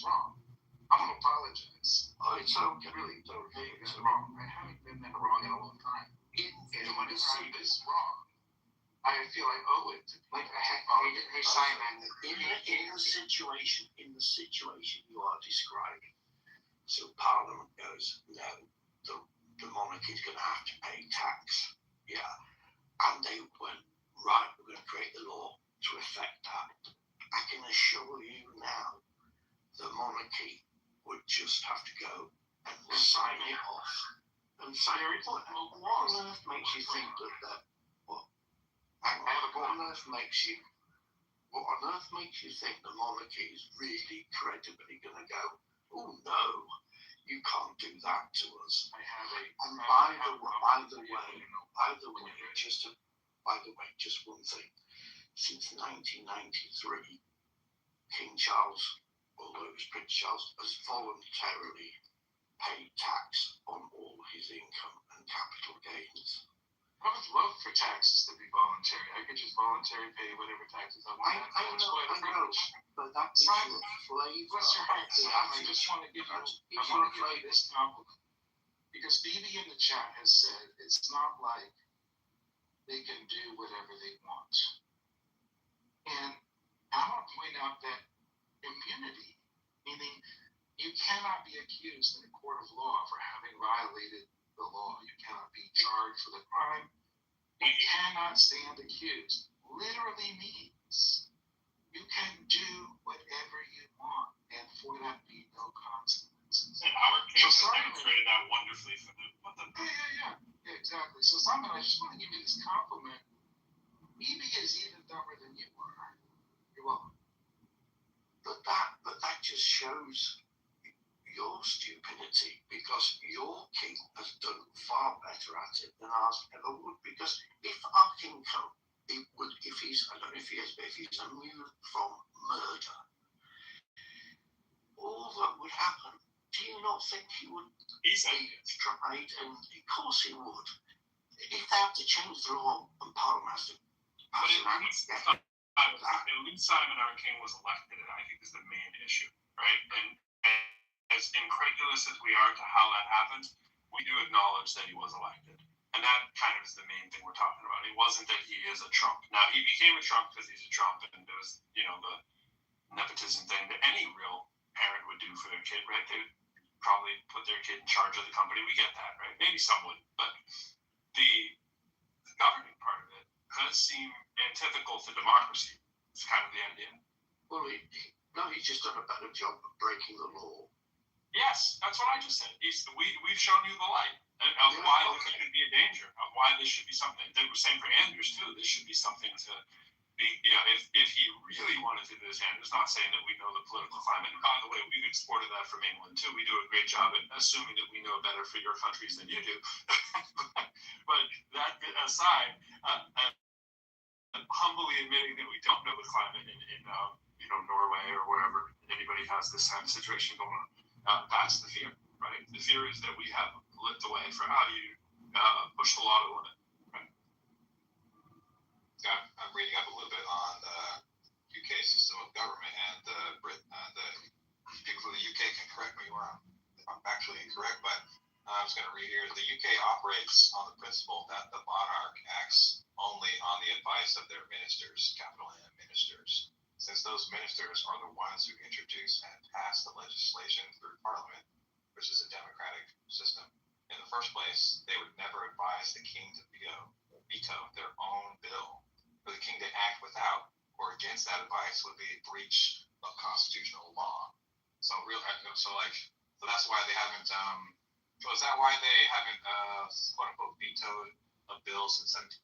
wrong. I'm going to apologize. Oh, it's okay. Really, it's okay. It's wrong. I haven't been that wrong in a long time. And when it's wrong, I feel I owe it to people. Hey, Simon, in the situation you are describing, so Parliament goes, no, the monarchy is going to have to pay tax. Yeah. And they went, right, we're going to create the law to effect that. I can assure you now, the monarchy would just have to go and sign it off. And say, what on earth makes you think that what on earth makes you think the monarchy is really credibly going to go, oh no, you can't do that to us. And by the way, just one thing. Since 1993, King Charles, although it was Prince Charles, has voluntarily paid tax on all his income and capital gains. I would love for taxes to be voluntary. I could just voluntarily pay whatever taxes I want. I know, but that gives you a flavor. Bless your heart, Sam. I just want to give you this compliment. Because Phoebe in the chat has said it's not like they can do whatever they want. And I want to point out that immunity, meaning you cannot be accused in a court of law for having violated the law. You cannot be charged for the crime. You cannot stand accused. Literally means you can do whatever you want, and for that be no consequences. And our king has demonstrated that wonderfully for the Yeah, exactly. So Simon, I just want to give you this compliment. Phoebe is even dumber than you are. You're welcome. But that just shows your stupidity, because your king has done far better at it than ours ever would. Because if our king if he's immune from murder, all that would happen, do you not think he would be tried? And of course he would. If they have to change the law and Parliament has to pass it out. At least Simon, our king, was elected, and I think is the main issue, right? And as incredulous as we are to how that happened, we do acknowledge that he was elected. And that kind of is the main thing we're talking about. It wasn't that he is a Trump. Now, he became a Trump because he's a Trump, and there was, the nepotism thing that any real parent would do for their kid, right? They would probably put their kid in charge of the company. We get that, right? Maybe some would, but the governing part of it does seem antithetical to democracy. It's kind of the idea. Well, he's just done a better job of breaking the law. Yes, that's what I just said. We've shown you the light of why this could be a danger, of why this should be something. They were saying for Andrews too, this should be something to be, if he really wanted to do this, Andrews, not saying that we know the political climate. And by the way, we've exported that from England too. We do a great job at assuming that we know better for your countries than you do. But that aside, humbly admitting that we don't know the climate in Norway or wherever anybody has this kind of situation going on. That's the fear, right? The fear is that we have lit the way for how you push the law to the limit, right? Yeah, I'm reading up a little bit on the UK system of government, and the people from the UK can correct me where I'm actually incorrect, but I'm just going to read here. The UK operates on the principle that the monarch acts only on the advice of their ministers, capital M ministers, since those ministers are the ones who introduce and pass the legislation through Parliament, which is a democratic system. In the first place, they would never advise the king to veto their own bill. For the king to act without or against that advice would be a breach of constitutional law. So that's why they haven't. So is that why they haven't quote unquote vetoed a bill since 17?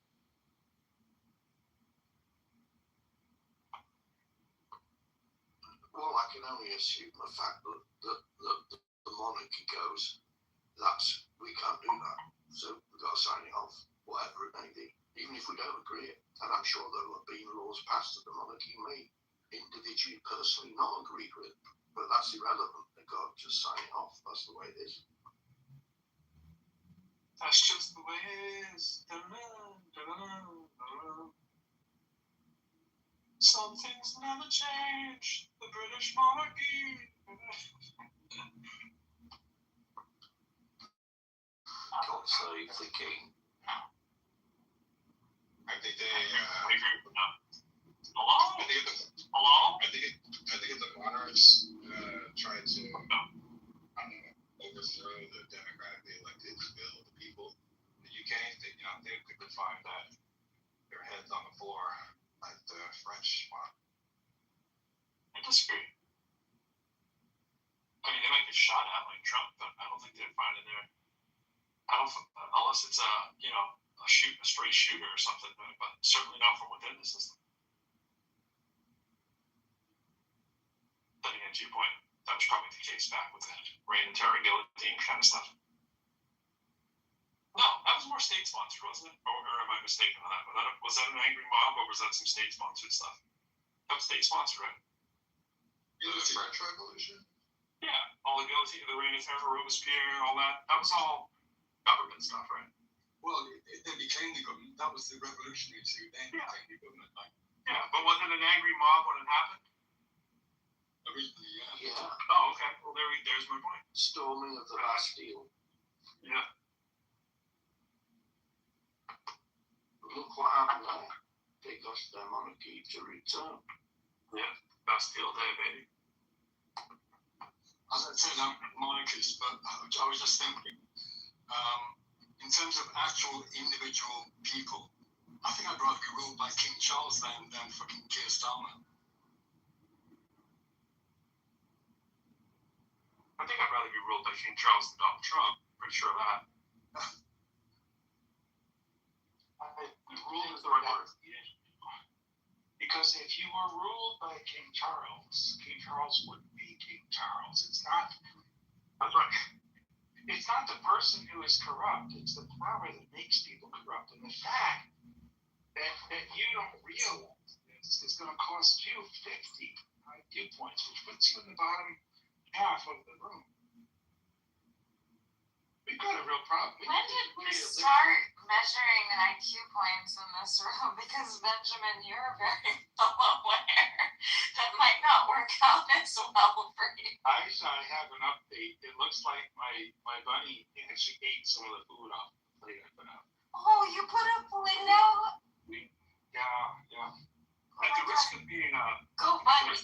Well, I can only assume the fact that the monarchy goes, we can't do that. So we've got to sign it off, whatever it may be, even if we don't agree it. And I'm sure there have been laws passed that the monarchy may individually, personally not agree with, but that's irrelevant. They've got to just sign it off. That's the way it is. That's just the way it is. Some things never change. The British monarchy. God save the king. I think they. Hello? I think if the monarchs tried to overthrow the democratically elected will of the people in the UK, they could find that their heads on the floor like the French one. I disagree. I mean, they might get shot at like Trump, but I don't think they'd find it there. Unless it's a stray shooter or something, but certainly not from within the system. Then again, to your point, that was probably the case back with the reign and terror guillotine kind of stuff. No, that was more state-sponsored, wasn't it? Or am I mistaken on that? Was that an angry mob, or was that some state-sponsored stuff? That was state-sponsored, right? The French Revolution? Yeah, all the guillotine, the reign of terror, Robespierre, all that. That was all government stuff, right? Well, it then became the government. That was the revolutionaries who then became the government. Yeah, but wasn't it an angry mob when it happened? Originally, yeah. Yeah. Oh, okay. Well, there's my point. Storming of the Bastille. Yeah. Look what happened there. They got their monarchy to return. Yeah, Bastille Day, baby. As I said, I'm monarchist, but I was just thinking, in terms of actual individual people, I think I'd rather be ruled by King Charles than fucking Keir Starmer. I think I'd rather be ruled by King Charles than Donald Trump. Pretty sure of that. Rule is the right word. Because if you were ruled by King Charles wouldn't be King Charles. It's not. That's right. It's not the person who is corrupt. It's the power that makes people corrupt. And the fact that you don't realize this is going to cost you 50 IQ points, which puts you in the bottom half of the room. we've got a real problem. When did we start measuring IQ points in this room? Because Benjamin, you're very well aware that might not work out as well for you. I have an update. It looks like my bunny actually ate some of the food off the plate I put out. Oh, you put a plate out? Yeah. At the risk of being go bunny.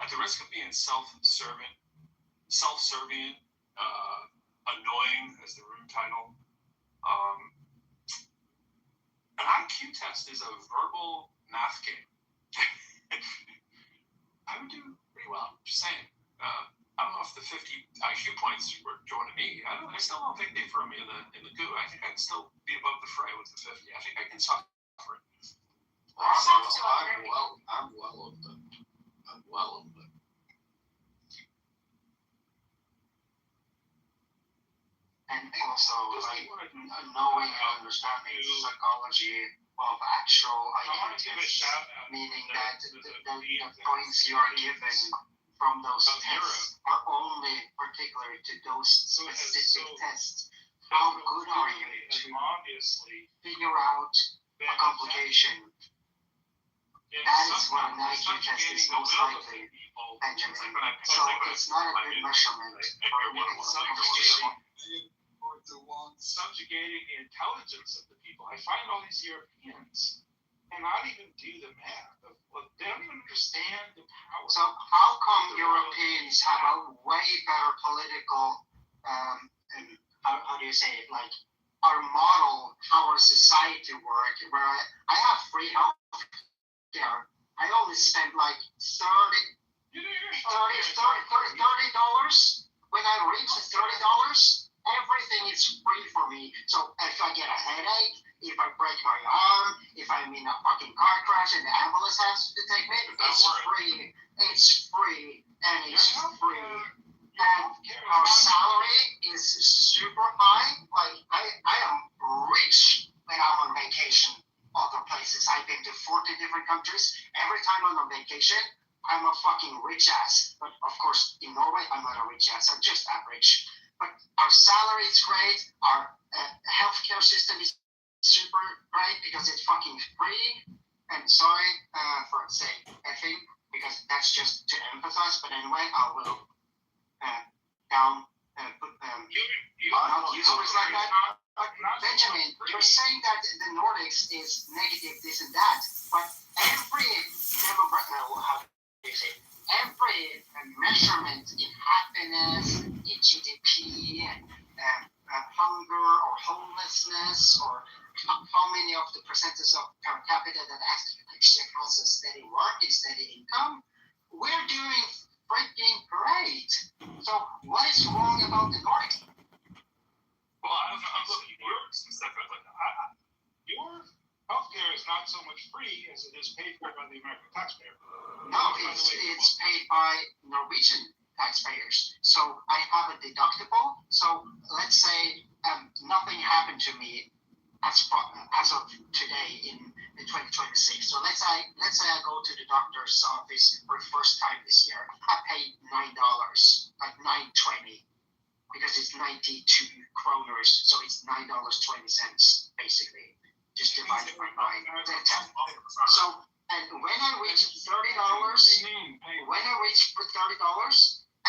At the risk of being self-serving, annoying as the room title. An IQ test is a verbal math game. I would do pretty well. Just saying. I don't know if the 50 IQ points were joining me. I still don't think they throw me in the goo. I think I'd still be above the fray with the 50. I think I can suffer it. I'm well over the. And also, like, knowing and understanding the psychology of actual IQ tests, meaning that the points you are given from those tests are only particular to those specific tests. How good are you to figure out a complication? That is what an IQ test is most likely, Benjamin. So it's not a good measurement for complication. Subjugating the intelligence of the people. I find all these Europeans cannot even do the math. They don't even understand the power. So how come Europeans have a way better political, how do you say it, like our model, how our society work, where I have free health care. I only spend like $30. When I reach the $30, everything is free for me. So if I get a headache, if I break my arm, if I'm in a fucking car crash and the ambulance has to take me, it's free. It's free. And it's free. And our salary is super high. Like, I am rich when I'm on vacation other places. I've been to 40 different countries. Every time I'm on vacation, I'm a fucking rich ass. But of course, in Norway, I'm not a rich ass. I'm just average. But our salary is great. Our healthcare system is super great because it's fucking free. And sorry for saying effing, because that's just to empathize. But anyway, I will not use words like that. Benjamin, you're saying that the Nordics is negative this and that, but every measurement in happiness, in GDP, hunger or homelessness, or how many of the percentage of per capita that actually has a steady work and steady income, we're doing freaking great. So what is wrong about the Nordics? Well, I'm looking at yours and stuff like that. Your healthcare is not so much free as it is paid for by the American taxpayer. No, it's paid by Norwegian taxpayers. So I have a deductible. So let's say nothing happened to me as of today in 2026. So let's say I go to the doctor's office for the first time this year. I pay $9, like $9.20. Because it's 92 kroners, so it's $9.20 basically, just divided by 9. So, and when I reach $30, I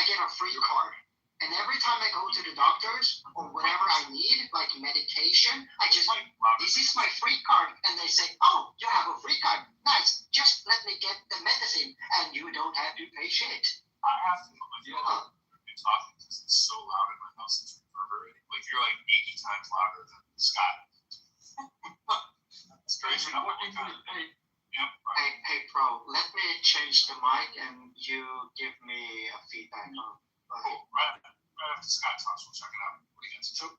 get a free card. And every time I go to the doctors or whatever I need, like medication, I just this is my free card, and they say, "Oh, you have a free card. Nice. Just let me get the medicine, and you don't have to pay shit." I have to talking because it's so loud in my house, it's reverberating. Like you're like 80 times louder than Scott. It's crazy. Hey, Pro, let me change the mic and you give me a feedback on. Cool. Right after Scott talks, we'll check it out. What do you got? So,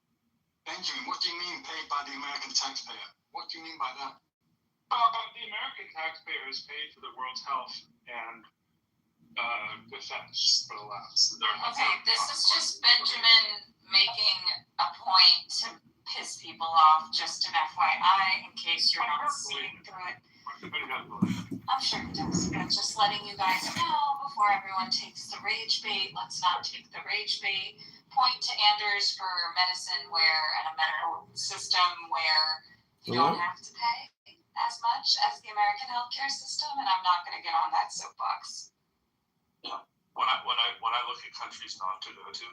Benjamin, what do you mean paid by the American taxpayer? What do you mean by that? The American taxpayer is paid for the world's health and defense for the last. Okay, this is just Benjamin making a point to piss people off, just an FYI, in case you're not seeing through it. I'm sure it does. I'm just letting you guys know before everyone takes the rage bait. Let's not take the rage bait. point to Anders for medicine and a medical system where you don't have to pay as much as the American healthcare system, and I'm not going to get on that soapbox. Yeah. When I look at countries not to go to,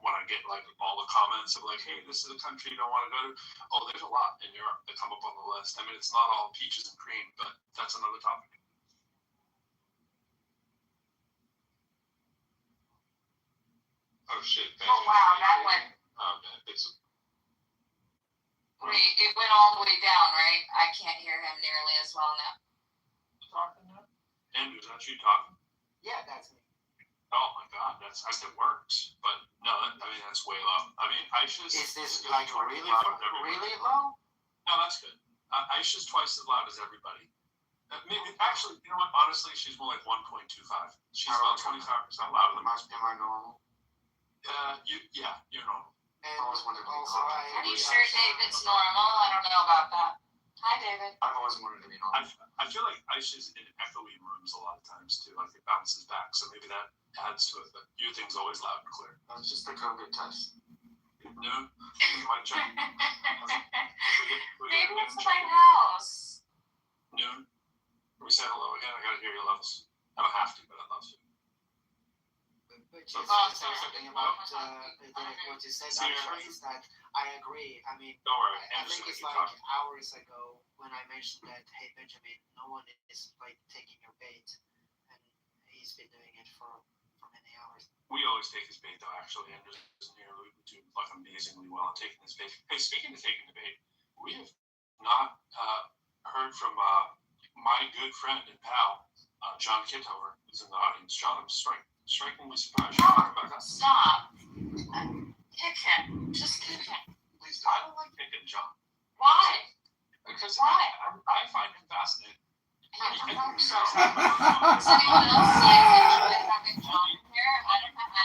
when I get like all the comments of like, hey, this is a country you don't want to go to. Oh, there's a lot in Europe that come up on the list. I mean, it's not all peaches and cream, but that's another topic. Oh shit! Oh wow, that went. Wait, it went all the way down, right? I can't hear him nearly as well now. Talking now? Andrew, is that you talking? Yeah, that's me. Oh my God, it works. But no, I mean that's way low. I mean, Aisha's. Is this like really low? No, that's good. Aisha's twice as loud as everybody. Maybe actually, you know what? Honestly, she's more like 1.25. She's about 25% louder than most people. Am I normal? You're normal. And also, Pretty sure David's normal. I don't know about that. Hi, David. I've always wanted to be normal. I feel like Aisha's in echoey rooms a lot of times too. Like it bounces back, so maybe that adds to it. But your thing's always loud and clear. It's just the COVID test. No, might check. Maybe it's my house. Noon. Can we say hello again? I gotta hear your levels. I don't have to, but I'd love to. But just to say something about what you said, is that I agree. I mean, don't worry. I think it's like hours ago when I mentioned that, hey, Benjamin, no one is like taking your bait, and he's been doing it for many hours. We always take his bait, though. Actually, Andrew doesn't do like amazingly well at taking his bait. Hey, speaking of taking the bait, we have not heard from my good friend and pal, John Kitover, who's in the audience. John, I'm strikingly surprised. Stop. Kick him. Just kick him. Please, I don't like kicking John. Why? Because I find him fascinating. Does anyone else enjoy having John in here? I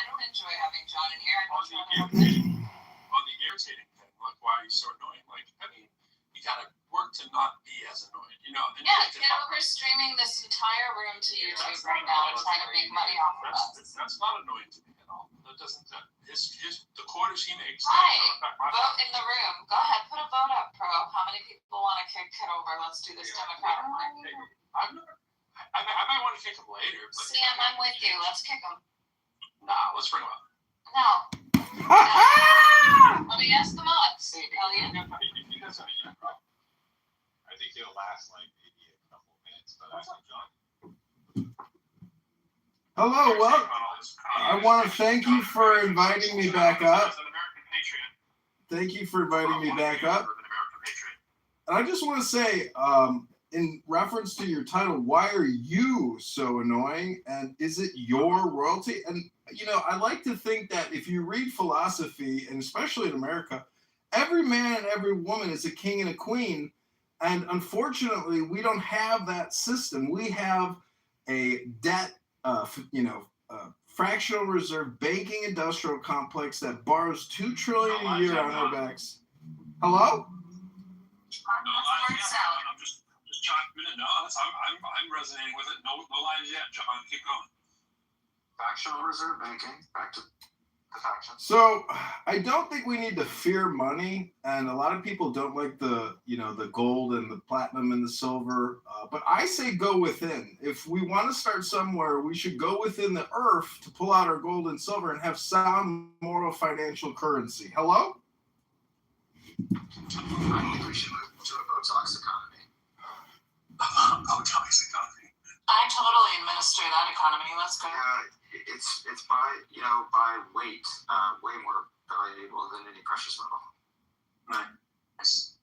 don't enjoy having John in here. On the irritating thing, like why he's so annoying. Like, I mean, you gotta work to not be as annoying, you know. Yeah, Kitover streaming this entire room to YouTube right now and trying to make money off of us. That's not annoying to me at all. That doesn't. The quarters he makes. Right. Vote in the room. Go ahead, put a vote up, Pro. How many people want to kick Kitover? Let's do this democratically. I might want to kick him later. But Sam, I'm with you. Let's kick him. Nah, let's bring him up. No. Let me ask the mods. Elliot. He doesn't have a young problem. I think it'll last like maybe a couple of minutes, but I like John. Hello, well, I want to thank you for inviting me back up. Thank you for inviting me back up. And I just want to say, in reference to your title, why are you so annoying? And is it your royalty? And, you know, I like to think that if you read philosophy, and especially in America, every man and every woman is a king and a queen. And unfortunately, we don't have that system. We have a debt, fractional reserve banking industrial complex that borrows $2 trillion a year on our backs. Hello? I'm just chopping it. No, I'm resonating with it. No lines yet, John. Keep going. Fractional reserve banking. Back to the faction. So I don't think we need to fear money, and a lot of people don't like the gold and the platinum and the silver. But I say go within. If we want to start somewhere, we should go within the earth to pull out our gold and silver and have sound moral financial currency. Hello? I think we should move to a Botox economy. Botox economy. I totally administer that economy. Let's go. Yeah, it's by weight, way more valuable than any precious metal. Nice.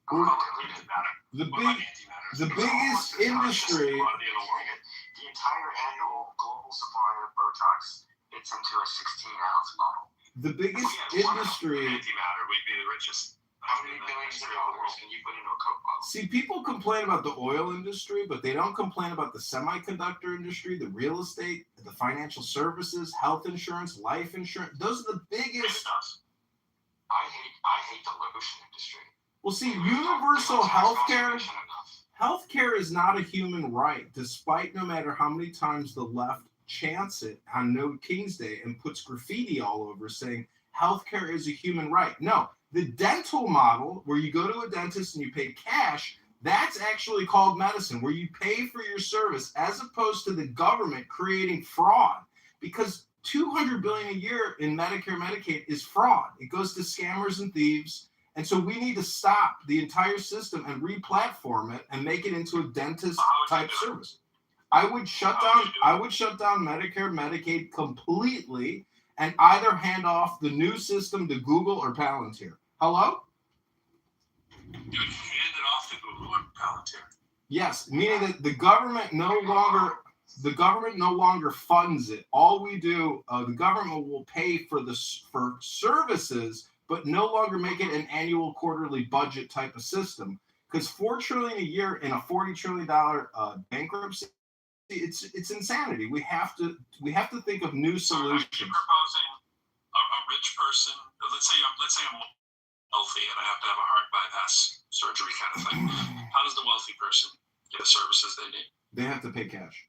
The biggest industry. The entire annual global supply of Botox fits into a 16-ounce bottle. The biggest industry. Antimatter, we'd be the richest. How many billions of dollars can you put into a Coke bottle? See, people complain about the oil industry, but they don't complain about the semiconductor industry, the real estate, the financial services, health insurance, life insurance. Those are the biggest. I hate the lotion industry. Well, see, universal healthcare. Healthcare is not a human right, despite no matter how many times the left chants it on No King's Day and puts graffiti all over saying healthcare is a human right. No, the dental model, where you go to a dentist and you pay cash, that's actually called medicine, where you pay for your service, as opposed to the government creating fraud. Because $200 billion a year in Medicare, Medicaid is fraud. It goes to scammers and thieves. And so we need to stop the entire system and re-platform it and make it into a dentist type service. I would shut down Medicare, Medicaid completely, and either hand off the new system to Google or Palantir. Hello? You would hand it off to Google or Palantir. Yes, meaning that the government no longer funds it. All we do, the government will pay for services, but no longer make it an annual, quarterly budget type of system. Because $4 trillion a year in a $40 trillion bankruptcy, it's insanity. We have to think of new solutions. So are you proposing a rich person? Let's say I'm wealthy and I have to have a heart bypass surgery kind of thing. How does the wealthy person get the services they need? They have to pay cash.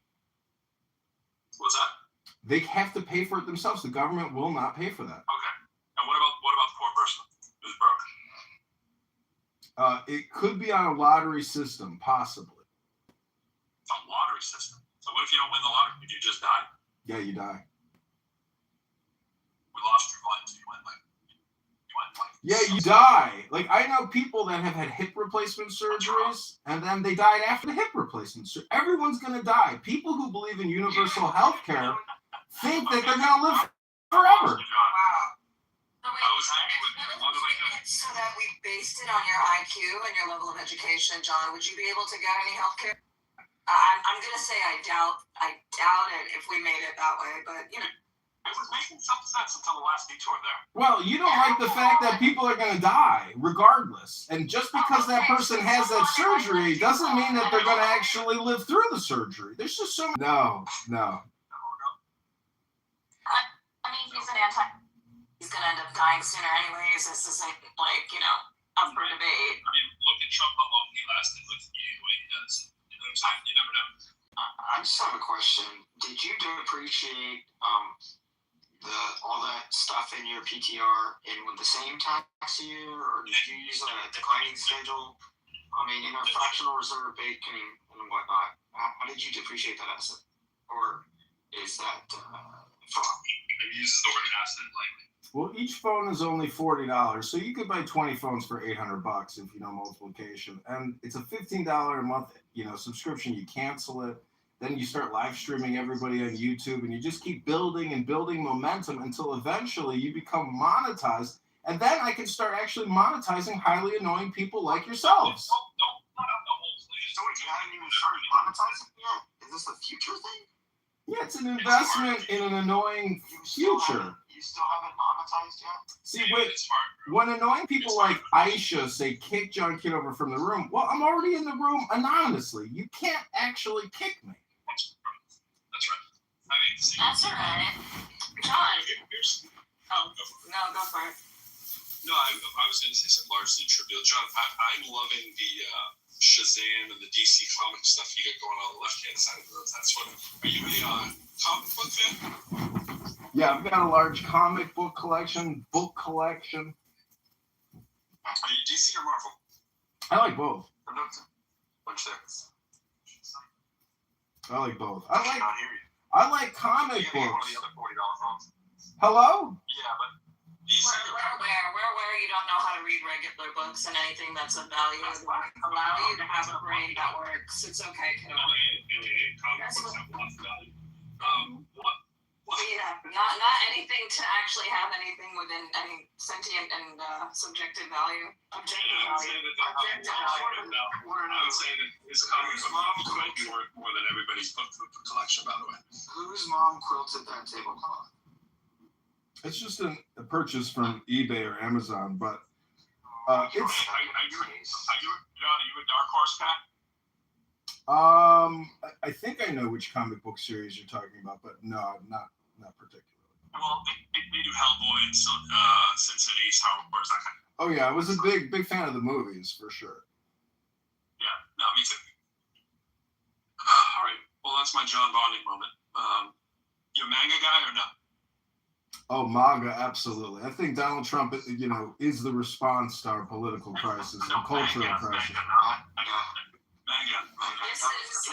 What's that? They have to pay for it themselves. The government will not pay for that. Okay. And what about the poor person who's broke? It could be on a lottery system, possibly. A lottery system. So what if you don't win the lottery? Did you just die? Yeah, you die. We lost your life. You went like. Yeah, you die. Like, I know people that have had hip replacement surgeries, and then they died after the hip replacement surgery. Everyone's going to die. People who believe in universal health care think that they're going to live forever. So that we based it on your IQ and your level of education, John, would you be able to get any health care? I'm going to say I doubt it if we made it that way, but, you know. It was making some sense until the last detour there. Well, you don't like the fact that people are going to die regardless. And just because that person has that surgery doesn't mean that they're going to actually live through the surgery. There's just so many. No. I mean, he's going to end up dying sooner anyways. This isn't like, up for debate. I mean, look at Trump, how long he lasted with you the way he does. You know what I'm saying? You never know. I just have a question. Did you appreciate all that stuff in your PTR in with the same tax year, or did you use a declining schedule? I mean, in a fractional reserve bacon and whatnot. How did you depreciate that asset? Or is that fraud? It uses the word asset lightly. Well, each phone is only $40, so you could buy 20 phones for $800 if you know multiplication. And it's a $15 a month, subscription. You cancel it. Then you start live streaming everybody on YouTube, and you just keep building and building momentum until eventually you become monetized. And then I can start actually monetizing highly annoying people like yourselves. So you haven't even started monetizing yet? Is this a future thing? Yeah, it's an investment in an annoying future. You still haven't monetized yet? See, when annoying people like Aisha say kick John Kitover from the room, well, I'm already in the room anonymously. You can't actually kick me. That's right. I mean, see, that's all right. John. No, go for it. No, I was going to say something largely trivial. John, I'm loving the Shazam and the DC comic stuff you get going on the left-hand side of those. That's what. Are you a comic book fan? Yeah, I've got a large comic book collection, Are you DC or Marvel? I like both. Bunch there. I like both. I like comic books. One of the other $40 phones. Hello? Yeah, but DC. Where you don't know how to read regular books, and anything that's of value will allow you to have a brain that works. It's okay, kiddo. Comic books have lots of value. Yeah, not anything to actually have anything within any sentient and subjective value. Objective value. I would say that his comics might be worth more than everybody's book collection, by the way. Whose mom quilted that tablecloth? It's just a purchase from eBay or Amazon, but Are you a Dark Horse guy? I think I know which comic book series you're talking about, but no, not particularly. Well, they do Hellboy and Sin City, Star Wars, that kind of. Oh yeah, I was a big fan of the movies for sure. Yeah, no, me too. All right, well that's my John bonding moment. You a manga guy or no? Oh, MAGA, absolutely. I think Donald Trump, is the response to our political crisis and cultural crisis. This is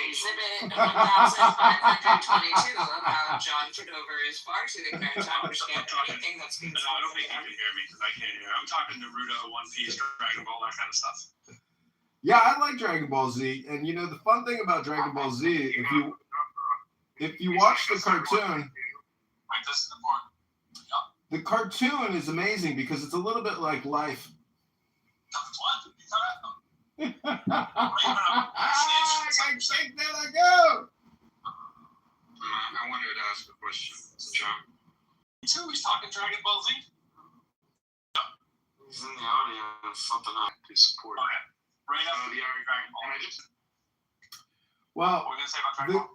exhibit 1522 about John Kitover is far too ignorant to understand anything that's being said. I don't think you can hear me because I can't hear. I'm talking Naruto, One Piece, Dragon Ball, that kind of stuff. Yeah, I like Dragon Ball Z, and the fun thing about Dragon Ball Z, if you watch the cartoon, the cartoon is amazing because it's a little bit like life. I wanted to ask a question, John. He's talking Dragon Ball Z? He's in the audience, something I could support. Okay. Right after the Dragon Ball. Well,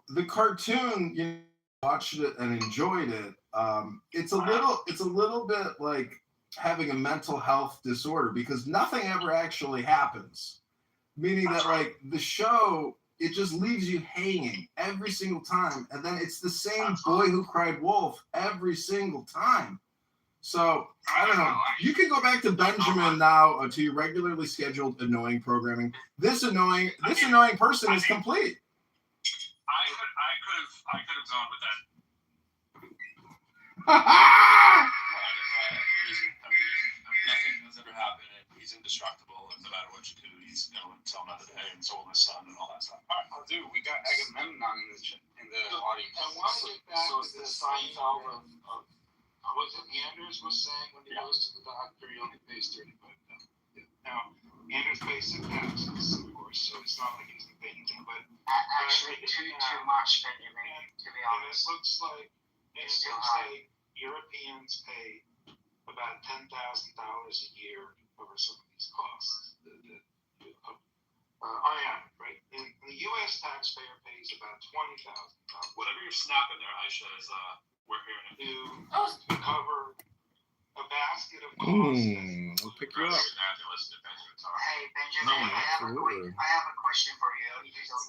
the cartoon, watched it and enjoyed it. It's a little bit like having a mental health disorder because nothing ever actually happens. Meaning that like the show, it just leaves you hanging every single time. And then it's the same boy who cried wolf every single time. So I don't know. You can go back to Benjamin now to your regularly scheduled annoying programming. This annoying person is complete. I could have gone with that. Nothing has ever happened. He's indestructible. No matter what you do, he's going to tell another day and soul his son and all that stuff. All right, I'll do. We got Agamemnon in the audience. I want to get back to the Seinfeld of what Anders was saying when he goes to the doctor, he only pays $35. Now, Anders pays some taxes, of course, so it's not like he's paying anything, but actually too much, Benjamin, to be honest. It looks like Europeans pay about $10,000 a year to cover some of these costs. Right? And the U.S. taxpayer pays about $20,000. Whatever you're snapping there, Aisha, is we're hearing it. To cover a basket of costs. I'll pick you up. Hey, Benjamin, I have a question for you. It's a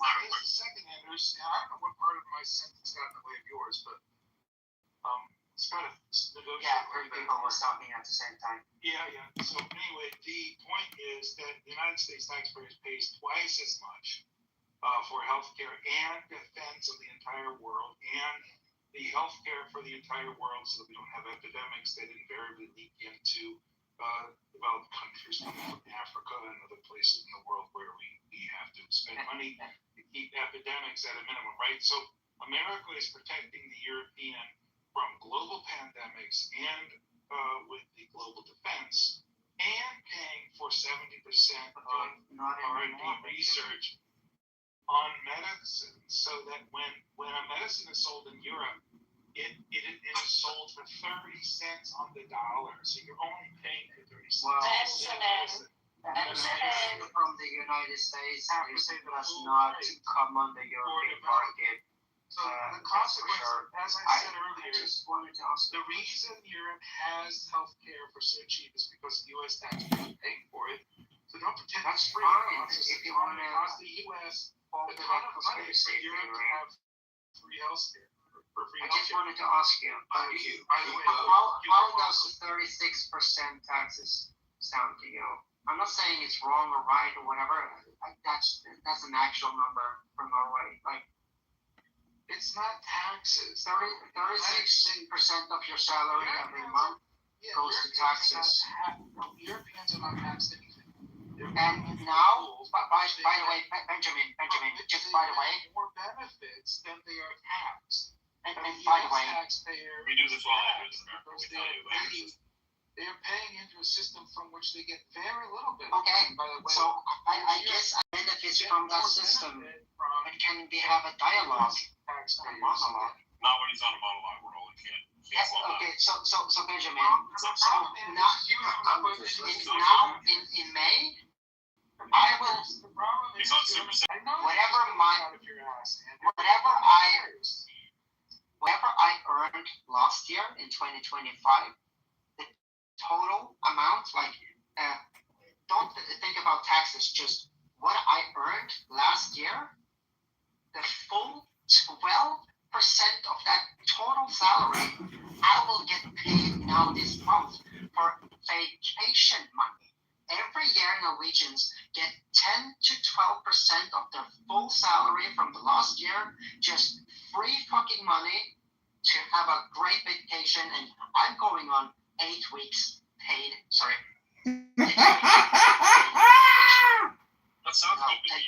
second, Anders. I don't know what part of my sentence got in the way of yours, but it's kind of negotiable. Yeah, three people were talking at the same time. Yeah. So anyway, the point is that the United States taxpayers pays twice as much for healthcare and defense of the entire world, and the healthcare for the entire world, so that we don't have epidemics that invariably leak into developed countries like Africa and other places in the world where we have to spend money to keep epidemics at a minimum, right? So America is protecting the European from global pandemics and with the global defense, and paying for 70% of R&D research on medicine, so that when a medicine is sold in Europe, it is sold for 30 cents on the dollar. So you're only paying for 30 cents. Benjamin from the United States is not to come on the European market. So the consequence, as I said earlier, the reason Europe has healthcare for so cheap is because the U.S. taxpayers pay for it. So don't pretend that's free. Fine. If you want to cost the U.S. a ton of money for Europe to have free healthcare. I just wanted to ask you, by the way, how does the 36% taxes sound to you? I'm not saying it's wrong or right or whatever. That's an actual number from Norway. Like, it's not taxes. 36% of your salary every month goes to taxes. Europeans are not taxed anything. And now, by the way, Benjamin, just by the way, more benefits than they are taxed. And by the way, we do this all in America. We tell you they're paying into a system from which they get very little benefit. Okay, so I guess benefits from that system. And can we have a dialogue, a monologue? Not when he's on a monologue role. He can't. Okay, so Benjamin, now in May, I will. He's on Super Set. Whatever I earned last year in 2025, the total amount, don't think about taxes, just what I earned last year, the full 12% of that total salary, I will get vacation money. Every year, Norwegians get 10 to 12% of their full salary from the last year, just free fucking money to have a great vacation. And I'm going on 8 weeks paid. Sorry. That sounds good. But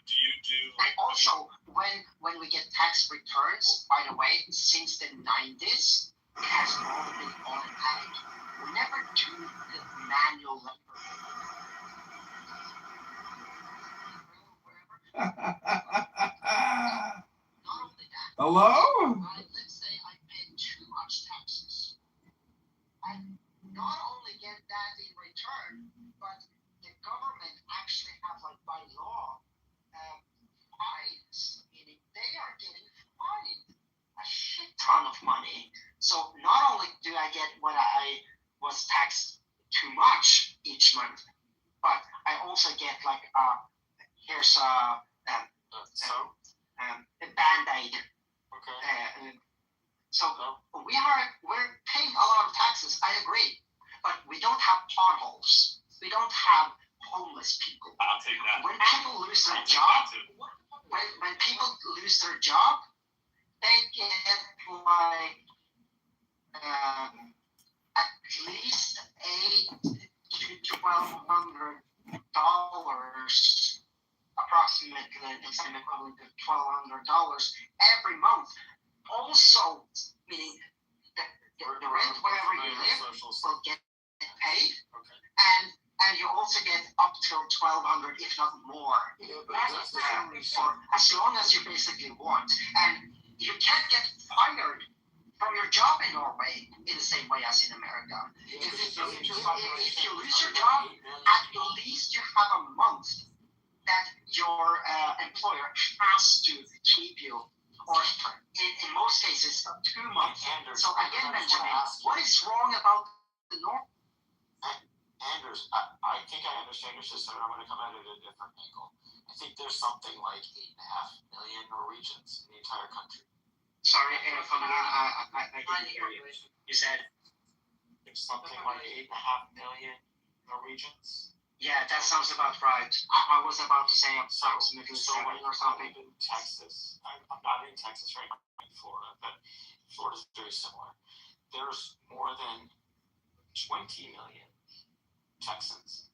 do you do? And also, when we get tax returns, by the way, since the 90s, it has all been automatic. We never do the manual labor. Hello? Let's say I pay too much taxes. I not only get that in return, but the government actually have, like, by law, fines. Meaning they are getting fined a shit ton of money. So not only do I get what I was taxed too much each month, but I also get, like, here's a Band-Aid. Okay. So we're paying a lot of taxes. I agree, but we don't have potholes. We don't have homeless people. I'll take that. When people lose their job, when people lose their job, they get, like, at least $800 to $1,200, approximately the same equivalent of $1,200 every month. Also, meaning the rent wherever you live will get paid, and you also get up to $1,200, if not more, for as long as you basically want. And you can't get fired from your job in Norway in the same way as in America. If you lose your job, at least you have a month that your employer has to keep you, or in most cases, 2 months. So again, Benjamin, what is wrong about the North? Anders, I think I understand your system, and I'm going to come at it at a different angle. I think there's something like 8.5 million Norwegians in the entire country. Sorry, come again. I didn't hear you. You said there's something like 8.5 million Norwegians. Yeah, that sounds about right. I was about to say approximately 7 or something. In Texas, I'm not in Texas right now, I'm in Florida, but Florida's very similar. There's more than 20 million Texans.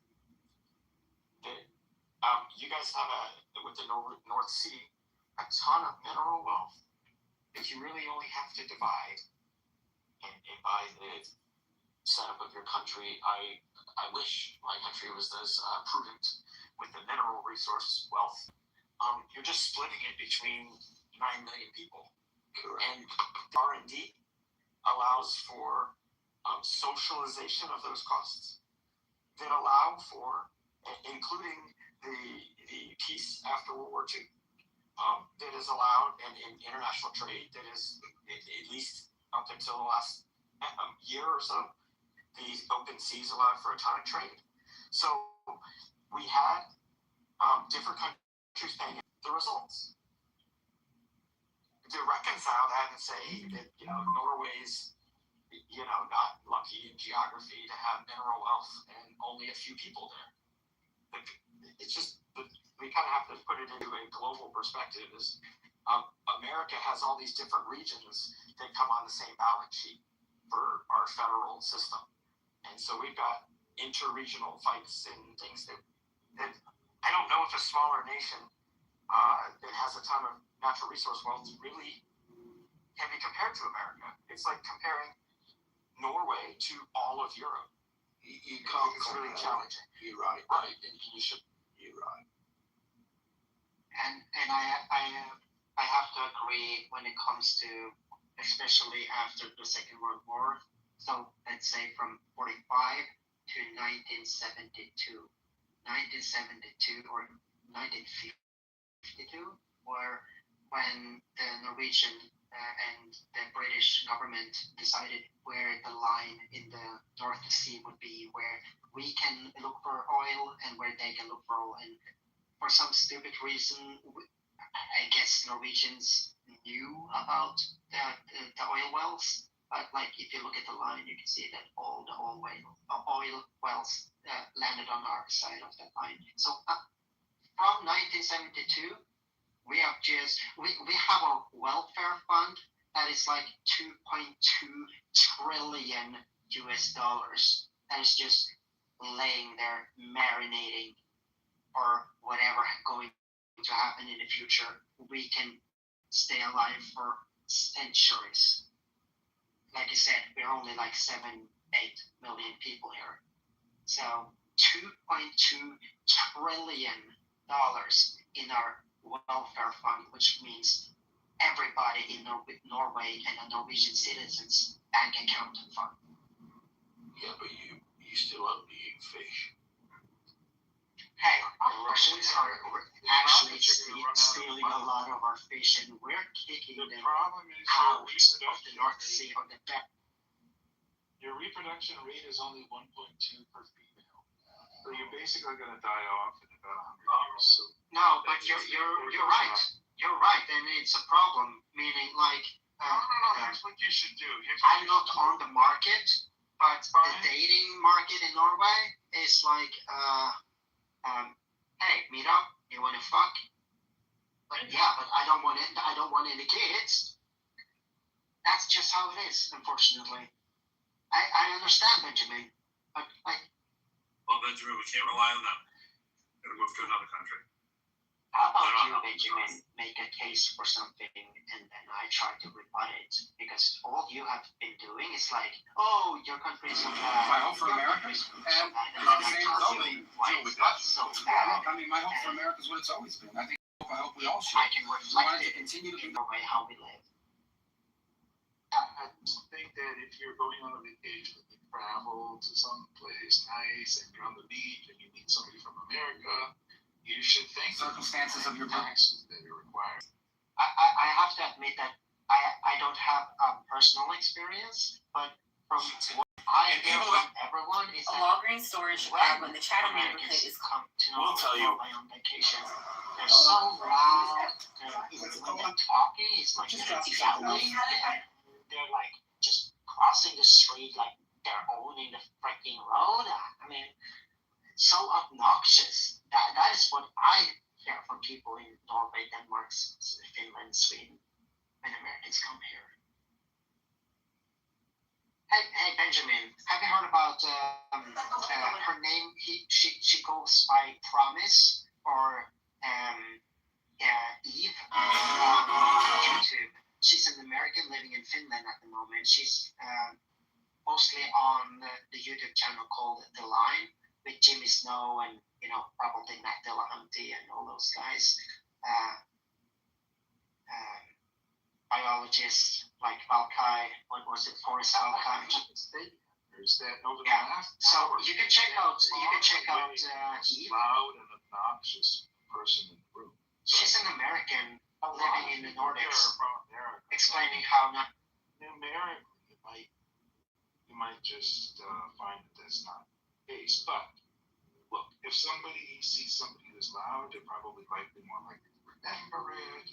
You guys have with the North Sea, a ton of mineral wealth. If you really only have to divide and by the setup of your country, I wish my country was as prudent with the mineral resource wealth. You're just splitting it between 9 million people. And R&D allows for socialization of those costs that allow for, including the peace after World War II, that is allowed, and in international trade that is, at least up until the last year or so, the open seas allowed for a ton of trade. So we had different countries paying the results. To reconcile that and say that, Norway's, not lucky in geography to have mineral wealth and only a few people there. It's just, we kind of have to put it into a global perspective. America has all these different regions that come on the same balance sheet for our federal system. And so we've got inter-regional fights and things that I don't know if a smaller nation that has a ton of natural resource wealth really can be compared to America. It's like comparing Norway to all of Europe. You can't. It's really challenging. You're right. Right, and you should. You're right. And I have to agree when it comes to, especially after the Second World War. So let's say from 45 to 1972, 1972 or 1952, where when the Norwegian and the British government decided where the line in the North Sea would be, where we can look for oil and where they can look for oil. And for some stupid reason, I guess Norwegians knew about the oil wells, But like if you look at the line, you can see that all the oil wells landed on our side of that line. So from 1972, we have a welfare fund that is like 2.2 trillion US dollars that is just laying there marinating or whatever going to happen in the future. We can stay alive for centuries. Like I said, we're only like 7-8 million people here. So $2.2 trillion in our welfare fund, which means everybody in Norway and a Norwegian citizens' bank account fund. Yeah, but you still have to eat fish. Hey, the Russians are actually stealing a lot of our fish, and we're kicking them out of the North Sea or the depth. Your reproduction rate is only 1.2 per female, so you're basically going to die off in about 100 years. So no, but you're right. You're right, and it's a problem. Meaning, like, here's what you should do. I'm not on the market, but the dating market in Norway is like, hey, meet up. You want to fuck? But yeah, but I don't want any kids. That's just how it is, unfortunately. I understand, Benjamin, but like. Well, Benjamin, we can't rely on them. Gotta move to another country. How about you, Benjamin, make a case for something and then I try to rebut it? Because all you have been doing is like, oh, your country is so bad. My hope for America, and why it's not so bad. I mean, my hope for America is what it's always been. I hope we all should. I can reflect it continue to be the way how we live. I think that if you're going on a vacation, you travel to some place nice and you're on the beach and you meet somebody from America, you should think circumstances of your taxes that are required. I have to admit that I don't have a personal experience, but from what I hear from everyone is a Walgreens store in Chicago in the Chatham neighborhood is come to Norway on vacation. They're so loud. When they're talking, it's like they're yelling. They're like just crossing the street like they're owning the freaking road. I mean, so obnoxious. That is what I hear from people in Norway, Denmark, Finland, Sweden, when Americans come here. Hey Benjamin, have you heard about her name? She goes by Promise or Eve on YouTube. She's an American living in Finland at the moment. She's mostly on the YouTube channel called The Line with Jimmy Snow and, probably Matt Dillahunty and all those guys. Biologists like Valkai, what was it, Forrest Valkai? Yeah. So you can check out Eve. Loud and obnoxious person in the room. She's an American living in the Nordics, explaining how not. Numerically, you might just find that that's not the case. But look, if somebody sees somebody who's loud, they're probably more likely to remember it,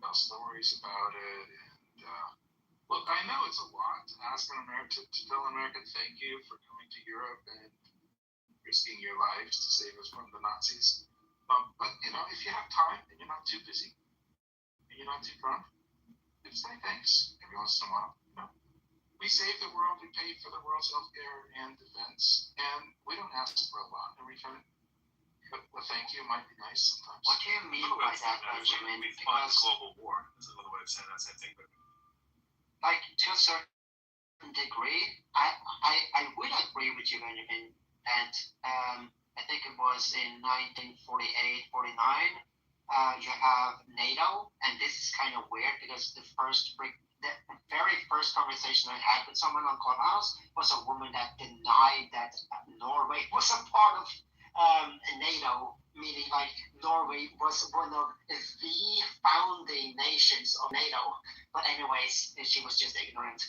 tell stories about it, and look, I know it's a lot to ask an American to tell America thank you for coming to Europe and risking your lives to save us from the Nazis. But if you have time and you're not too busy and you're not too drunk, just say thanks every once in a while. We save the world, we pay for the world's healthcare and defense, and we don't ask for a lot in return. But thank you might be nice sometimes. What do you mean by that, Benjamin? We fought a global war. This is another way of saying that same thing. But like to a certain degree, I would agree with you, Benjamin. And I think it was in 1948, 49. You have NATO, and this is kind of weird because the very first conversation I had with someone on Clubhouse was a woman that denied that Norway was a part of NATO, meaning like Norway was one of the founding nations of NATO. But anyways, she was just ignorant.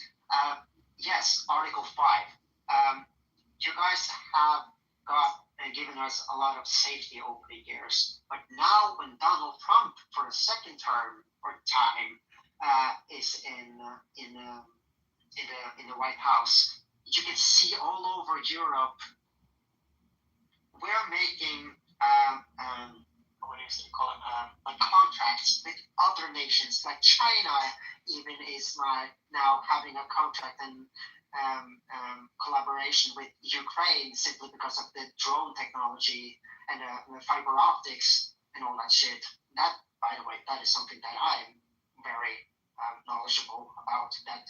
Yes, Article 5. You guys have got given us a lot of safety over the years, but now when Donald Trump for the second term or time is in in the White House, you can see all over Europe. We're making what do you call it? Like contracts with other nations, like China even is now having a contract and collaboration with Ukraine simply because of the drone technology and the fiber optics and all that shit. That, by the way, that is something that I'm very knowledgeable about. That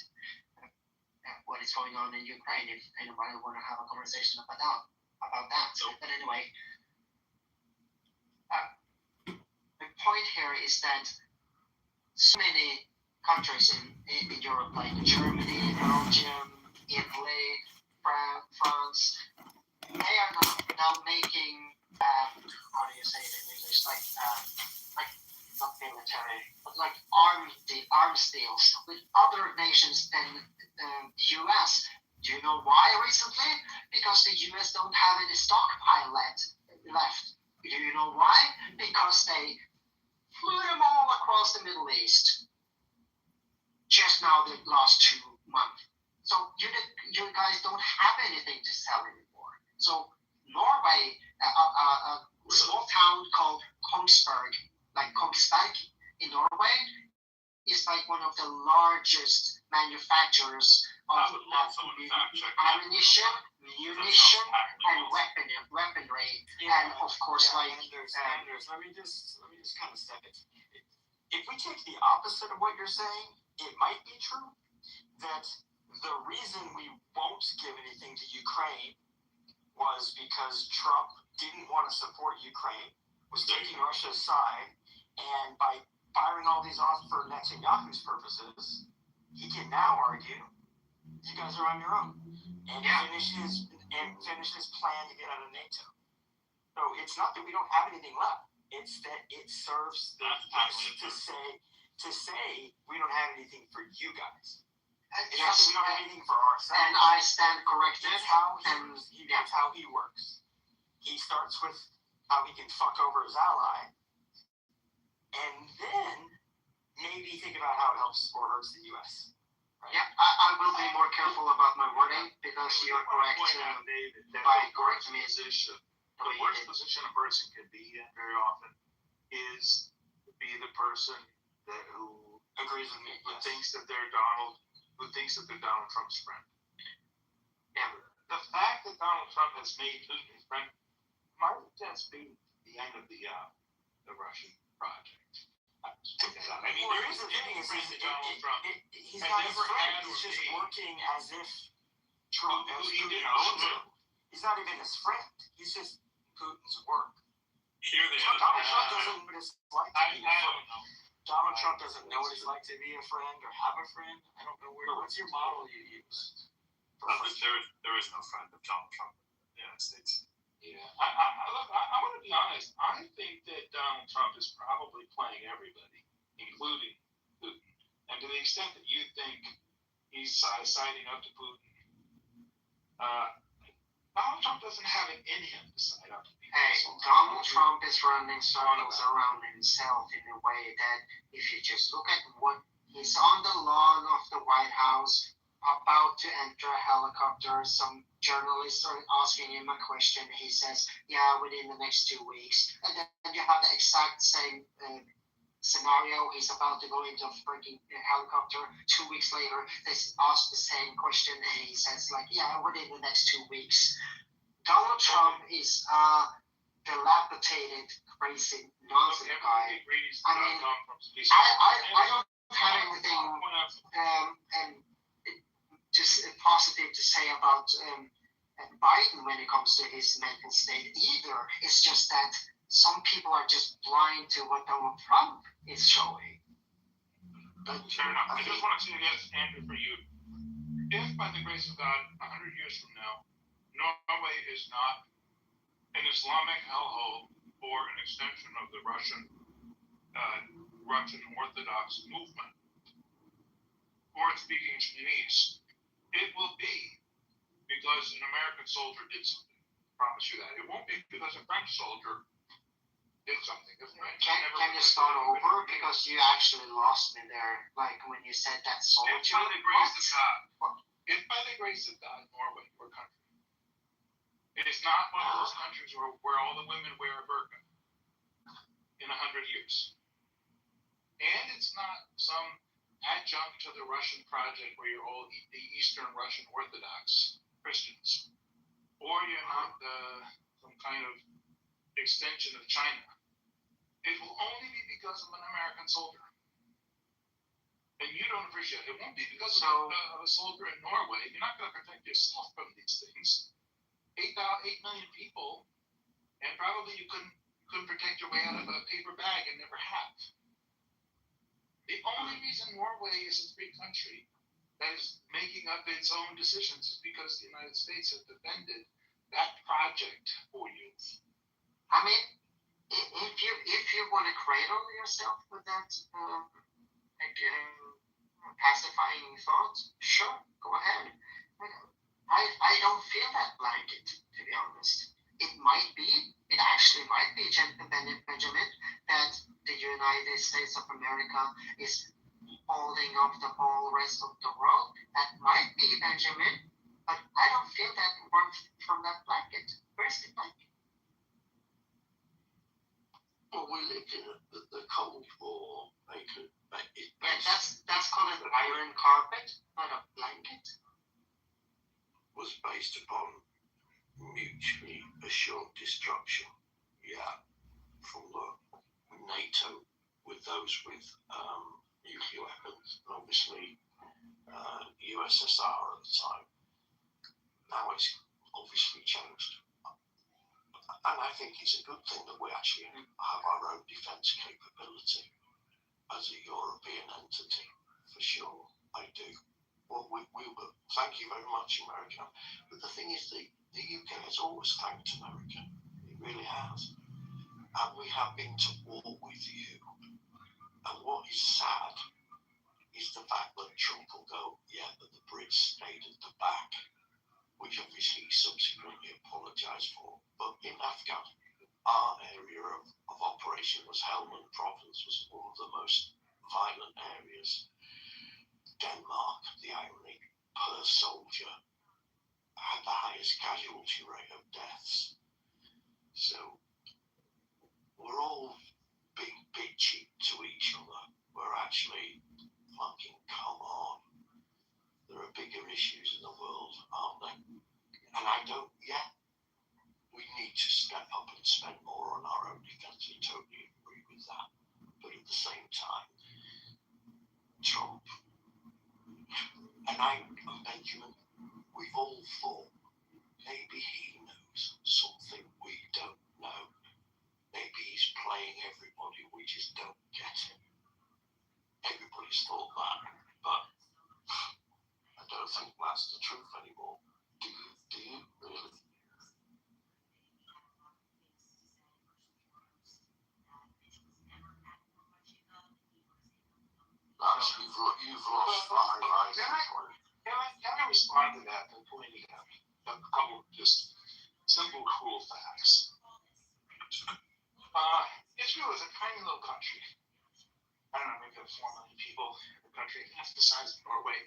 what is going on in Ukraine. If anybody want to have a conversation about that. So, but anyway, the point here is that so many countries in Europe, like Germany, Belgium, Italy, France, they are now making how do you say it in English? Like not military, but like arms deals with other nations than the U.S. Do you know why recently? Because the U.S. don't have any stockpile left. Do you know why? Because they flew them all across the Middle East just now the last 2 months. So you guys don't have anything to sell anymore. So Norway, a small town called Kongsberg in Norway, is like one of the largest manufacturers of ammunition, munition, and weaponry, and of course, Anders, let me just kind of step it. If we take the opposite of what you're saying, it might be true that the reason we won't give anything to Ukraine was because Trump didn't want to support Ukraine, was taking Russia's side, and by firing all these off for Netanyahu's purposes, he can now argue, you guys are on your own, and finish his plan to get out of NATO. So it's not that we don't have anything left; it's that it serves us to say we don't have anything for you guys. It's not that we don't have anything for ourselves. And I stand corrected. That's how he works. He starts with how he can fuck over his ally, and then maybe think about how it helps or hurts the U.S. Right? Yeah, I will be more careful about my wording because you're correct by correcting me. The worst position a person can be in very often is to be the person who agrees with me, who thinks that they're Donald Trump's friend. Yeah. The fact that Donald Trump has made Putin his friend might just be the end of the Russian project. I mean, there is a thing is Donald Trump. He's not his friend. He's just working as if Trump owns him. He's not even his friend. He's just Putin's work. Donald Trump doesn't know what it's like to be a friend. Donald Trump doesn't know what it's like to be a friend or have a friend. I don't know what's your model you use? There is no friend of Donald Trump in the United States. Yeah, I want to be honest. I think that Donald Trump is probably playing everybody, including Putin. And to the extent that you think he's siding up to Putin, Donald Trump doesn't have it in him to side up to people. Hey, Donald Trump is running circles around himself in a way that if you just look at what he's on the lawn of the White House, about to enter a helicopter, some journalists are asking him a question. He says, yeah, within the next 2 weeks. And then you have the exact same scenario. He's about to go into a freaking helicopter. 2 weeks later, they ask the same question. And he says, like, yeah, within the next 2 weeks. Donald Trump is a dilapidated, crazy, nonsense guy. I mean, I don't have anything just positive to say about Biden when it comes to his mental state either. It's just that some people are just blind to what Donald Trump is showing. But fair enough. I just want to say this, Andrew, for you. If by the grace of God, 100 years from now, Norway is not an Islamic hellhole or an extension of the Russian Orthodox movement, or speaking Chinese, it will be because an American soldier did something. I promise you that. It won't be because a French soldier did something. Can you start over? Because you actually lost me there. Like when you said that soldier. If by the grace of God, if by the grace of God, Norway, your country, it is not one of those countries where all the women wear a burqa in 100 years. And it's not some adjunct to the Russian project where you're all the Eastern Russian Orthodox Christians. Or you're not some kind of extension of China. It will only be because of an American soldier. And you don't appreciate it. It won't be because of a soldier in Norway. You're not going to protect yourself from these things. 8 million people, and probably you couldn't protect your way out of a paper bag and never have. The only reason Norway is a free country that is making up its own decisions is because the United States has defended that project for you. I mean, if you want to cradle yourself with that pacifying thought, sure, go ahead. I don't feel that blanket, to be honest. It actually might be, Benjamin, that the United States of America is holding up the whole rest of the world. That might be, Benjamin, but I don't feel that warmth from that blanket. Where's the blanket? Well, we lived in the Cold War. That's called an iron carpet, not a blanket. Was based upon mutually assured destruction. Yeah, from the NATO with those with nuclear weapons, and obviously USSR at the time. Now it's obviously changed. And I think it's a good thing that we actually have our own defence capability as a European entity, for sure. I do. Well, we will. Thank you very much, America. But the thing is, the UK has always thanked America. It really has. And we have been to war with you. And what is sad is the fact that Trump will go, yeah, but the Brits stayed at the back, which obviously he subsequently apologised for. But in Afghan, our area of operation was Helmand Province, was one of the most violent areas. Denmark, the irony, per soldier, had the highest casualty rate of deaths. So we're all being bitchy to each other. We're actually fucking, come on. There are bigger issues in the world, aren't there? And I don't, we need to step up and spend more on our own defence. I totally agree with that. But at the same time, Trump, and Benjamin, we've all thought maybe he knows something we don't know. Maybe he's playing everybody, we just don't get it. Everybody's thought that, but I don't think that's the truth anymore. Do you really? You've lost 5 eyes. Can I respond to that by pointing out a couple of just simple, cool facts? Israel is a tiny little country. I don't know, maybe 4 million people in the country. That's the size of Norway.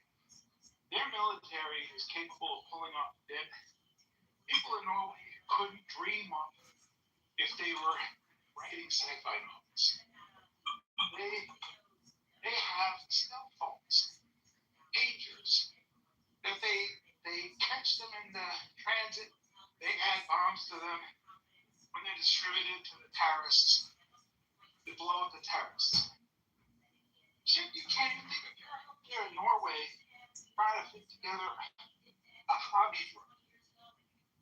Their military is capable of pulling off the dead. People in Norway couldn't dream of if they were writing sci-fi novels. They have cell phones, pagers, that they catch them in the transit, they add bombs to them. When they're distributed to the terrorists, they blow up the terrorists. Shit, you can't even think of you're up there in Norway trying to put together a hobby for it.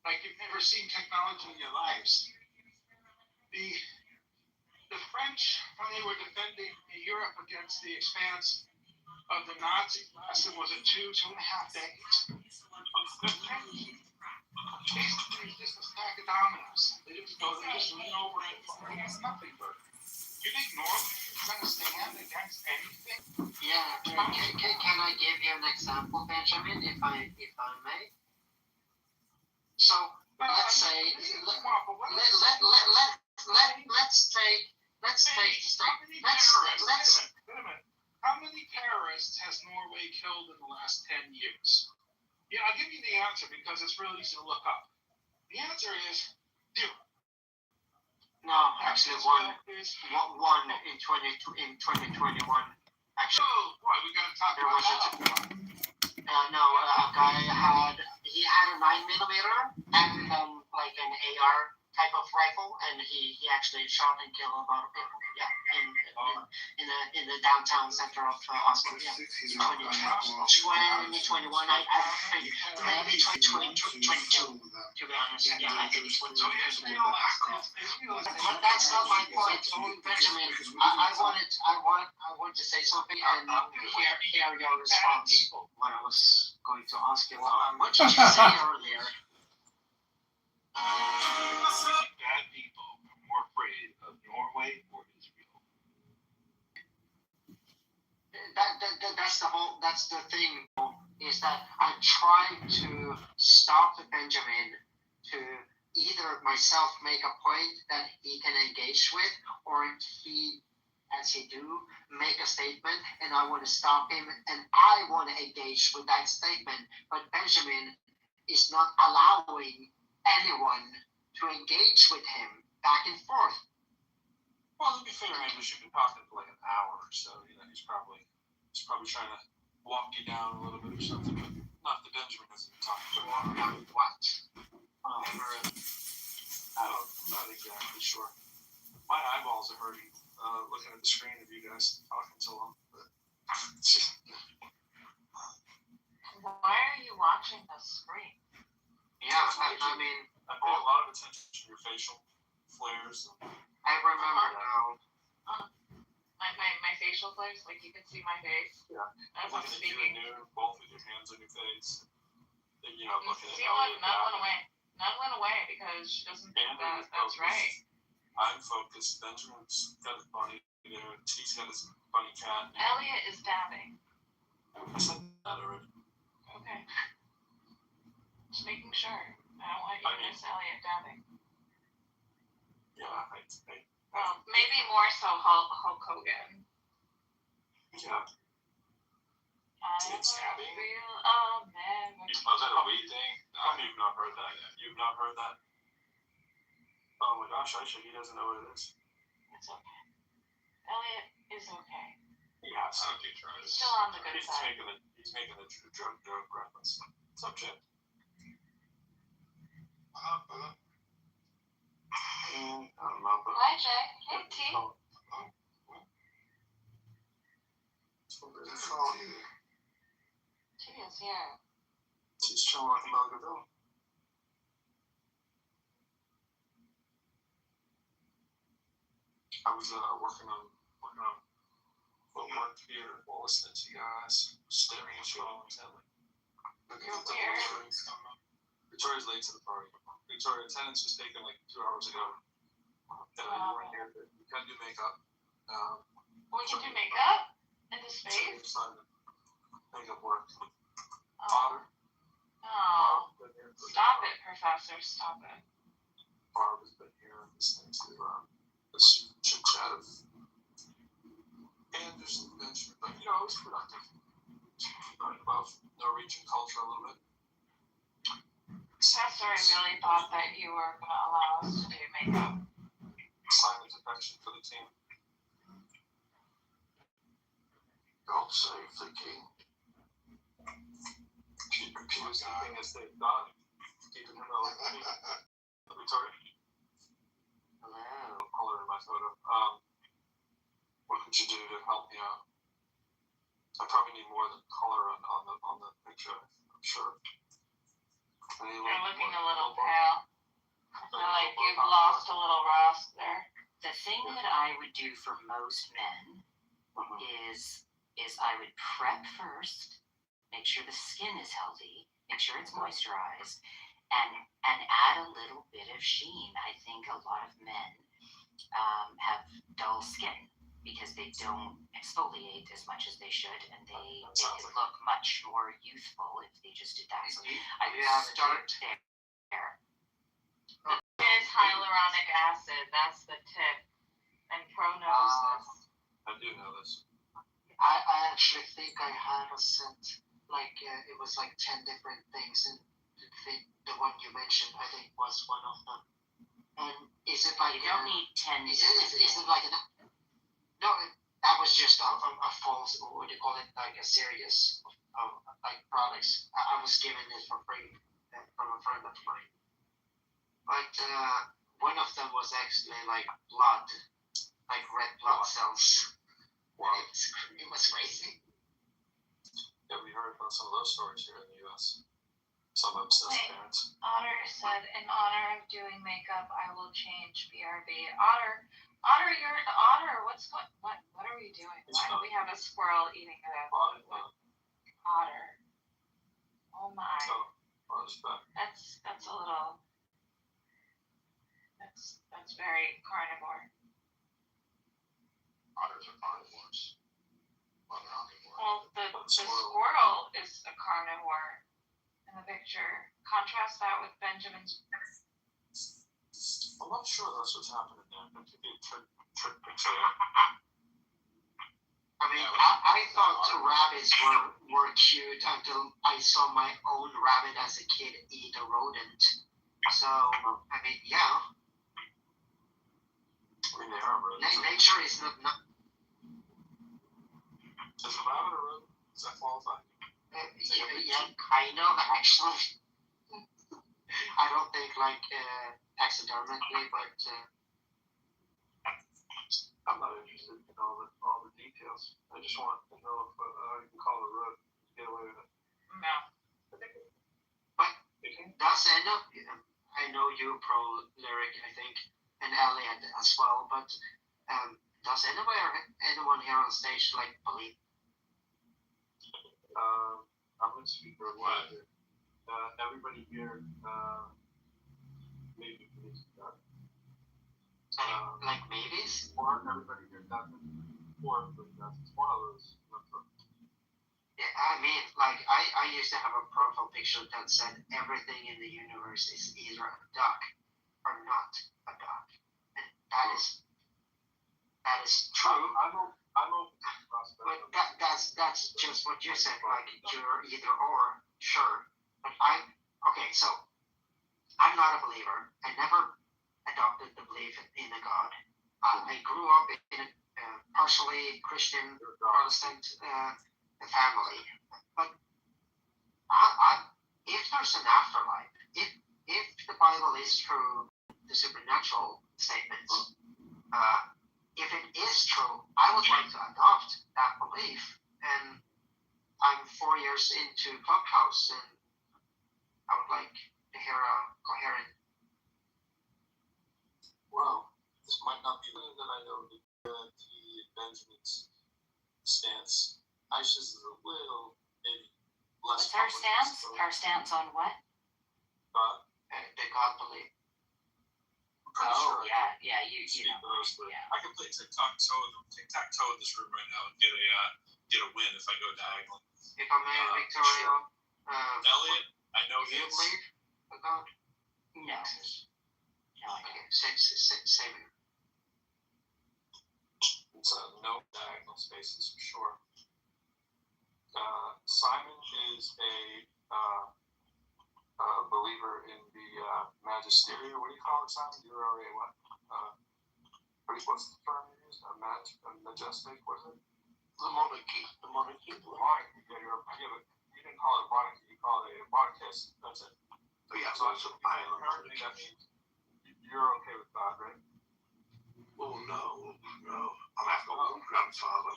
Like you've never seen technology in your lives. The French, when they were defending Europe against the expanse of the Nazis, lasted was it 2.5 decades. The French basically just a stack of dominoes. They just lean over and it's nothing but. You think Norway is going to stand against anything? Yeah. Can I give you an example, Benjamin, if I may? So let's say How many terrorists has Norway killed in the last 10 years? Yeah, I'll give you the answer because it's really easy to look up. The answer is 0. No, actually one in 2021. Actually, why we gotta talk there about was that? a guy had a 9mm and like an AR type of rifle, and he actually shot and killed a lot of people. Yeah, in the downtown center of Oslo. Yeah, 2021. I think maybe 2022. To be honest, yeah, I think it's 2022. But that's not my point, Benjamin. I want to say something and hear your response. What I was going to ask you. What did you say earlier? Bad people are more afraid of Norway or Israel. That's the thing, is that I try to stop Benjamin to either myself make a point that he can engage with, or he, as he do, make a statement, and I want to stop him, and I want to engage with that statement, but Benjamin is not allowing anyone to engage with him back and forth. Well, to be fair, Anders, you've been talking for like an hour or so. You know, he's probably trying to walk you down a little bit or something, but not that Benjamin hasn't talked for a while. What? I'm not exactly sure. My eyeballs are hurting looking at the screen of you guys talking so long. But why are you watching the screen? Yeah, I mean, I pay a lot of attention to your facial flares. I remember now. My facial flares, like you can see my face. Yeah. As I'm speaking. Both with your hands on your face. You know, looking see at what? None went away. None went away because she doesn't think that's right. I'm focused. Benjamin's got his bunny there. T's got his bunny cat. Elliot is dabbing. I said that already. Okay. Just making sure. I don't want you to miss Elliot dabbing. Yeah, Well, maybe more so Hulk Hogan. Yeah. It's dabbing. Real American. Oh, is that a weed thing? You've not heard that yet. You've not heard that? Oh my gosh, actually, he doesn't know what it is. It's okay. Elliot is okay. Yeah, so he's still on the good side. He's making a drug reference. Subject. I don't know, but... Hi, Jay. Hey, T. T is here. She's chilling like a bugaboo. I was working on footwork here while listening to you guys, staring at you all intently. Victoria's late to the party. Victoria, attendance was taken like 2 hours ago. You weren't here. You couldn't do makeup. We can do makeup in the space? Makeup work. Oh. Oh. Stop it, Professor. Stop it. Barb has been here listening to this chit chat of Anders and Benjamin, but you know, it was productive. Learning about Norwegian culture a little bit. Professor, I really thought that you were going to allow us to do makeup. Sign of affection for the team. God save the king. Keep was keeping as they've done. Keeping him alive. Victoria. Hello. Color in my photo. What could you do to help me out? I probably need more than color on the picture, I'm sure. You're looking a little pale. I feel like you've lost a little rust there. The thing that I would do for most men is I would prep first, make sure the skin is healthy, make sure it's moisturized, and add a little bit of sheen. I think a lot of men have dull skin because they don't exfoliate as much as they should, and they look much more youthful if they just did that. So I would start there. Is hyaluronic acid. That's the tip. And Pro knows this. I do know this. I actually think I had a set, like, it was like 10 different things, and the one you mentioned, I think, was one of them. And is it like... You don't need 10 Is it like an... No, that was just a false, or what do you call it, like a series of like products. I was given it for free from a friend of mine. But one of them was actually like blood, like red blood cells. Wow. It was crazy. Yeah, we heard about some of those stories here in the U.S. Some obsessed parents. Otter said, in honor of doing makeup, I will change BRB. Otter, you're an otter. What are we doing? Why do we have a squirrel eating a otter? Oh my. That's a little. That's very carnivore. Otters are carnivores. Well, the squirrel is a carnivore in the picture. Contrast that with Benjamin's. I'm not sure that's what's happening there. That could be a trick picture. I mean, I thought the rabbits were cute until I saw my own rabbit as a kid eat a rodent. So, I mean, yeah. I mean, they are rodents. Nature is not... Is a rabbit a rodent? Does that qualify? Yeah, kind of, actually. I don't think, like, taxidermically, but... I'm not interested in all the details. I just want to know if you can call it a rodent to get away with it. No. But does end up... I know you pro Lyric, I think, and Elliot as well, but does anyone here on stage, like, believe? I'm going to speak for a while here. Everybody here, maybe believes God. Like maybes? Or everybody here doesn't. Or everybody doesn't. It's one of those. Yeah, I mean, like, I used to have a profile picture that said everything in the universe is either a duck or not a duck. And that is true. I'm open. But that's just what you said, like, you're either or, sure. But okay, so, I'm not a believer. I never adopted the belief in a God. I grew up in a partially Christian, Protestant family. But if there's an afterlife, if the Bible is true, the supernatural statements, if it is true, I would like to adopt that belief. And I'm 4 years into Clubhouse, and I would like to hear a coherent. Well, this might not be that I know the Benjamin's stance. Aisha's is a little, maybe less. What's our stance? Our stance on what? The God belief. Oh, yeah, you know. Yeah. I can play tic-tac-toe in this room right now and get a win if I go diagonal. If I'm a Victoria, Elliot, I know do you believe a God? No. Okay, same here. It's no diagonal spaces for sure. Simon is a believer in the magisterium. What do you call it, Simon? You're already what? What's the term you use? Majestic, what is it? The monarchy. The monarchy. Yeah, you didn't call it monarchy. You call it a monarchist. That's it. But yeah, so apparently that means you're okay with God, right? Oh, no. I've got one grandfather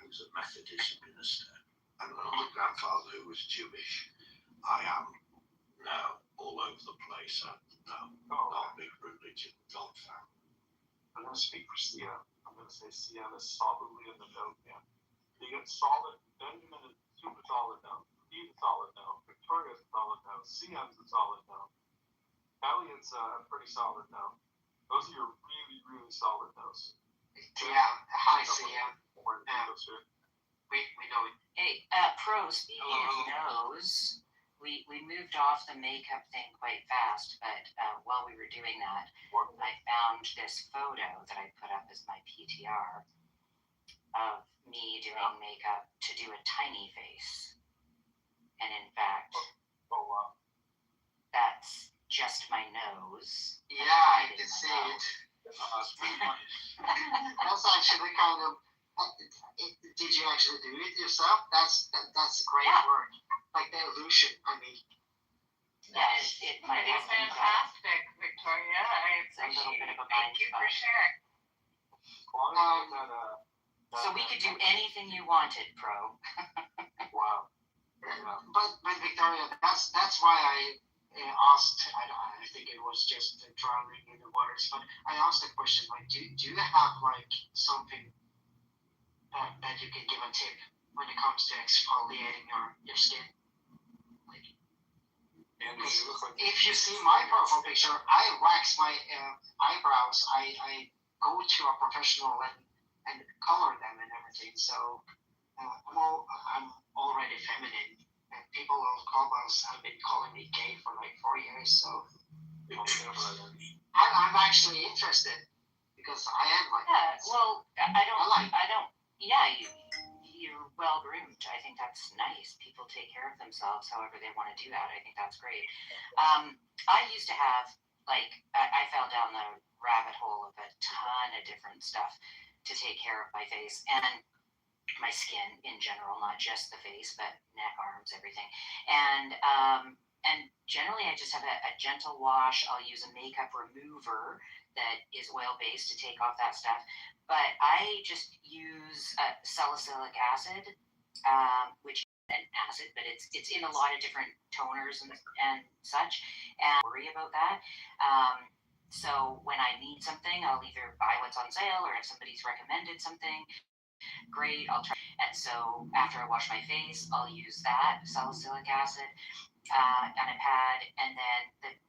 who's a Methodist minister, and another grandfather who was Jewish. I am now all over the place. Not big religion, God fan. I'm going to speak for CM. I'm going to say CM is solidly in the note, yeah. You get solid, Benjamin is super solid now. He's a solid now. Victoria's a solid now. CM's a solid now. Elliot's pretty solid now. Those are your really, really solid notes. Yeah, hi CM. We know it. Hey, Pro, speaking of nose, we moved off the makeup thing quite fast, but while we were doing that, I found this photo that I put up as my PTR of me doing makeup to do a tiny face. And in fact, that's just my nose. Yeah, I can see it. That's actually kind of. Did you actually do it yourself? That's a great word. Like the illusion. I mean. Yes, it might be fantastic, Victoria. I appreciate it. Thank you for sharing. So we could do anything you wanted, Pro. Wow. But Victoria, that's why I asked. I think it was just drowning in the waters. But I asked the question like, do you have like something that you can give a tip when it comes to exfoliating your skin? Like, if you see my profile picture, I wax my eyebrows. I go to a professional and color them and everything. So I'm already feminine. And people on Clubhouse have been calling me gay for like 4 years. So I'm actually interested because I am like. Yeah. Well, I don't. Yeah, you're well groomed. I think that's nice. People take care of themselves however they want to do that. I think that's great. I used to have I fell down the rabbit hole of a ton of different stuff to take care of my face and my skin in general, not just the face, but neck, arms, everything. And generally I just have a gentle wash. I'll use a makeup remover that is oil-based to take off that stuff. But I just use salicylic acid, which is an acid, but it's in a lot of different toners and such, and worry about that. So when I need something, I'll either buy what's on sale, or if somebody's recommended something, great, I'll try. And so after I wash my face, I'll use that salicylic acid on a pad. And then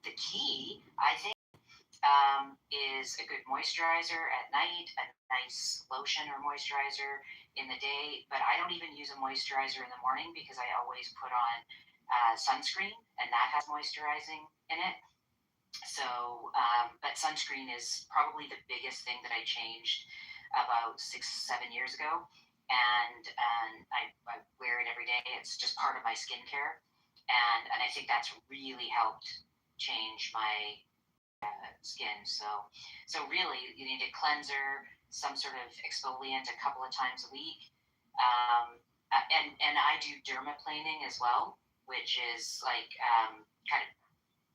the key, I think, is a good moisturizer at night, a nice lotion or moisturizer in the day. But I don't even use a moisturizer in the morning because I always put on sunscreen, and that has moisturizing in it. So, but sunscreen is probably the biggest thing that I changed about 6-7 years ago. And I wear it every day. It's just part of my skincare. And I think that's really helped change my skin. So really, you need a cleanser, some sort of exfoliant a couple of times a week. And I do dermaplaning as well, which is like kind of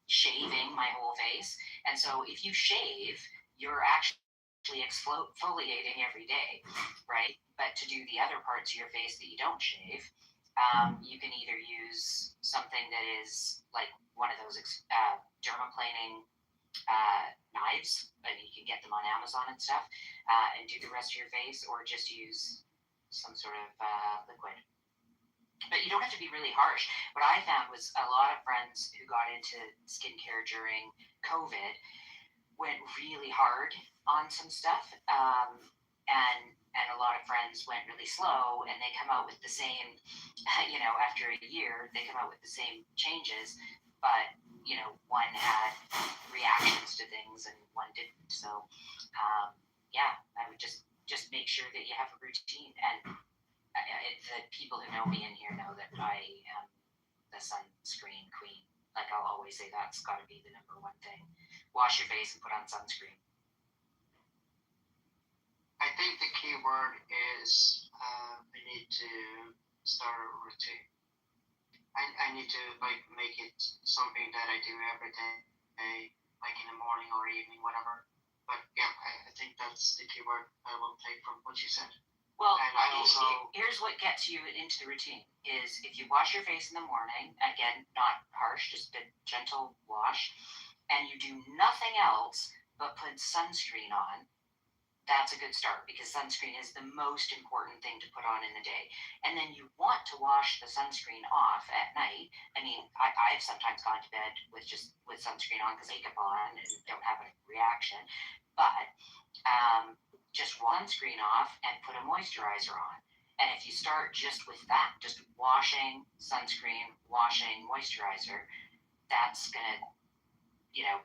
shaving my whole face. And so if you shave, you're actually exfoliating every day, right? But to do the other parts of your face that you don't shave, you can either use something that is like one of those dermaplaning knives, and you can get them on Amazon and stuff, and do the rest of your face, or just use some sort of liquid. But you don't have to be really harsh. What I found was a lot of friends who got into skincare during COVID went really hard on some stuff, and a lot of friends went really slow, and they come out with the same, after a year, they come out with the same changes, but, one had reactions to things and one didn't. So, I would just make sure that you have a routine. And the people who know me in here know that I am the sunscreen queen. Like, I'll always say that's got to be the number one thing. Wash your face and put on sunscreen. I think the key word is we need to start a routine. I need to make it something that I do every day, like in the morning or evening, whatever. But yeah, I think that's the key word I will take from what you said. Well, here's what gets you into the routine is if you wash your face in the morning, again, not harsh, just a gentle wash, and you do nothing else but put sunscreen on, that's a good start, because sunscreen is the most important thing to put on in the day. And then you want to wash the sunscreen off at night. I mean, I've sometimes gone to bed with sunscreen on because makeup on and don't have a reaction. But just one screen off and put a moisturizer on. And if you start just with that, just washing, sunscreen, washing, moisturizer, that's going to,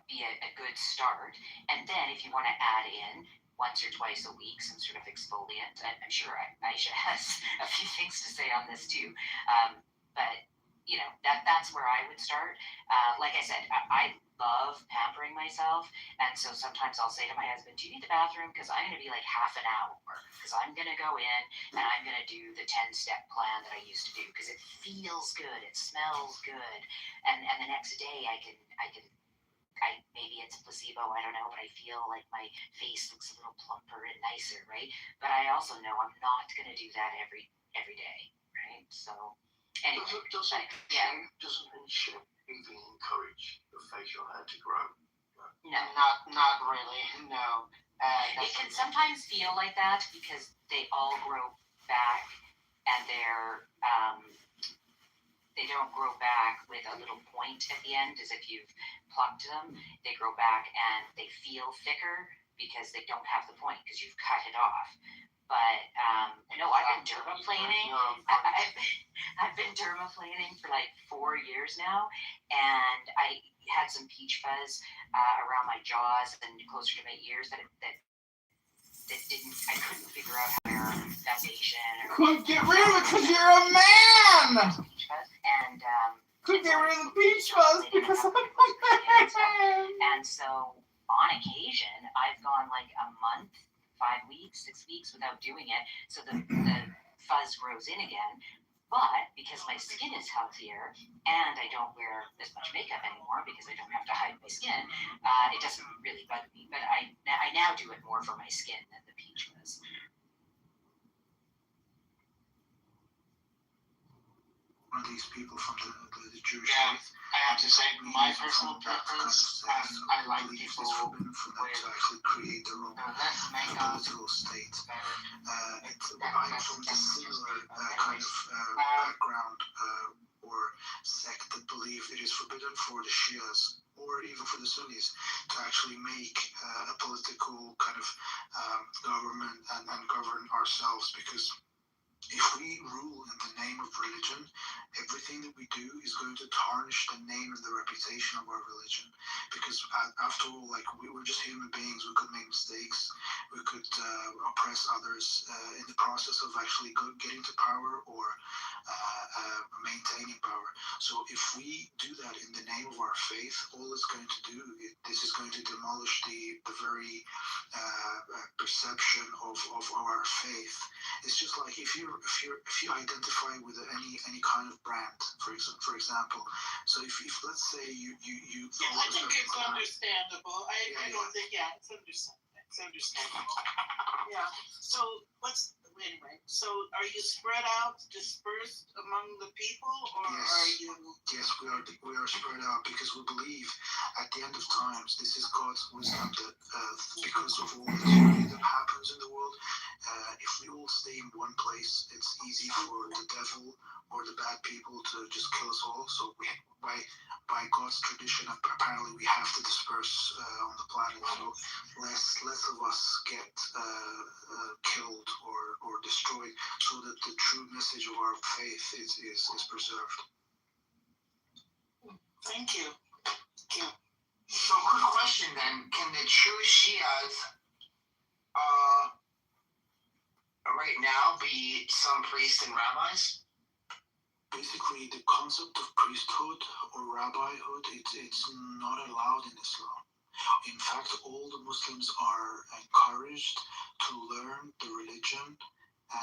be a good start. And then if you want to add in once or twice a week some sort of exfoliant, I'm sure Aisha has a few things to say on this too. But that's where I would start. Like I said, I love pampering myself, and so sometimes I'll say to my husband, "Do you need the bathroom? Because I'm going to be like half an hour, because I'm going to go in and I'm going to do the 10-step plan that I used to do, because it feels good, it smells good, and the next day I can maybe it's a placebo, I don't know, but I feel like my face looks a little plumper and nicer, right? But I also know I'm not going to do that every day, right? So anyway, Doesn't shaving encourage the facial hair to grow? No, not really. No. It can sometimes feel like that because they all grow back, and they don't grow back with a little point at the end as if you've plucked them. They grow back and they feel thicker because they don't have the point, because you've cut it off. But no, I've been dermaplaning. I've been dermaplaning for like 4 years now, and I had some peach fuzz around my jaws and closer to my ears that I couldn't figure out how to wear foundation. Couldn't get rid of it because you're a man. And couldn't get rid of the peach fuzz because I'm a man. And so on occasion, I've gone like a month, 5 weeks, 6 weeks without doing it, so the fuzz grows in again. But because my skin is healthier and I don't wear as much makeup anymore because I don't have to hide my skin, it doesn't really bug me. But I now do it more for my skin than the peach fuzz. One of these people from the Jewish faith. I have to say, my personal preference, I like people forbidden for them to actually create their own political state. I'm from the similar kind of background or sect that believe it is forbidden for the Shias or even for the Sunnis to actually make a political kind of government and govern ourselves, because if we rule in the name of religion, everything that we do is going to tarnish the name and the reputation of our religion. Because after all, like, we're just human beings. We could make mistakes. We could oppress others in the process of actually getting to power or maintaining power. So if we do that in the name of our faith, all it's going to do, this is going to demolish the very perception of our faith. It's just like if you identify with any kind of brand, for example. So if let's say you yeah, I think it's understandable. I don't think it's understandable. It's understandable. Yeah. So anyway, so are you spread out, dispersed among the people, or are you? Yes, we are spread out because we believe at the end of times this is God's wisdom that because of all the tyranny that happens in the world, if we all stay in one place, it's easy for the devil or the bad people to just kill us all. So by God's tradition, apparently we have to disperse on the planet, so less of us get killed or destroyed, so that the true message of our faith is preserved. Thank you. So, quick question then: can the true Shias right now be some priests and rabbis? Basically, the concept of priesthood or rabbihood, it's not allowed in Islam. In fact, all the Muslims are encouraged to learn the religion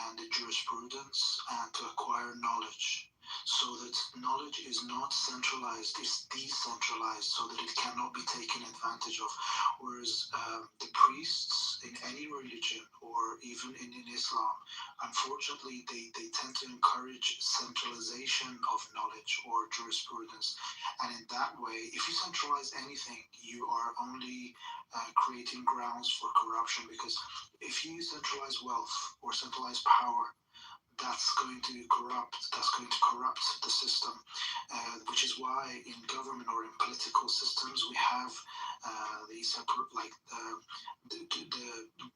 and the jurisprudence and to acquire knowledge, so that knowledge is not centralized, it's decentralized, so that it cannot be taken advantage of. Whereas the priests in any religion or even in Islam, unfortunately, they tend to encourage centralization of knowledge or jurisprudence. And in that way, if you centralize anything, you are only creating grounds for corruption, because if you centralize wealth or centralize power, that's going to corrupt the system, which is why in government or in political systems we have the separate, like the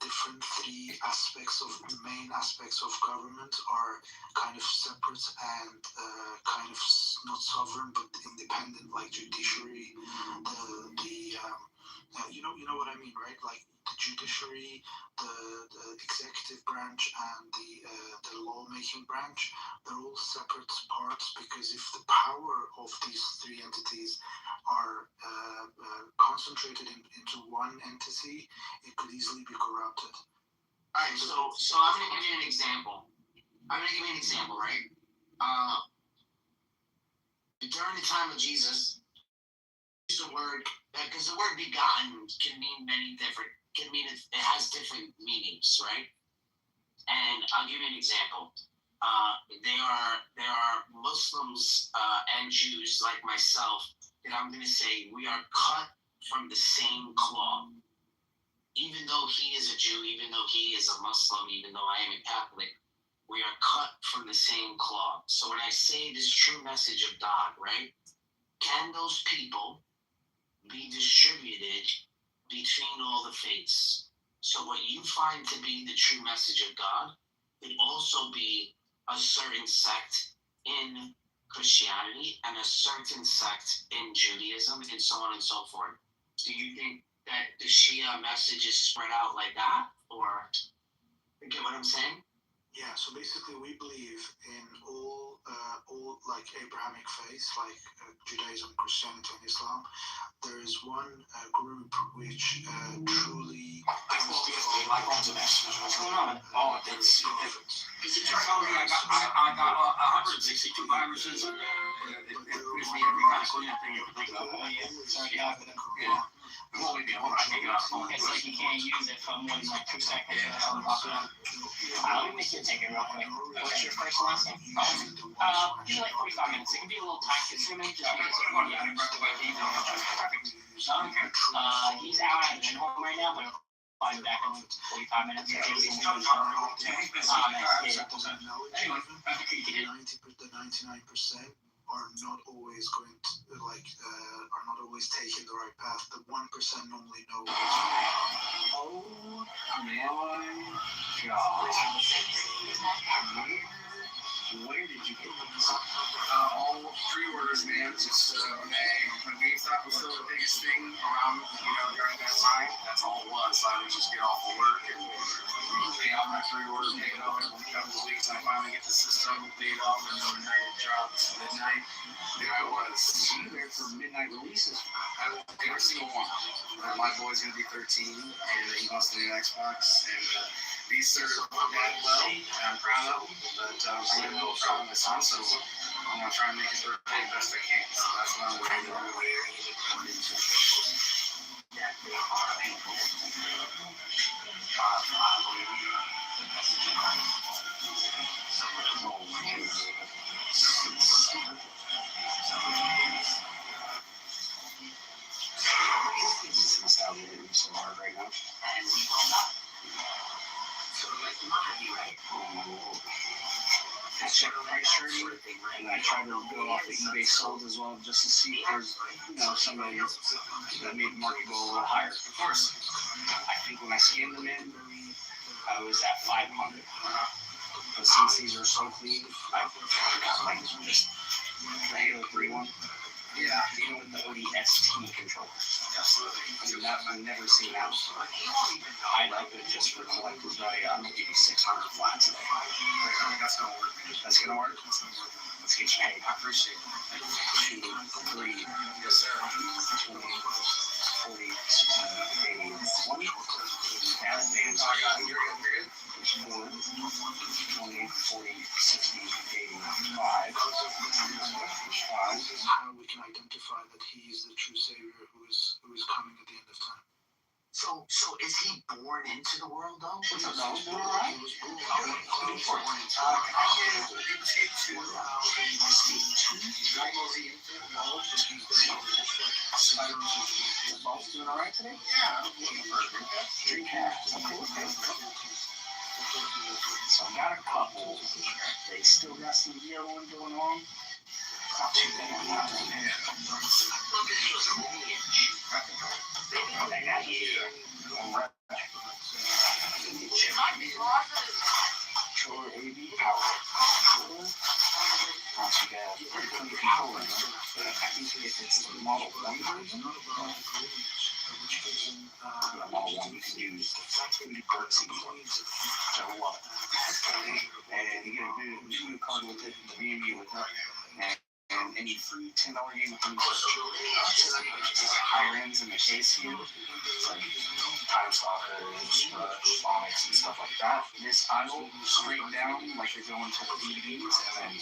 different three aspects of the main aspects of government are kind of separate and kind of not sovereign but independent, like judiciary, you know what I mean, right? Like the judiciary, the executive branch, and the lawmaking branch, they're all separate parts, because if the power of these three entities are concentrated into one entity, it could easily be corrupted. Alright, so I'm gonna give you an example. Right? During the time of Jesus, the word, because the word begotten can mean it has different meanings, right? And I'll give you an example. There are Muslims and Jews like myself that I'm going to say we are cut from the same cloth. Even though he is a Jew, even though he is a Muslim, even though I am a Catholic, we are cut from the same cloth. So when I say this true message of God, right? Can those people be distributed between all the faiths? So what you find to be the true message of God could also be a certain sect in Christianity and a certain sect in Judaism, and so on and so forth. Do you think that the Shia message is spread out like that, or you get what I'm saying? Yeah, so basically we believe in all like Abrahamic faiths, like Judaism, Christianity, and Islam. There is one group which truly. What's going on? Oh, it's. Because you told me I got 162 viruses. It gives me every kind of cleanup thing you would think of. Yeah. Well, we can hold on. I can't get off the phone. It's like you can't use it for more than like 2 seconds. Let me make you take it real quick. What's your first and last name? Give me like 45 minutes. It can be a little time consuming just because of the perfect. He's out at the home right now, but I'll be back in 45 minutes. The 99% are not always going to are not always taking the right path. The 1% normally know. Oh my God! Where did you get these? All pre-orders, man. Just when GameStop was still the biggest thing around, during that time. That's all it was. I would just get off of work and pay off my pre-order, pay it off every couple of weeks. I finally get the system paid off, and overnight it dropped midnight. There I was. You there for midnight releases? Every single one. My boy's gonna be 13, and he wants to get an Xbox, and these serve that well, and I'm proud of them. But I'm gonna know proud of my son, so I'm gonna try and make his birthday the best I can. So that's what I'm going to do. This is so hard right now. I check price trading, and I try to go off the eBay sold as well, just to see if there's somebody that made the market go a little higher. Of course, I think when I scanned them in, I was at 500. But since these are so clean, I like just the Halo 3 one. Yeah, even with the ODST controller. Absolutely. I've never seen that. I like it just for collector's value. I'm going to give you 600 flats today. That's going to work. That's going to work? Let's get you paid. I appreciate it. 2, 3, yes, sir. 20, 40, 60, 80, 20. Yeah, advance. Oh, yeah, you're good. 4, 20, 40, 60, 85. 5. How we can identify that he is the true savior who is coming at the end of time. So is he born into the world though? What's up, dog? Doing alright? Can I get a tip to Both doing alright today? Yeah. Drink half. So I got a couple. They still got some other one going on. Not too bad on that one. I got you. Controller AV power. Not too bad. Pretty good power. I think if it's the Model 1 version, the Model 1 you can use the Bertzi for, which I love. And you get a video card with it, the VMU with it, and any free $10 game with them. Higher ends in the case here, like Time Stalkers, Phonics, and stuff like that. This idle straight down, like you're going to the DVDs, and then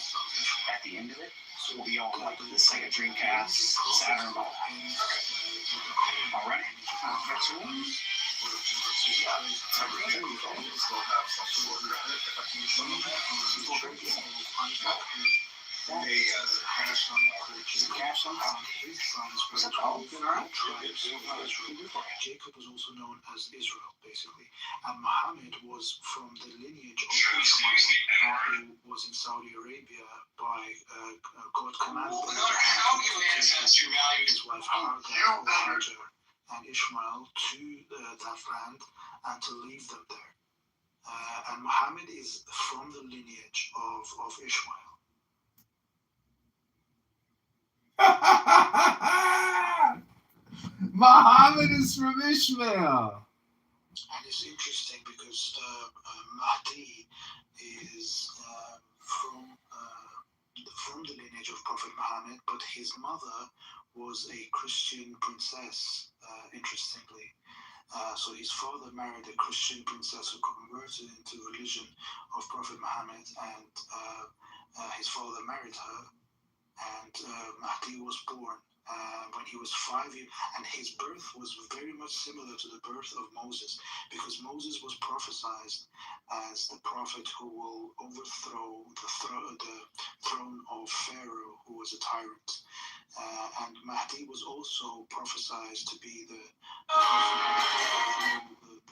at the end of it, will be all like the Sega Dreamcast, Saturn, all that. Alright, next one. Jacob was also known as Israel, basically, and Muhammad was from the lineage of Ishmael, who was in Saudi Arabia by God commanded him to take his wife Hajar and Ishmael to that land and to leave them there. And Muhammad is from the lineage of Ishmael. Muhammad is from Ishmael. And it's interesting because Mahdi is from the lineage of Prophet Muhammad, but his mother was a Christian princess, interestingly. So his father married a Christian princess who converted into the religion of Prophet Muhammad, and his father married her, and Mahdi was born when he was 5 years, and his birth was very much similar to the birth of Moses, because Moses was prophesied as the prophet who will overthrow the throne of Pharaoh, who was a tyrant. And Mahdi was also prophesied to be the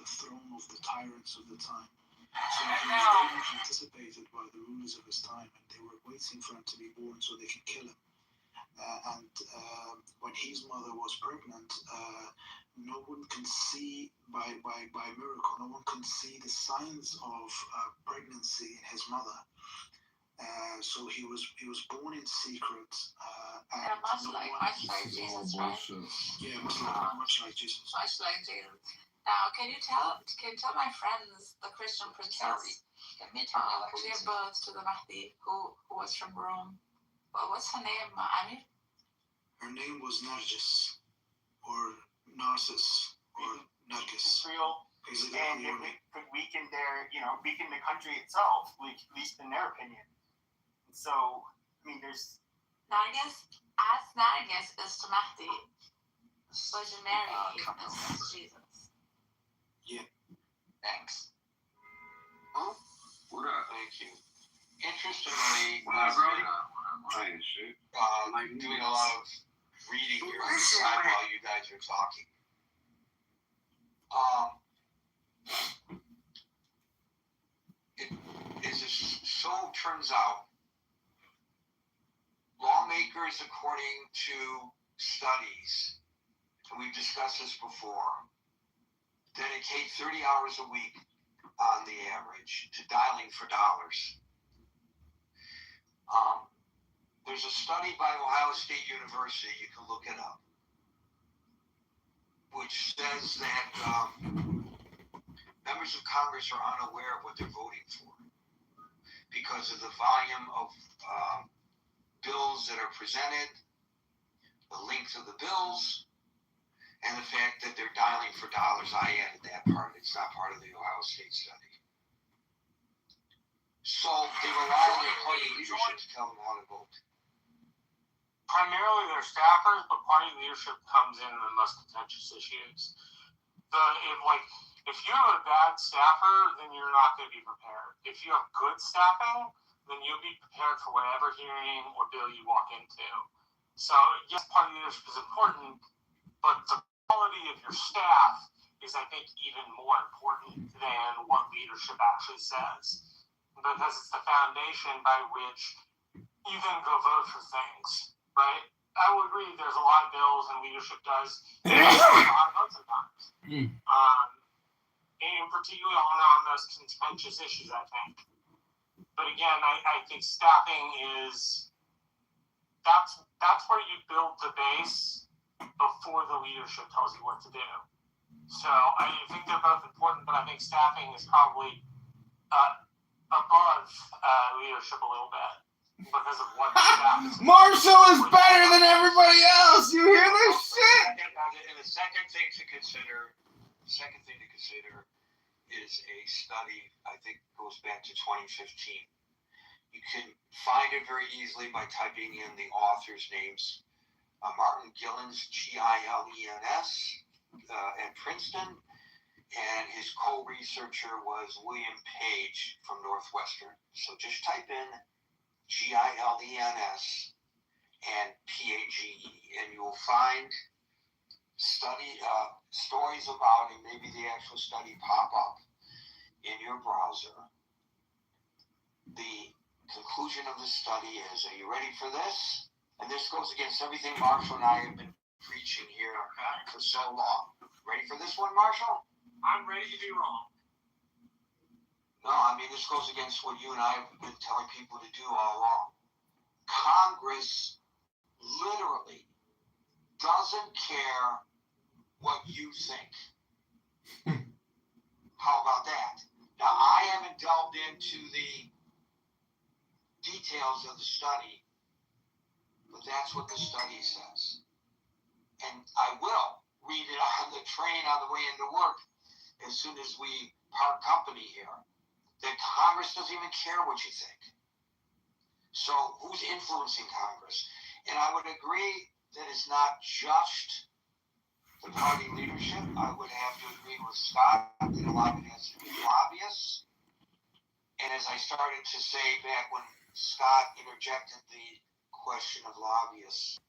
throne of the tyrants of the time. So he was very much anticipated by the rulers of his time, and they were waiting for him to be born so they could kill him. When his mother was pregnant, no one can see by miracle. No one can see the signs of pregnancy in his mother. So he was born in secret. And much like Jesus, right? Yeah, much like Jesus. Much like Jesus. Now, can you tell my friends, the Christian princess, who gave birth to the Mahdi, who was from Rome? Well, what's her name? Her name was Nargis, or Narcissus, or Nargis. Israel, and it could weaken the country itself, at least in their opinion. So, I mean, there's Nargis. As Nargis is to Mahdi, Virgin Mary is Jesus. Yeah. Thanks. Huh? What up? Thank you. Interestingly, I'm doing a lot of reading here on the side while you guys are talking. Turns out, lawmakers, according to studies, and we've discussed this before, dedicate 30 hours a week on the average to dialing for dollars. There's a study by Ohio State University, you can look it up, which says that members of Congress are unaware of what they're voting for because of the volume of bills that are presented, the length of the bills, and the fact that they're dialing for dollars. I added that part. It's not part of the Ohio State study. So they rely on their party leadership to tell them how to vote. Primarily they're staffers, but party leadership comes in the most contentious issues. If you have a bad staffer, then you're not going to be prepared. If you have good staffing, then you'll be prepared for whatever hearing or bill you walk into. So yes, party leadership is important, but the quality of your staff is, I think, even more important than what leadership actually says, because it's the foundation by which you then go vote for things, right? I would agree there's a lot of bills and leadership does a lot of votes sometimes. And particularly on the most contentious issues, I think. But again, I think staffing is, that's where you build the base before the leadership tells you what to do. So I think they're both important, but I think staffing is probably above leadership a little bit because of what staff is. Marshall is better than everybody else. You hear this shit? And the second thing to consider is a study, I think goes back to 2015. You can find it very easily by typing in the authors' names. Martin Gilens, Gilens, at Princeton, and his co-researcher was William Page from Northwestern. So just type in Gilens and PAGE, and you'll find stories about, and maybe the actual study pop up in your browser. The conclusion of the study is, are you ready for this? And this goes against everything Marshall and I have been preaching here for so long. Ready for this one, Marshall? I'm ready to be wrong. No, I mean, this goes against what you and I have been telling people to do all along. Congress literally doesn't care what you think. How about that? Now, I haven't delved into the details of the study, but that's what the study says. And I will read it on the train on the way into work as soon as we part company here, that Congress doesn't even care what you think. So who's influencing Congress? And I would agree that it's not just the party leadership. I would have to agree with Scott that a lot of it has to do with lobbyists. And as I started to say back when Scott interjected the question of lobbyists,